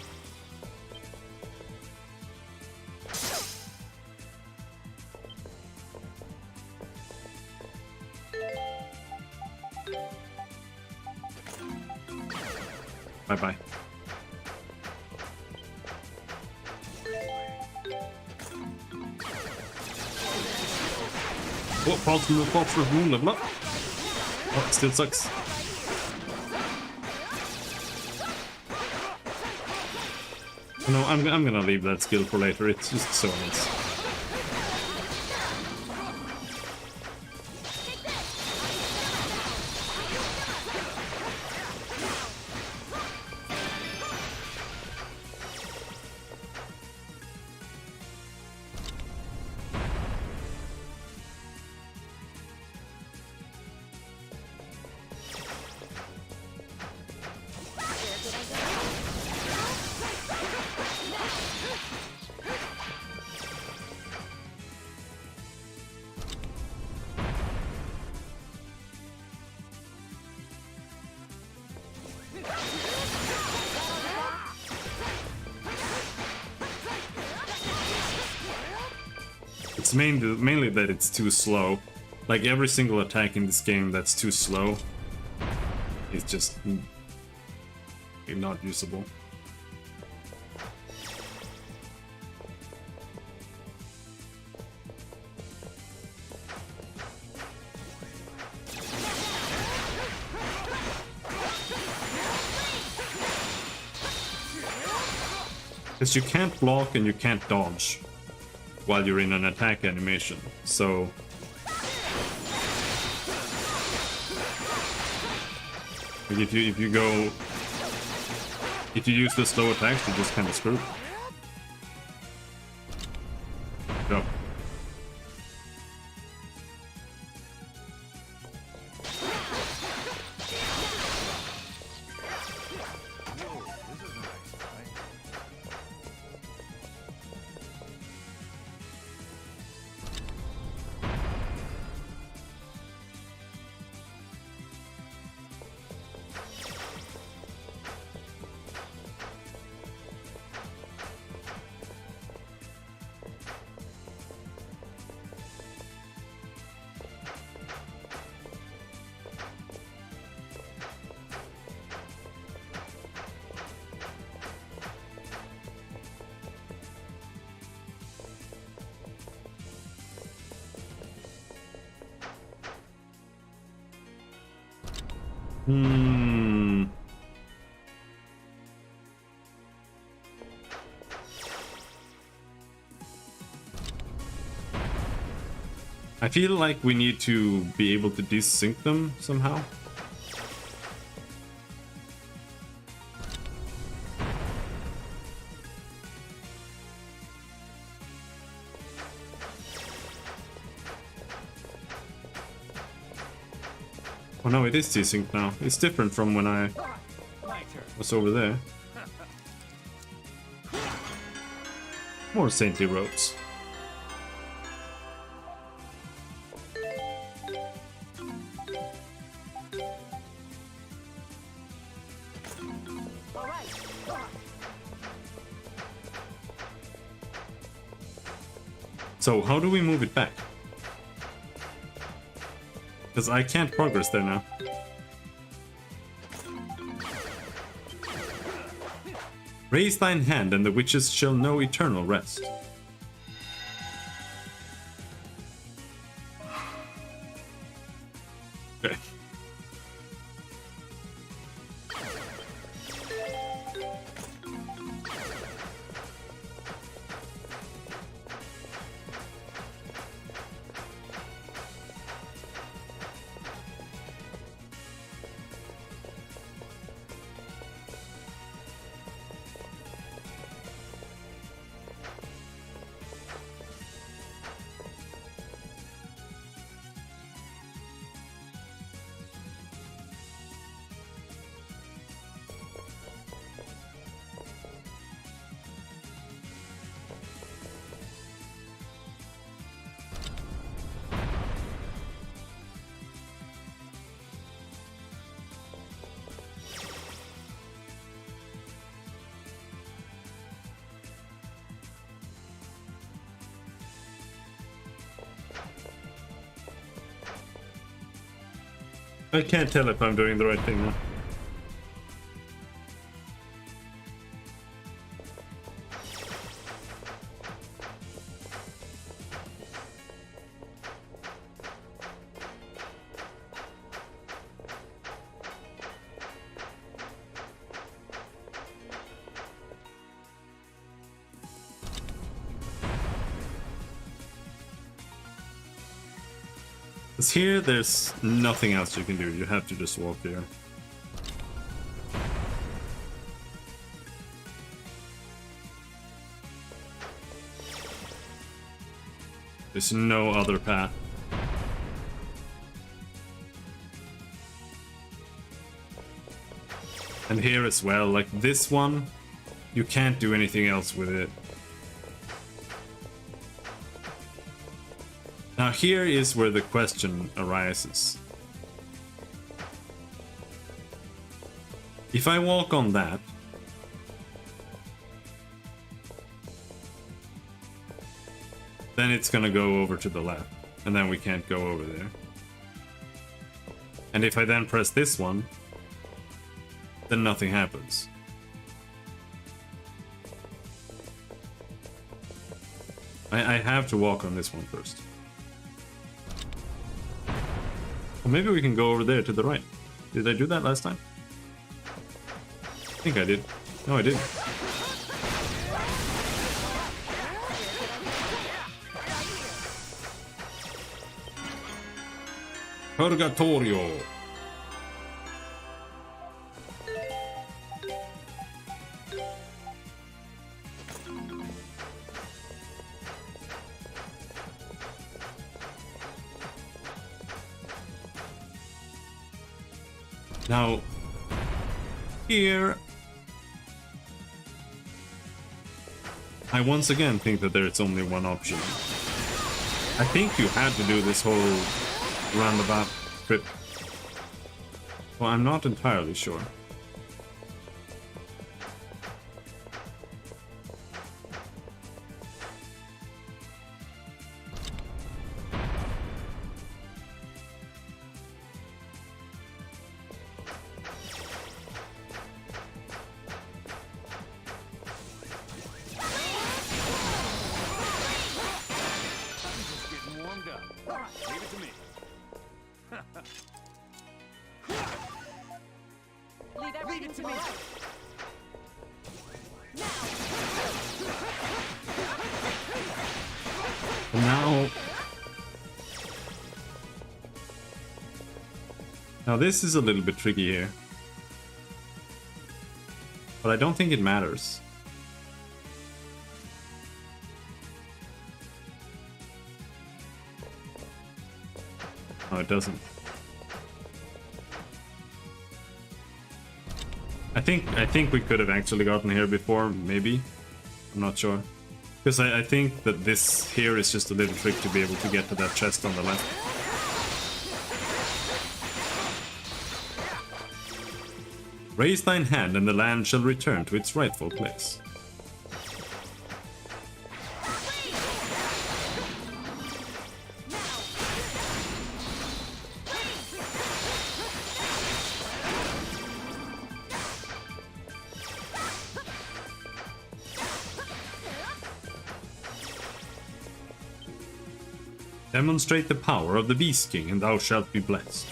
Bye-bye. Oh, false wound level up. Oh, it still sucks. No, I'm gonna leave that skill for later. It's just so nice. It's mainly that it's too slow. Like every single attack in this game that's too slow is just not usable. Because you can't block and you can't dodge while you're in an attack animation, so like if you use the slow attacks, you're just kind of screwed. Go. I feel like we need to be able to desync them somehow. Oh no, it is T-Sync now. It's different from when I My turn. was over there. More saintly roads. All right. So how do we move it back? Because I can't progress there now. Raise thine hand, and the witches shall know eternal rest. Okay. I can't tell if I'm doing the right thing now. Because here, there's nothing else you can do. You have to just walk there. There's no other path. And here as well, like this one, you can't do anything else with it. Now here is where the question arises. If I walk on that, then it's gonna go over to the left, and then we can't go over there. And if I then press this one, then nothing happens. I have to walk on this one first. Or maybe we can go over there to the right. Did I do that last time? I think I did. No, I didn't. Purgatorio. Now, here, I once again think that there's only one option. I think you had to do this whole roundabout trip. Well, I'm not entirely sure. Leave it to me. And now this is a little bit tricky here. But I don't think it matters. No, it doesn't. I think we could have actually gotten here before, maybe. I'm not sure. Because I think that this here is just a little trick to be able to get to that chest on the left. Raise thine hand and the land shall return to its rightful place. Demonstrate the power of the Beast King, and thou shalt be blessed.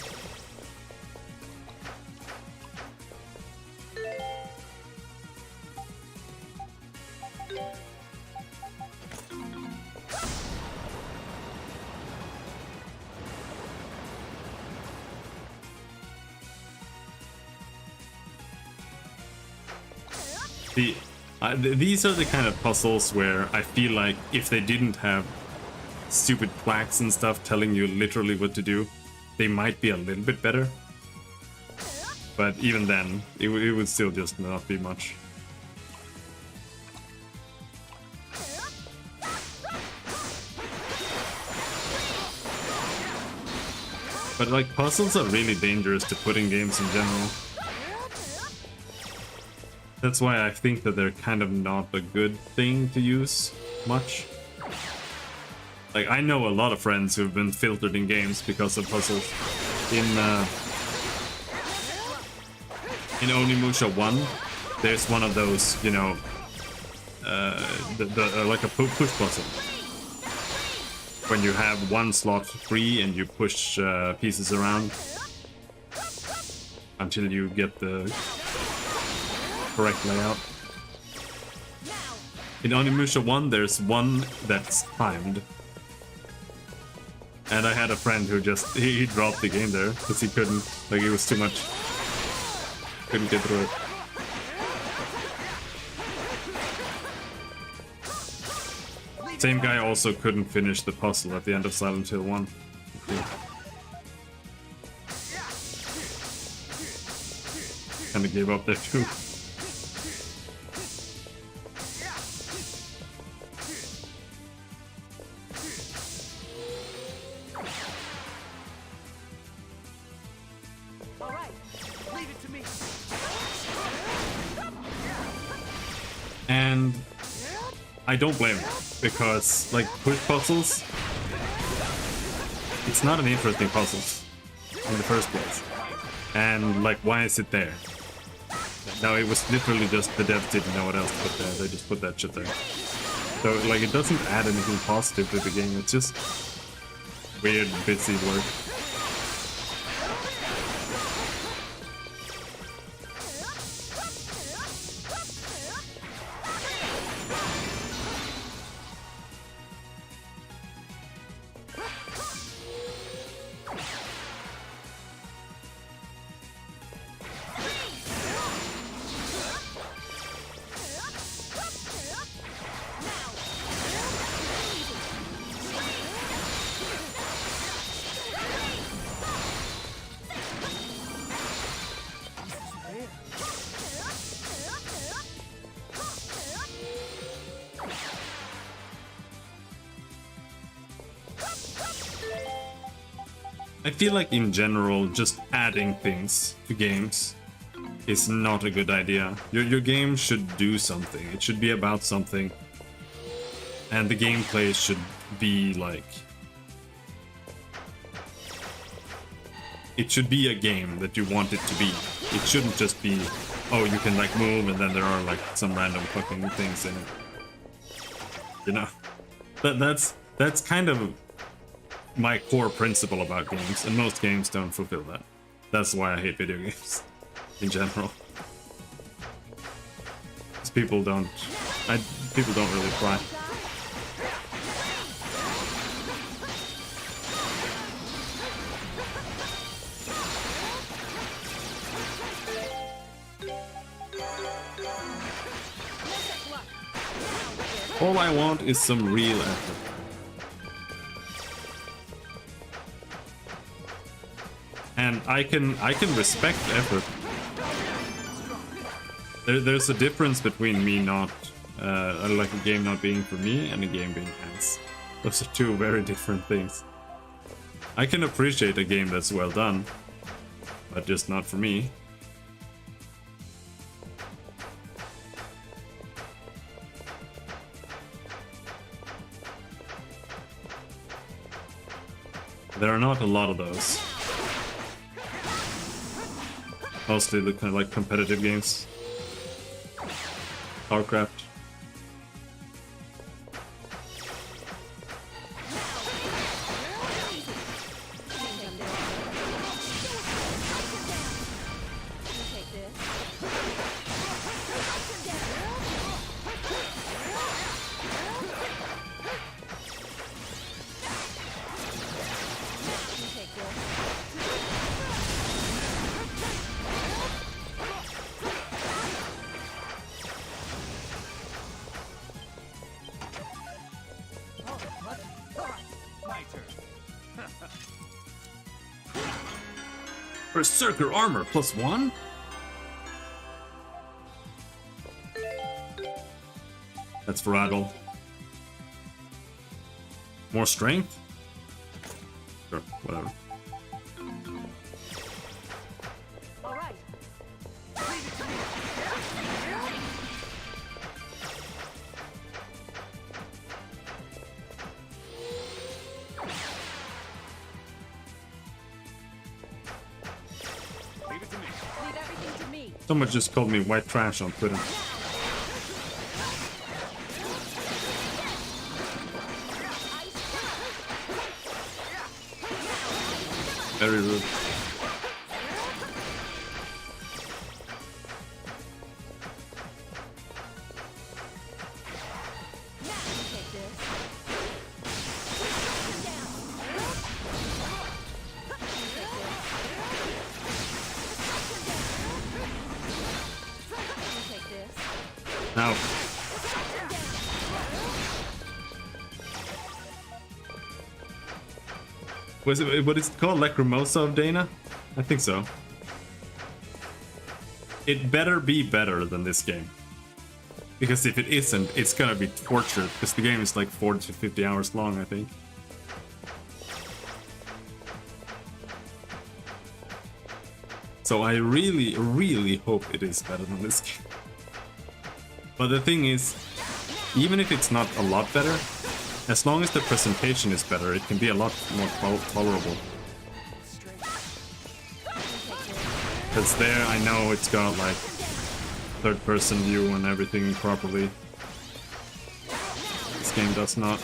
These are the kind of puzzles where I feel like if they didn't have stupid plaques and stuff telling you literally what to do, they might be a little bit better. But even then, it would still just not be much. But like, puzzles are really dangerous to put in games in general. That's why I think that they're kind of not a good thing to use much. Like, I know a lot of friends who've been filtered in games because of puzzles. In Onimusha 1, there's one of those, you know, like a push puzzle. When you have one slot free and you push pieces around until you get the correct layout. In Onimusha 1, there's one that's timed. And I had a friend who just, he dropped the game there, because he couldn't, like, it was too much. Couldn't get through it. Same guy also couldn't finish the puzzle at the end of Silent Hill 1. Kinda gave up there too. And I don't blame him, because, like, push puzzles, it's not an interesting puzzle in the first place. And, like, why is it there? No, it was literally just the devs didn't know what else to put there, they just put that shit there. So, like, it doesn't add anything positive to the game, it's just weird, busy work. I feel like in general, just adding things to games is not a good idea. Your game should do something. It should be about something. And the gameplay should be like... It should be a game that you want it to be. It shouldn't just be, oh, you can like move and then there are like some random fucking things in it. You know? That's kind of my core principle about games, and most games don't fulfill that. That's why I hate video games in general. Because people don't really try. All I want is some real effort. And I can respect effort. There's a difference between me not, like a game not being for me and a game being ass. Those are two very different things. I can appreciate a game that's well done, but just not for me. There are not a lot of those. Mostly the kind of like competitive games. StarCraft. Berserker armor +1? That's for Adol. More strength? Sure, whatever. All right. Leave it to me. Leave everything to me. Someone just called me white trash on Twitter. Very rude. Take this. Take this. Now. Was it, what is it called? Lacrimosa of Dana? I think so. It better be better than this game. Because if it isn't, it's gonna be torture. Because the game is like 40 to 50 hours long, I think. So I really, really hope it is better than this game. But the thing is, even if it's not a lot better, as long as the presentation is better, it can be a lot more tolerable. Because there, I know it's got like third-person view and everything properly. This game does not.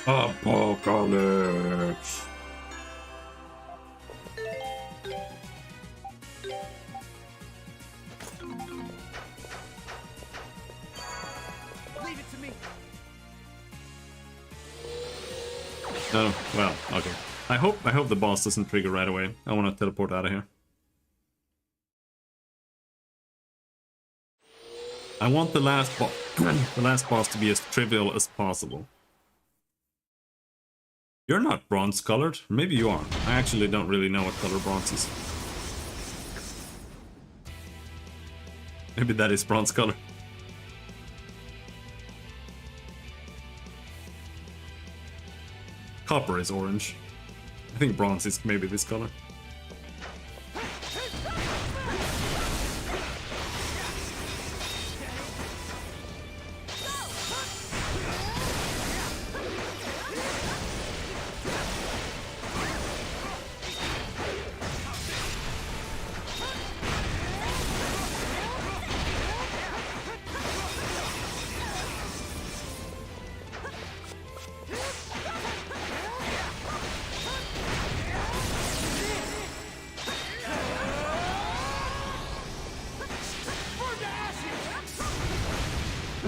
Apocalypse! Leave it to me. Oh, well, okay. I hope the boss doesn't trigger right away. I want to teleport out of here. I want the last boss to be as trivial as possible. You're not bronze colored. Maybe you are. I actually don't really know what color bronze is. Maybe that is bronze color. Copper is orange. I think bronze is maybe this color.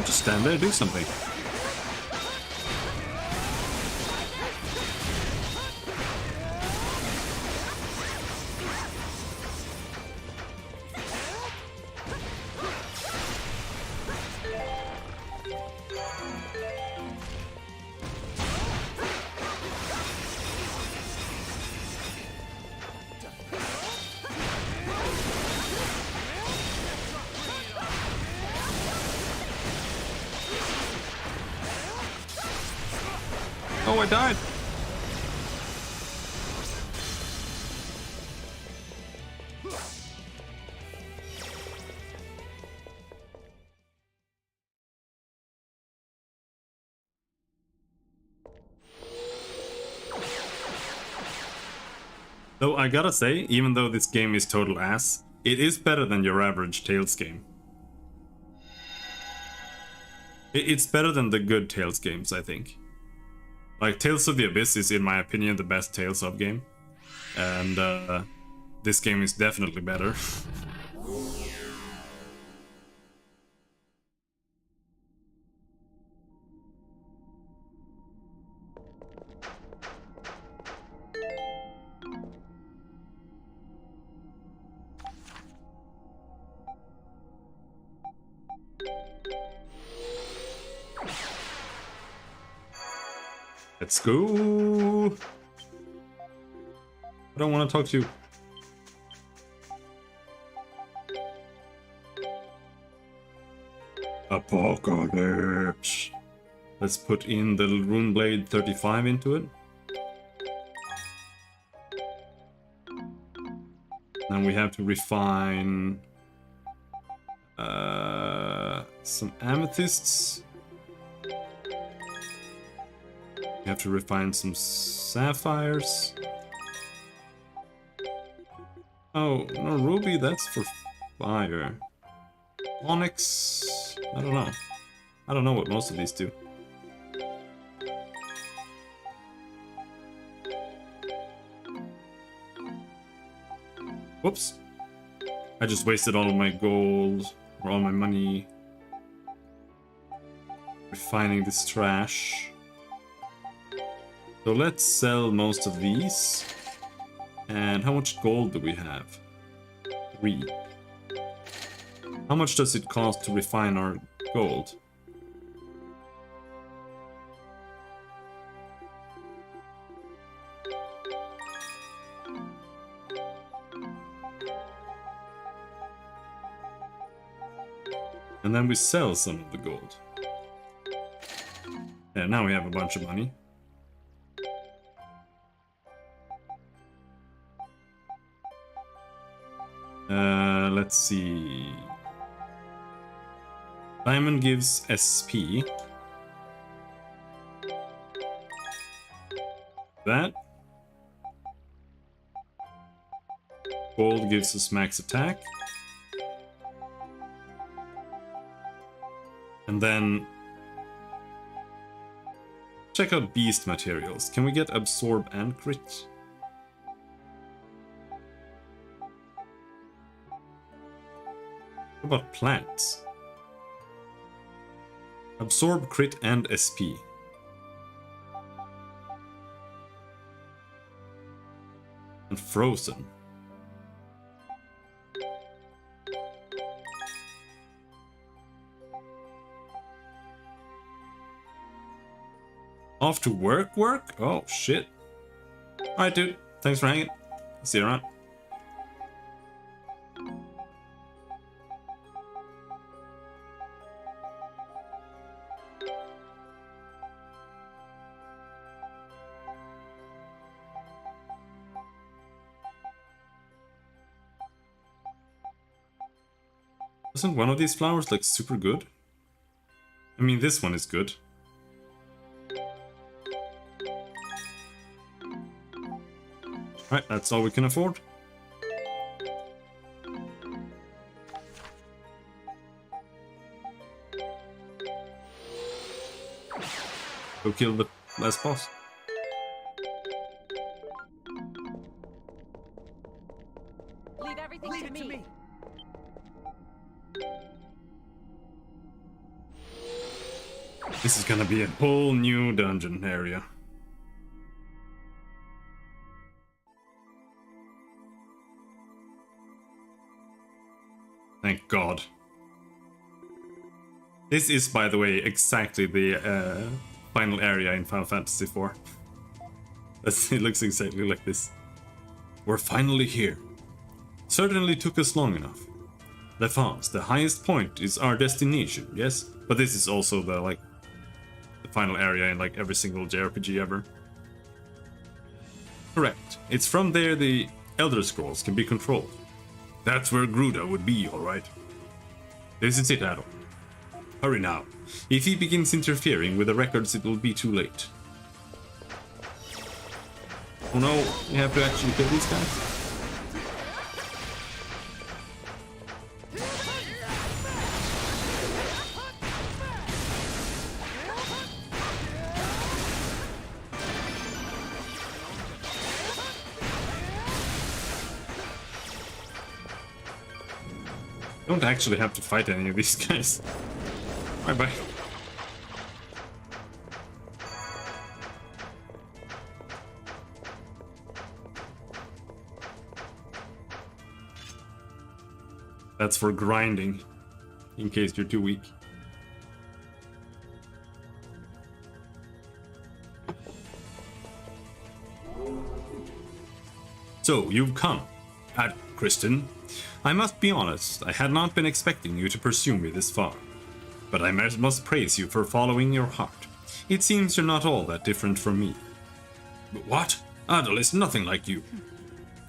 Just stand there, do something. Oh, I died! Though I gotta say, even though this game is total ass, it is better than your average Tales game. It's better than the good Tales games, I think. Like, Tales of the Abyss is, in my opinion, the best Tales of game. And this game is definitely better. Let's go! I don't want to talk to you. Apocalypse! Let's put in the Runeblade 35 into it. Then we have to refine some amethysts. We have to refine some sapphires. Oh, no, ruby, that's for fire. Onyx, I don't know. I don't know what most of these do. Whoops. I just wasted all of my gold, or all my money, refining this trash. So let's sell most of these. And how much gold do we have? 3. How much does it cost to refine our gold? And then we sell some of the gold. Yeah, now we have a bunch of money. Let's see. Diamond gives SP. That. Gold gives us max attack. And then check out beast materials. Can we get absorb and crit? What about plants? Absorb, crit, and SP. And frozen. Off to work? Oh, shit. Alright, dude. Thanks for hanging. See you around. Isn't one of these flowers like super good? I mean, this one is good. Alright, that's all we can afford. Go kill the last boss. Leave everything to me. This is gonna be a whole new dungeon area. Thank God. This is, by the way, exactly the final area in Final Fantasy IV. It looks exactly like this. We're finally here. Certainly took us long enough. The highest point is our destination, yes? But this is also the, like, the final area in like every single JRPG ever. Correct. It's from there the Elder Scrolls can be controlled. That's where Gruda would be, alright. This is it, Adol. Hurry now. If he begins interfering with the records, it will be too late. Oh no, we have to actually kill these guys? Don't actually have to fight any of these guys. Bye-bye. That's for grinding, in case you're too weak. So, you've come. Kristen. I must be honest, I had not been expecting you to pursue me this far. But I must praise you for following your heart. It seems you're not all that different from me. But what? Adol is nothing like you.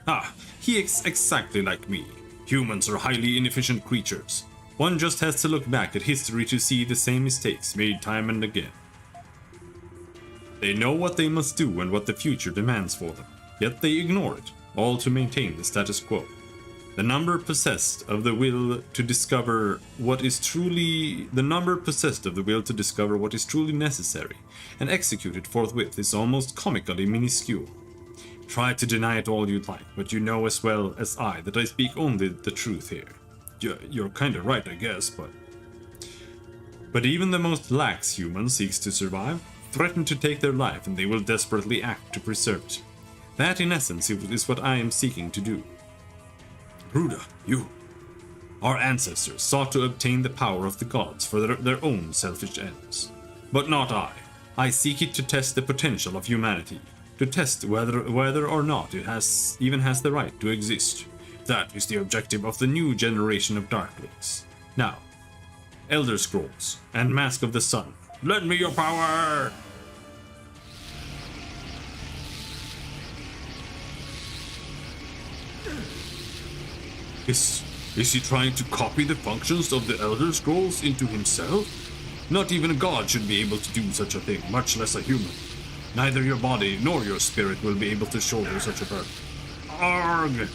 Ah, he is exactly like me. Humans are highly inefficient creatures. One just has to look back at history to see the same mistakes made time and again. They know what they must do and what the future demands for them, yet they ignore it, all to maintain the status quo. The number possessed of the will to discover what is truly necessary and execute it forthwith is almost comically minuscule. Try to deny it all you'd like, but you know as well as I that I speak only the truth here. You're kinda right, I guess, but even the most lax human seeks to survive, threaten to take their life, and they will desperately act to preserve it. That, in essence, is what I am seeking to do. Gruda, you. Our ancestors sought to obtain the power of the gods for their own selfish ends. But not I. I seek it to test the potential of humanity, to test whether or not it even has the right to exist. That is the objective of the new generation of Darklings. Now, Elder Scrolls and Mask of the Sun, lend me your power! Is he trying to copy the functions of the Elder Scrolls into himself? Not even a god should be able to do such a thing, much less a human. Neither your body nor your spirit will be able to shoulder such a burden. Arg!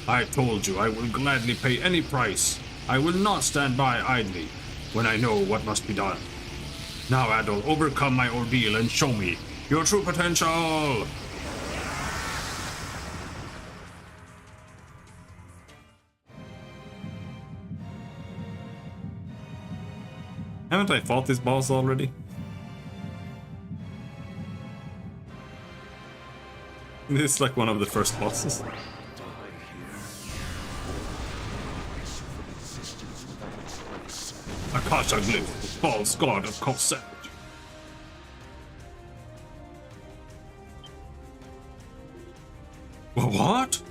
I told you I will gladly pay any price. I will not stand by idly when I know what must be done. Now, Adol, overcome my ordeal and show me your true potential! Haven't I fought this boss already? This is like one of the first bosses. Akasha Glyph, false god of Celceta. What?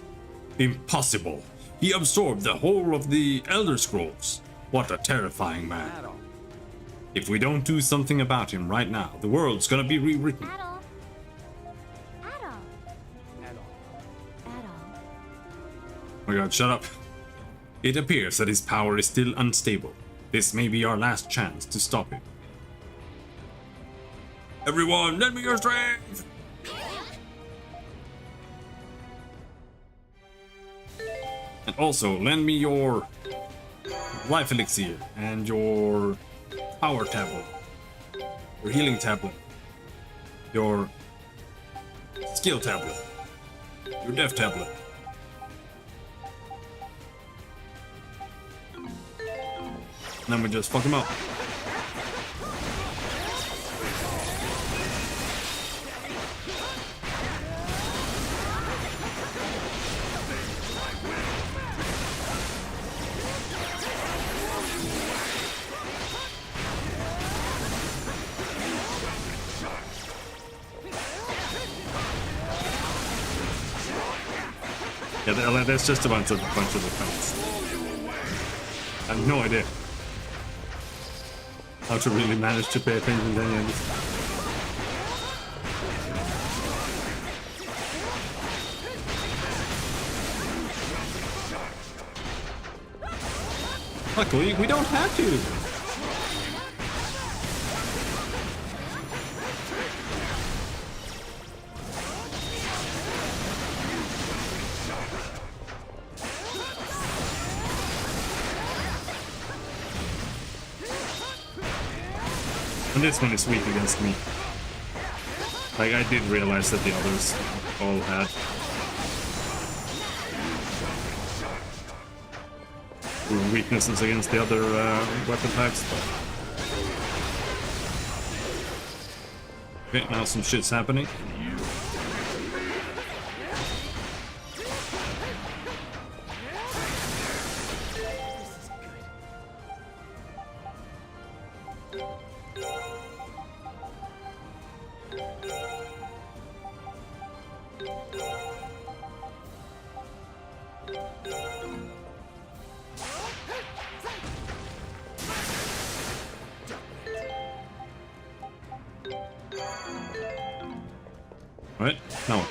Impossible. He absorbed the whole of the Elder Scrolls. What a terrifying man. If we don't do something about him right now, the world's gonna be rewritten. Adol. Oh my god, shut up. It appears that his power is still unstable. This may be our last chance to stop him. Everyone, lend me your strength! And also, lend me your life elixir and your power tablet, your healing tablet, your skill tablet, your death tablet. And then we just fuck him up. Yeah, there's just a bunch of defense. I have no idea. how to really manage to pay attention to any of this. Luckily, we don't have to. And this one is weak against me. Like, I did realize that the others all had weaknesses against the other weapon types. Okay, now some shit's happening. Right? Now.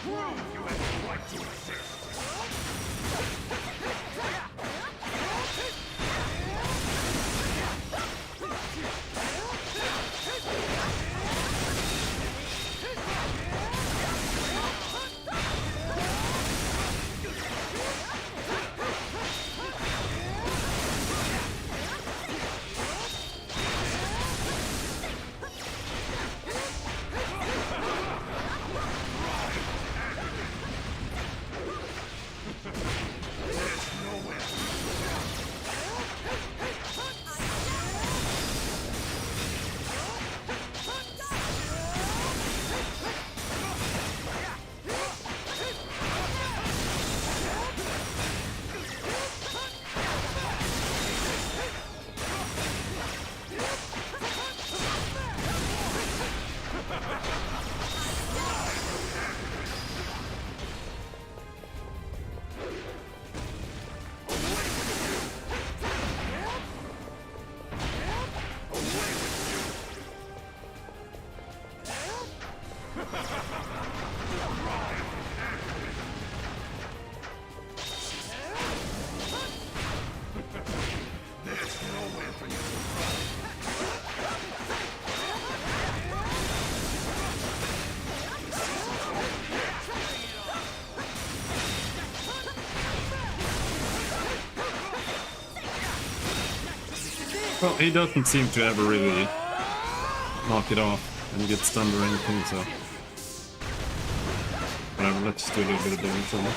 Well, he doesn't seem to ever really knock it off and get stunned or anything, so... Whatever, let's just do a little bit of damage on it.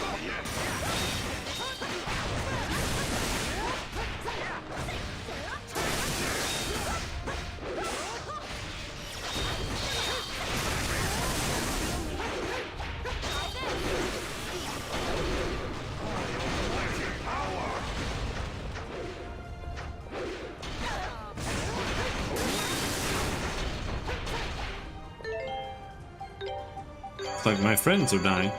Like my friends are dying.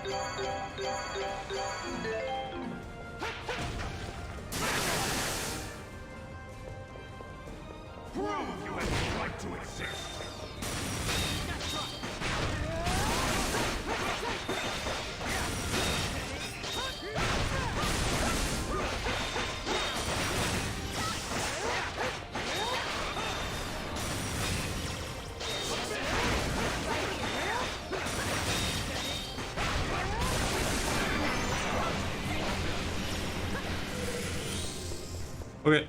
Okay,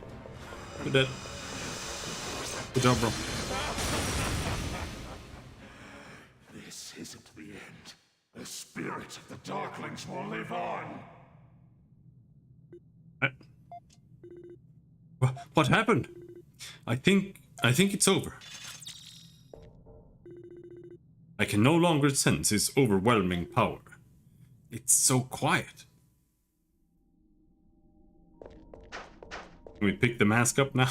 you're dead. Good job, bro. This isn't the end. The spirit of the Darklings will live on. What happened? I think it's over. I can no longer sense his overwhelming power. It's so quiet. Can we pick the mask up now?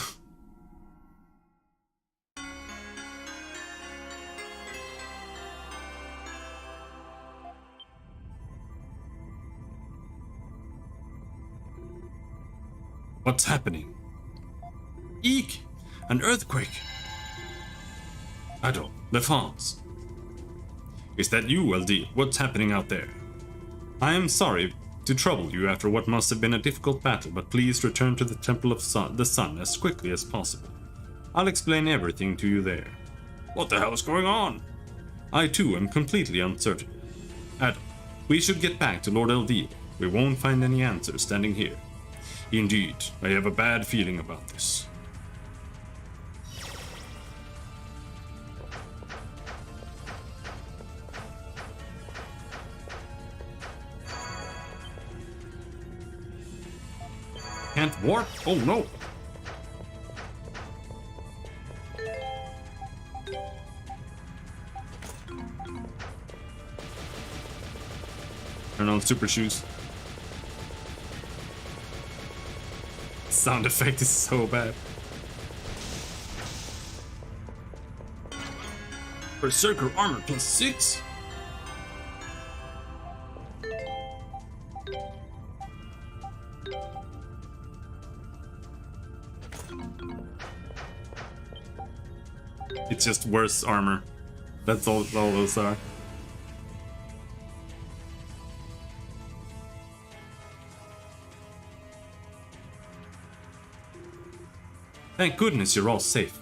What's happening? Eek! An earthquake! Adol, Lefance. Is that you, LD? What's happening out there? I am sorry to trouble you after what must have been a difficult battle, but please return to the Temple of the Sun as quickly as possible. I'll explain everything to you there. What the hell is going on? I too am completely uncertain. Adol, we should get back to Lord LD. We won't find any answers standing here. Indeed, I have a bad feeling about this. Can't warp? Oh no! Turn on super shoes. Sound effect is so bad. Berserker armor +6? It's just worse armor. That's all those are. Thank goodness you're all safe.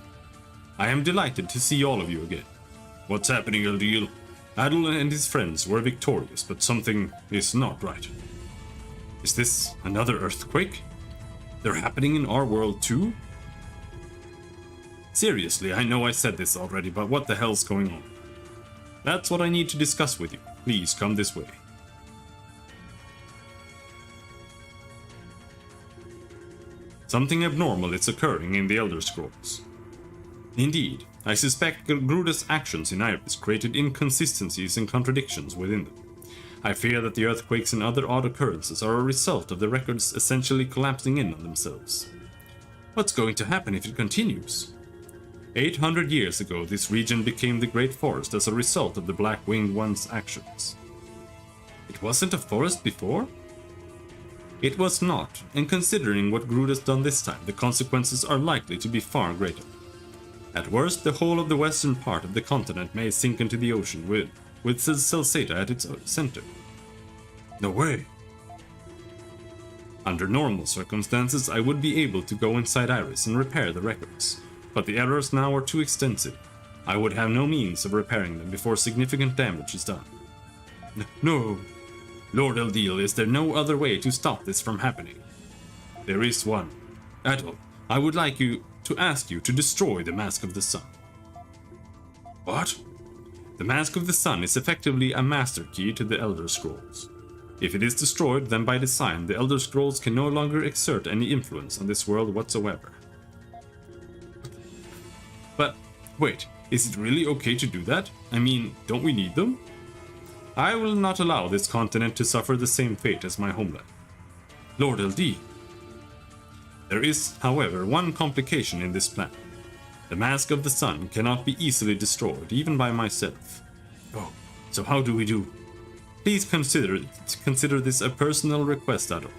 I am delighted to see all of you again. What's happening, Eldeal? Adol and his friends were victorious, but something is not right. Is this another earthquake? They're happening in our world too? Seriously, I know I said this already, but what the hell's going on? That's what I need to discuss with you. Please come this way. Something abnormal is occurring in the Elder Scrolls. Indeed, I suspect Gruda's actions in Iris created inconsistencies and contradictions within them. I fear that the earthquakes and other odd occurrences are a result of the records essentially collapsing in on themselves. What's going to happen if it continues? 800 years ago, this region became the Great Forest as a result of the Black Winged One's actions. It wasn't a forest before? It was not, and considering what Gruda's done this time, the consequences are likely to be far greater. At worst, the whole of the western part of the continent may sink into the ocean with Celceta at its center. No way! Under normal circumstances, I would be able to go inside Iris and repair the records, but the errors now are too extensive. I would have no means of repairing them before significant damage is done. No! Lord Eldeal, is there no other way to stop this from happening? There is one. Adol, I would like to ask you to destroy the Mask of the Sun. What? The Mask of the Sun is effectively a master key to the Elder Scrolls. If it is destroyed, then by design, the Elder Scrolls can no longer exert any influence on this world whatsoever. But, wait, is it really okay to do that? I mean, don't we need them? I will not allow this continent to suffer the same fate as my homeland. Lord LD. There is, however, one complication in this plan. The Mask of the Sun cannot be easily destroyed, even by myself. Oh, so how do we do? Please consider this a personal request, Adol.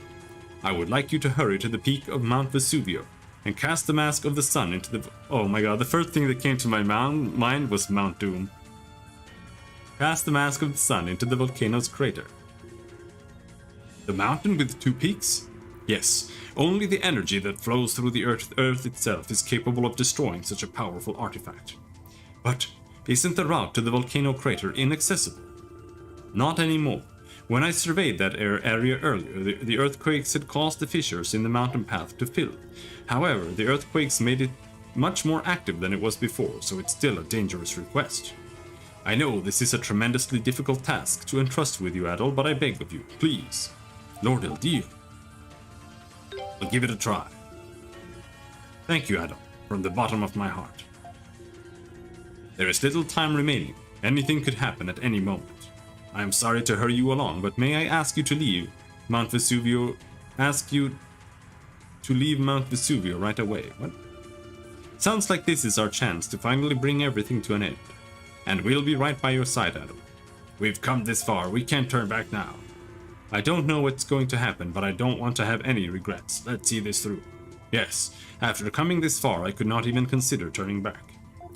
I would like you to hurry to the peak of Mount Vesuvio and cast the Mask of the Sun into the... Oh my god, the first thing that came to my mind was Mount Doom. Cast the Mask of the Sun into the volcano's crater. The mountain with 2 peaks? Yes, only the energy that flows through the Earth itself is capable of destroying such a powerful artifact. But isn't the route to the volcano crater inaccessible? Not anymore. When I surveyed that area earlier, the earthquakes had caused the fissures in the mountain path to fill. However, the earthquakes made it much more active than it was before, so it's still a dangerous request. I know this is a tremendously difficult task to entrust with you, Adol, but I beg of you, please. Lord Eldeal. I'll give it a try. Thank you, Adol, from the bottom of my heart. There is little time remaining. Anything could happen at any moment. I am sorry to hurry you along, but may I ask you to leave Mount Vesuvio right away? What? Sounds like this is our chance to finally bring everything to an end. And we'll be right by your side, Adol. We've come this far, we can't turn back now. I don't know what's going to happen, but I don't want to have any regrets. Let's see this through. Yes, after coming this far, I could not even consider turning back.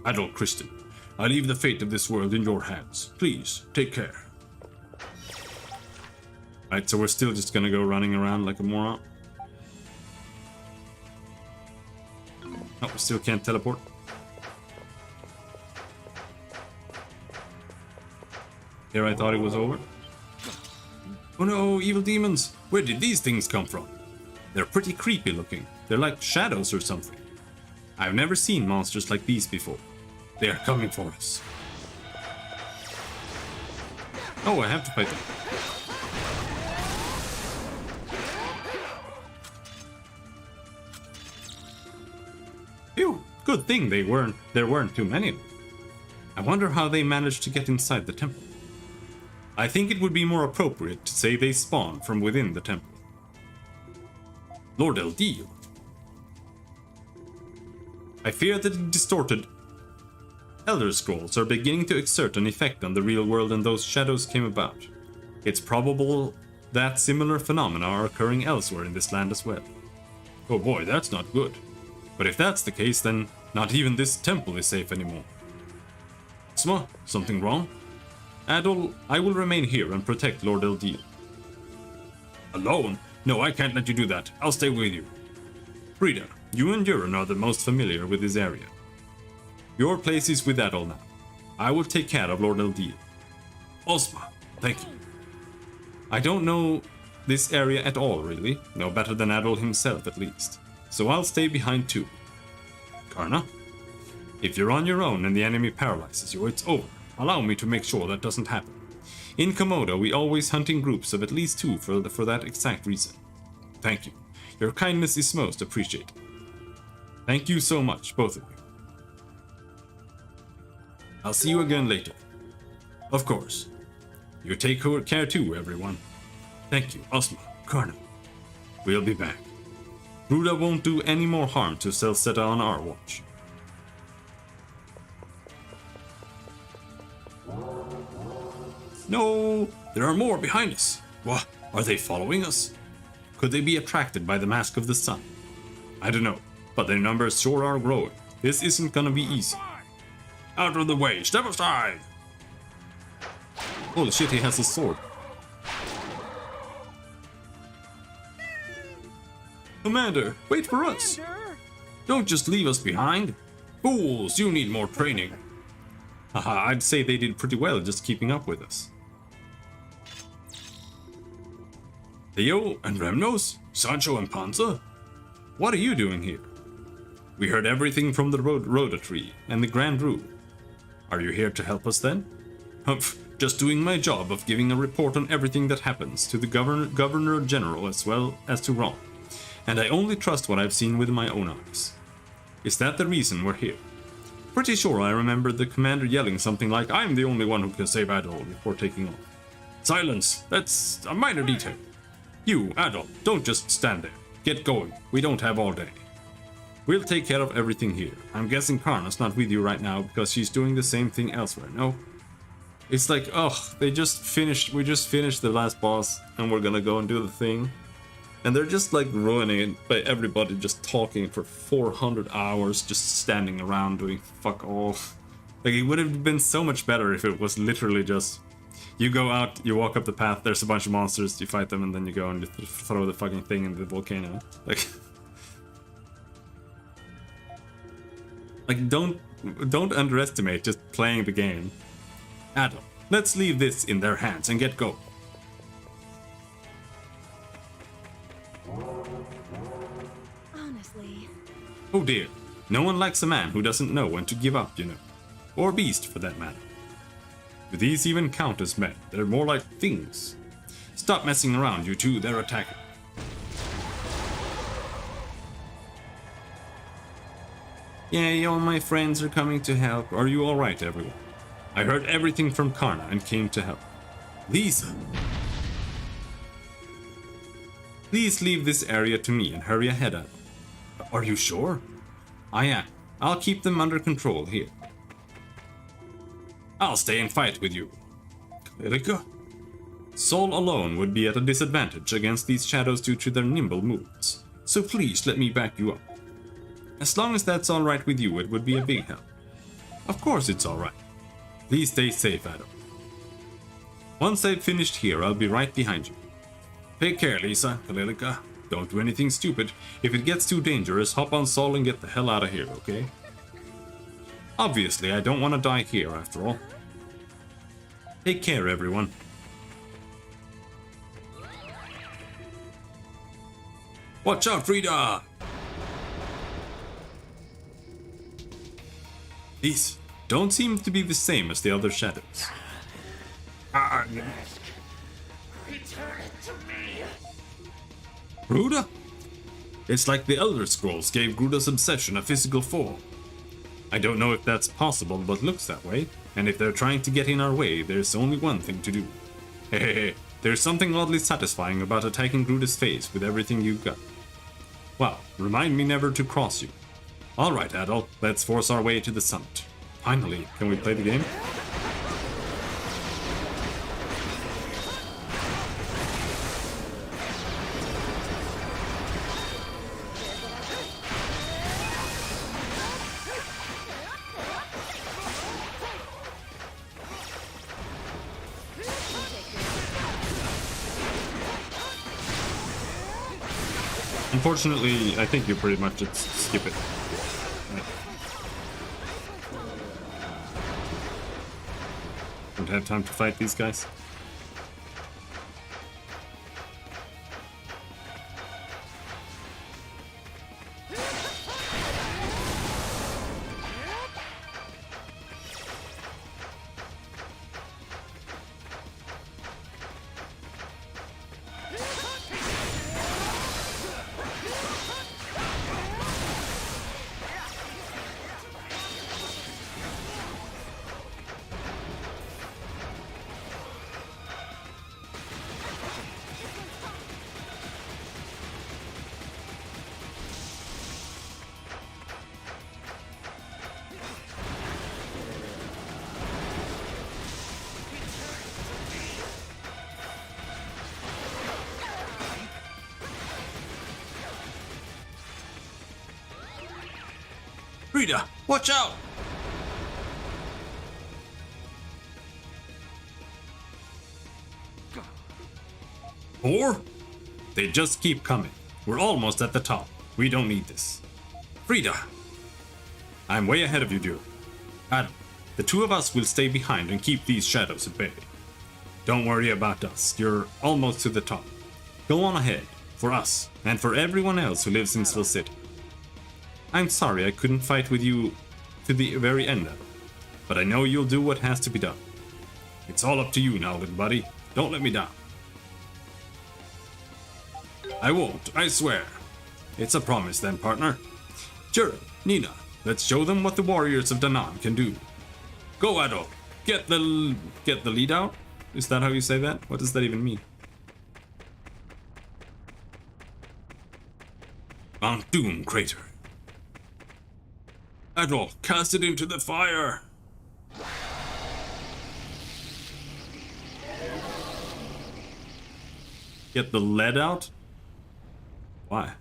Adol Christian, I leave the fate of this world in your hands. Please, take care. Right, so we're still just gonna go running around like a moron. Oh, we still can't teleport. Here I thought it was over. Oh no, evil demons! Where did these things come from? They're pretty creepy looking. They're like shadows or something. I've never seen monsters like these before. They are coming for us. Oh, I have to fight them. Phew, good thing there weren't too many of them. I wonder how they managed to get inside the temple. I think it would be more appropriate to say they spawned from within the temple. Lord Eldeal. I fear that the distorted Elder Scrolls are beginning to exert an effect on the real world and those shadows came about. It's probable that similar phenomena are occurring elsewhere in this land as well. Oh boy, that's not good. But if that's the case, then not even this temple is safe anymore. Sma, something wrong? Adol, I will remain here and protect Lord Eldeal. Alone? No, I can't let you do that. I'll stay with you. Frida, you and Yuran are the most familiar with this area. Your place is with Adol now. I will take care of Lord Eldeal. Ozma, thank you. I don't know this area at all, really. No better than Adol himself, at least. So I'll stay behind too. Karna, if you're on your own and the enemy paralyzes you, it's over. Allow me to make sure that doesn't happen. In Komodo, we always hunt in groups of at least 2 for that exact reason. Thank you. Your kindness is most appreciated. Thank you so much, both of you. I'll see you again later. Of course. You take care too, everyone. Thank you, Ozma, Karna. We'll be back. Ruda won't do any more harm to Celceta on our watch. No! There are more behind us! What? Are they following us? Could they be attracted by the Mask of the Sun? I don't know, but their numbers sure are growing. This isn't gonna be easy. Out of the way! Step aside! Holy shit, he has a sword. Commander, wait for us! Don't just leave us behind! Fools, you need more training. Haha, I'd say they did pretty well just keeping up with us. Theo and Remnos? Sancho and Panza? What are you doing here? We heard everything from the Rhoda tree and the Grand Rule. Are you here to help us then? Humph, just doing my job of giving a report on everything that happens to the Governor General as well as to Ron. And I only trust what I've seen with my own eyes. Is that the reason we're here? Pretty sure I remember the commander yelling something like, "I'm the only one who can save Adol," before taking off. Silence! That's a minor detail. You, Adol, don't just stand there. Get going. We don't have all day. We'll take care of everything here. I'm guessing Karna's not with you right now because she's doing the same thing elsewhere, no? It's like, ugh, we just finished the last boss and we're gonna go and do the thing. And they're just like ruining it by everybody just talking for 400 hours, just standing around doing fuck all. Like, it would have been so much better if it was literally just, you go out, you walk up the path, there's a bunch of monsters, you fight them, and then you go and you throw the fucking thing in the volcano. Like, don't underestimate just playing the game. Adam, let's leave this in their hands and get going. Honestly. Oh dear, no one likes a man who doesn't know when to give up, you know. Or beast, for that matter. Do these even count as men? They're more like things. Stop messing around, you two, they're attacking. Yay, all my friends are coming to help. Are you alright, everyone? I heard everything from Karna and came to help. Lisa! Please leave this area to me and hurry ahead, Adam. Are you sure? I am. I'll keep them under control here. I'll stay and fight with you. Erika? Sol alone would be at a disadvantage against these shadows due to their nimble movements. So please let me back you up. As long as that's alright with you, it would be a big help. Of course it's alright. Please stay safe, Adam. Once I've finished here, I'll be right behind you. Take care, Lisa, Kalilika. Don't do anything stupid. If it gets too dangerous, hop on Sol and get the hell out of here, okay? Obviously, I don't want to die here, after all. Take care, everyone. Watch out, Frida! These don't seem to be the same as the other shadows. Mask. Return it to me. Gruda? It's like the Elder Scrolls gave Gruda's obsession a physical form. I don't know if that's possible, but looks that way. And if they're trying to get in our way, there's only one thing to do. Hey, there's something oddly satisfying about attacking Gruda's face with everything you've got. Well, remind me never to cross you. Alright, Adol, let's force our way to the summit. Finally, can we play the game? Unfortunately, I think you pretty much just skip it. Don't have time to fight these guys. Frida, watch out! Or? They just keep coming. We're almost at the top. We don't need this. Frida! I'm way ahead of you, dear. Adam, the two of us will stay behind and keep these shadows at bay. Don't worry about us. You're almost to the top. Go on ahead, for us, and for everyone else who lives in Celceta. I'm sorry I couldn't fight with you to the very end of it, but I know you'll do what has to be done. It's all up to you now, little buddy. Don't let me down. I won't, I swear. It's a promise then, partner. Jura, Nina, let's show them what the warriors of Danaan can do. Go, Adol. Get the lead out? Is that how you say that? What does that even mean? Mount Doom Crater. Adol, cast it into the fire! Get the lead out? Why?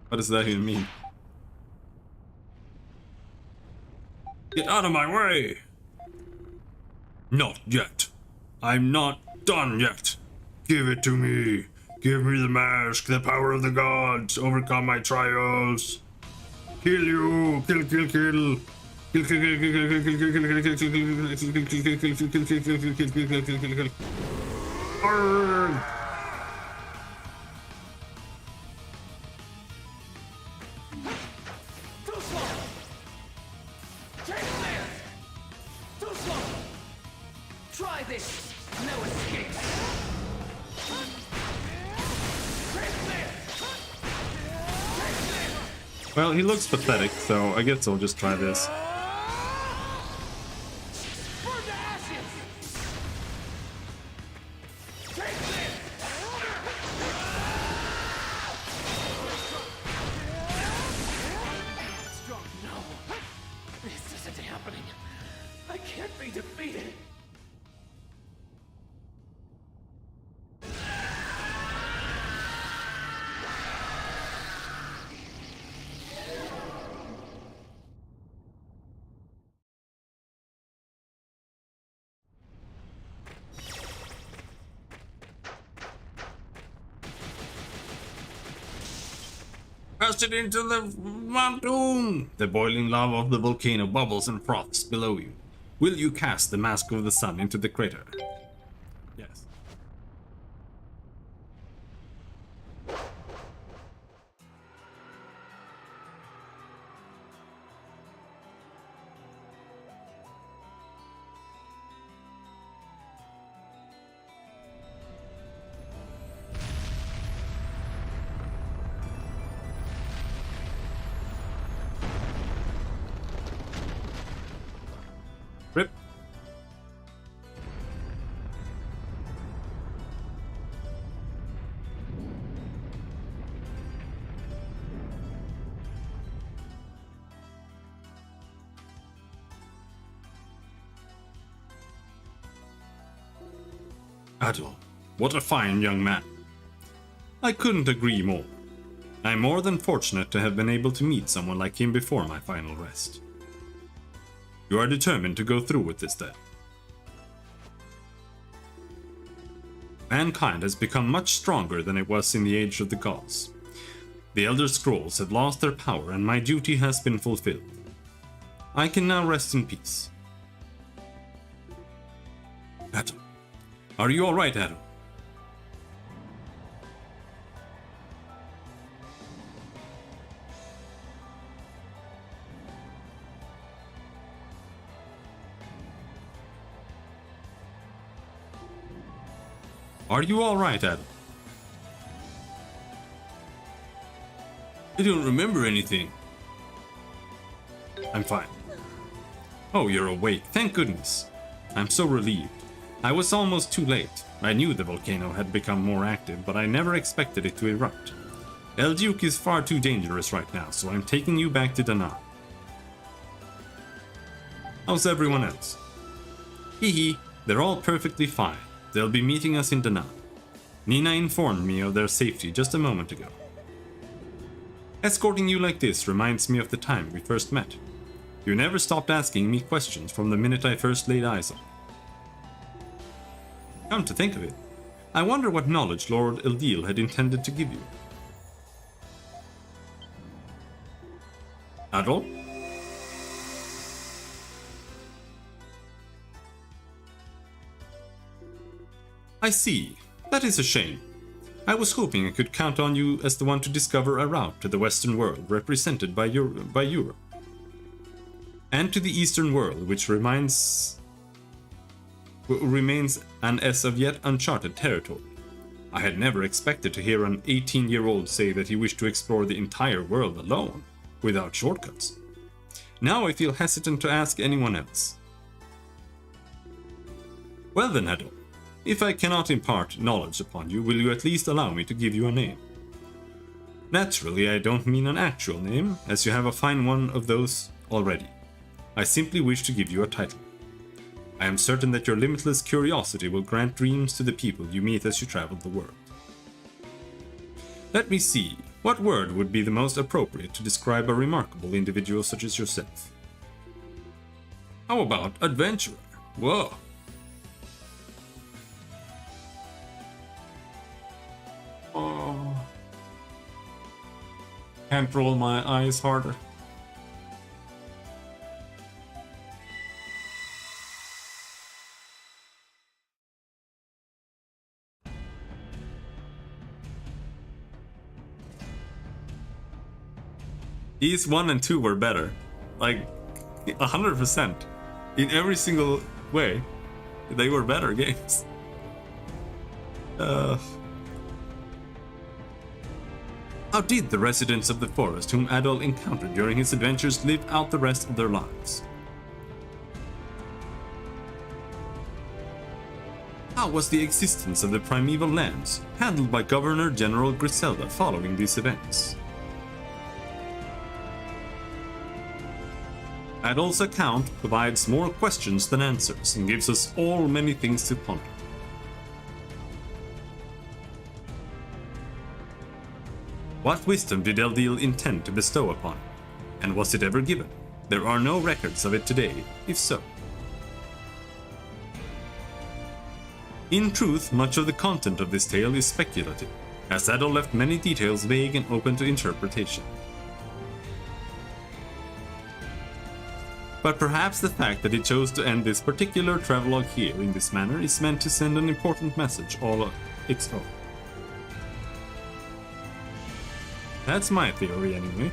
What does that even mean? Get out of my way! Not yet. I'm not done yet. Give it to me. Give me the mask, the power of the gods. Overcome my trials. Kill you! Kill, kill, kill! Kill, kill, kill, kill, kill, kill, kill, kill, kill, kill, kill, kill, kill. Arrgh! Too slow! Take this! Too slow! Try this! No escape! Well, he looks pathetic, so I guess I'll just try this. This isn't happening. I can't be defeated. Cast it into the mountain! The boiling lava of the volcano bubbles and froths below you. Will you cast the Mask of the Sun into the crater? Yes. Rip. Adol, what a fine young man. I couldn't agree more. I'm more than fortunate to have been able to meet someone like him before my final rest. You are determined to go through with this then. Mankind has become much stronger than it was in the Age of the Gods. The Elder Scrolls have lost their power and my duty has been fulfilled. I can now rest in peace. Adam. Are you alright, Adam? Are you alright, Adam? I don't remember anything. I'm fine. Oh, you're awake. Thank goodness. I'm so relieved. I was almost too late. I knew the volcano had become more active, but I never expected it to erupt. El Duke is far too dangerous right now, so I'm taking you back to Dana. How's everyone else? Hee, they're all perfectly fine. They'll be meeting us in Dana. Nina informed me of their safety just a moment ago. Escorting you like this reminds me of the time we first met. You never stopped asking me questions from the minute I first laid eyes on you. Come to think of it, I wonder what knowledge Lord Eldil had intended to give you. Adol? I see. That is a shame. I was hoping I could count on you as the one to discover a route to the Western world represented by Europe. And to the Eastern world, which remains an as of yet uncharted territory. I had never expected to hear an 18-year-old say that he wished to explore the entire world alone, without shortcuts. Now I feel hesitant to ask anyone else. Well then, Adol, if I cannot impart knowledge upon you, will you at least allow me to give you a name? Naturally, I don't mean an actual name, as you have a fine one of those already. I simply wish to give you a title. I am certain that your limitless curiosity will grant dreams to the people you meet as you travel the world. Let me see, what word would be the most appropriate to describe a remarkable individual such as yourself? How about adventurer? Whoa! Oh. Can't roll my eyes harder. East 1 and 2 were better. Like, 100%. In every single way, they were better games. How did the residents of the forest whom Adol encountered during his adventures live out the rest of their lives? How was the existence of the primeval lands handled by Governor General Griselda following these events? Adol's account provides more questions than answers and gives us all many things to ponder. What wisdom did Eldil intend to bestow upon him? And was it ever given? There are no records of it today, if so. In truth, much of the content of this tale is speculative, as Sado left many details vague and open to interpretation. But perhaps the fact that he chose to end this particular travelogue here in this manner is meant to send an important message all of its own. That's my theory anyway.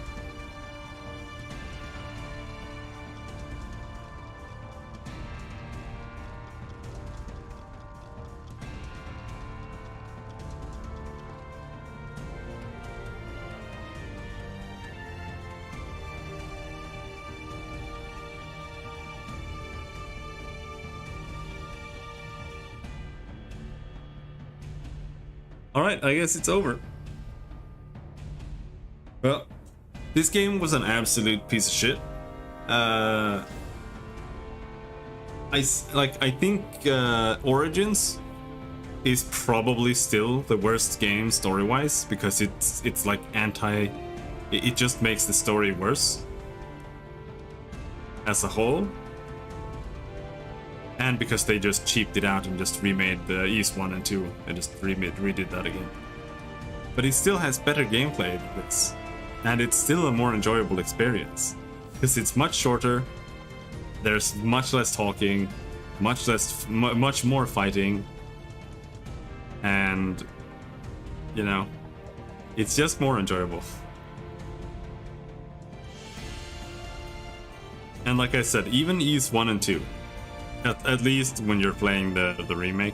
Alright, I guess it's over. Well, this game was an absolute piece of shit. I think Origins is probably still the worst game story-wise because it's like it just makes the story worse as a whole. And because they just cheaped it out and just remade the East 1 and 2 and just redid that again. But it still has better gameplay than this. And it's still a more enjoyable experience. Because it's much shorter, there's much less talking, much more fighting. And, you know, it's just more enjoyable. And like I said, even East 1 and 2, at least when you're playing the remake.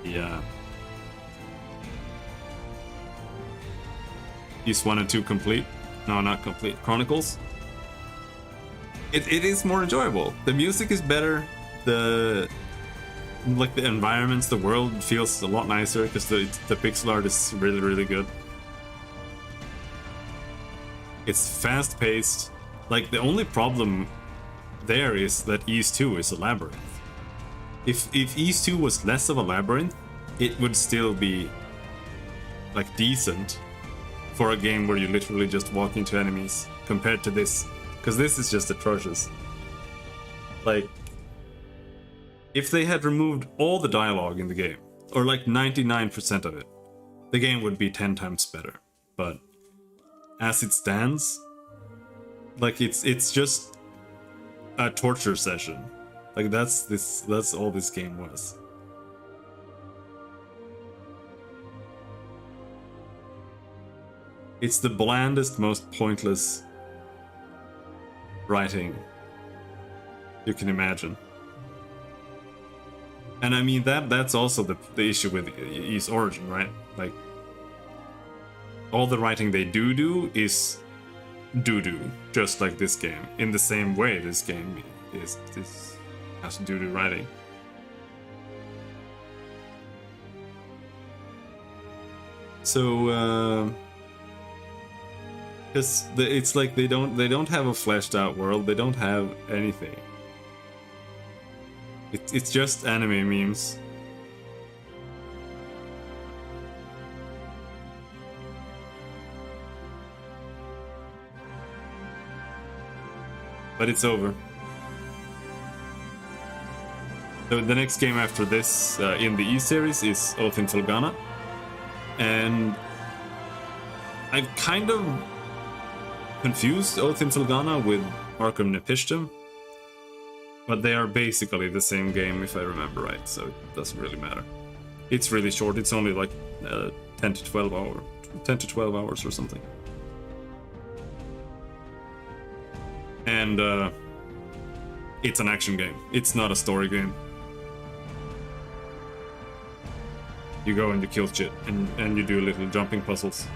Yeah. East 1 and 2 complete. No, not complete. Chronicles. It is more enjoyable. The music is better. The environments, the world feels a lot nicer because the pixel art is really, really good. It's fast paced. Like, the only problem there is that East 2 is a labyrinth. If East 2 was less of a labyrinth, it would still be like decent for a game where you literally just walk into enemies compared to this, because this is just atrocious. Like, if they had removed all the dialogue in the game, or like 99% of it, the game would be 10 times better. But as it stands, like it's just a torture session. Like that's all this game was. It's the blandest, most pointless writing you can imagine. And I mean that's also the issue with Ys Origin, right? Like, all the writing they do is doo-doo, just like this game. In the same way this game has doo-doo writing. So because it's like they don't have a fleshed out world, they don't have anything. It's just anime memes. But it's over. So the next game after this in the E series is Oath in Felghana. And I've kind of confused Oath in Felghana with Arkham Nepishtim. But they are basically the same game if I remember right, so it doesn't really matter. It's really short, it's only like 10 to 12 hours or something. And it's an action game. It's not a story game. You go and you kill shit, and you do little jumping puzzles.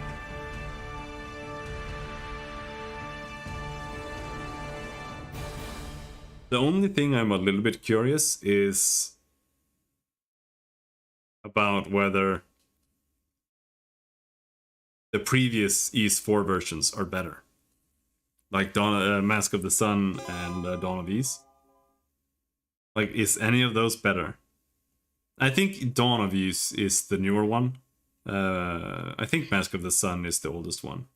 The only thing I'm a little bit curious is about whether the previous Ys 4 versions are better. Like Mask of the Sun and Dawn of Ys. Like, is any of those better? I think Dawn of Ys is the newer one. I think Mask of the Sun is the oldest one.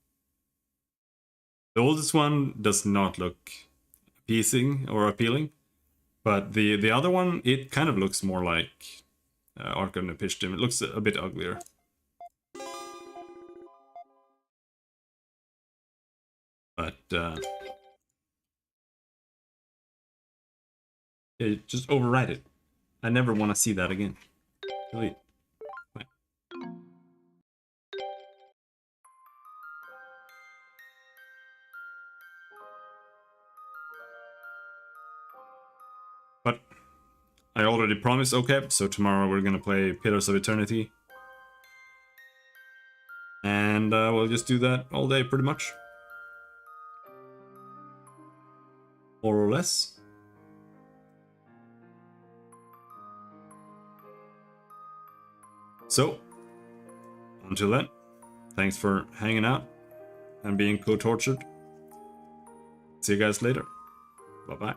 The oldest one does not look appealing, but the other one, it kind of looks more like Arkham Nepishtim. It looks a bit uglier. yeah, just override it. I never want to see that again. Delete. Fine. But I already promised OCAP, so tomorrow we're gonna play Pillars of Eternity. And we'll just do that all day, pretty much. More or less. So, until then, thanks for hanging out and being co-tortured. See you guys later. Bye-bye.